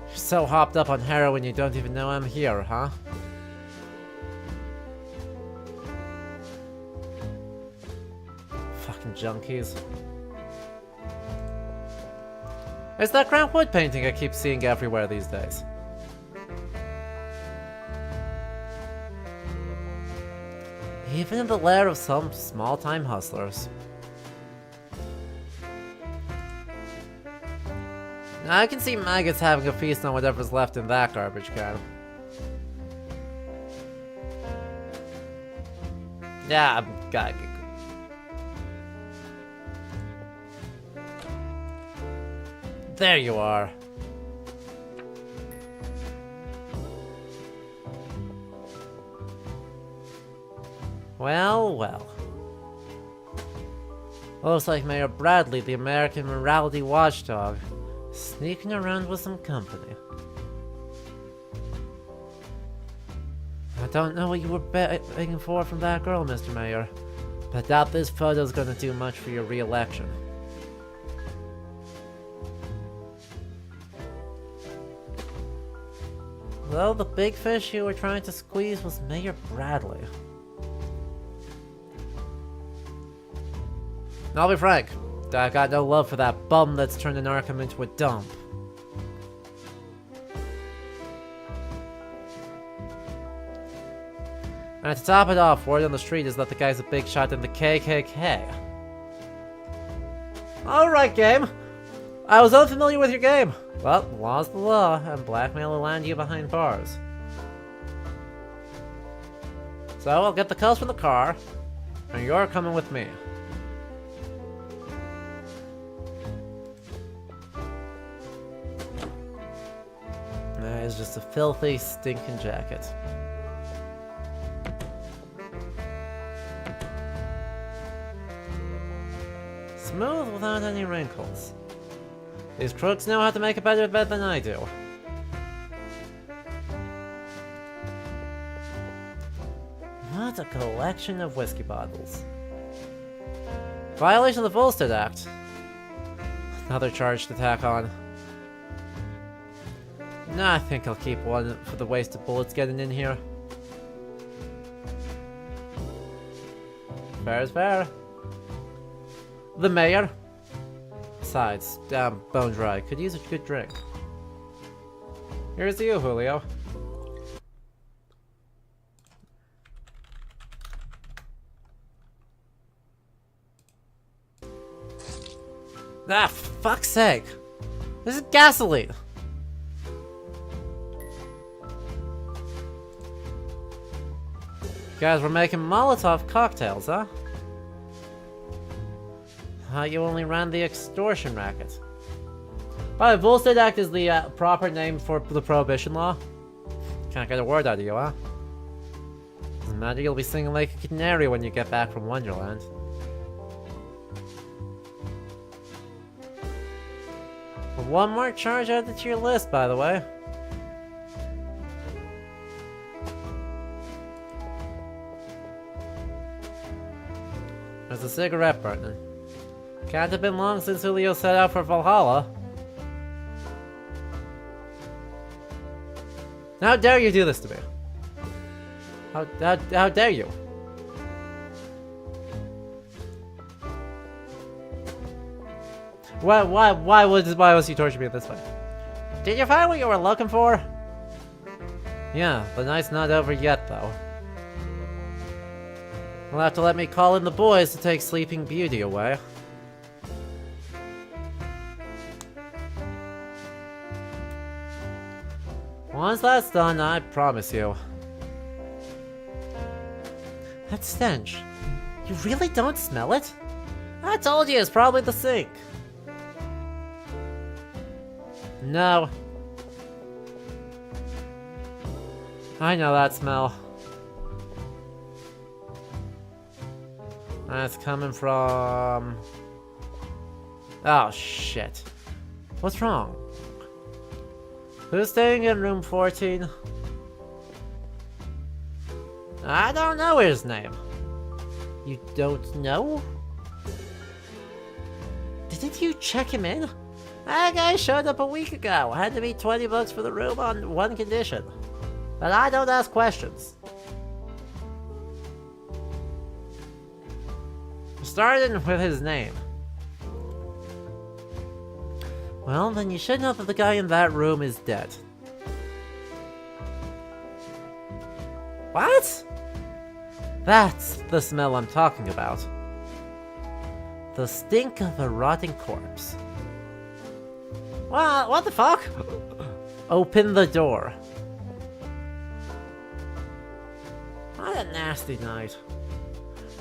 You're so hopped up on heroin you don't even know I'm here, huh? Fucking junkies. It's that Grant Wood painting I keep seeing everywhere these days. Even in the lair of some small-time hustlers. I can see maggots having a feast on whatever's left in that garbage can. Yeah, I'm gotta get... There you are. Well, well. Looks like Mayor Bradley, the American morality watchdog, sneaking around with some company. I don't know what you were begging for from that girl, Mr. Mayor, but I doubt this photo's gonna do much for your re-election. Well, the big fish you were trying to squeeze was Mayor Bradley. I'll be frank, I got no love for that bum that's turning Arkham into a dump. And to top it off, word on the street is that the guy's a big shot in the KKK. Alright, game! I was unfamiliar with your game. Well, law's the law, and blackmail will land you behind bars. So I'll get the cuffs from the car, and you're coming with me. just a filthy, stinking jacket. Smooth without any wrinkles. These crooks know how to make a better bed than I do. What a collection of whiskey bottles. Violation of the Volstead Act. Another charge to tack on. Nah, I think I'll keep one for the waste of bullets getting in here. Fair is fair. The mayor. Besides, damn, bone dry. Could use a good drink. Here's to you, Julio. Ah, fuck's sake. This is gasoline. Guys, we're making Molotov cocktails, huh? You only ran the extortion racket. By the way, Volstead Act is the proper name for the Prohibition law. Can't get a word out of you, huh? Doesn't matter, you'll be singing like a canary when you get back from Wonderland. One more charge added to your list, by the way. There's a cigarette burning. Can't have been long since Julio set out for Valhalla. How dare you do this to me? How dare you? Why was he torturing me this way? Did you find what you were looking for? Yeah, the night's not over yet, though. You'll have to let me call in the boys to take Sleeping Beauty away. Once that's done, I promise you. That stench. You really don't smell it? I told you, it's probably the sink. No. I know that smell. That's coming from... Oh, shit. What's wrong? Who's staying in room 14? I don't know his name. You don't know? Didn't you check him in? That guy showed up a week ago. Had to be 20 bucks for the room on one condition. But I don't ask questions. Starting with his name. Well, then you should know that the guy in that room is dead. What? That's the smell I'm talking about. The stink of a rotting corpse. What the fuck? Open the door. What a nasty night.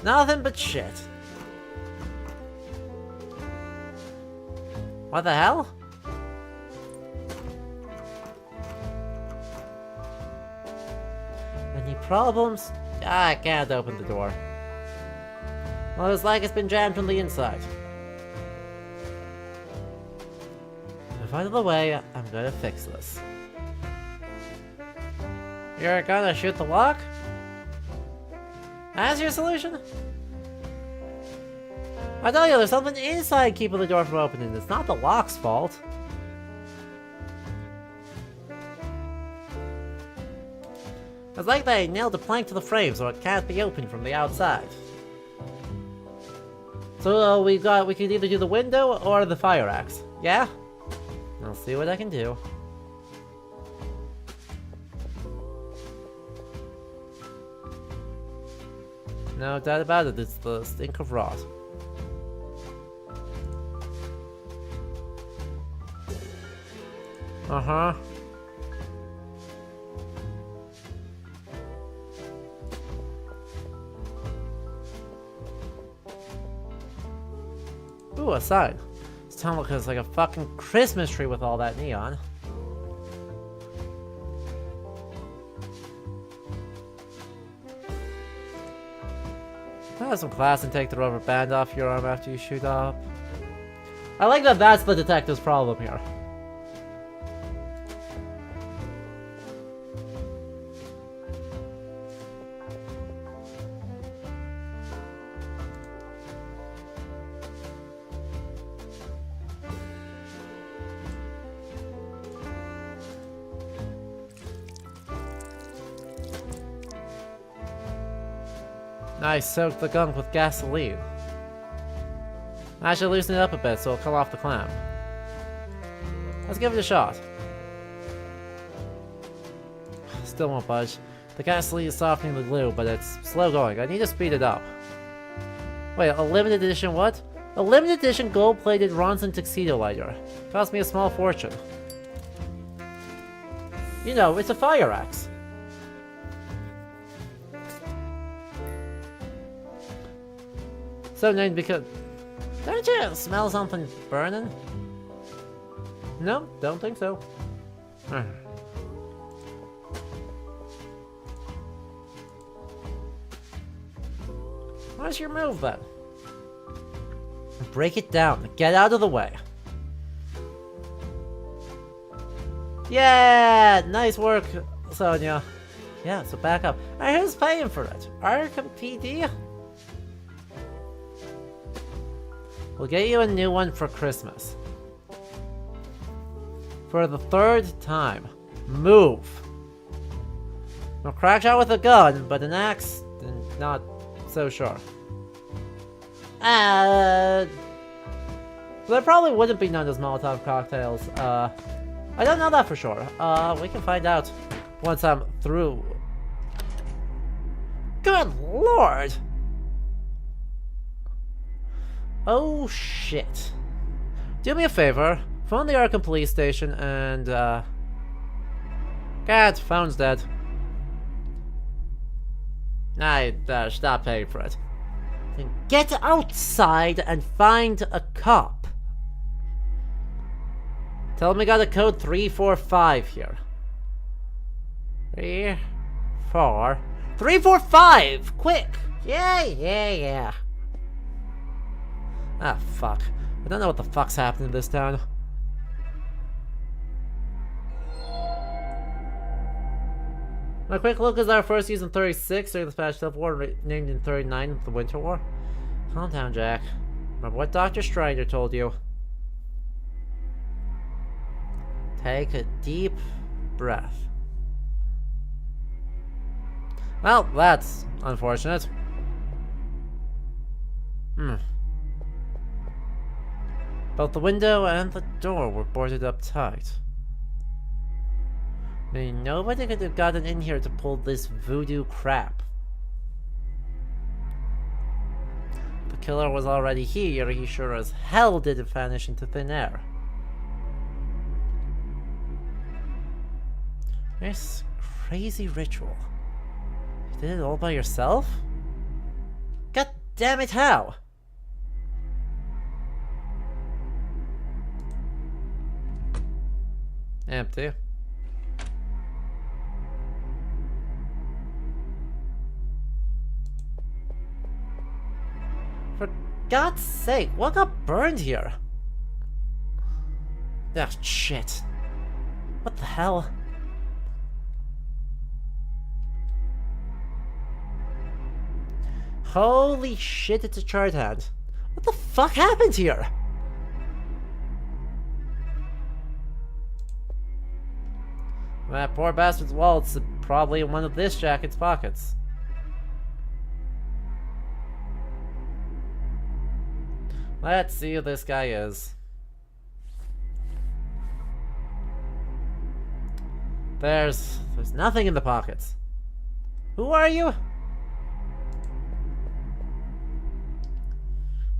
Nothing but shit. What the hell? Any problems? I can't open the door. Well, it's like it's been jammed from the inside. Move out of the way, I'm gonna fix this. You're gonna shoot the lock? That's your solution? I tell you, there's something inside keeping the door from opening. It's not the lock's fault. It's like they nailed a plank to the frame so it can't be opened from the outside. So we can either do the window or the fire axe. Yeah? I'll see what I can do. No doubt about it, it's the stink of rot. Uh-huh. Ooh, a sign. This town looks like a fucking Christmas tree with all that neon. Have some class and take the rubber band off your arm after you shoot up. I like that that's the detective's problem here. Nice, soak the gunk with gasoline. I should loosen it up a bit so it'll come off the clamp. Let's give it a shot. Still won't budge. The gasoline is softening the glue, but it's slow going. I need to speed it up. Wait, a limited edition what? A limited edition gold-plated Ronson tuxedo lighter. Cost me a small fortune. You know, it's a fire axe. So named because... Don't you smell something burning? No, don't think so. What's your move then? Break it down. Get out of the way. Yeah! Nice work, Sonia. Yeah, so back up. And who's paying for it? Arkham PD? We'll get you a new one for Christmas. For the third time. Move. No crack shot with a gun, but an axe, not so sure. There probably wouldn't be known as Molotov cocktails. I don't know that for sure. We can find out once I'm through. Good lord! Oh shit. Do me a favor, phone the Arkham police station and, God, phone's dead. I stop paying for it. Then get outside and find a cop. Tell him we got a code 345 here. 3, 4... 345! Quick! Yeah. Ah, fuck. I don't know what the fuck's happening in this town. My quick look is our first used in 36 during the Spanish Civil War, named in 39, the Winter War. Calm down, Jack. Remember what Dr. Strider told you. Take a deep breath. Well, that's unfortunate. Both the window and the door were boarded up tight. I mean, nobody could have gotten in here to pull this voodoo crap. The killer was already here, he sure as hell didn't vanish into thin air. This crazy ritual. You did it all by yourself? God damn it, how? Empty. For God's sake, what got burned here? Ah, shit. What the hell? Holy shit, it's a chart hand. What the fuck happened here? That poor bastard's wallet's probably in one of this jacket's pockets. Let's see who this guy is. There's nothing in the pockets. Who are you?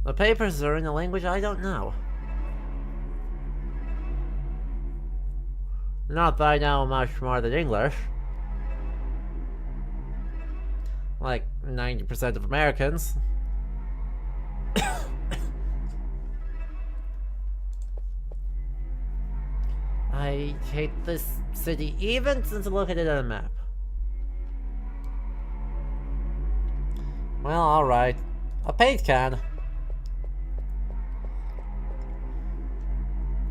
The papers are in a language I don't know. Not that I know much more than English. Like 90% of Americans. I hate this city even since I look at it on a map. Well, alright. A paint can.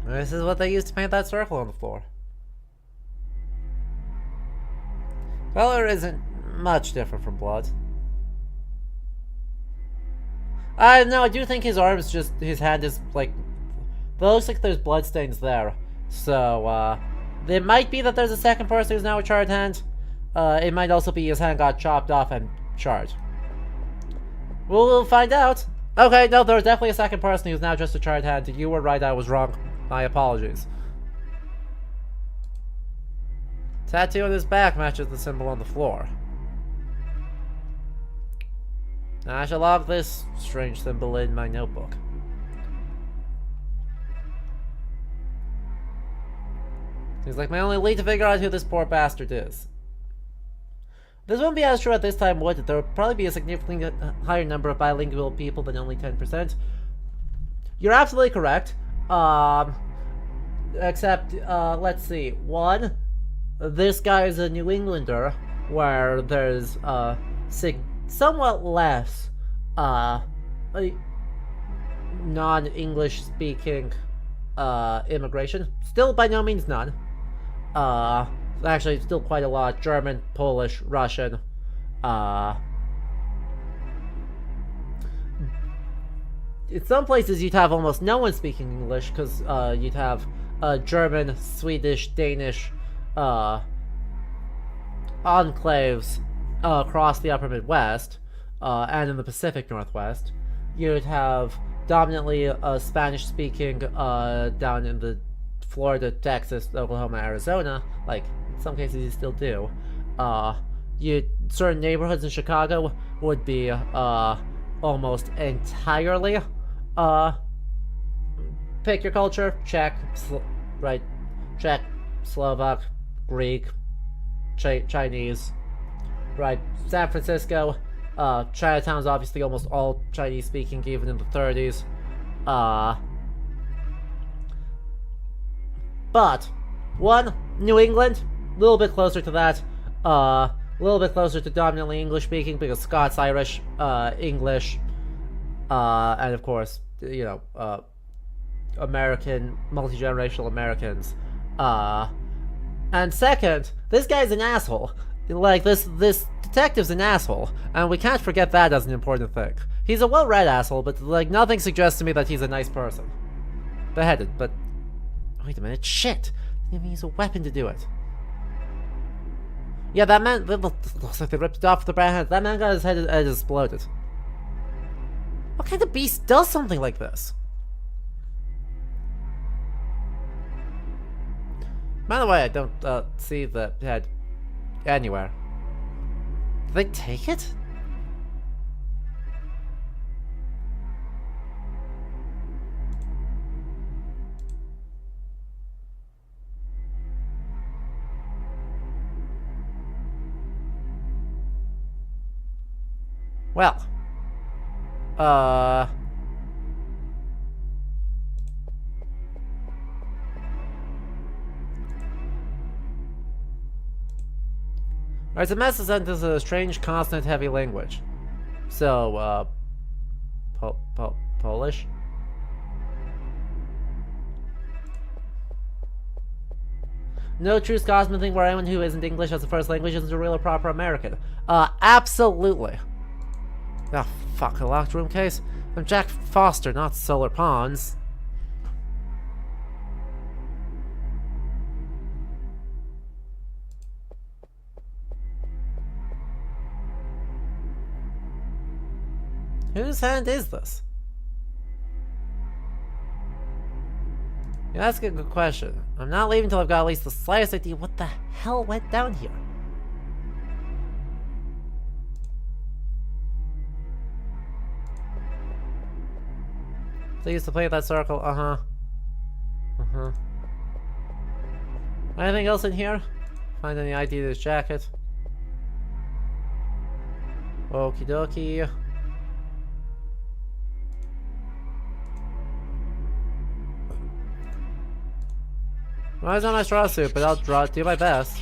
This is what they used to paint that circle on the floor. Color isn't much different from blood. No, I do think his arm's just, his hand is like, it looks like there's blood stains there. So, it might be that there's a second person who's now a charred hand. It might also be his hand got chopped off and charred. We'll find out. Okay, no, there's definitely a second person who's now just a charred hand. You were right, I was wrong. My apologies. Tattoo on his back matches the symbol on the floor. I shall log this strange symbol in my notebook. Seems like my only lead to figure out who this poor bastard is. This wouldn't be as true at this time, would it? There would probably be a significantly higher number of bilingual people than only 10%. You're absolutely correct. Except, let's see. One, this guy is a New Englander, where there's, somewhat less, non-English speaking, immigration. Still by no means none. Actually, still quite a lot. German, Polish, Russian, in some places you'd have almost no one speaking English, because, you'd have, German, Swedish, Danish, enclaves, across the upper Midwest, and in the Pacific Northwest. You'd have dominantly, Spanish-speaking, down in the Florida, Texas, Oklahoma, Arizona. Like, in some cases you still do. Certain neighborhoods in Chicago would be, almost entirely, pick your culture, Czech, Czech, Slovak, Greek, Chinese, right? San Francisco, Chinatown's obviously almost all Chinese speaking, even in the 30s. But, one, New England, a little bit closer to that, a little bit closer to dominantly English speaking, because Scots, Irish, English, and of course, you know, American, multi-generational Americans. And second, this guy's an asshole. Like, this detective's an asshole, and we can't forget that as an important thing. He's a well-read asshole, but, like, nothing suggests to me that he's a nice person. Beheaded, but... Wait a minute, shit! I mean, he's a weapon to do it. Yeah, that man... Looks like they ripped it off with the bare hands. That man got his head exploded. What kind of beast does something like this? By the way, I don't see the head anywhere. Did they take it? Well, Alright, so Master Sent is a strange, consonant-heavy language. So, Polish? No true Scotsman thing where anyone who isn't English as a first language isn't a real or proper American. Absolutely. Oh, fuck, a locked room case? I'm Jack Foster, not Solar Pawns. Whose hand is this? Yeah, that's a good question. I'm not leaving until I've got at least the slightest idea what the hell went down here. They used to play that circle, Anything else in here? Find any ID to this jacket? Okie dokie. Well, it's not my straw suit, but I'll do my best.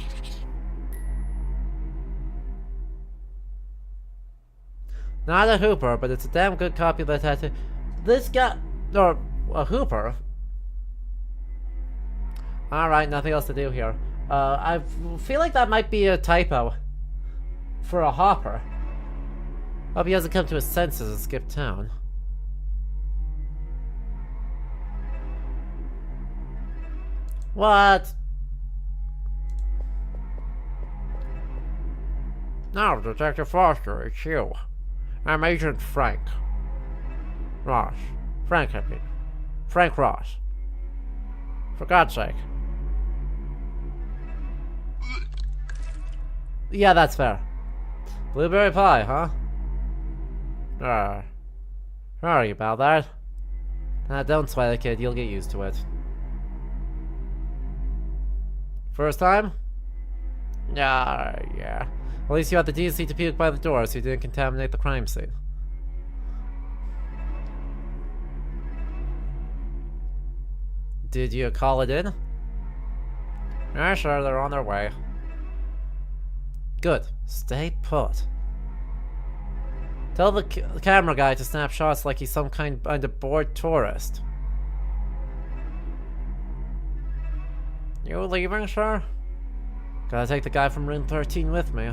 Not a Hooper, but it's a damn good copy of the tattoo. This guy... Or a Hooper? Alright, nothing else to do here. I feel like that might be a typo. For a Hopper. Hope he hasn't come to his senses and skipped town. What? No, Detective Foster, it's you. I'm Agent Frank. Ross. Frank, I mean. Frank Ross. For God's sake. Yeah, that's fair. Blueberry pie, huh? Sorry about that. Don't sweat it, kid. You'll get used to it. First time? Yeah. At least you had the decency to puke by the door so you didn't contaminate the crime scene. Did you call it in? Yeah, sure, they're on their way. Good. Stay put. Tell the camera guy to snap shots like he's some kind of bored tourist. You leaving, sir? Gotta take the guy from room 13 with me.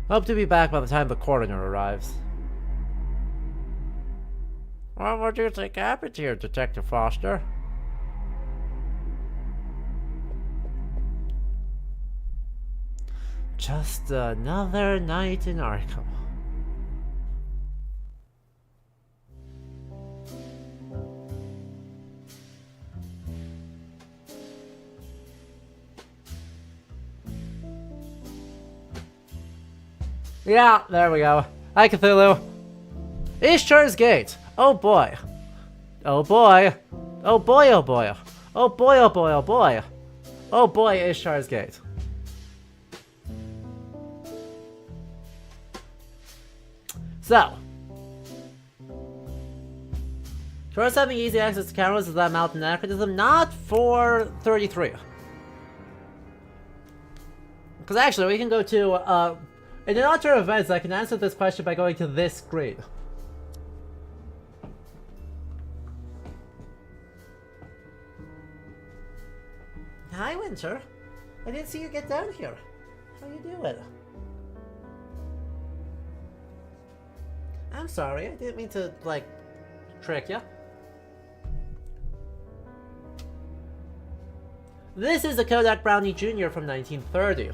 Hope to be back by the time the coroner arrives. What do you think happened here, Detective Foster? Just another night in Arkham. Yeah, there we go. Hi, Cthulhu. Ishtar's Gate. Oh boy. Oh boy. Oh boy, oh boy. Oh boy, oh boy, oh boy. Oh boy, Ishtar's Gate. So. Towards having easy access to cameras is that mountain anachronism? Not for 33. Because actually, we can go to, in an alternate events, I can answer this question by going to this screen. Hi, Winter. I didn't see you get down here. How you doing? I'm sorry, I didn't mean to, like, trick you. This is a Kodak Brownie Jr. from 1930.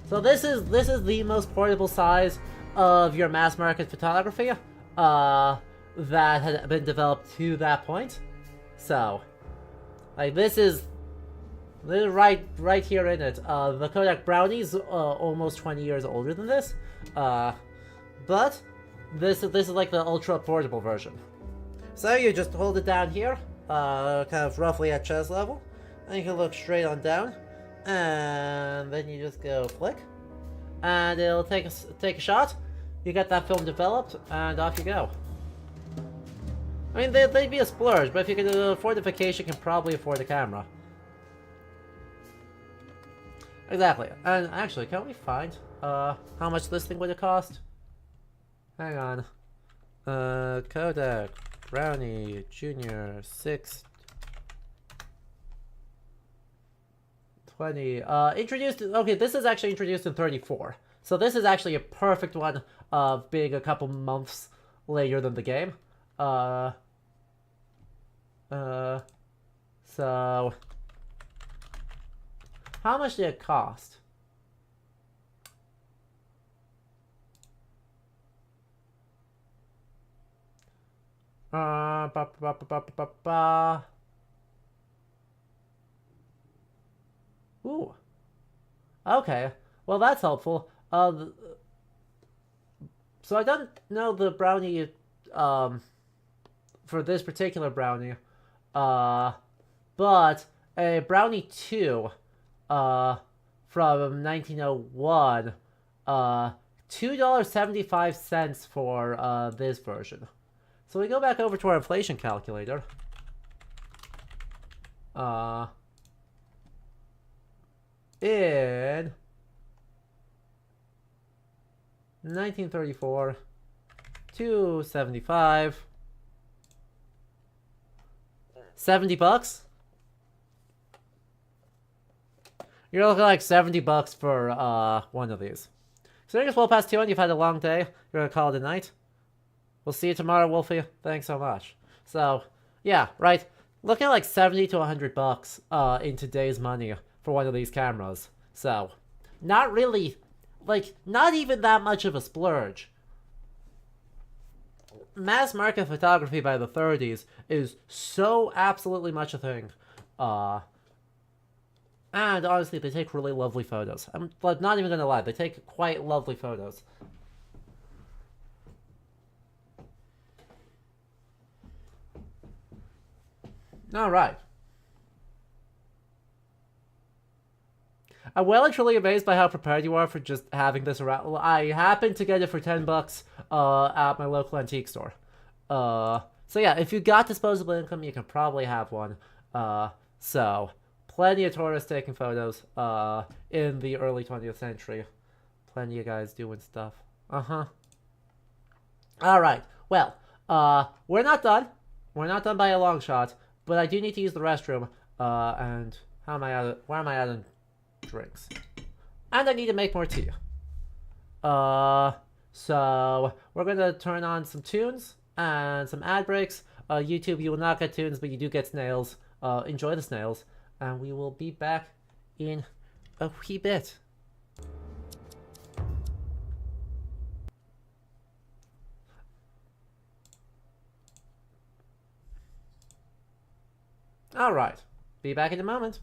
So this is the most portable size of your mass market photography that had been developed to that point. So, like, this is right here in it. The Kodak Brownie's almost 20 years older than this, but this is like the ultra portable version. So you just hold it down here, kind of roughly at chest level, and you can look straight on down, and then you just go flick, and it'll take a shot. You get that film developed, and off you go. I mean, they'd be a splurge, but if you can afford the vacation, you can probably afford the camera. Exactly. And actually, can we find how much this thing would have cost? Hang on. Kodak Brownie Jr. 620. Introduced. Okay, this is actually introduced in 34. So this is actually a perfect one of being a couple months later than the game. So how much did it cost? Ooh. Okay. Well, that's helpful. So I don't know the brownie, for this particular brownie, but a brownie 2, from 1901, $2.75 for, this version. So we go back over to our inflation calculator. In 1934, 275, $70. You're looking like $70 for one of these. So I guess well past 2 and you've had a long day. You're gonna call it a night. We'll see you tomorrow, Wolfie. Thanks so much. So, yeah, right. Looking at like 70 to $100 in today's money for one of these cameras. So, not really, like, not even that much of a splurge. Mass market photography by the 30s is so absolutely much a thing. And honestly, they take really lovely photos. I'm not even gonna lie, they take quite lovely photos. Alright. I'm well and truly amazed by how prepared you are for just having this around. I happened to get it for $10 at my local antique store. So yeah, if you got disposable income, you can probably have one. So, plenty of tourists taking photos in the early 20th century. Plenty of guys doing stuff. Alright, well, we're not done. We're not done by a long shot, but I do need to use the restroom. And how am I out of, where am I at in drinks? And I need to make more tea. So we're gonna turn on some tunes and some ad breaks. YouTube, you will not get tunes, but you do get snails. Enjoy the snails, and we will be back in a wee bit. Alright, be back in a moment.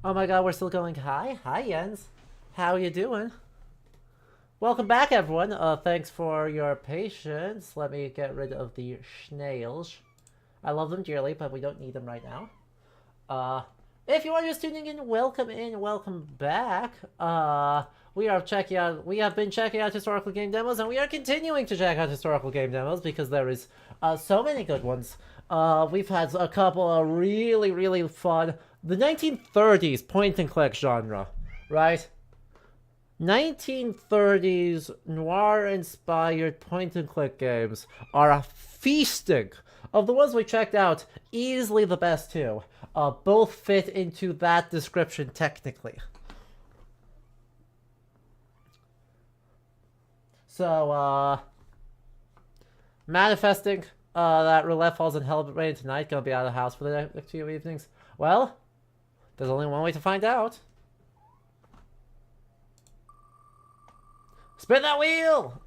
Oh my god, we're still going. Hi Jens. How you doing? Welcome back, everyone. Thanks for your patience. Let me get rid of the snails. I love them dearly, but we don't need them right now. If you are just tuning in, welcome back. We have been checking out historical game demos, and we are continuing to check out historical game demos because there is so many good ones. We've had a couple of really, really fun. The 1930s point-and-click genre, right? 1930s noir-inspired point-and-click games are a feasting. Of the ones we checked out, easily the best two. Both fit into that description technically. So, manifesting that Roulette falls in hell rain tonight, gonna be out of the house for the next few evenings. Well, there's only one way to find out. Spin that wheel!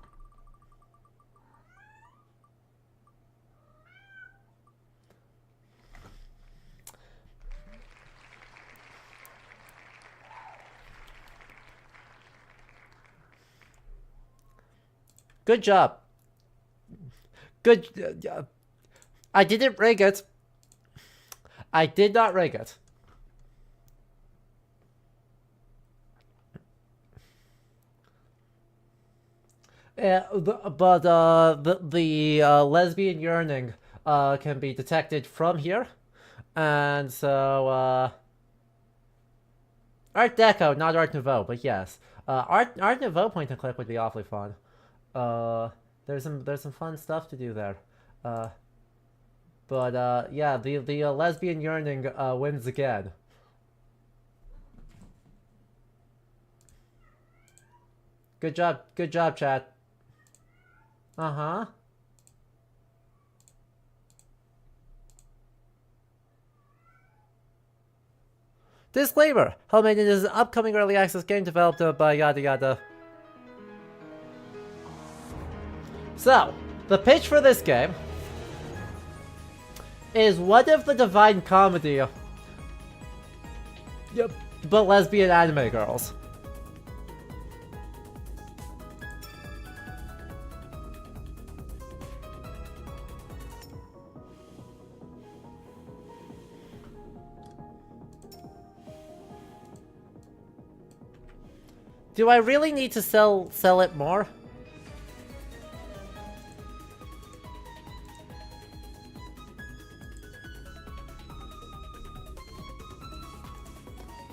Good job. Good. I didn't rig it. I did not rig it. But the lesbian yearning can be detected from here, and so Art Deco, not Art Nouveau, but yes, Art Nouveau point and click would be awfully fun. There's some fun stuff to do there. But yeah, the lesbian yearning wins again. Good job, chat. Uh-huh. Disclaimer! Hellmaiden is an upcoming early access game developed by yada yada. So, the pitch for this game is what if the Divine Comedy, but lesbian anime girls? Do I really need to sell it more?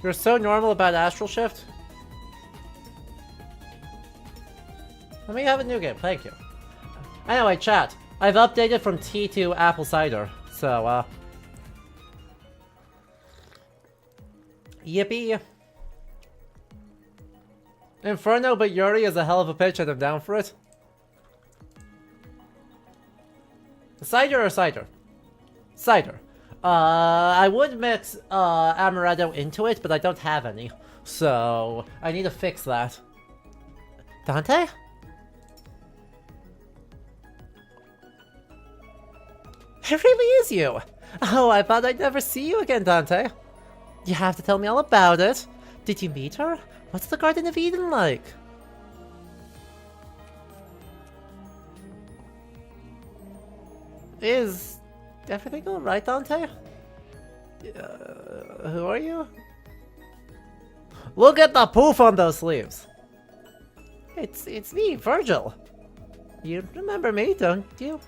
You're so normal about Astral Shift? Let me have a new game, thank you. Anyway, chat. I've updated from tea to apple cider, so, yippee. Inferno, but Yuri is a hell of a pitch and I'm down for it. Cider or cider? Cider. I would mix amaretto into it, but I don't have any. So, I need to fix that. Dante? It really is you! Oh, I thought I'd never see you again, Dante. You have to tell me all about it. Did you meet her? What's the Garden of Eden like? Is everything alright, Dante? Who are you? Look at the poof on those sleeves! It's me, Virgil. You remember me, don't you?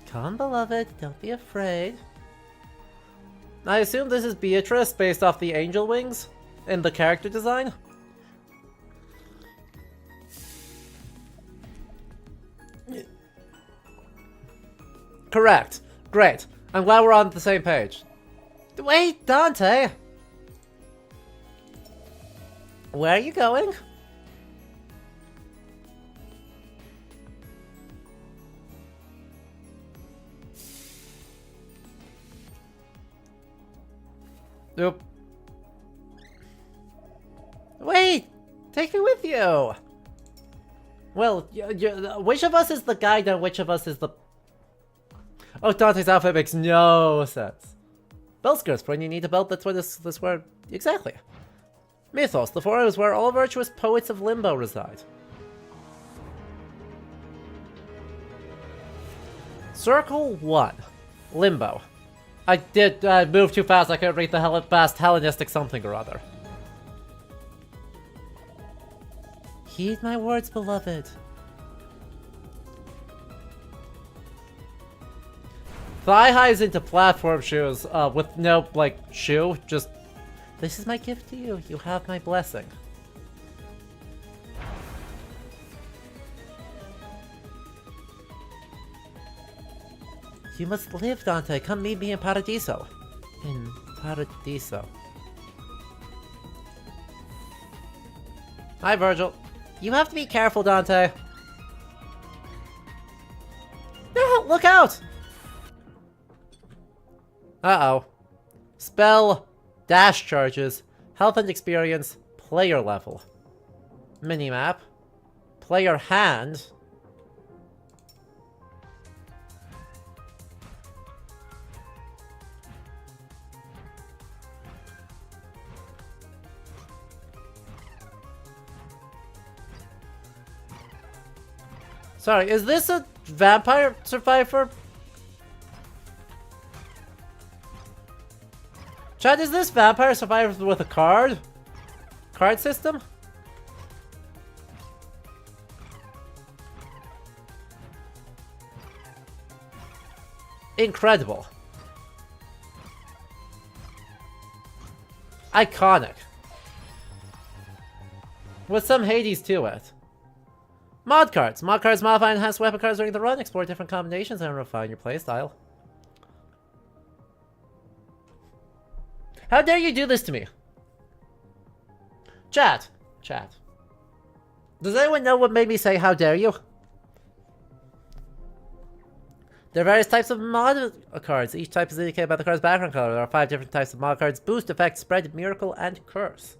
Come, beloved, don't be afraid. I assume this is Beatrice based off the angel wings in the character design? Correct. Great. I'm glad we're on the same page. Wait, Dante! Where are you going? Nope. Wait! Take me with you! Well, which of us is the guide and which of us is the... Oh, Dante's outfit makes no sense. Belt skirts, when you need a belt, that's where this where exactly. Mythos, the forum is where all virtuous poets of Limbo reside. Circle 1. Limbo. I moved too fast, I couldn't read the past Hellenistic something or other. Heed my words, beloved. Thigh highs into platform shoes, with no, like, shoe, just... This is my gift to you, you have my blessing. You must live, Dante, come meet me in Paradiso. In Paradiso. Hi, Virgil. You have to be careful, Dante. No, look out! Uh-oh. Spell, dash charges, health and experience, player level. Minimap. Player hand. Sorry, is this a Vampire Survivor? Chad, is this Vampire Survivor with a card? Card system? Incredible. Iconic. With some Hades to it. Mod cards. Mod cards modify and enhance weapon cards during the run. Explore different combinations and refine your playstyle. How dare you do this to me? Chat. Chat. Does anyone know what made me say how dare you? There are various types of mod cards. Each type is indicated by the card's background color. There are 5 different types of mod cards. Boost, effect, spread, miracle, and curse.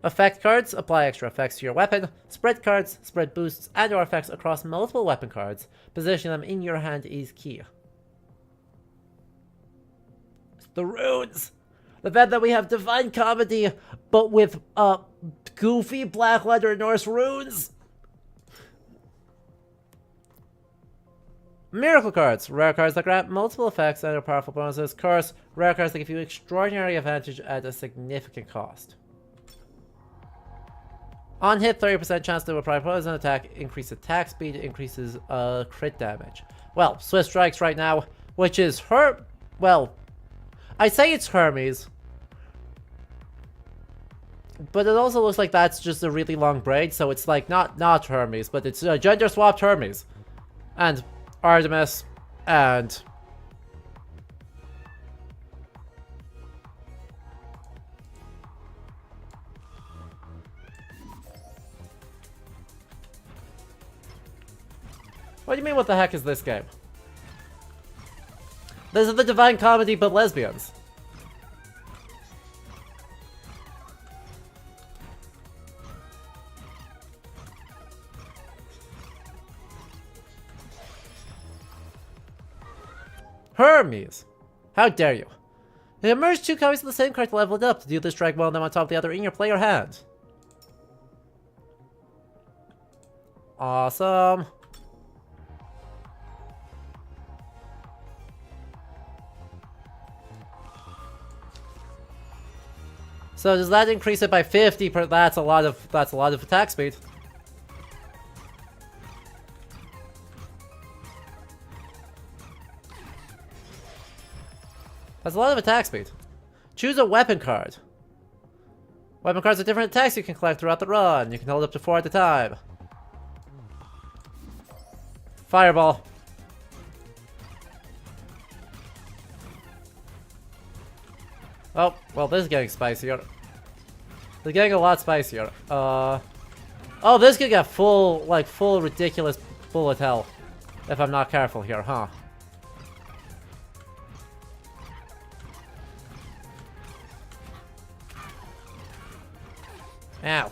Effect cards apply extra effects to your weapon. Spread cards spread boosts and or effects across multiple weapon cards. Positioning them in your hand is key. The runes! The fact that we have Divine Comedy, but with goofy black letter Norse runes. Miracle cards. Rare cards that grant multiple effects and are powerful bonuses. Curse. Rare cards that give you extraordinary advantage at a significant cost. On hit, 30% chance to apply poison attack, increase attack speed, increases crit damage. Well, Swift Strikes right now, which is well, I say it's Hermes, but it also looks like that's just a really long braid, so it's like not Hermes, but it's gender swapped Hermes, and Artemis, and what do you mean, what the heck is this game? This is the Divine Comedy, but lesbians. Hermes! How dare you? Immerse 2 copies of the same card leveled up. To do this, drag one of them on top of the other in your player hand. Awesome. So does that increase it by 50? That's a lot of attack speed. That's a lot of attack speed. Choose a weapon card. Weapon cards are different attacks you can collect throughout the run. You can hold up to 4 at a time. Fireball. Oh, well, this is getting spicier. It's getting a lot spicier. Oh, this could get full ridiculous bullet hell. If I'm not careful here, huh? Ow.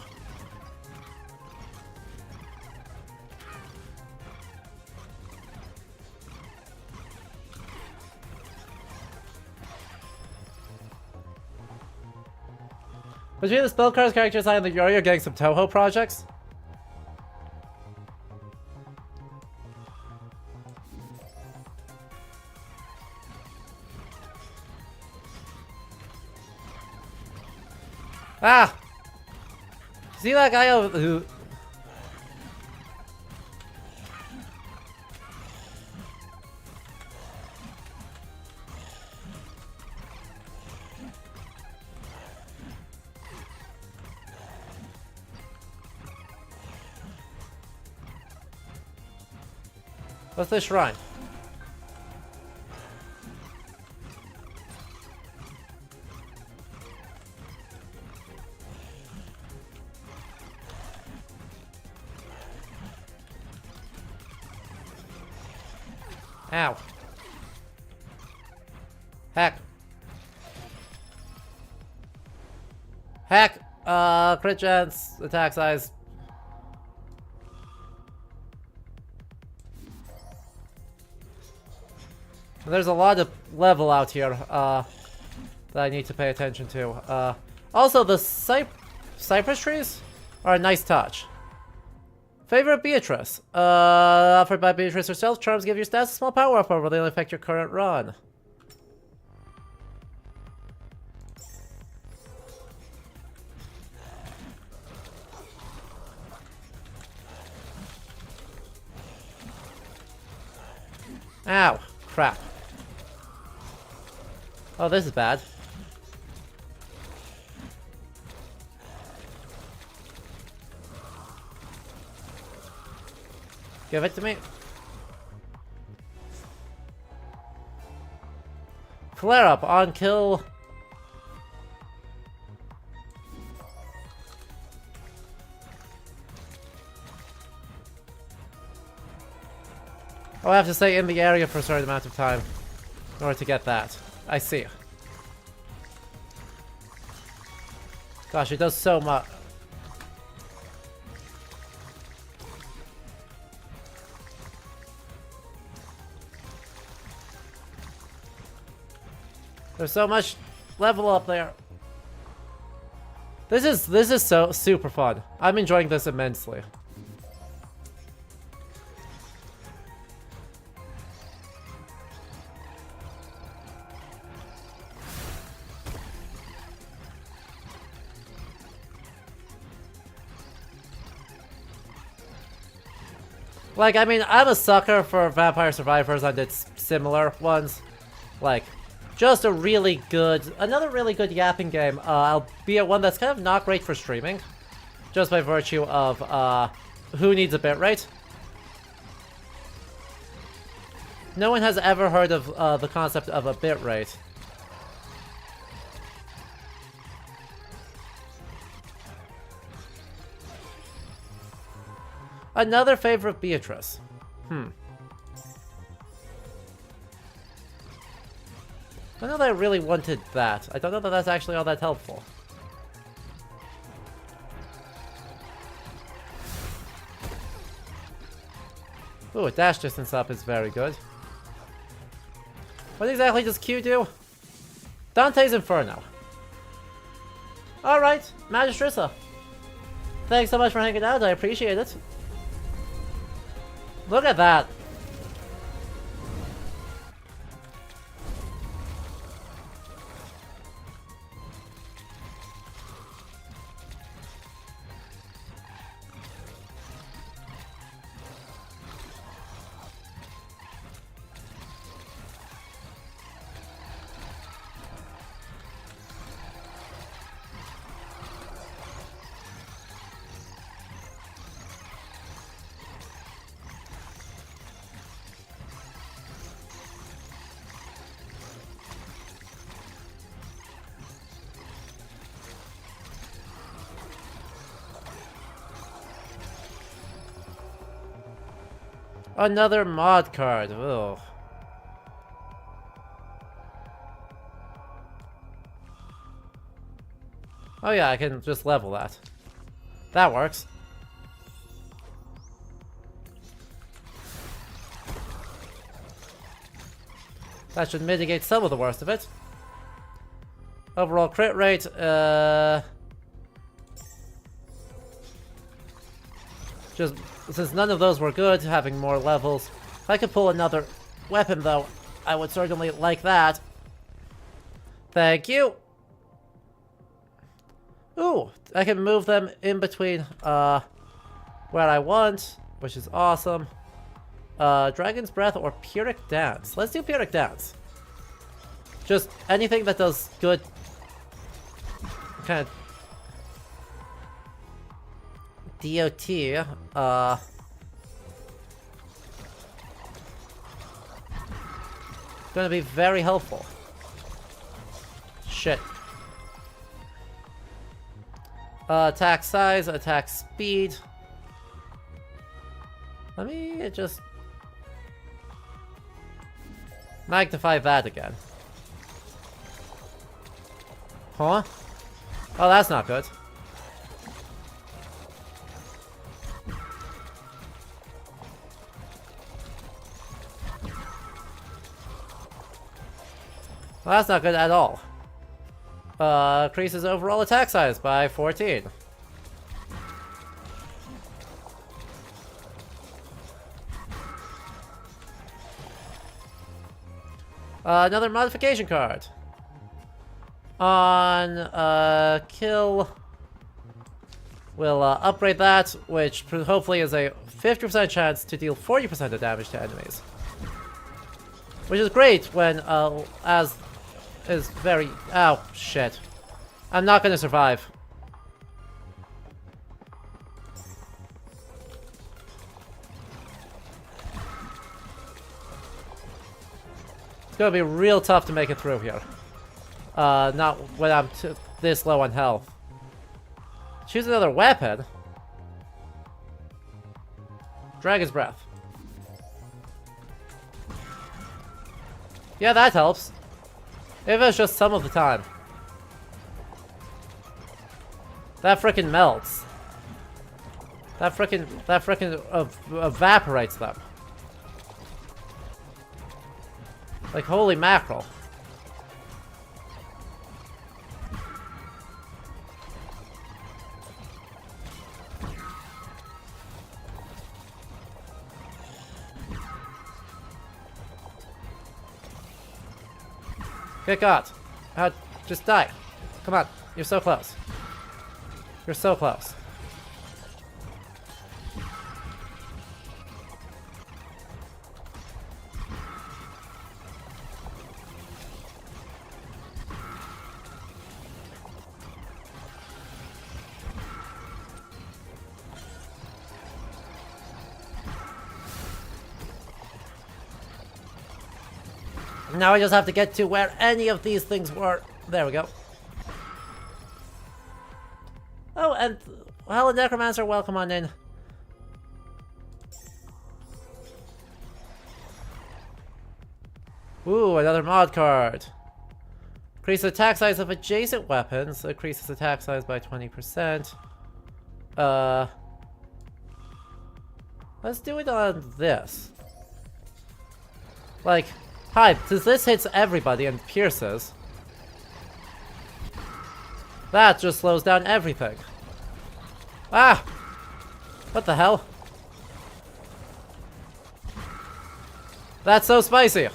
Between the spell cards, character design, and the Yuri, you're getting some Toho projects. Ah! See that guy over who... What's this shrine? Ow. Heck. Heck. Crit chance, attack size. There's a lot of level out here, that I need to pay attention to. Also, the cypress trees are a nice touch. Favorite Beatrice. Offered by Beatrice herself, charms give your stats a small power up, but they only affect your current run. Ow. Crap. Oh, this is bad. Give it to me. Flare up on kill. Oh, I have to stay in the area for a certain amount of time in order to get that. I see. Gosh, it does so much. There's so much level up there. This is so super fun. I'm enjoying this immensely. Like, I mean, I'm a sucker for Vampire Survivors and its similar ones. Like, just a really good, another really good yapping game, albeit one that's kind of not great for streaming. Just by virtue of, who needs a bitrate? No one has ever heard of, the concept of a bitrate. Another favorite Beatrice. I don't know that I really wanted that. I don't know that that's actually all that helpful. Ooh, a dash distance up is very good. What exactly does Q do? Dante's Inferno. Alright, Magistrissa. Thanks so much for hanging out, I appreciate it. Look at that. Another mod card. Ugh. Oh yeah, I can just level that. That works. That should mitigate some of the worst of it. Overall crit rate, Just since none of those were good, having more levels. If I could pull another weapon, though, I would certainly like that. Thank you. Ooh, I can move them in between where I want, which is awesome. Dragon's Breath or Pyrrhic Dance. Let's do Pyrrhic Dance. Just anything that does good kind of DOT, gonna be very helpful. Shit. Attack size, attack speed. Let me just magnify that again. Huh? Oh, that's not good. Well, that's not good at all. Increases overall attack size by 14. Another modification card. On kill, we'll upgrade that, which hopefully is a 50% chance to deal 40% of damage to enemies. Which is great when, as is very... Oh, shit. I'm not gonna survive. It's gonna be real tough to make it through here. Not when I'm this low on health. Choose another weapon. Dragon's Breath. Yeah, that helps. If it's just some of the time. That frickin' melts. That frickin' evaporates them. Like holy mackerel. Get got. Just die. Come on. You're so close. You're so close. Now I just have to get to where any of these things were. There we go. Oh, and hello, Necromancer. Welcome on in. Ooh, another mod card. Increase attack size of adjacent weapons. Increases attack size by 20%. Let's do it on this. Like... Hi, since this hits everybody and pierces, that just slows down everything. Ah! What the hell? That's so spicy!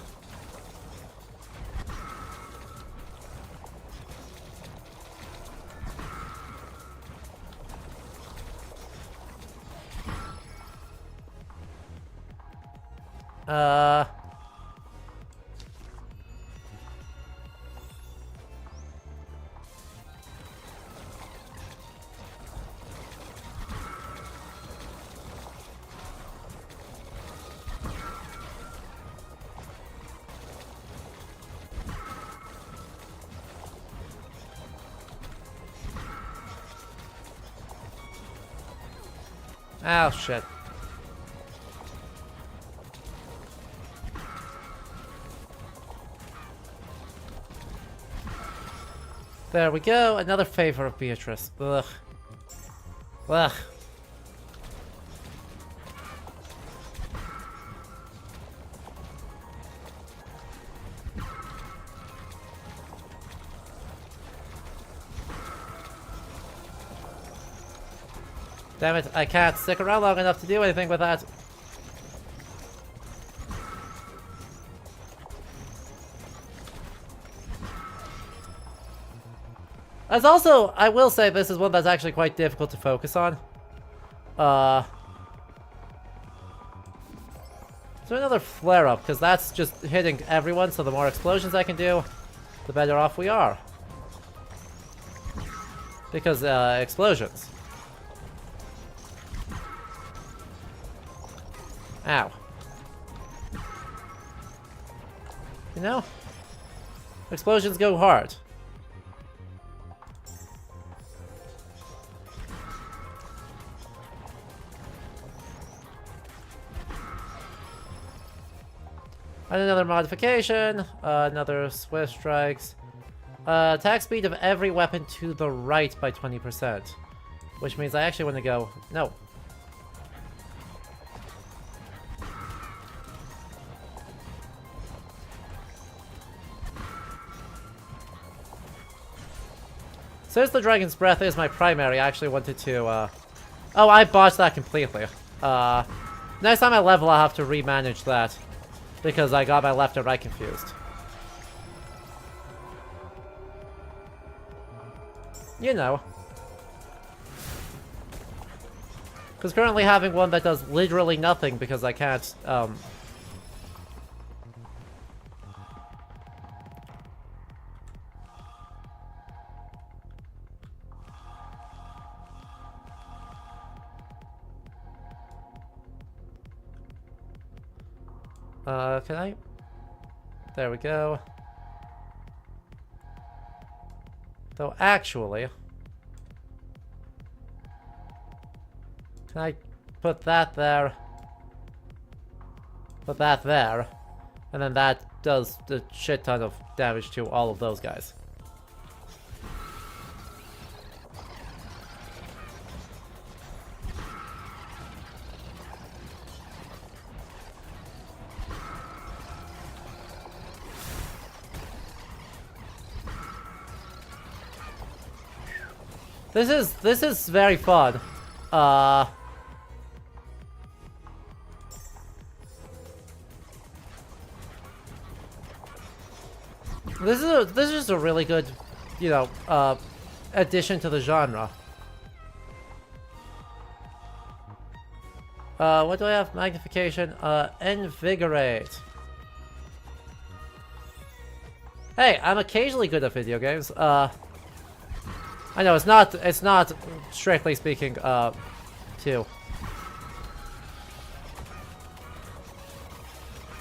Oh, shit. There we go. Another favor of Beatrice. Ugh. Ugh. Damn it, I can't stick around long enough to do anything with that. As also, I will say this is one that's actually quite difficult to focus on. So another flare-up, because that's just hitting everyone, so the more explosions I can do, the better off we are. Because, explosions. Ow. You know? Explosions go hard. And another modification, another Swift Strikes. Attack speed of every weapon to the right by 20%. Which means I actually want to go... No. Since the Dragon's Breath is my primary, I actually wanted to, Oh, I botched that completely. Next time I level, I'll have to remanage that. Because I got my left and right confused. You know. Because currently having one that does literally nothing because I can't, can I? There we go. Though actually... Can I put that there? Put that there. And then that does a shit ton of damage to all of those guys. This is very fun. This is just a really good, you know, addition to the genre. What do I have? Magnification, Invigorate. Hey, I'm occasionally good at video games. I know it's not strictly speaking, two.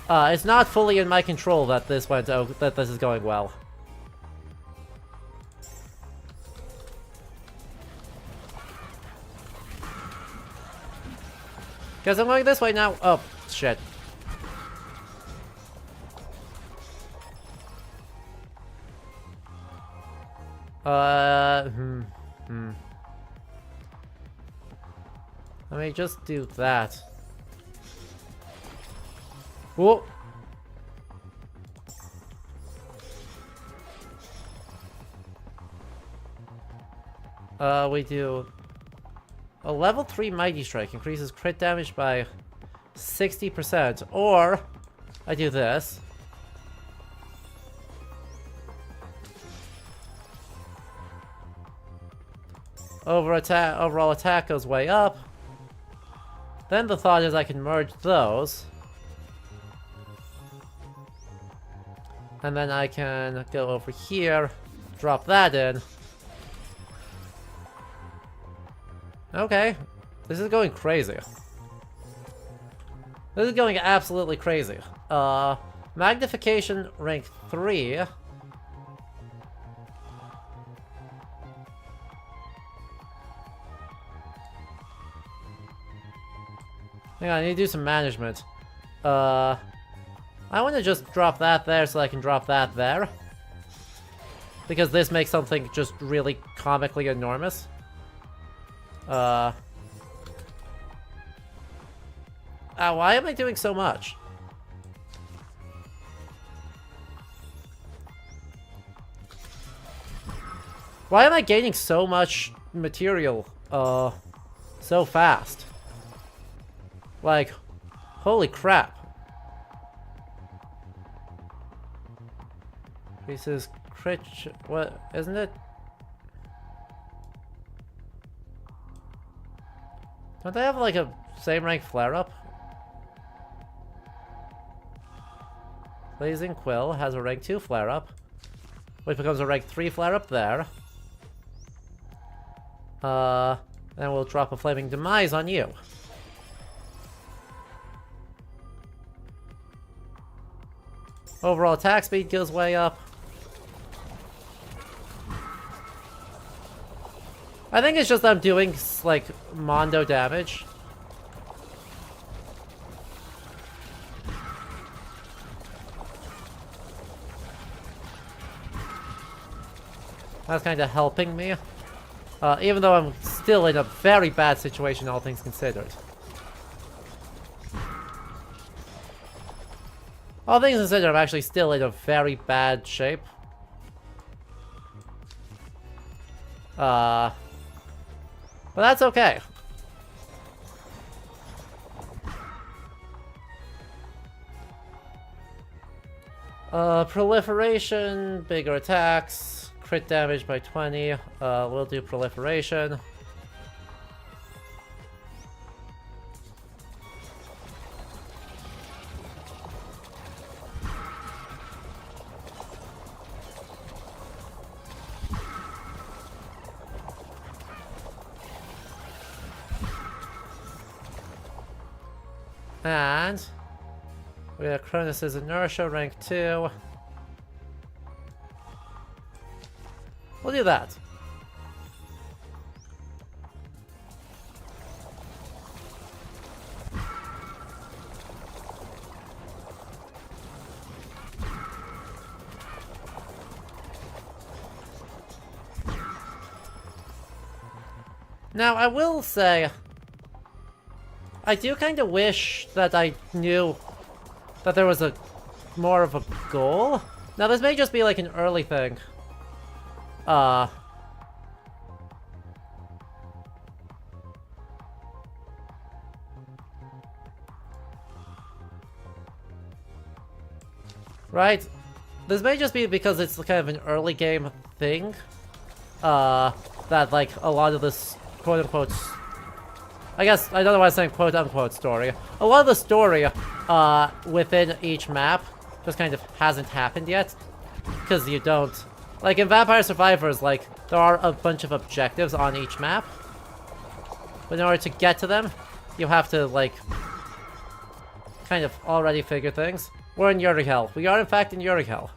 It's not fully in my control that this is going well. Guess I'm going this way now. Oh, shit. Let me just do that. Whoa. We do a level 3 Mighty Strike increases crit damage by 60%, or I do this. Overall attack goes way up. Then the thought is I can merge those. And then I can go over here, drop that in. Okay, this is going crazy. This is going absolutely crazy. Magnification rank 3. Hang on, I need to do some management. I want to just drop that there so I can drop that there. Because this makes something just really comically enormous. Why am I doing so much? Why am I gaining so much material? so fast. Like, holy crap. Increases crit. What? Isn't it? Don't they have like a same rank flare up? Blazing Quill has a rank 2 flare up, which becomes a rank 3 flare up there. Then we'll drop a Flaming Demise on you. Overall attack speed goes way up. I think it's just I'm doing, like, Mondo damage. That's kind of helping me. Even though I'm still in a very bad situation, all things considered. All things considered, I'm actually still in a very bad shape. But that's okay. Proliferation, bigger attacks, crit damage by 20. We'll do proliferation. And we got Cronus' Inertia, rank 2. We'll do that. Now, I will say, I do kind of wish that I knew that there was a more of a goal. Now, this may just be like an early thing. Right? This may just be because it's kind of an early game thing. That like a lot of this quote-unquote, I guess, I don't know why I'm saying quote-unquote story. A lot of the story, within each map just kind of hasn't happened yet. Because you don't... Like, in Vampire Survivors, like, there are a bunch of objectives on each map. But in order to get to them, you have to, like, kind of already figure things. We're in Yuri-Hell. We are, in fact, in Yuri-Hell.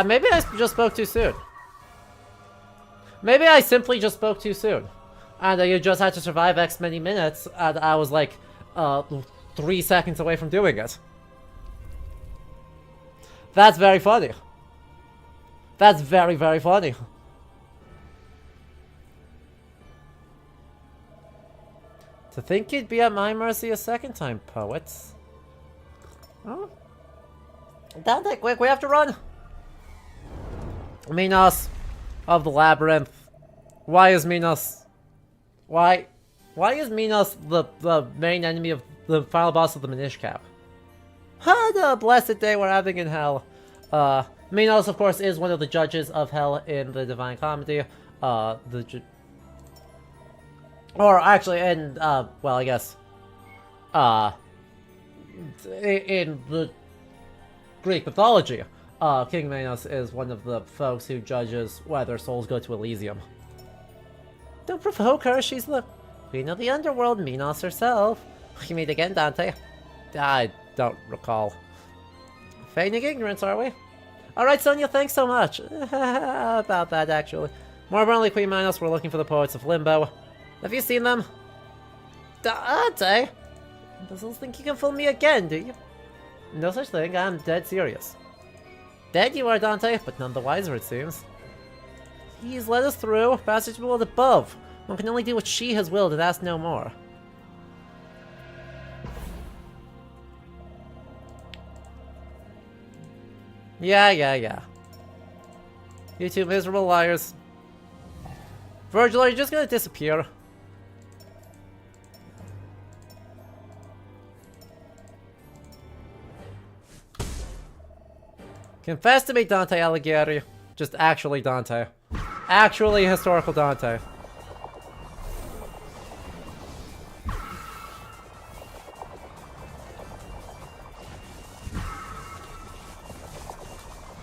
Maybe I just spoke too soon. Maybe I simply just spoke too soon. And you just had to survive X many minutes, and I was like, 3 seconds away from doing it. That's very funny. That's very, very funny. To think you'd be at my mercy a second time, poets. Oh. Dante, quick, we have to run! Minos of the Labyrinth. Why is Minos... Why is Minos the main enemy of the final boss of the Minish Cap? Ha, the blessed day we're having in Hell. Minos, of course, is one of the judges of Hell in the Divine Comedy. Or actually, in, well, I guess, in the Greek mythology, King Minos is one of the folks who judges whether souls go to Elysium. Don't provoke her, she's the queen of the underworld, Minos herself. You meet again, Dante? I don't recall. Feigning ignorance, are we? Alright, Sonia, thanks so much. About that, actually. More importantly, Queen Minos, we're looking for the Poets of Limbo. Have you seen them? Dante? Doesn't think you can fool me again, do you? No such thing, I'm dead serious. Dead you are, Dante, but none the wiser, it seems. Please let us through. Passage willed above. One can only do what she has willed and ask no more. Yeah. You two miserable liars. Virgil, are you just gonna disappear? Confess to me, Dante Alighieri. Just actually Dante. Actually historical Dante.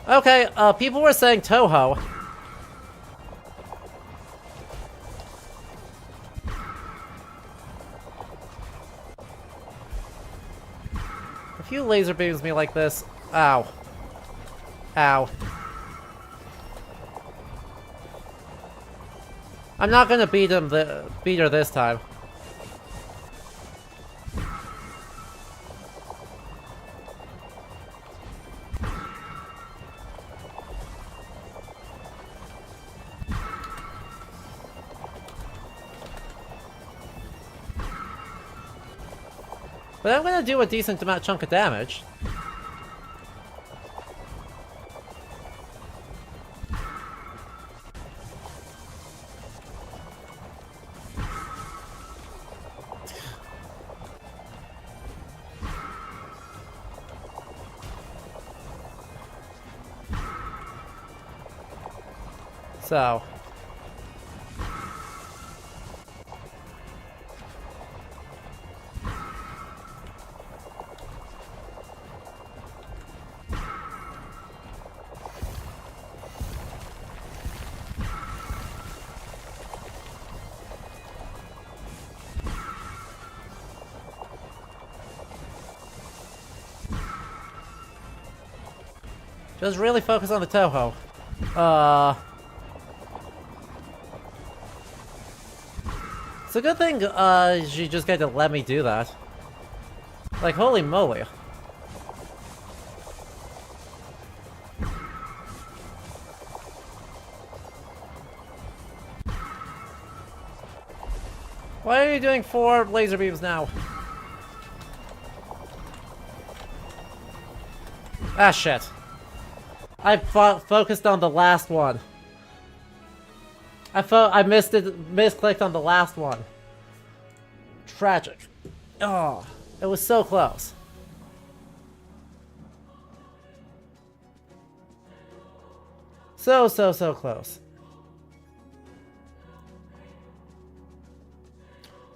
Okay, people were saying Toho. If you laser beams me like this, ow. Ow. I'm not gonna beat her this time. But I'm gonna do a decent chunk of damage. So. Just really focus on the Toho. It's a good thing, she just got to let me do that. Like, holy moly. Why are you doing 4 laser beams now? Ah, shit. I focused on the last one. I misclicked on the last one. Tragic. Oh, it was so close. So close.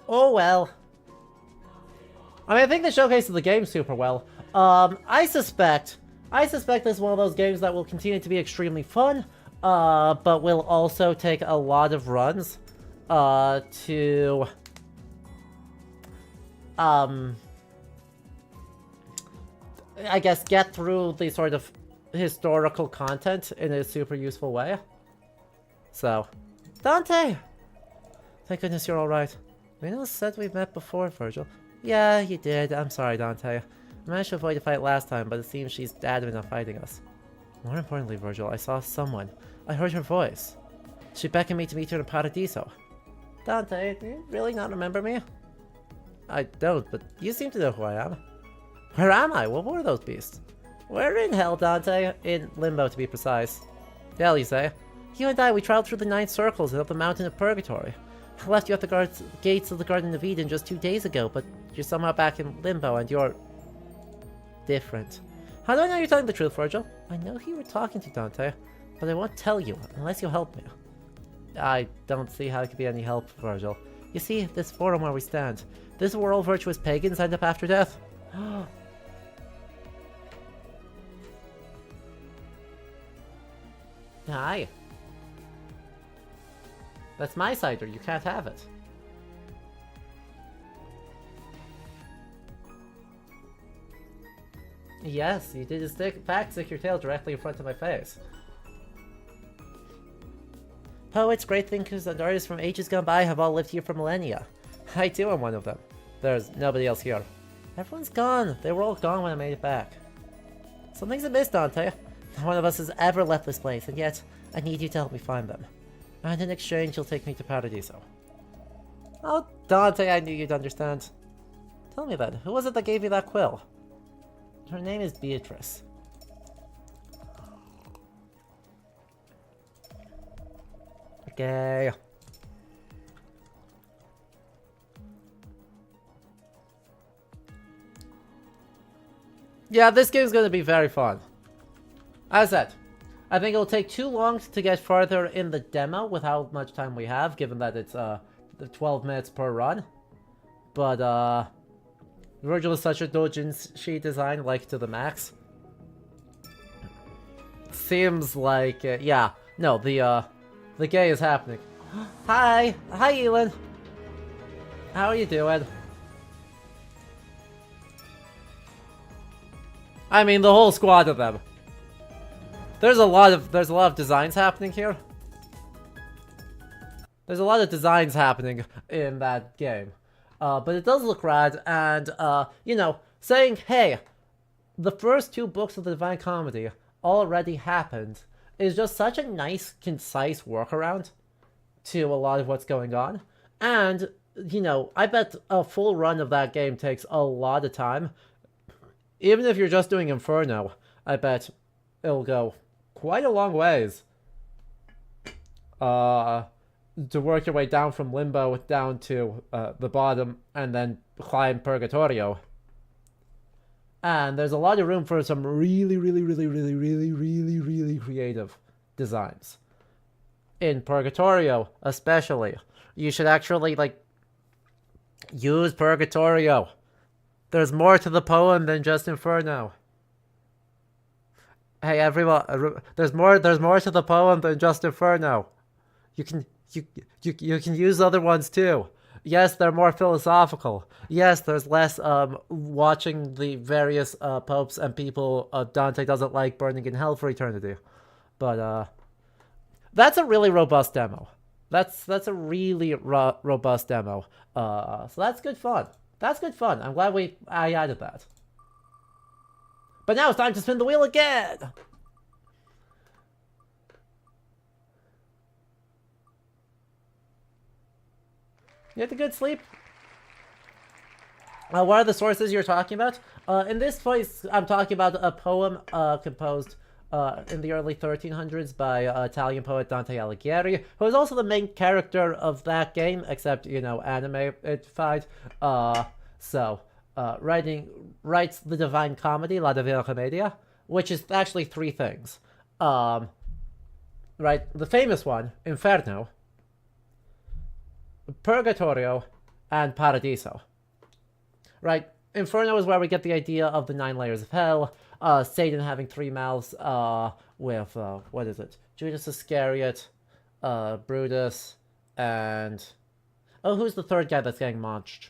Oh well. I mean, I think they showcased the game super well. I suspect this is one of those games that will continue to be extremely fun, but will also take a lot of runs, to, I guess, get through the sort of historical content in a super useful way. So, Dante! Thank goodness you're alright. Minos said we've met before, Virgil. Yeah, you did. I'm sorry, Dante. I managed to avoid a fight last time, but it seems she's adamant on fighting us. More importantly, Virgil, I saw someone. I heard her voice. She beckoned me to meet her in Paradiso. Dante, do you really not remember me? I don't, but you seem to know who I am. Where am I? What were those beasts? We're in hell, Dante. In Limbo, to be precise. Hell, you say? You and I, we traveled through the 9 circles and up the mountain of Purgatory. I left you at the gates of the Garden of Eden just 2 days ago, but you're somehow back in Limbo and you're... different. How do I know you're telling the truth, Virgil? I know who you were talking to, Dante, but I won't tell you unless you help me. I don't see how it could be any help, Virgil. You see, this forum where we stand, this is where all virtuous pagans end up after death. Aye. That's my cider, you can't have it. Yes, you did stick your tail directly in front of my face. Poets, great thinkers, and artists from ages gone by have all lived here for millennia. I too am one of them. There's nobody else here. Everyone's gone. They were all gone when I made it back. Something's amiss, Dante. No one of us has ever left this place, and yet I need you to help me find them. And in exchange, you'll take me to Paradiso. Oh, Dante, I knew you'd understand. Tell me then, who was it that gave you that quill? Her name is Beatrice. Gay. Yeah, this game's gonna be very fun. As I said, I think it'll take too long to get further in the demo with how much time we have, given that it's 12 minutes per run. But Virgil is such a doujinshi design, like to the max. Seems like yeah, no, the gay is happening. Hi, Elin. How are you doing? I mean, the whole squad of them. There's a lot of designs happening here. There's a lot of designs happening in that game. But it does look rad, and, you know, saying, hey, the first 2 books of the Divine Comedy already happened is just such a nice, concise workaround to a lot of what's going on. And, you know, I bet a full run of that game takes a lot of time. Even if you're just doing Inferno, I bet it'll go quite a long ways. To work your way down from Limbo down to the bottom and then climb Purgatorio. And there's a lot of room for some really creative designs. In Purgatorio, especially. You should actually, like, use Purgatorio. There's more to the poem than just Inferno. Hey everyone, there's more to the poem than just Inferno. You can use other ones too. Yes, they're more philosophical. Yes, there's less watching the various popes and people Dante doesn't like burning in hell for eternity. But that's a really robust demo. That's a really robust demo. So that's good fun. That's good fun. I'm glad I added that. But now it's time to spin the wheel again! You had a good sleep? What are the sources you're talking about? In this place, I'm talking about a poem composed in the early 1300s by Italian poet Dante Alighieri, who is also the main character of that game, except, you know, anime-ified. Writes the Divine Comedy, La Divina Commedia, which is actually 3 things. Right, the famous one, Inferno, Purgatorio, and Paradiso. Right, Inferno is where we get the idea of the 9 layers of hell, Satan having 3 mouths, with, what is it? Judas Iscariot, Brutus, and... oh, who's the 3rd guy that's getting launched?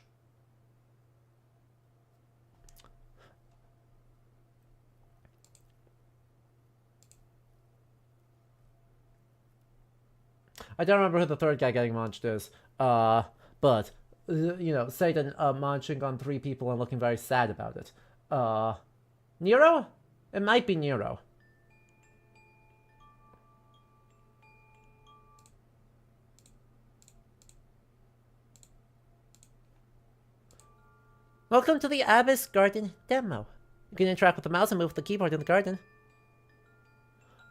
I don't remember who the 3rd guy getting launched is. But, you know, Satan munching on 3 people and looking very sad about it. Nero? It might be Nero. Welcome to the Abyss Garden demo. You can interact with the mouse and move the keyboard in the garden.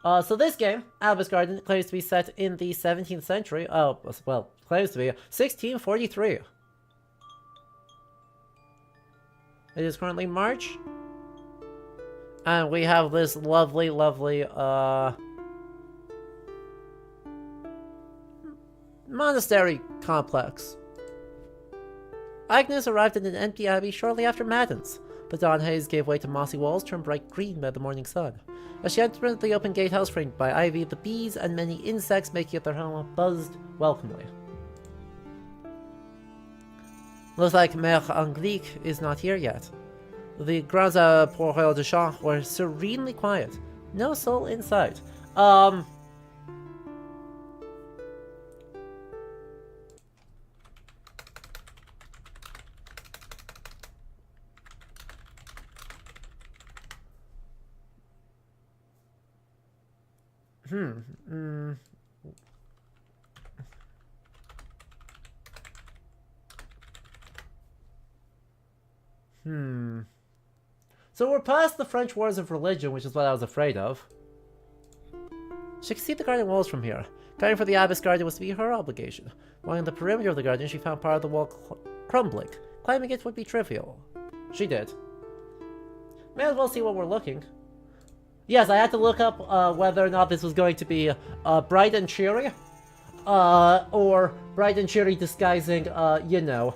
So this game, Abyss Garden, claims to be set in the 17th century. Oh, well, claims to be 1643. It is currently March. And we have this lovely, monastery complex. Agnes arrived in an empty abbey shortly after Matins. The dawn haze gave way to mossy walls turned bright green by the morning sun. As she entered the open gatehouse framed by ivy, the bees and many insects making it their home buzzed welcomely. Looks like Mère Angelique is not here yet. The grounds at Port Royal de Champs were serenely quiet. No soul in sight. So we're past the French Wars of Religion, which is what I was afraid of. She could see the garden walls from here. Caring for the Abbess garden was to be her obligation. Along the perimeter of the garden, she found part of the wall crumbling. Climbing it would be trivial. She did. May as well see what we're looking. Yes, I had to look up whether or not this was going to be bright and cheery. Or bright and cheery disguising, you know,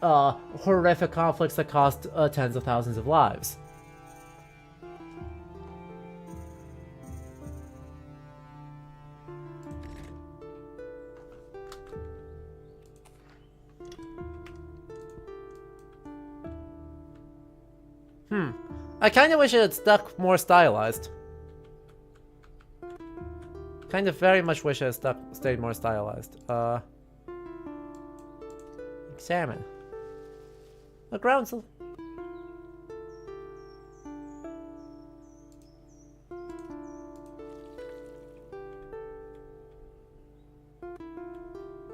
horrific conflicts that cost tens of thousands of lives. I kind of wish it had stuck more stylized. Kind of very much wish it had stayed more stylized. Examine. A groundsel.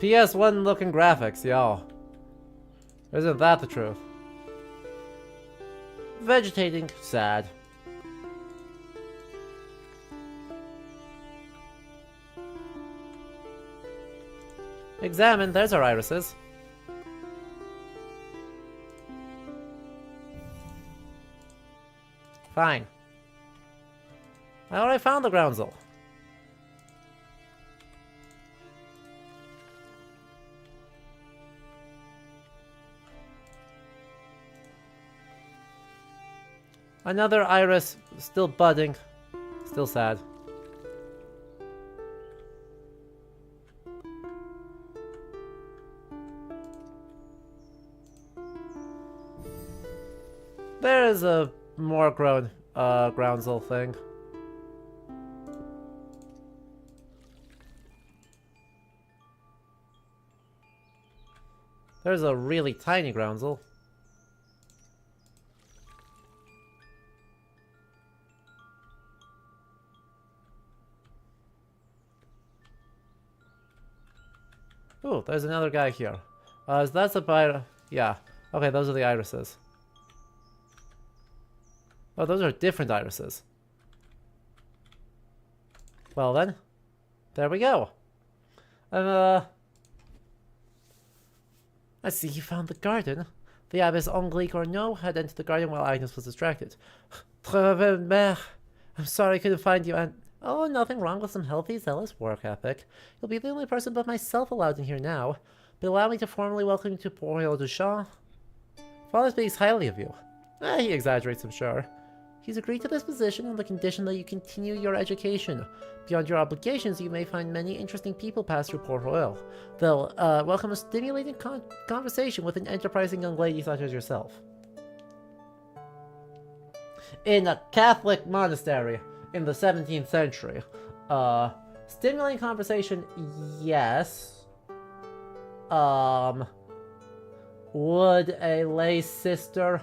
PS1 looking graphics, yo. Isn't that the truth? Vegetating, sad. Examine, there's our irises. Fine. I already found the groundsel. Another iris, still budding, still sad. There is a more grown groundsel thing. There's a really tiny groundsel. Ooh, there's another guy here. So that's a yeah. Okay, those are the irises. Oh, those are different irises. Well then, there we go. I see you found the garden. The Abbess Angelique Orneau had entered the garden while Agnes was distracted. I'm sorry I couldn't find you, and... Oh, nothing wrong with some healthy, zealous work ethic. You'll be the only person but myself allowed in here now. But allow me to formally welcome you to Port Royal de Champs. Father speaks highly of you. He exaggerates, I'm sure. He's agreed to this position on the condition that you continue your education. Beyond your obligations, you may find many interesting people pass through Port Royal. They'll welcome a stimulating conversation with an enterprising young lady such as yourself. In a Catholic monastery in the 17th century. Stimulating conversation, yes. Would a lay sister...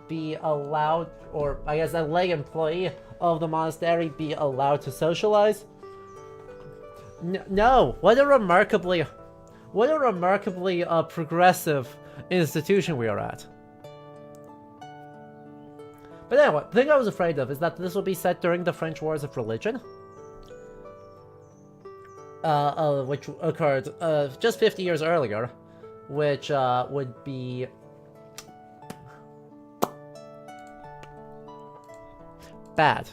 be allowed, or I guess a lay employee of the monastery be allowed to socialize? No. What a remarkably progressive institution we are at. But anyway, the thing I was afraid of is that this will be set during the French Wars of Religion. Which occurred just 50 years earlier. Which would be... bad.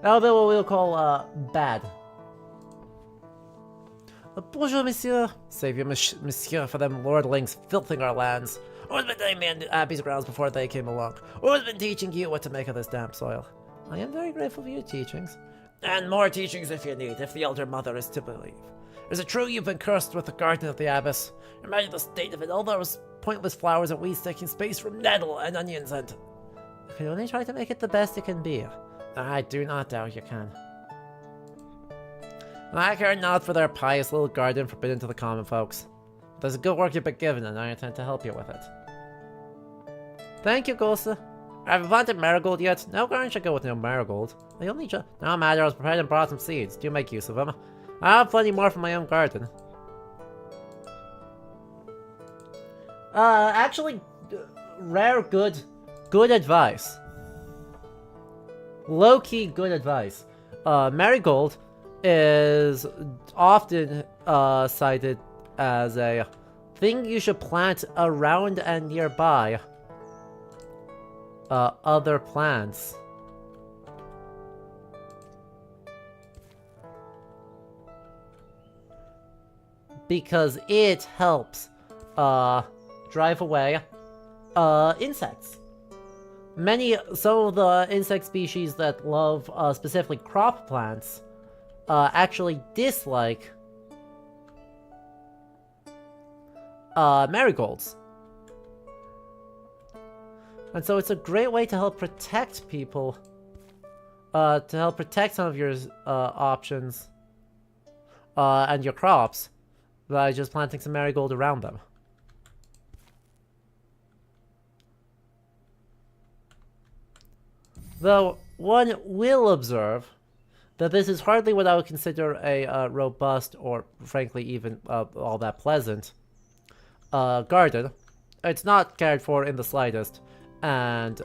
That'll be what we'll call, bad. Bonjour, monsieur. Save you, monsieur, for them lordlings filthing our lands. Who's been doing me in Abbey's grounds before they came along? Who's been teaching you what to make of this damp soil? I am very grateful for your teachings. And more teachings if you need, if the Elder Mother is to believe. Is it true you've been cursed with the garden of the Abbess? Imagine the state of it, all those pointless flowers and weeds taking space from nettle and onions and... You can only try to make it the best it can be. I do not doubt you can. I care not for their pious little garden forbidden to the common folks. There's a good work you've been given, and I intend to help you with it. Thank you, Gosa. Have you planted marigold yet? No garden should go with no marigold. I only no matter, I was prepared and brought some seeds. Do make use of them. I have plenty more from my own garden. Actually, rare good advice. Low-key good advice. Marigold is often cited as a thing you should plant around and nearby other plants. Because it helps drive away insects. Some of the insect species that love specifically crop plants actually dislike marigolds. And so it's a great way to help protect people, to help protect some of your options and your crops by just planting some marigold around them. Though one will observe that this is hardly what I would consider a robust or, frankly, even all that pleasant garden. It's not cared for in the slightest, and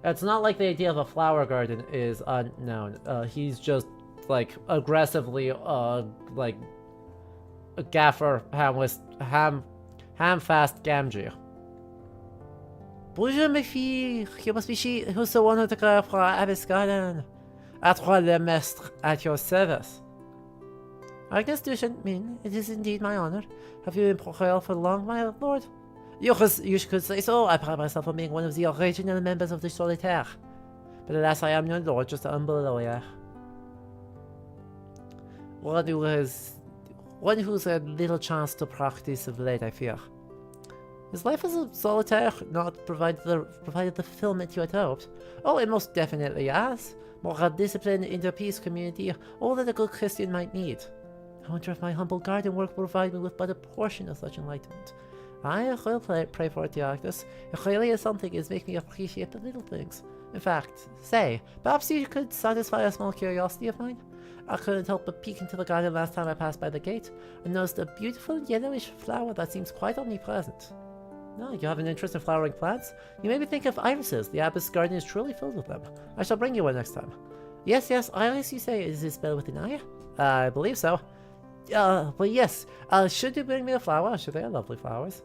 it's not like the idea of a flower garden is unknown. He's just, like, aggressively, like, a gaffer ham-fast Gamgee. Bonjour, mes filles. You must be she who's so honored to go for Abbey's garden. À toi le maître, at your service. I guess you shouldn't mean. It is indeed my honor. Have you been royal for long, my lord? You could say so. I pride myself on being one of the original members of the Solitaire. But alas, I am no lord, just a humble lawyer. One who's had little chance to practice of late, I fear. His life as a solitaire not provided the fulfillment you had hoped. Oh, it most definitely has. More discipline in the peace community, all that a good Christian might need. I wonder if my humble garden work will provide me with but a portion of such enlightenment. I will pray for it, Theoctus. It really is something is make me appreciate the little things. In fact, say, perhaps you could satisfy a small curiosity of mine? I couldn't help but peek into the garden last time I passed by the gate, and noticed a beautiful yellowish flower that seems quite omnipresent. No, you have an interest in flowering plants? You made me think of irises. The abbess' garden is truly filled with them. I shall bring you one next time. Yes, iris, you say, is it spelled with an I? I believe so. But yes, should you bring me a flower? Sure, they are lovely flowers.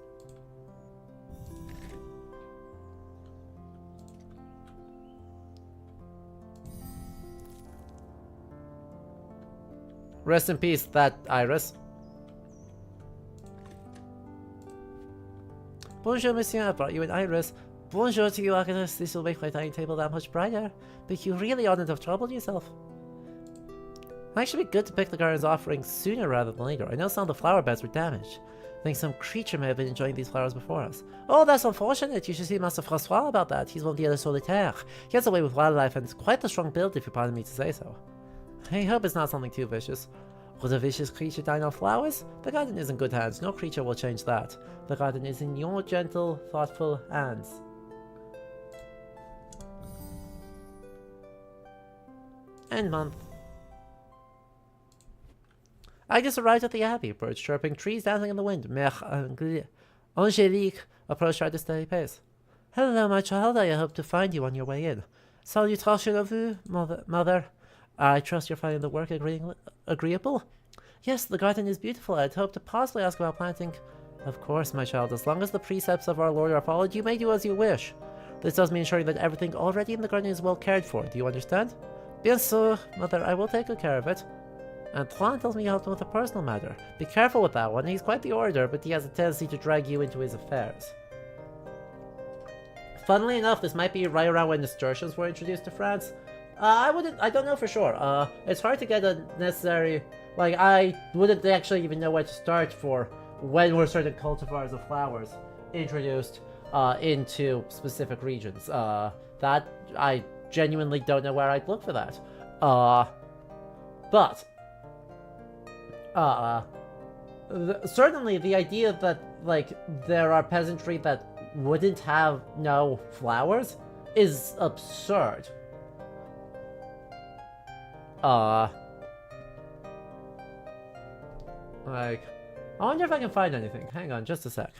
Rest in peace, that iris. Bonjour, monsieur, I brought you an iris. Bonjour to you, Agnes. This will make my dining table that much brighter. But you really oughtn't have troubled yourself. It might actually be good to pick the garden's offering sooner rather than later. I know some of the flower beds were damaged. I think some creature may have been enjoying these flowers before us. Oh, that's unfortunate. You should see Master Francois about that. He's one of the other solitaires. He has a way with wildlife and quite a strong build, if you pardon me to say so. I hope it's not something too vicious. Would a vicious creature dine on flowers? The garden is in good hands. No creature will change that. The garden is in your gentle, thoughtful hands. End month. I just arrived at the abbey. Birds chirping, trees dancing in the wind. Mère Angélique approached at a steady pace. Hello, my child. I hope to find you on your way in. Salutations à vous, mother. I trust you're finding the work agreeable? Yes, the garden is beautiful. I'd hope to possibly ask about planting. Of course, my child. As long as the precepts of our Lord are followed, you may do as you wish. This does mean ensuring that everything already in the garden is well cared for. Do you understand? Bien sûr, mother. I will take good care of it. Antoine tells me you helped him with a personal matter. Be careful with that one. He's quite the orator, but he has a tendency to drag you into his affairs. Funnily enough, this might be right around when nasturtiums were introduced to France. I don't know for sure. It's hard to get a necessary, like, I wouldn't actually even know where to start for when were certain cultivars of flowers introduced into specific regions. That, I genuinely don't know where I'd look for that. But certainly the idea that, like, there are peasantry that wouldn't have no flowers is absurd. Like, I wonder if I can find anything. Hang on, just a sec.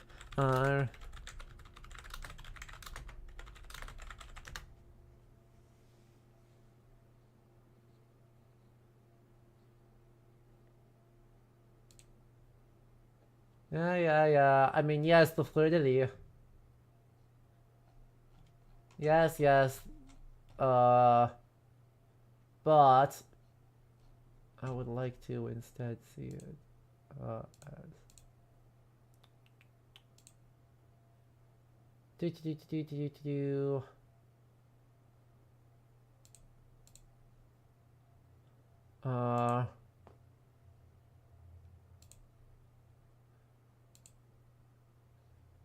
Yeah. I mean, yes, the fluidity. Yes. But I would like to instead see it as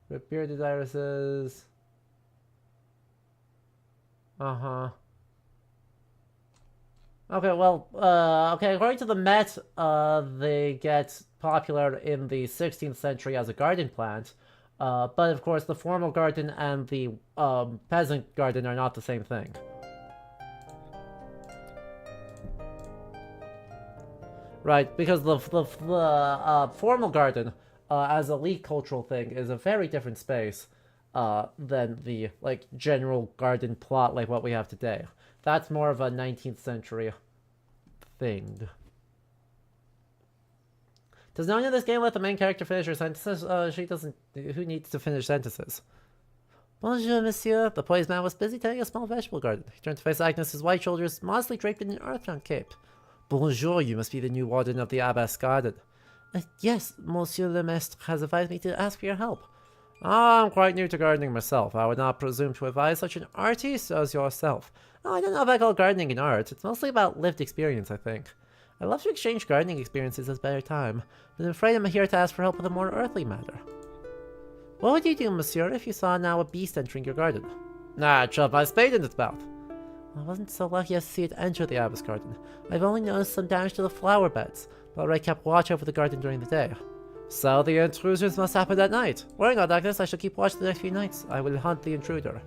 Rip bearded irises. Okay, well, okay, according to the Met, they get popular in the 16th century as a garden plant. But of course, the formal garden and the peasant garden are not the same thing. Right, because the formal garden, as a elite cultural thing, is a very different space than the like general garden plot like what we have today. That's more of a 19th century thing. Does no one in this game let the main character finish her sentences? She doesn't. Who needs to finish sentences? Bonjour, monsieur. The poised man was busy tending a small vegetable garden. He turned to face Agnes, his white shoulders modestly draped in an earthbound cape. Bonjour, you must be the new warden of the Abbess Garden. Yes, Monsieur le Maistre has advised me to ask for your help. I'm quite new to gardening myself. I would not presume to advise such an artiste as yourself. I don't know if I call gardening an art. It's mostly about lived experience, I think. I love to exchange gardening experiences as better time, but I'm afraid I'm here to ask for help with a more earthly matter. What would you do, monsieur, if you saw now a beast entering your garden? I'd shove my spade in its mouth. I wasn't so lucky as to see it enter the Abbess Garden. I've only noticed some damage to the flower beds, but I kept watch over the garden during the day. So the intruders must happen at night. Worry not, Agnes, I shall keep watch the next few nights. I will hunt the intruder.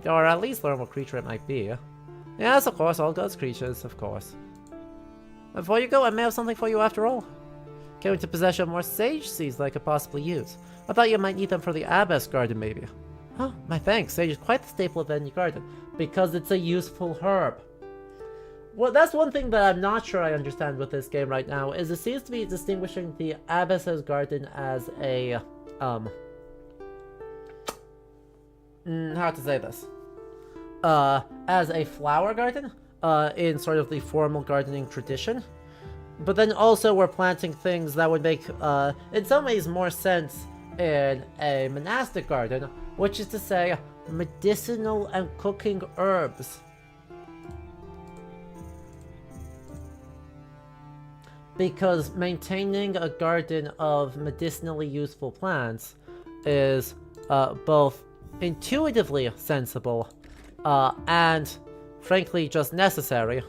Or at least learn what creature it might be. Yes, of course, all God's creatures, of course. Before you go, I may have something for you after all. Came into possession of more sage seeds that I could possibly use. I thought you might need them for the Abbess Garden, maybe. Oh, my thanks. Sage is quite the staple of any garden, because it's a useful herb. Well, that's one thing that I'm not sure I understand with this game right now, is it seems to be distinguishing the Abbess's Garden as a, how to say this? As a flower garden, in sort of the formal gardening tradition. But then also we're planting things that would make, in some ways, more sense in a monastic garden, which is to say, medicinal and cooking herbs. Because maintaining a garden of medicinally useful plants is both intuitively sensible and, frankly, just necessary.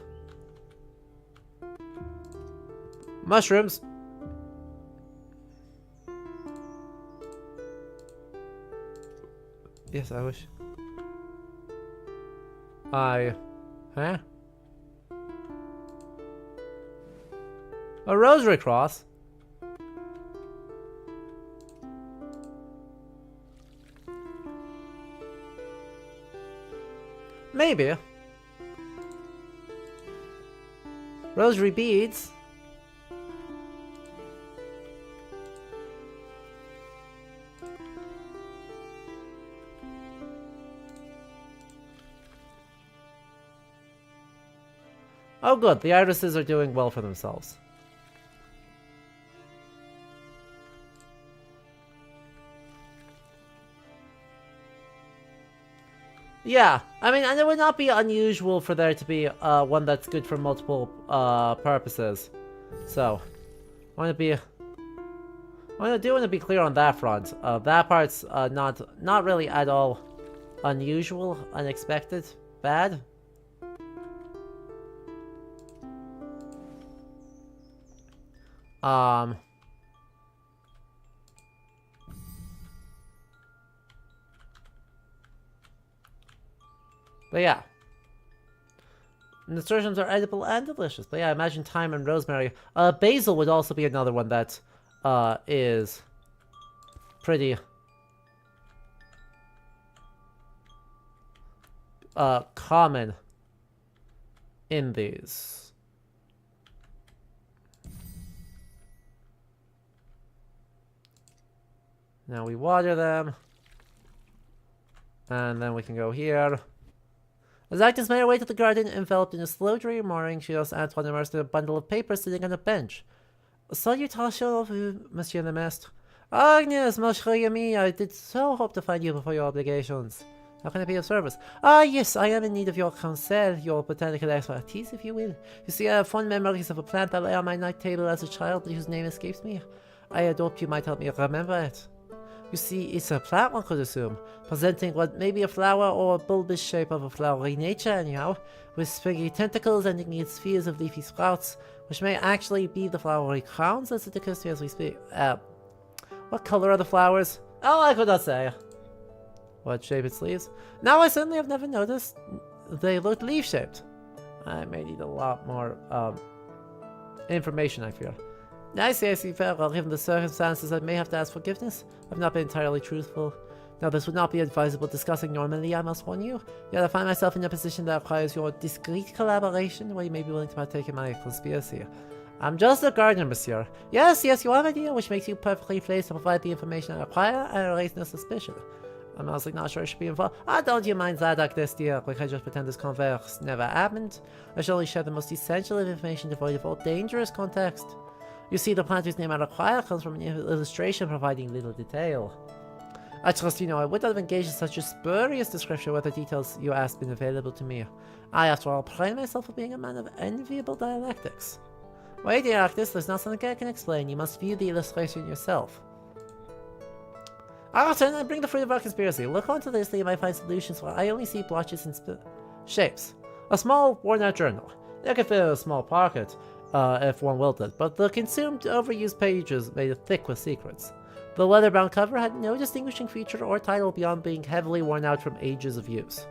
Mushrooms. Yes, I wish. Huh? A rosary cross? Maybe. Rosary beads? Oh good, the irises are doing well for themselves. Yeah, I mean, and it would not be unusual for there to be one that's good for multiple purposes. So, I do want to be clear on that front. That part's not really at all unusual, unexpected, bad. But yeah. Nasturtiums are edible and delicious. But yeah, I imagine thyme and rosemary. Basil would also be another one that is pretty common in these. Now we water them. And then we can go here. As Agnes made her way to the garden, enveloped in a slow dreary morning, she noticed Antoine immersed in a bundle of papers sitting on a bench. Salutations, Monsieur le Maître. Agnes, ma chère amie, I did so hope to find you before your obligations. How can I be of service? Ah, yes, I am in need of your counsel, your botanical expertise, if you will. You see, I have fond memories of a plant that lay on my night table as a child, whose name escapes me. I had hoped you might help me remember it. You see, it's a plant, one could assume, presenting what may be a flower or a bulbous shape of a flowery nature anyhow, with springy tentacles ending in spheres of leafy sprouts, which may actually be the flowery crowns as it occurs to me as we speak. What color are the flowers? Oh, I could not say. What shape its leaves? Now I certainly have never noticed. They look leaf-shaped. I may need a lot more information, I fear. I see, very well. Given the circumstances, I may have to ask forgiveness. I've not been entirely truthful. Now, this would not be advisable discussing normally, I must warn you. Yet I find myself in a position that requires your discreet collaboration, where you may be willing to partake in my conspiracy. I'm just a gardener, monsieur. Yes, you have an idea, which makes you perfectly placed to provide the information I require, and raise no suspicion. I'm honestly not sure I should be involved. Don't you mind that, Agnes, dear? Like I just pretend this converse never happened. I shall only share the most essential of information devoid of all dangerous context. You see, the plant whose name I require comes from an illustration providing little detail. I trust you know I would not have engaged in such a spurious description were the details you asked been available to me. I, after all, pride myself on being a man of enviable dialectics. Wait, dear Agnes, there's not something I can explain. You must view the illustration yourself. I'll return and bring the fruit of our conspiracy. Look onto this that you might find solutions where I only see blotches and shapes. A small, worn-out journal. It could fit in a small pocket, if one willed it, but the consumed, overused pages made it thick with secrets. The leather-bound cover had no distinguishing feature or title beyond being heavily worn out from ages of use.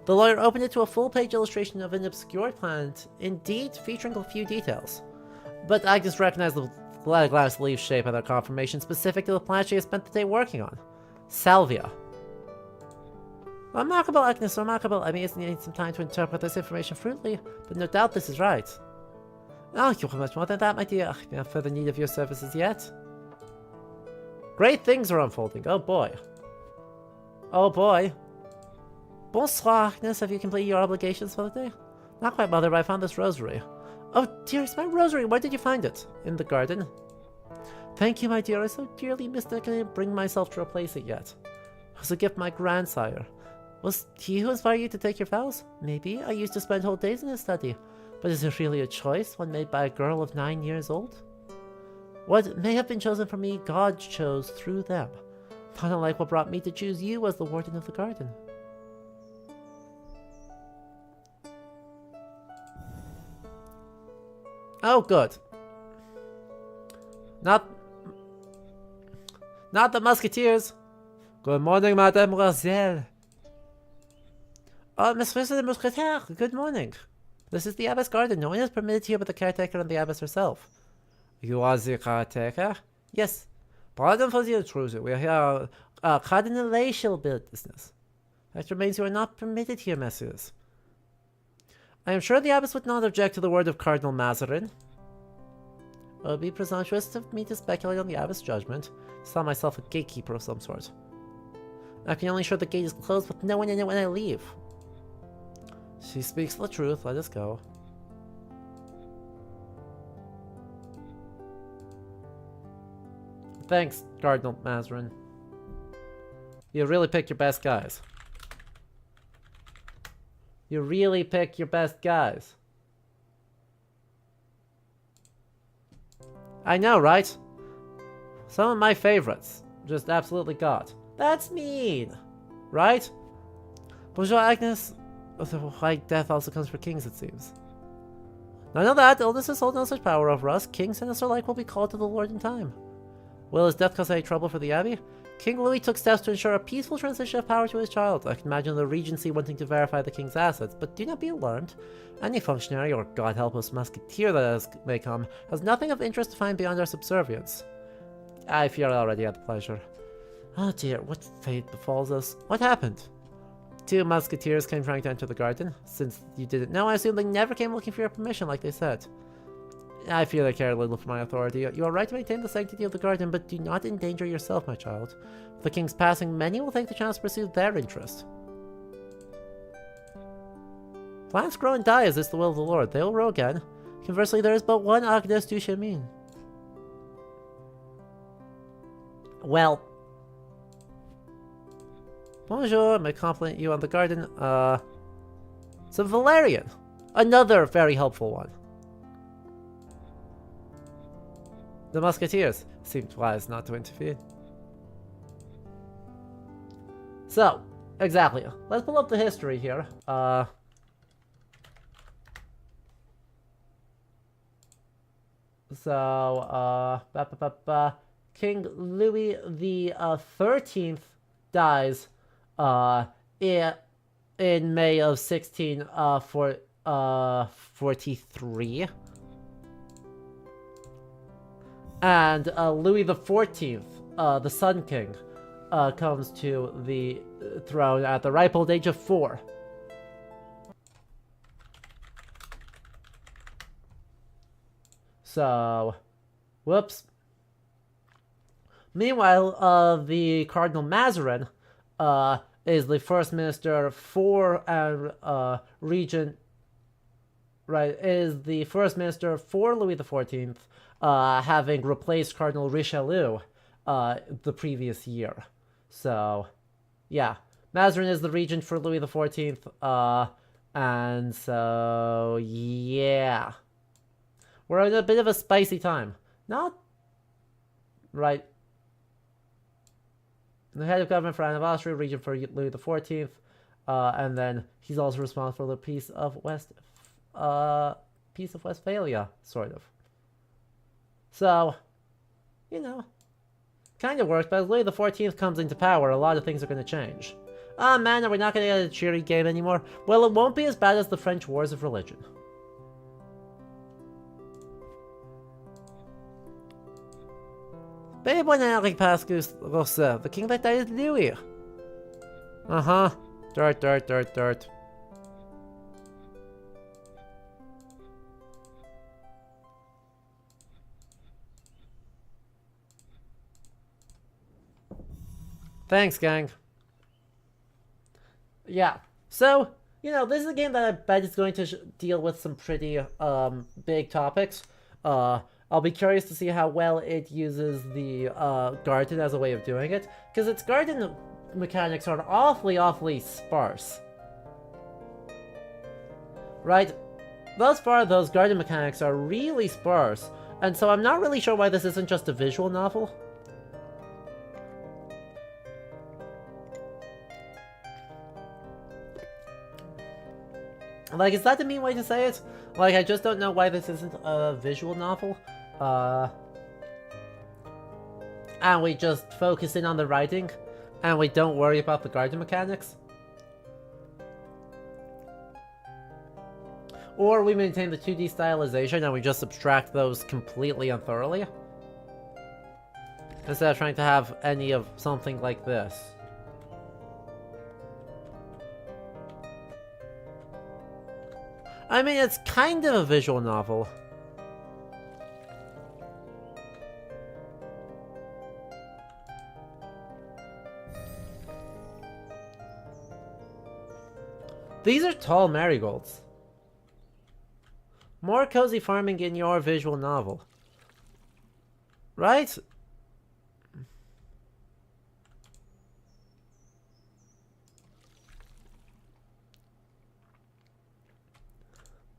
The lawyer opened it to a full-page illustration of an obscure plant, indeed featuring a few details. But Agnes recognized the glass leaf shape and their confirmation specific to the plant she had spent the day working on. Salvia. Remarkable, Agnes, remarkable. I may need some time to interpret this information fruitfully, but no doubt this is right. Oh, you're much more than that, my dear. I have further need of your services yet. Great things are unfolding. Oh boy. Oh boy. Bonsoir, Agnes. Have you completed your obligations for the day? Not quite, mother, but I found this rosary. Oh, dearest, my rosary. Where did you find it? In the garden. Thank you, my dear. I so dearly missed it. I can't bring myself to replace it yet. It was a gift from my grandsire. Was he who inspired you to take your vows? Maybe. I used to spend whole days in his study. But is it really a choice, one made by a girl of 9 years old? What may have been chosen for me, God chose through them. Not unlike what brought me to choose you as the warden of the garden. Oh, good. Not the musketeers. Good morning, mademoiselle. Oh, Monsieur the Mousquetaire, good morning. This is the Abbess garden. No one is permitted here but the caretaker and the Abbess herself. You are the caretaker? Yes. Pardon for the intrusion. We are here cardinalatial business. That remains you are not permitted here, messieurs. I am sure the Abbess would not object to the word of Cardinal Mazarin. It would be presumptuous of me to speculate on the Abbess' judgment. I saw myself a gatekeeper of some sort. I can only ensure the gate is closed with no one in it when I leave. She speaks the truth. Let us go. Thanks, Cardinal Mazarin. You really picked your best guys. You really pick your best guys. I know, right? Some of my favorites. Just absolutely got. That's mean. Right? Bonjour, Agnes. Why death also comes for kings, it seems. None of that. Illnesses hold no such power over us. Kings and us alike will be called to the Lord in time. Will his death cause any trouble for the Abbey? King Louis took steps to ensure a peaceful transition of power to his child. I can imagine the Regency wanting to verify the king's assets, but do not be alarmed. Any functionary, or God help us, musketeer may come, has nothing of interest to find beyond our subservience. I fear I already had the pleasure. Oh dear, what fate befalls us? What happened? 2 musketeers came trying to enter the garden. Since you didn't know, I assume they never came looking for your permission like they said. I fear they care little for my authority. You are right to maintain the sanctity of the garden, but do not endanger yourself, my child. With the king's passing, many will take the chance to pursue their interest. Plants grow and die as is the will of the Lord. They will grow again. Conversely, there is but one Agnes du Chemin. Well. Bonjour, may compliment you on the garden. So Valerian. Another very helpful one. The musketeers seemed wise not to interfere. So, exactly. Let's pull up the history here. King Louis the 13th dies in May of 1643. And Louis the 14th, the Sun King, comes to the throne at the ripe old age of 4. So, whoops. Meanwhile, the Cardinal Mazarin is the first minister for and regent. Right, is the first minister for Louis XIV, having replaced Cardinal Richelieu the previous year. So, yeah, Mazarin is the regent for Louis XIV, and so yeah, we're in a bit of a spicy time. Not right. The head of government for Anne of Austria, regent for Louis XIV, and then he's also responsible for the Peace of Westphalia, sort of. So, you know, kind of works, but as Louis XIV comes into power, a lot of things are going to change. Ah, man, are we not going to get a cheery game anymore? Well, it won't be as bad as the French Wars of Religion. Babe, when Henri Pascus Rossa, the king that died is Louis. Uh-huh. Dirt. Thanks, gang. Yeah, so, you know, this is a game that I bet is going to deal with some pretty big topics. I'll be curious to see how well it uses the garden as a way of doing it, because its garden mechanics are awfully sparse. Right? Thus far, those garden mechanics are really sparse, and so I'm not really sure why this isn't just a visual novel. Like, is that the mean way to say it? Like, I just don't know why this isn't a visual novel. And we just focus in on the writing, and we don't worry about the garden mechanics. Or we maintain the 2D stylization and we just subtract those completely and thoroughly. Instead of trying to have any of something like this. I mean, it's kind of a visual novel. These are tall marigolds. More cozy farming in your visual novel. Right?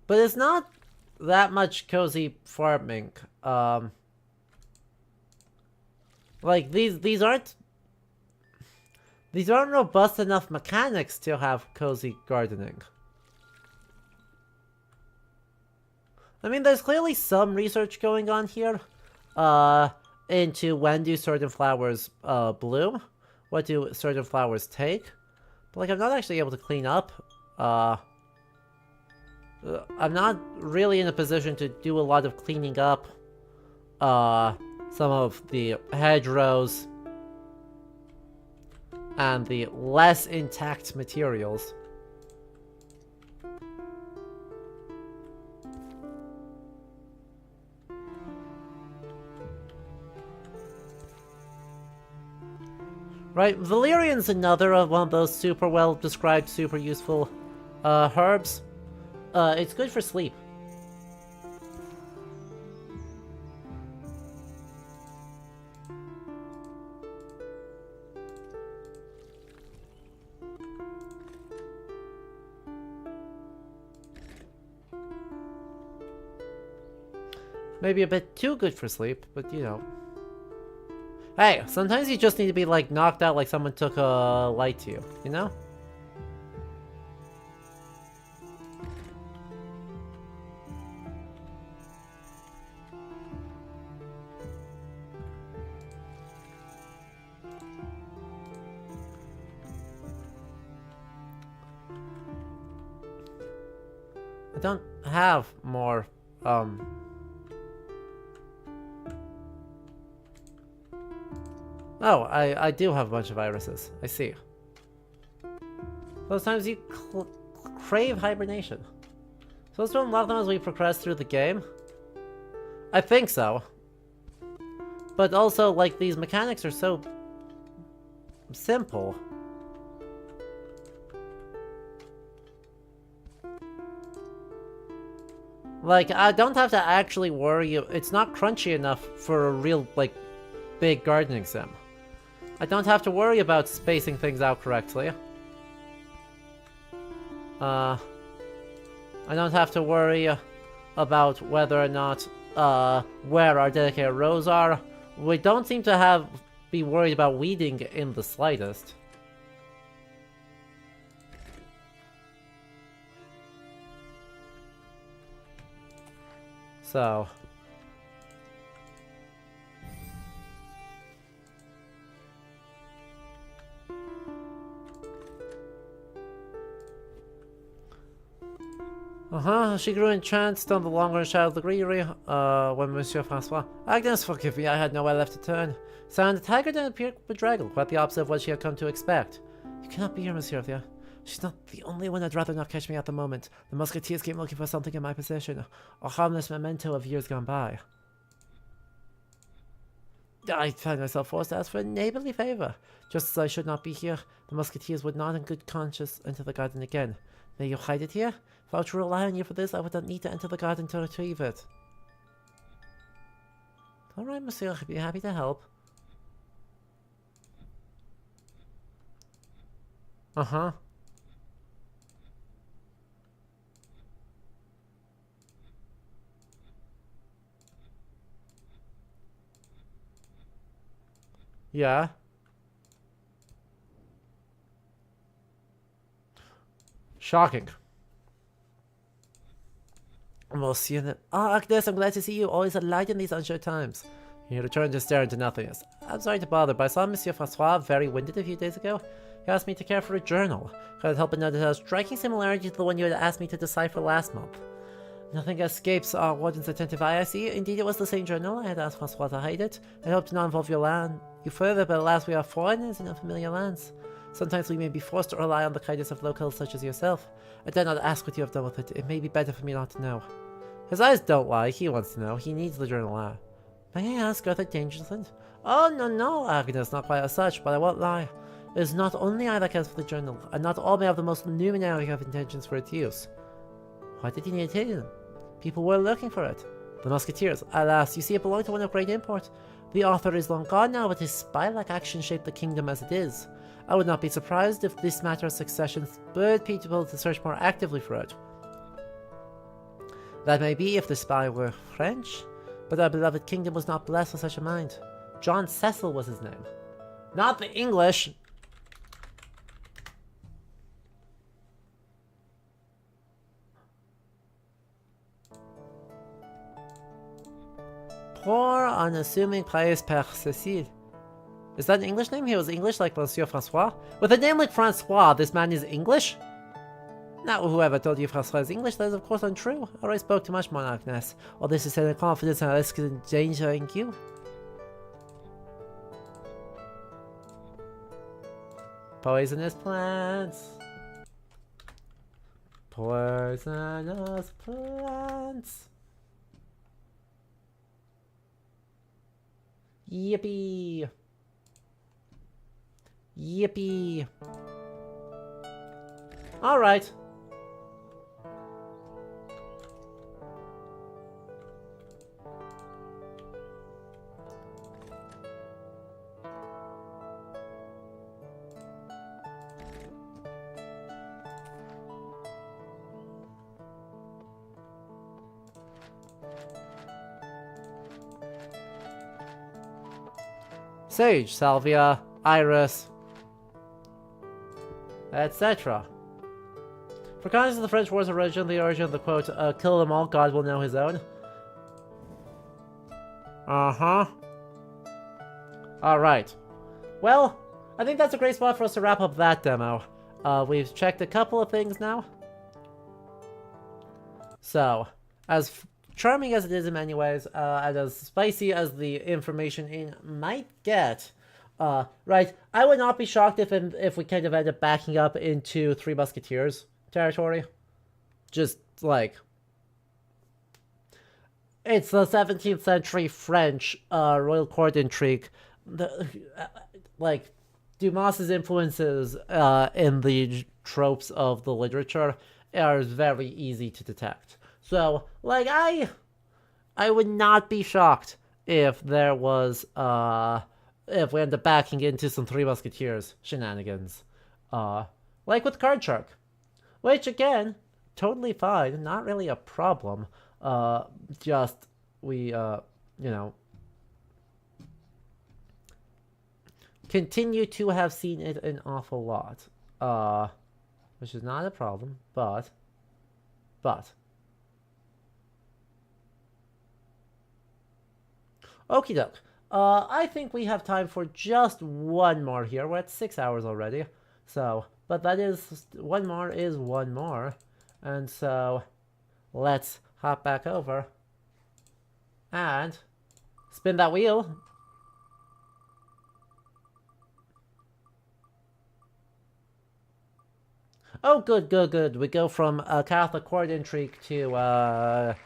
But it's not that much cozy farming. Like these aren't robust enough mechanics to have cozy gardening. I mean, there's clearly some research going on here. into when do certain flowers bloom, what do certain flowers take. But like I'm not actually able to clean up. I'm not really in a position to do a lot of cleaning up some of the hedgerows and the less intact materials. Right, Valerian's another one of those super well described, super useful herbs. It's good for sleep. Maybe a bit too good for sleep, but you know. Hey, sometimes you just need to be like knocked out like someone took a light to you, you know? I don't have more, Oh, I do have a bunch of irises. I see. Those times you crave hibernation. Supposed to unlock them as we progress through the game? I think so. But also, like, these mechanics are so simple. Like, I don't have to actually worry. It's not crunchy enough for a real, like, big gardening sim. I don't have to worry about spacing things out correctly. I don't have to worry about whether or not, where our dedicated rows are. We don't seem to be worried about weeding in the slightest. So... she grew entranced on the longer shadow of the greenery, when Monsieur Francois... Agnes, forgive me, I had nowhere left to turn. Sounded haggard and appeared bedraggled, quite the opposite of what she had come to expect. You cannot be here, Monsieur Thea. She's not the only one. I'd rather not catch me at the moment. The Musketeers came looking for something in my possession, a harmless memento of years gone by. I find myself forced to ask for a neighborly favor. Just as I should not be here, the Musketeers would not in good conscience enter the garden again. May you hide it here? If I were to rely on you for this, I would not need to enter the garden to retrieve it. Alright, Monsieur, I'd be happy to help. Uh-huh. Yeah. Shocking. We'll see you then. Oh, Agnes, I'm glad to see you. Always a light in these unsure times. He returned to stare into nothingness. I'm sorry to bother, but I saw Monsieur Francois very winded a few days ago. He asked me to care for a journal. Couldn't help but notice a striking similarity to the one you had asked me to decipher last month. Nothing escapes our warden's attentive eye, I see. Indeed, it was the same journal. I had asked Francois to hide it. I hope to not involve you further, but alas, we are foreigners in unfamiliar lands. Sometimes we may be forced to rely on the kindness of locals such as yourself. I dare not ask what you have done with it. It may be better for me not to know. His eyes don't lie. He wants to know. He needs the journal. May I ask, Arthur Dangersland? Oh, no, Agnes, not quite as such, but I won't lie. It is not only I that cares for the journal, and not all may have the most luminary of intentions for its use. Why did he need it hidden? People were looking for it. The Musketeers, alas, you see, it belonged to one of great import. The author is long gone now, but his spy-like action shaped the kingdom as it is. I would not be surprised if this matter of succession spurred people to search more actively for it. That may be if the spy were French, but our beloved kingdom was not blessed with such a mind. John Cecil was his name. Not the English! Poor unassuming place Père Cécile. Is that an English name? He was English like Monsieur Francois? With a name like Francois, this man is English? Now, whoever told you Francois is English, that is of course untrue. I already spoke too much, Monarchness. All this is said in confidence and I risk endangering you. Poisonous plants. Poisonous plants. Yippee. Yippee. Alright. Sage, Salvia, Iris, etc. For context of the French War's origin, the origin of the quote, kill them all, God will know his own. Uh-huh. Alright. Well, I think that's a great spot for us to wrap up that demo. We've checked a couple of things now. So, as charming as it is in many ways, and as spicy as the information in might get, right, I would not be shocked if we kind of end up backing up into Three Musketeers territory. Just, like, it's the 17th century French royal court intrigue. Like, Dumas's influences in the tropes of the literature are very easy to detect. So, like, I would not be shocked if there was, if we end up backing into some Three Musketeers shenanigans. Like with Card Shark. Which, again, totally fine. Not really a problem. Just, we, you know, continue to have seen it an awful lot. Which is not a problem, but. Okie doke. I think we have time for just one more here. We're at 6 hours already. So, but that is, one more is one more. And so, let's hop back over. And spin that wheel. Oh, good. We go from Catholic court intrigue to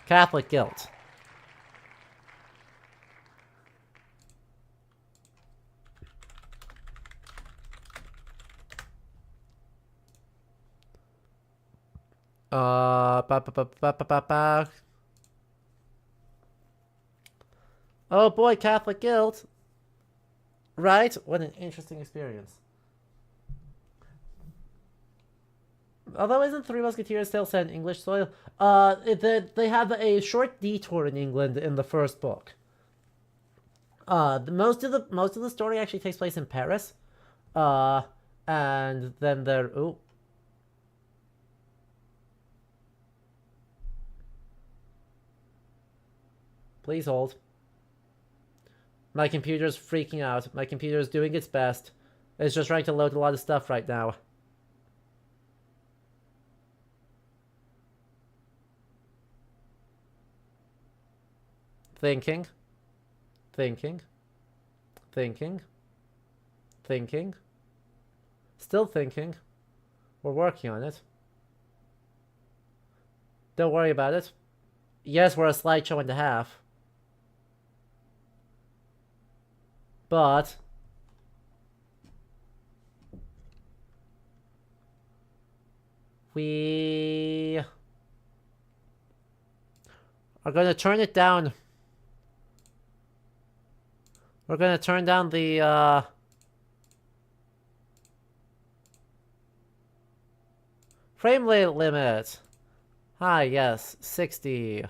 Catholic guilt. Oh boy, Catholic guilt. Right? What an interesting experience. Although isn't Three Musketeers still set in English soil? They have a short detour in England in the first book. Most of the story actually takes place in Paris. And then there. Ooh. Please hold. My computer's freaking out. My computer's doing its best. It's just trying to load a lot of stuff right now. Thinking. Still thinking. We're working on it. Don't worry about it. Yes, we're a slideshow and a half. But we are going to turn it down. We're going to turn down the frame rate limit. Hi, yes, 60.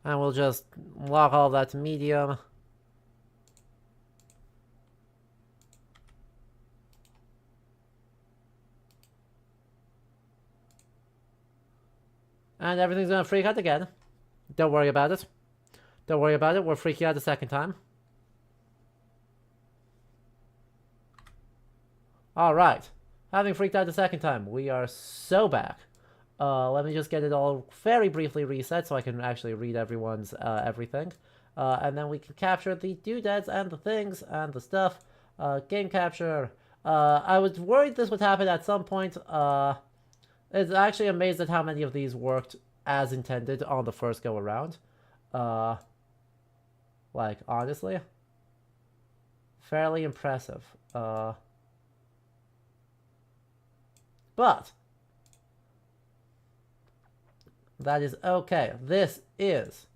And we'll just lock all that to medium. And everything's gonna freak out again. Don't worry about it. Don't worry about it. We're freaking out the second time. Alright. Having freaked out the second time, we are so back. Let me just get it all very briefly reset so I can actually read everyone's everything. And then we can capture the doodads and the things and the stuff. Game capture. I was worried this would happen at some point. It's actually amazed at how many of these worked as intended on the first go around. Like, honestly. Fairly impressive. But that is okay. This is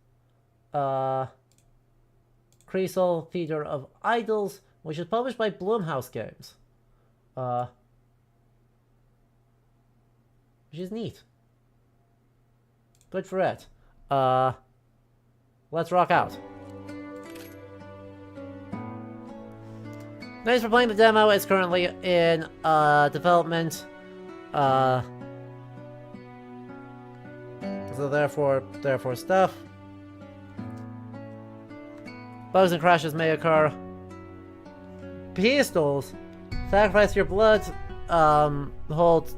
Creasel Theater of Idols, which is published by Blumhouse Games. Which is neat. Good for it. Let's rock out. Thanks for playing the demo. It's currently in development. So therefore stuff. Bugs and crashes may occur. Pistols. Sacrifice your blood. Hold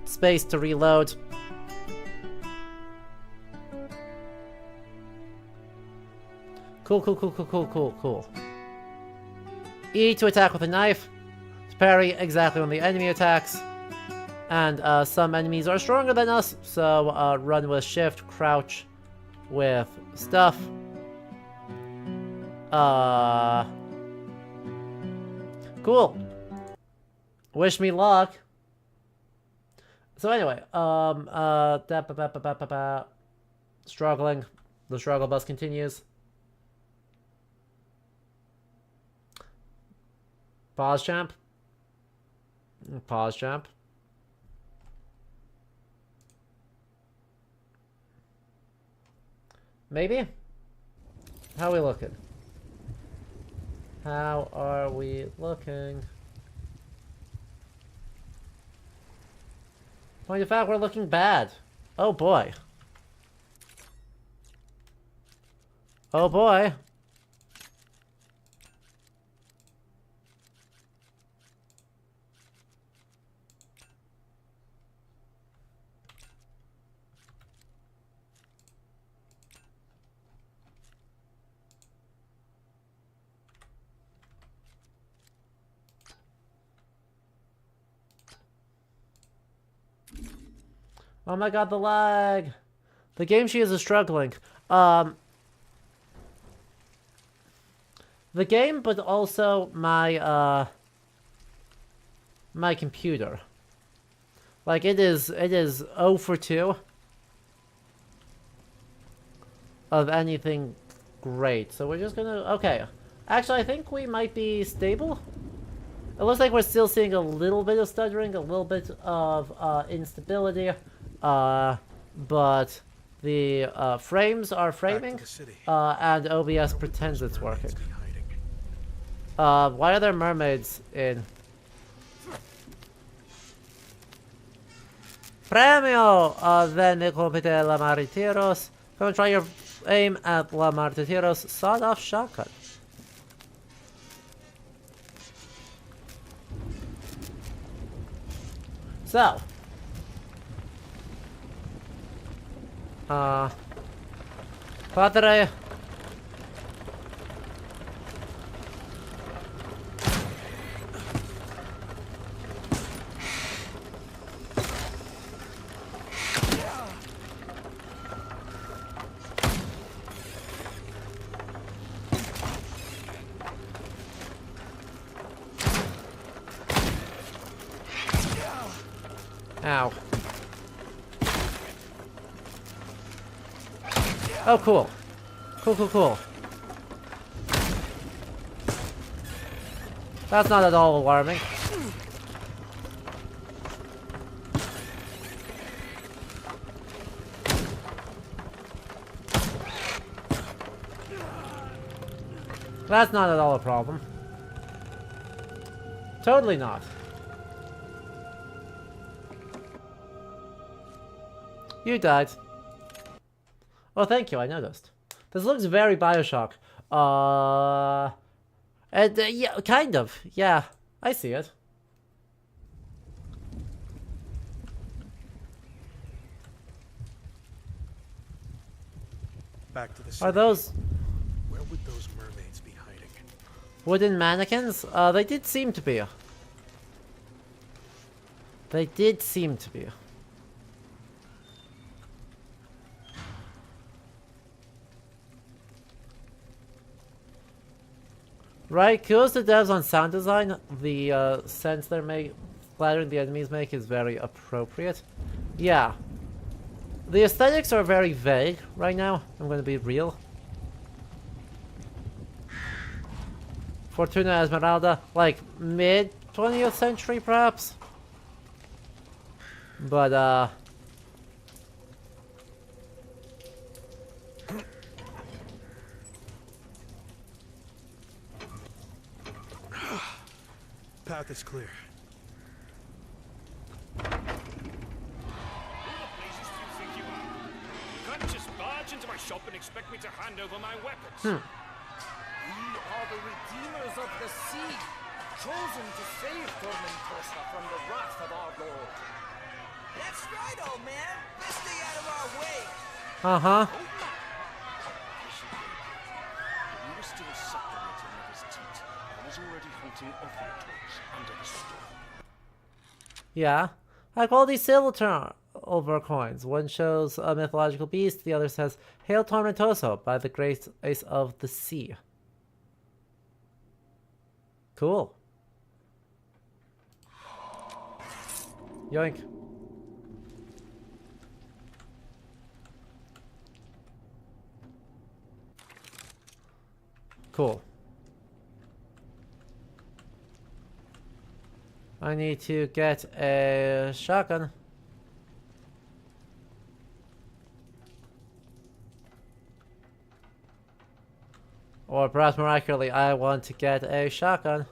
space to reload. Cool. E to attack with a knife. To parry exactly when the enemy attacks. And some enemies are stronger than us, so run with shift, crouch with stuff. Cool. Wish me luck. So anyway, struggling. The struggle bus continues. Pause, champ. Pause, champ. Maybe? How are we looking? How are we looking? Point of fact, we're looking bad. Oh boy. Oh boy. Oh my god, the lag! The game she is struggling. The game, but also my, my computer. Like, it is 0 for 2 of anything great. So we're just gonna, okay. Actually, I think we might be stable. It looks like we're still seeing a little bit of stuttering, a little bit of, instability. But the frames are framing, and OBS pretends it's working. Why are there mermaids in? Premio! Then compite la Martyrosy. Come try your aim at la Martyrosy sawed-off shotgun. So. Padre. Ow. Oh, cool. Cool. That's not at all alarming. That's not at all a problem. Totally not. You died. Oh, thank you, I noticed. This looks very Bioshock. Yeah, kind of. Yeah, I see it. Back to the city. Are those Where would those mermaids be hiding? wooden mannequins? They did seem to be. They did seem to be. Right, kudos to devs on sound design. The sense they're flattering the enemies make is very appropriate. Yeah. The aesthetics are very vague right now. I'm gonna be real. Fortuna Esmeralda, like mid 20th century perhaps? But Path is clear. Who the blazes do you think you are? You can't just barge into my shop and expect me to hand over my weapons. We are the redeemers of the sea, chosen to save Tormentosa from the wrath of our lord. That's right, old man. Let's stay out of our way. uh-huh. When you were still suckling at your mother's teat, I was already hunting Ophiutos under the storm. Yeah. High quality silver coins. One shows a mythological beast, the other says, Hail Tormentoso by the grace of the sea. Cool. Yoink. Cool. I need to get a shotgun. Or perhaps more accurately, I want to get a shotgun.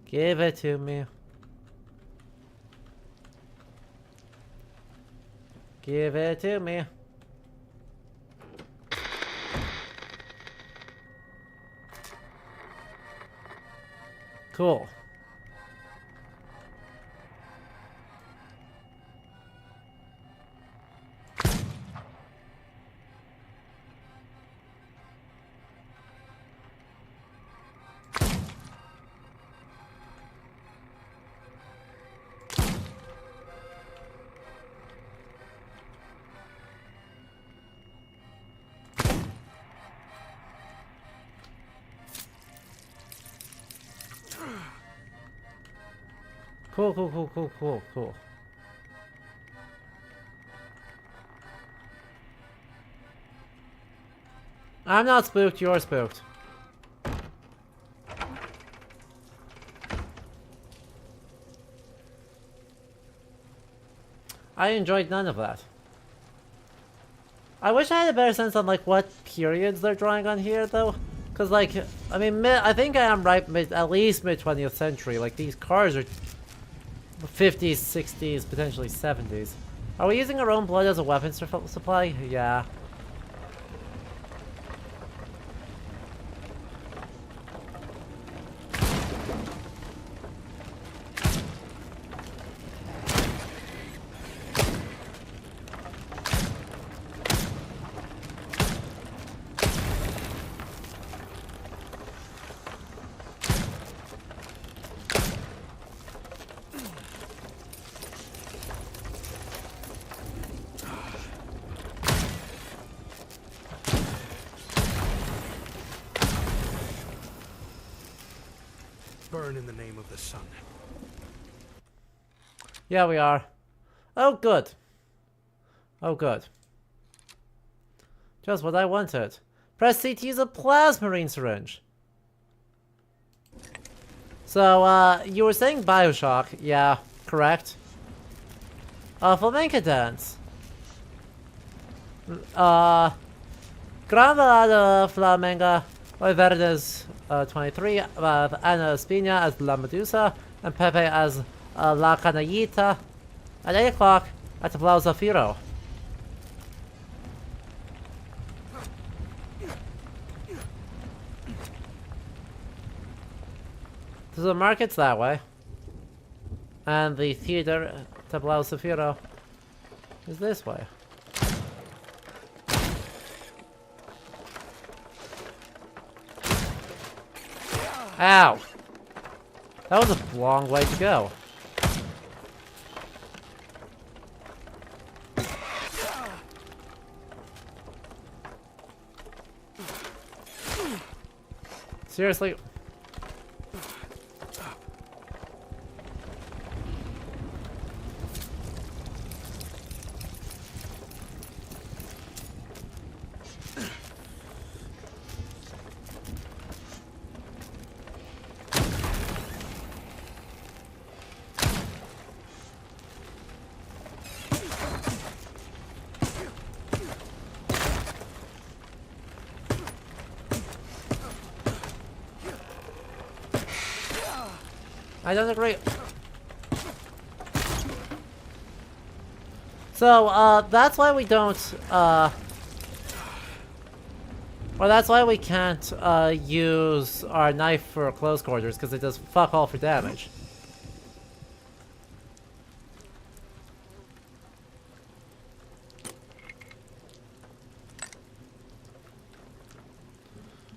Give it to me. Give it to me. Cool. Cool. I'm not spooked, you're spooked. I enjoyed none of that. I wish I had a better sense on like what periods they're drawing on here though. Cause like, I mean, I think I am right at least mid 20th century. Like these cars are 50s, 60s, potentially 70s. Are we using our own blood as a weapon supply? Yeah. Burn in the name of the sun. Yeah, we are. Oh, good. Oh, good. Just what I wanted. Press C to use a plasmarine syringe. So, you were saying Bioshock. Yeah, correct. Flamenco dance. Gran Balada Flamenga by Verdes 23, Ana Espina as La Medusa, and Pepe as La Canallita. At 8 o'clock at the Blau Zafiro. So the market's that way. And the theater, Tablau Zafiro, is this way. Ow! That was a long way to go. Seriously? I don't agree. So, that's why we don't, or that's why we can't, use our knife for close quarters, because it does fuck all for damage.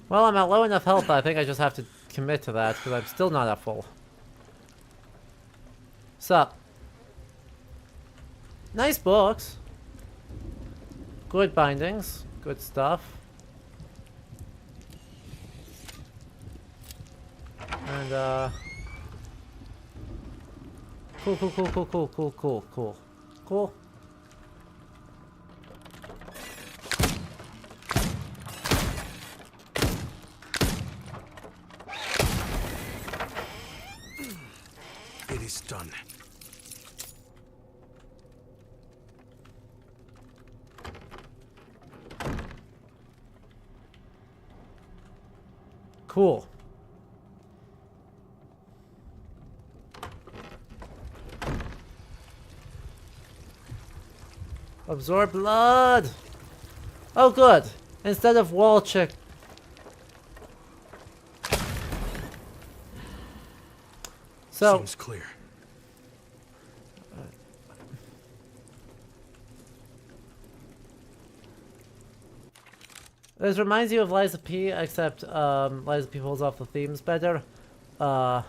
Well, I'm at low enough health, I think I just have to commit to that, because I'm still not at full. Sup? Nice books. Good bindings. Good stuff. And, cool. Cool. It is done. Cool. Absorb blood! Oh good! Instead of wall check. So seems clear. This reminds you of Lies of P, except Lies of P pulls off the themes better. And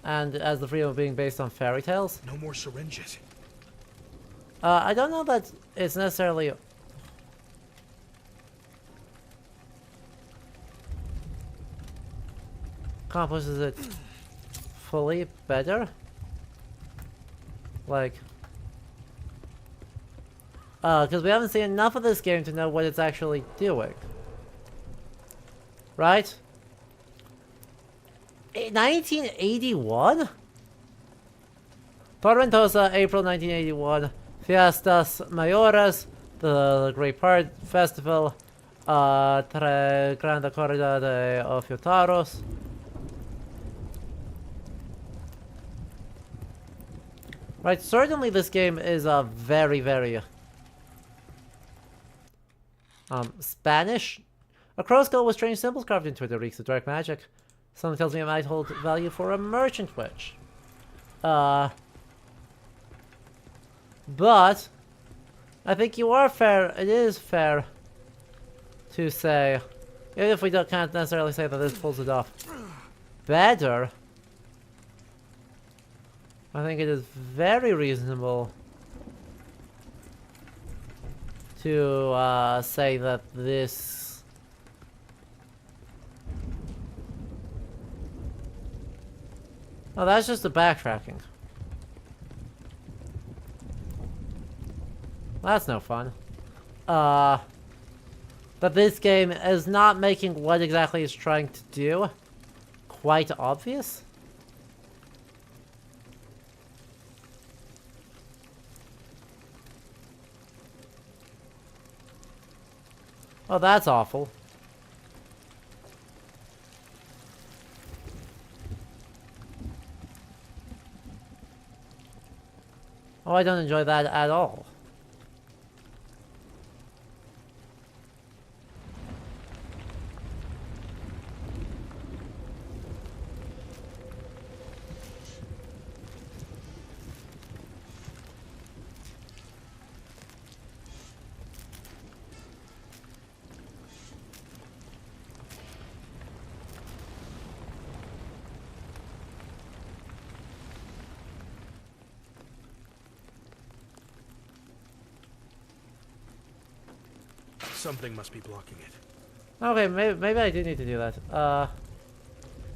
as the freedom of being based on fairy tales. No more syringes. I don't know that it's necessarily accomplishes it fully better. Like, because we haven't seen enough of this game to know what it's actually doing. Right? 1981? Tormentosa, April 1981. Fiestas Mayores, the Great Part Festival. Tre Grande Corrida de Ofiutaros. Right, certainly this game is a very, very Spanish. A crow skull with strange symbols carved into it that reeks of dark magic. Something tells me it might hold value for a merchant witch. But I think you are fair. It is fair to say, even if we can't necessarily say that this pulls it off better, I think it is very reasonable to say that this that's just the backtracking. That's no fun. But this game is not making what exactly it's trying to do quite obvious. Oh, that's awful. Oh, I don't enjoy that at all. Something must be blocking it. Okay, maybe I do need to do that.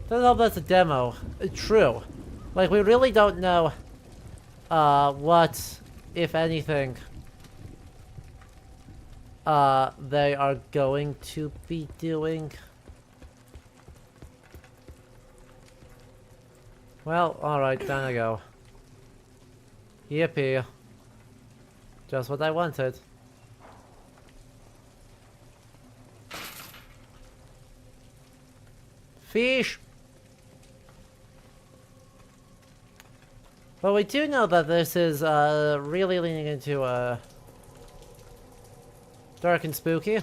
Doesn't help that's a demo. True. Like, we really don't know, what, if anything, they are going to be doing. Well, alright, down I go. Yippee. Just what I wanted. Fish! But we do know that this is, really leaning into, dark and spooky.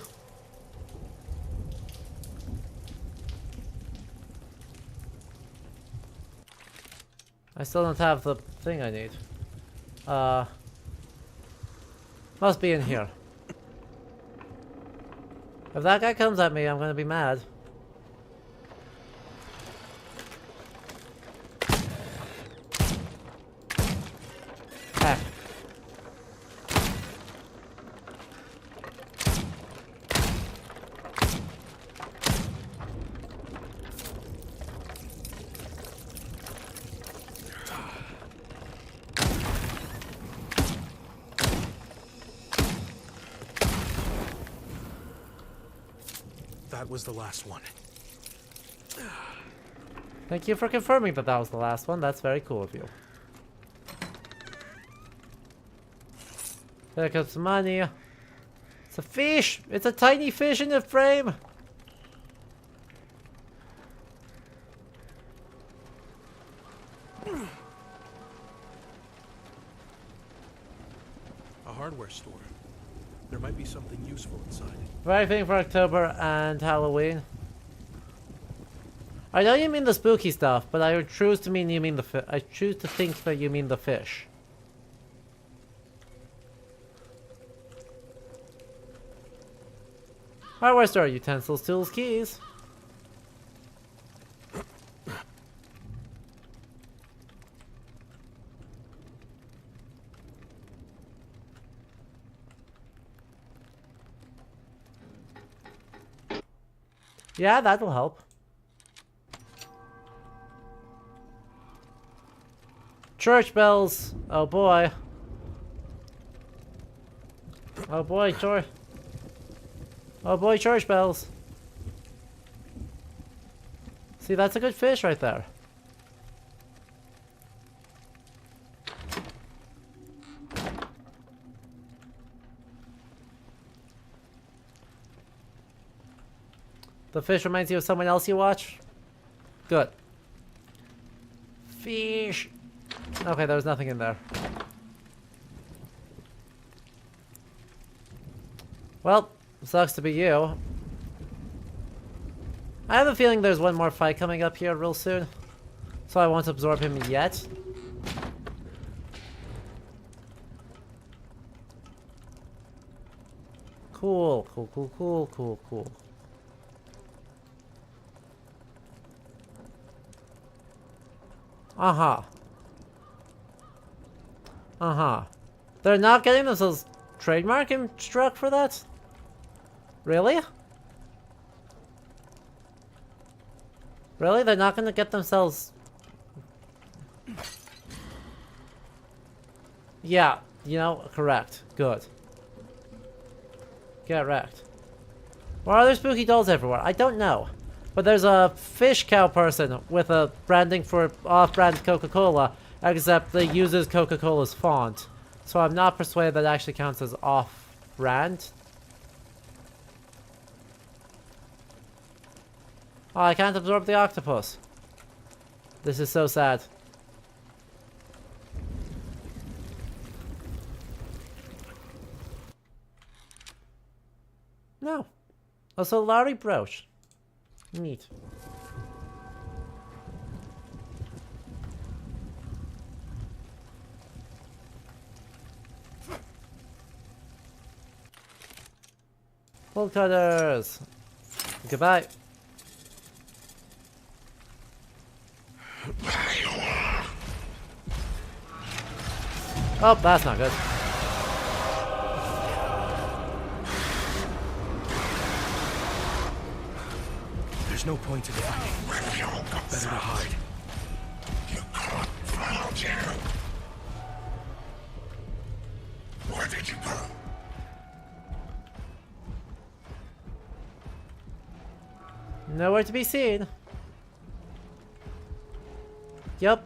I still don't have the thing I need. Must be in here. If that guy comes at me, I'm gonna be mad. Heck. That was the last one. Thank you for confirming that that was the last one. That's very cool of you. There comes some money. It's a fish! It's a tiny fish in the frame! A hardware store. There might be something useful inside. Right thing for October and Halloween. I know you mean the spooky stuff, but I choose to mean you mean the I choose to think that you mean the fish. Hardware store, utensils, tools, keys. Yeah, that'll help. Church bells. Oh boy. Oh boy, church. Oh boy, church bells. See, that's a good fish right there. The fish reminds you of someone else you watch? Good. Fish. Okay, there was nothing in there. Well, sucks to be you. I have a feeling there's one more fight coming up here real soon. So I won't absorb him yet. Cool, cool, cool, cool, cool, cool. Uh-huh. Uh-huh. They're not getting themselves trademark struck for that? Really? Really? They're not gonna get themselves... Yeah, you know, correct. Good. Get wrecked. Why are there spooky dolls everywhere? I don't know. But there's a fish cow person with a branding for off-brand Coca-Cola, except they uses Coca-Cola's font. So I'm not persuaded that actually counts as off-brand. Oh, I can't absorb the octopus. This is so sad. No. A Solari brooch. Neat. Full cutters. Goodbye. Oh, that's not good. There's no point in fighting. Better to hide. You can't follow you. Where did you go? Nowhere to be seen. Yup.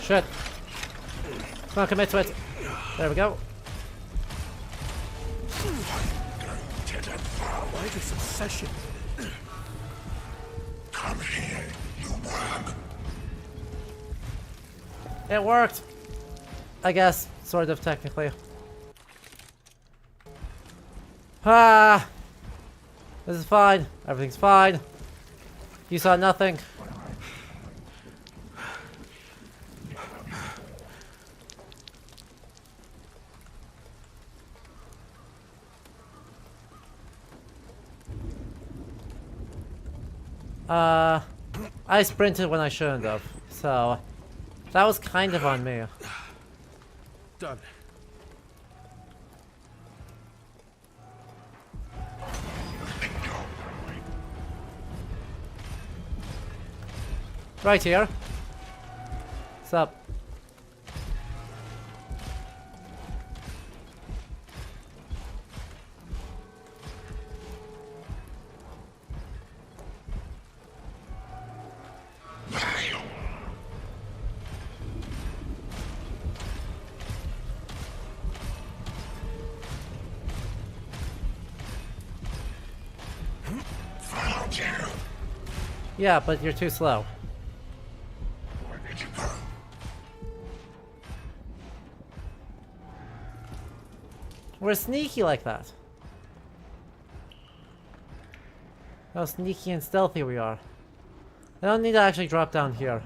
Shit. Come on, commit to it. There we go. Why this obsession? Come here, you worm. It worked. I guess, sort of, technically. Ah! This is fine. Everything's fine. You saw nothing. I sprinted when I shouldn't have, so that was kind of on me. Done. Right here. What's up? Yeah, but you're too slow. Where did you go? We're sneaky like that. How sneaky and stealthy we are. I don't need to actually drop down here.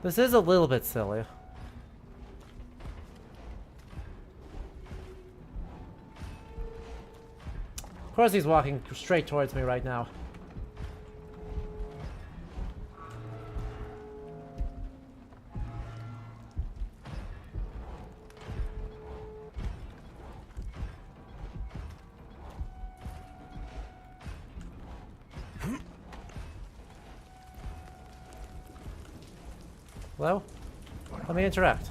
This is a little bit silly. Of course he's walking straight towards me right now. Hello? Let me interact.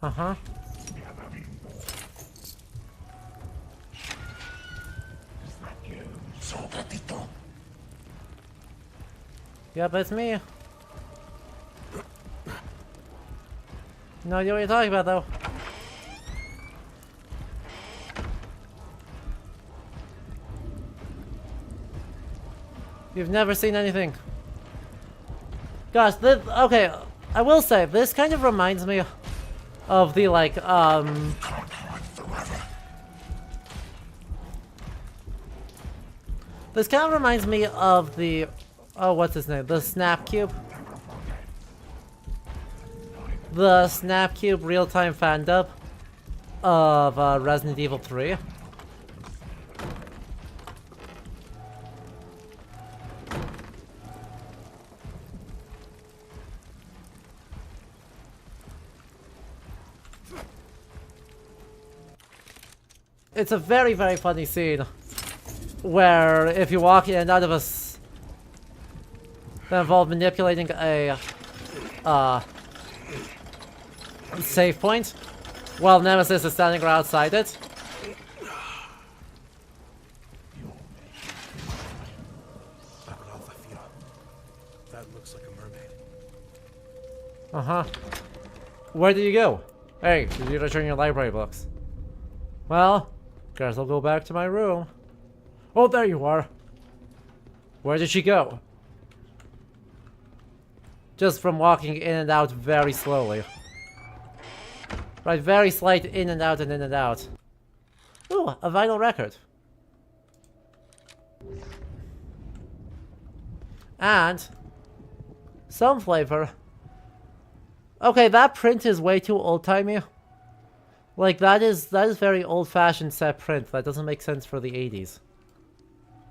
Uh-huh. Yeah, but it's me. No idea what you're talking about, though. You've never seen anything. Gosh, this, okay, I will say, this kind of reminds me of the, like, this kind of reminds me of the, oh, what's his name? The Snap Cube? The Snap Cube real-time fan dub of Resident Evil 3. It's a very, very funny scene where if you walk in and out of that involve manipulating a save point while Nemesis is standing right outside it. That looks like a mermaid. Uh-huh. Where did you go? Hey, did you return your library books? Well, guess I'll go back to my room. Oh, there you are. Where did she go? Just from walking in and out very slowly. Right, very slight in and out and in and out. Ooh, a vinyl record. And some flavor. Okay, that print is way too old-timey. Like, that is very old-fashioned set print. That doesn't make sense for the 80s.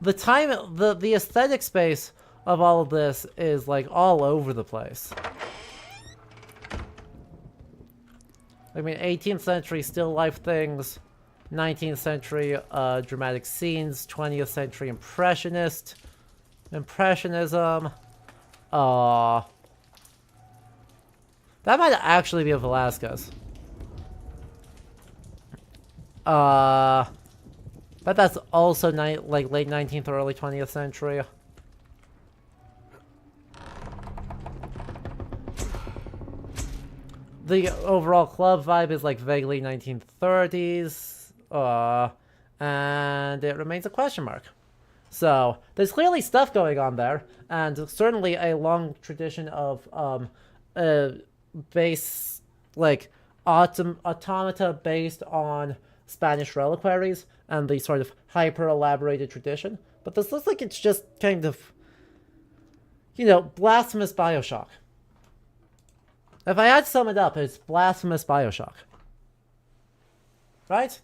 The aesthetic space of all of this is, like, all over the place. I mean, 18th century still life things, 19th century dramatic scenes, 20th century impressionism. That might actually be a Velasquez. But that's also like late 19th or early 20th century. The overall club vibe is like vaguely 1930s, and it remains a question mark. So there's clearly stuff going on there, and certainly a long tradition of base like automata based on Spanish reliquaries and the sort of hyper elaborated tradition. But this looks like it's just kind of, you know, blasphemous Bioshock. If I had to sum it up, it's blasphemous Bioshock. Right?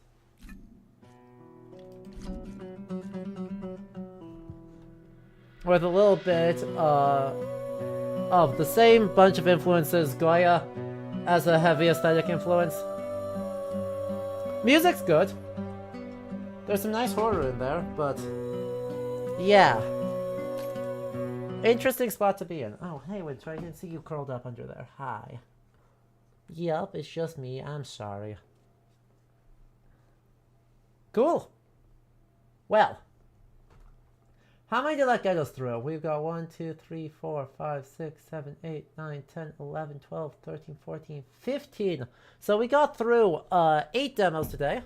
With a little bit of the same bunch of influences, Goya as a heavy aesthetic influence. Music's good. There's some nice horror in there, but yeah. Interesting spot to be in. Oh, hey, Winter, I didn't see you curled up under there. Hi. Yup, it's just me. I'm sorry. Cool. Well. How many did that get us through? We've got 1, 2, 3, 4, 5, 6, 7, 8, 9, 10, 11, 12, 13, 14, 15. So we got through 8 demos today.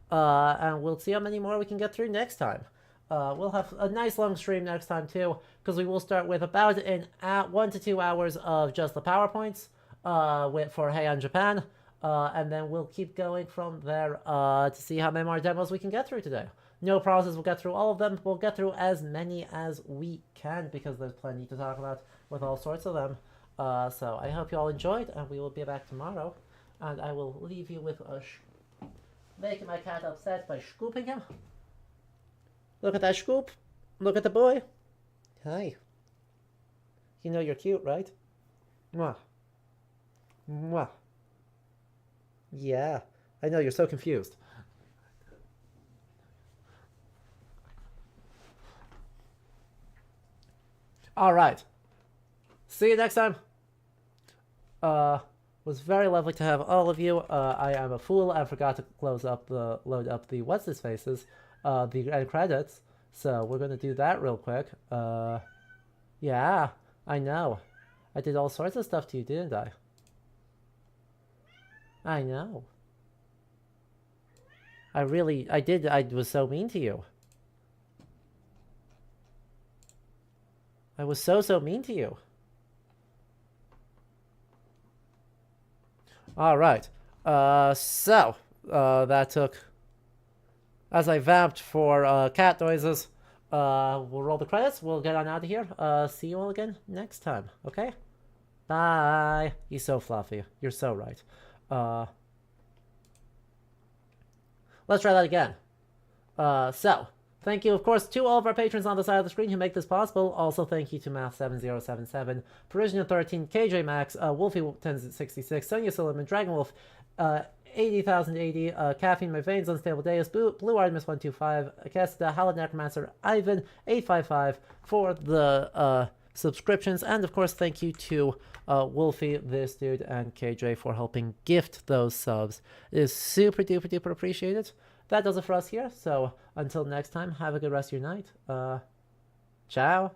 And we'll see how many more we can get through next time. We'll have a nice long stream next time too, because we will start with about 1 to 2 hours of just the PowerPoints for Heian Japan, and then we'll keep going from there to see how many more demos we can get through today. No promises we'll get through all of them. We'll get through as many as we can because there's plenty to talk about with all sorts of them. So I hope you all enjoyed, and we will be back tomorrow. And I will leave you with making my cat upset by scooping him. Look at that scoop. Look at the boy. Hi. You know you're cute, right? Mwah. Mwah. Yeah. I know, you're so confused. Alright. See you next time. Was very lovely to have all of you. I am a fool. I forgot to load up the what's-his-faces. The end credits, so we're gonna do that real quick. Yeah, I know. I did all sorts of stuff to you, didn't I? I know. I did. I was so mean to you. I was so mean to you. Alright. That took... As I vamped for cat noises, we'll roll the credits. We'll get on out of here. See you all again next time. Okay? Bye. He's so fluffy. You're so right. Let's try that again. Thank you, of course, to all of our patrons on the side of the screen who make this possible. Also, thank you to Math7077, Parisian13, KJ Max, Wolfie1066, Sonia Silliman, Dragonwolf, 80,080, Caffeine My Veins, Unstable Deus, Blue Artemis 125, Kesta, Howled Necromancer, Ivan 855 for the subscriptions, and of course thank you to Wolfie, this dude, and KJ for helping gift those subs. It is super duper appreciated. That does it for us here, so until next time, have a good rest of your night. Ciao.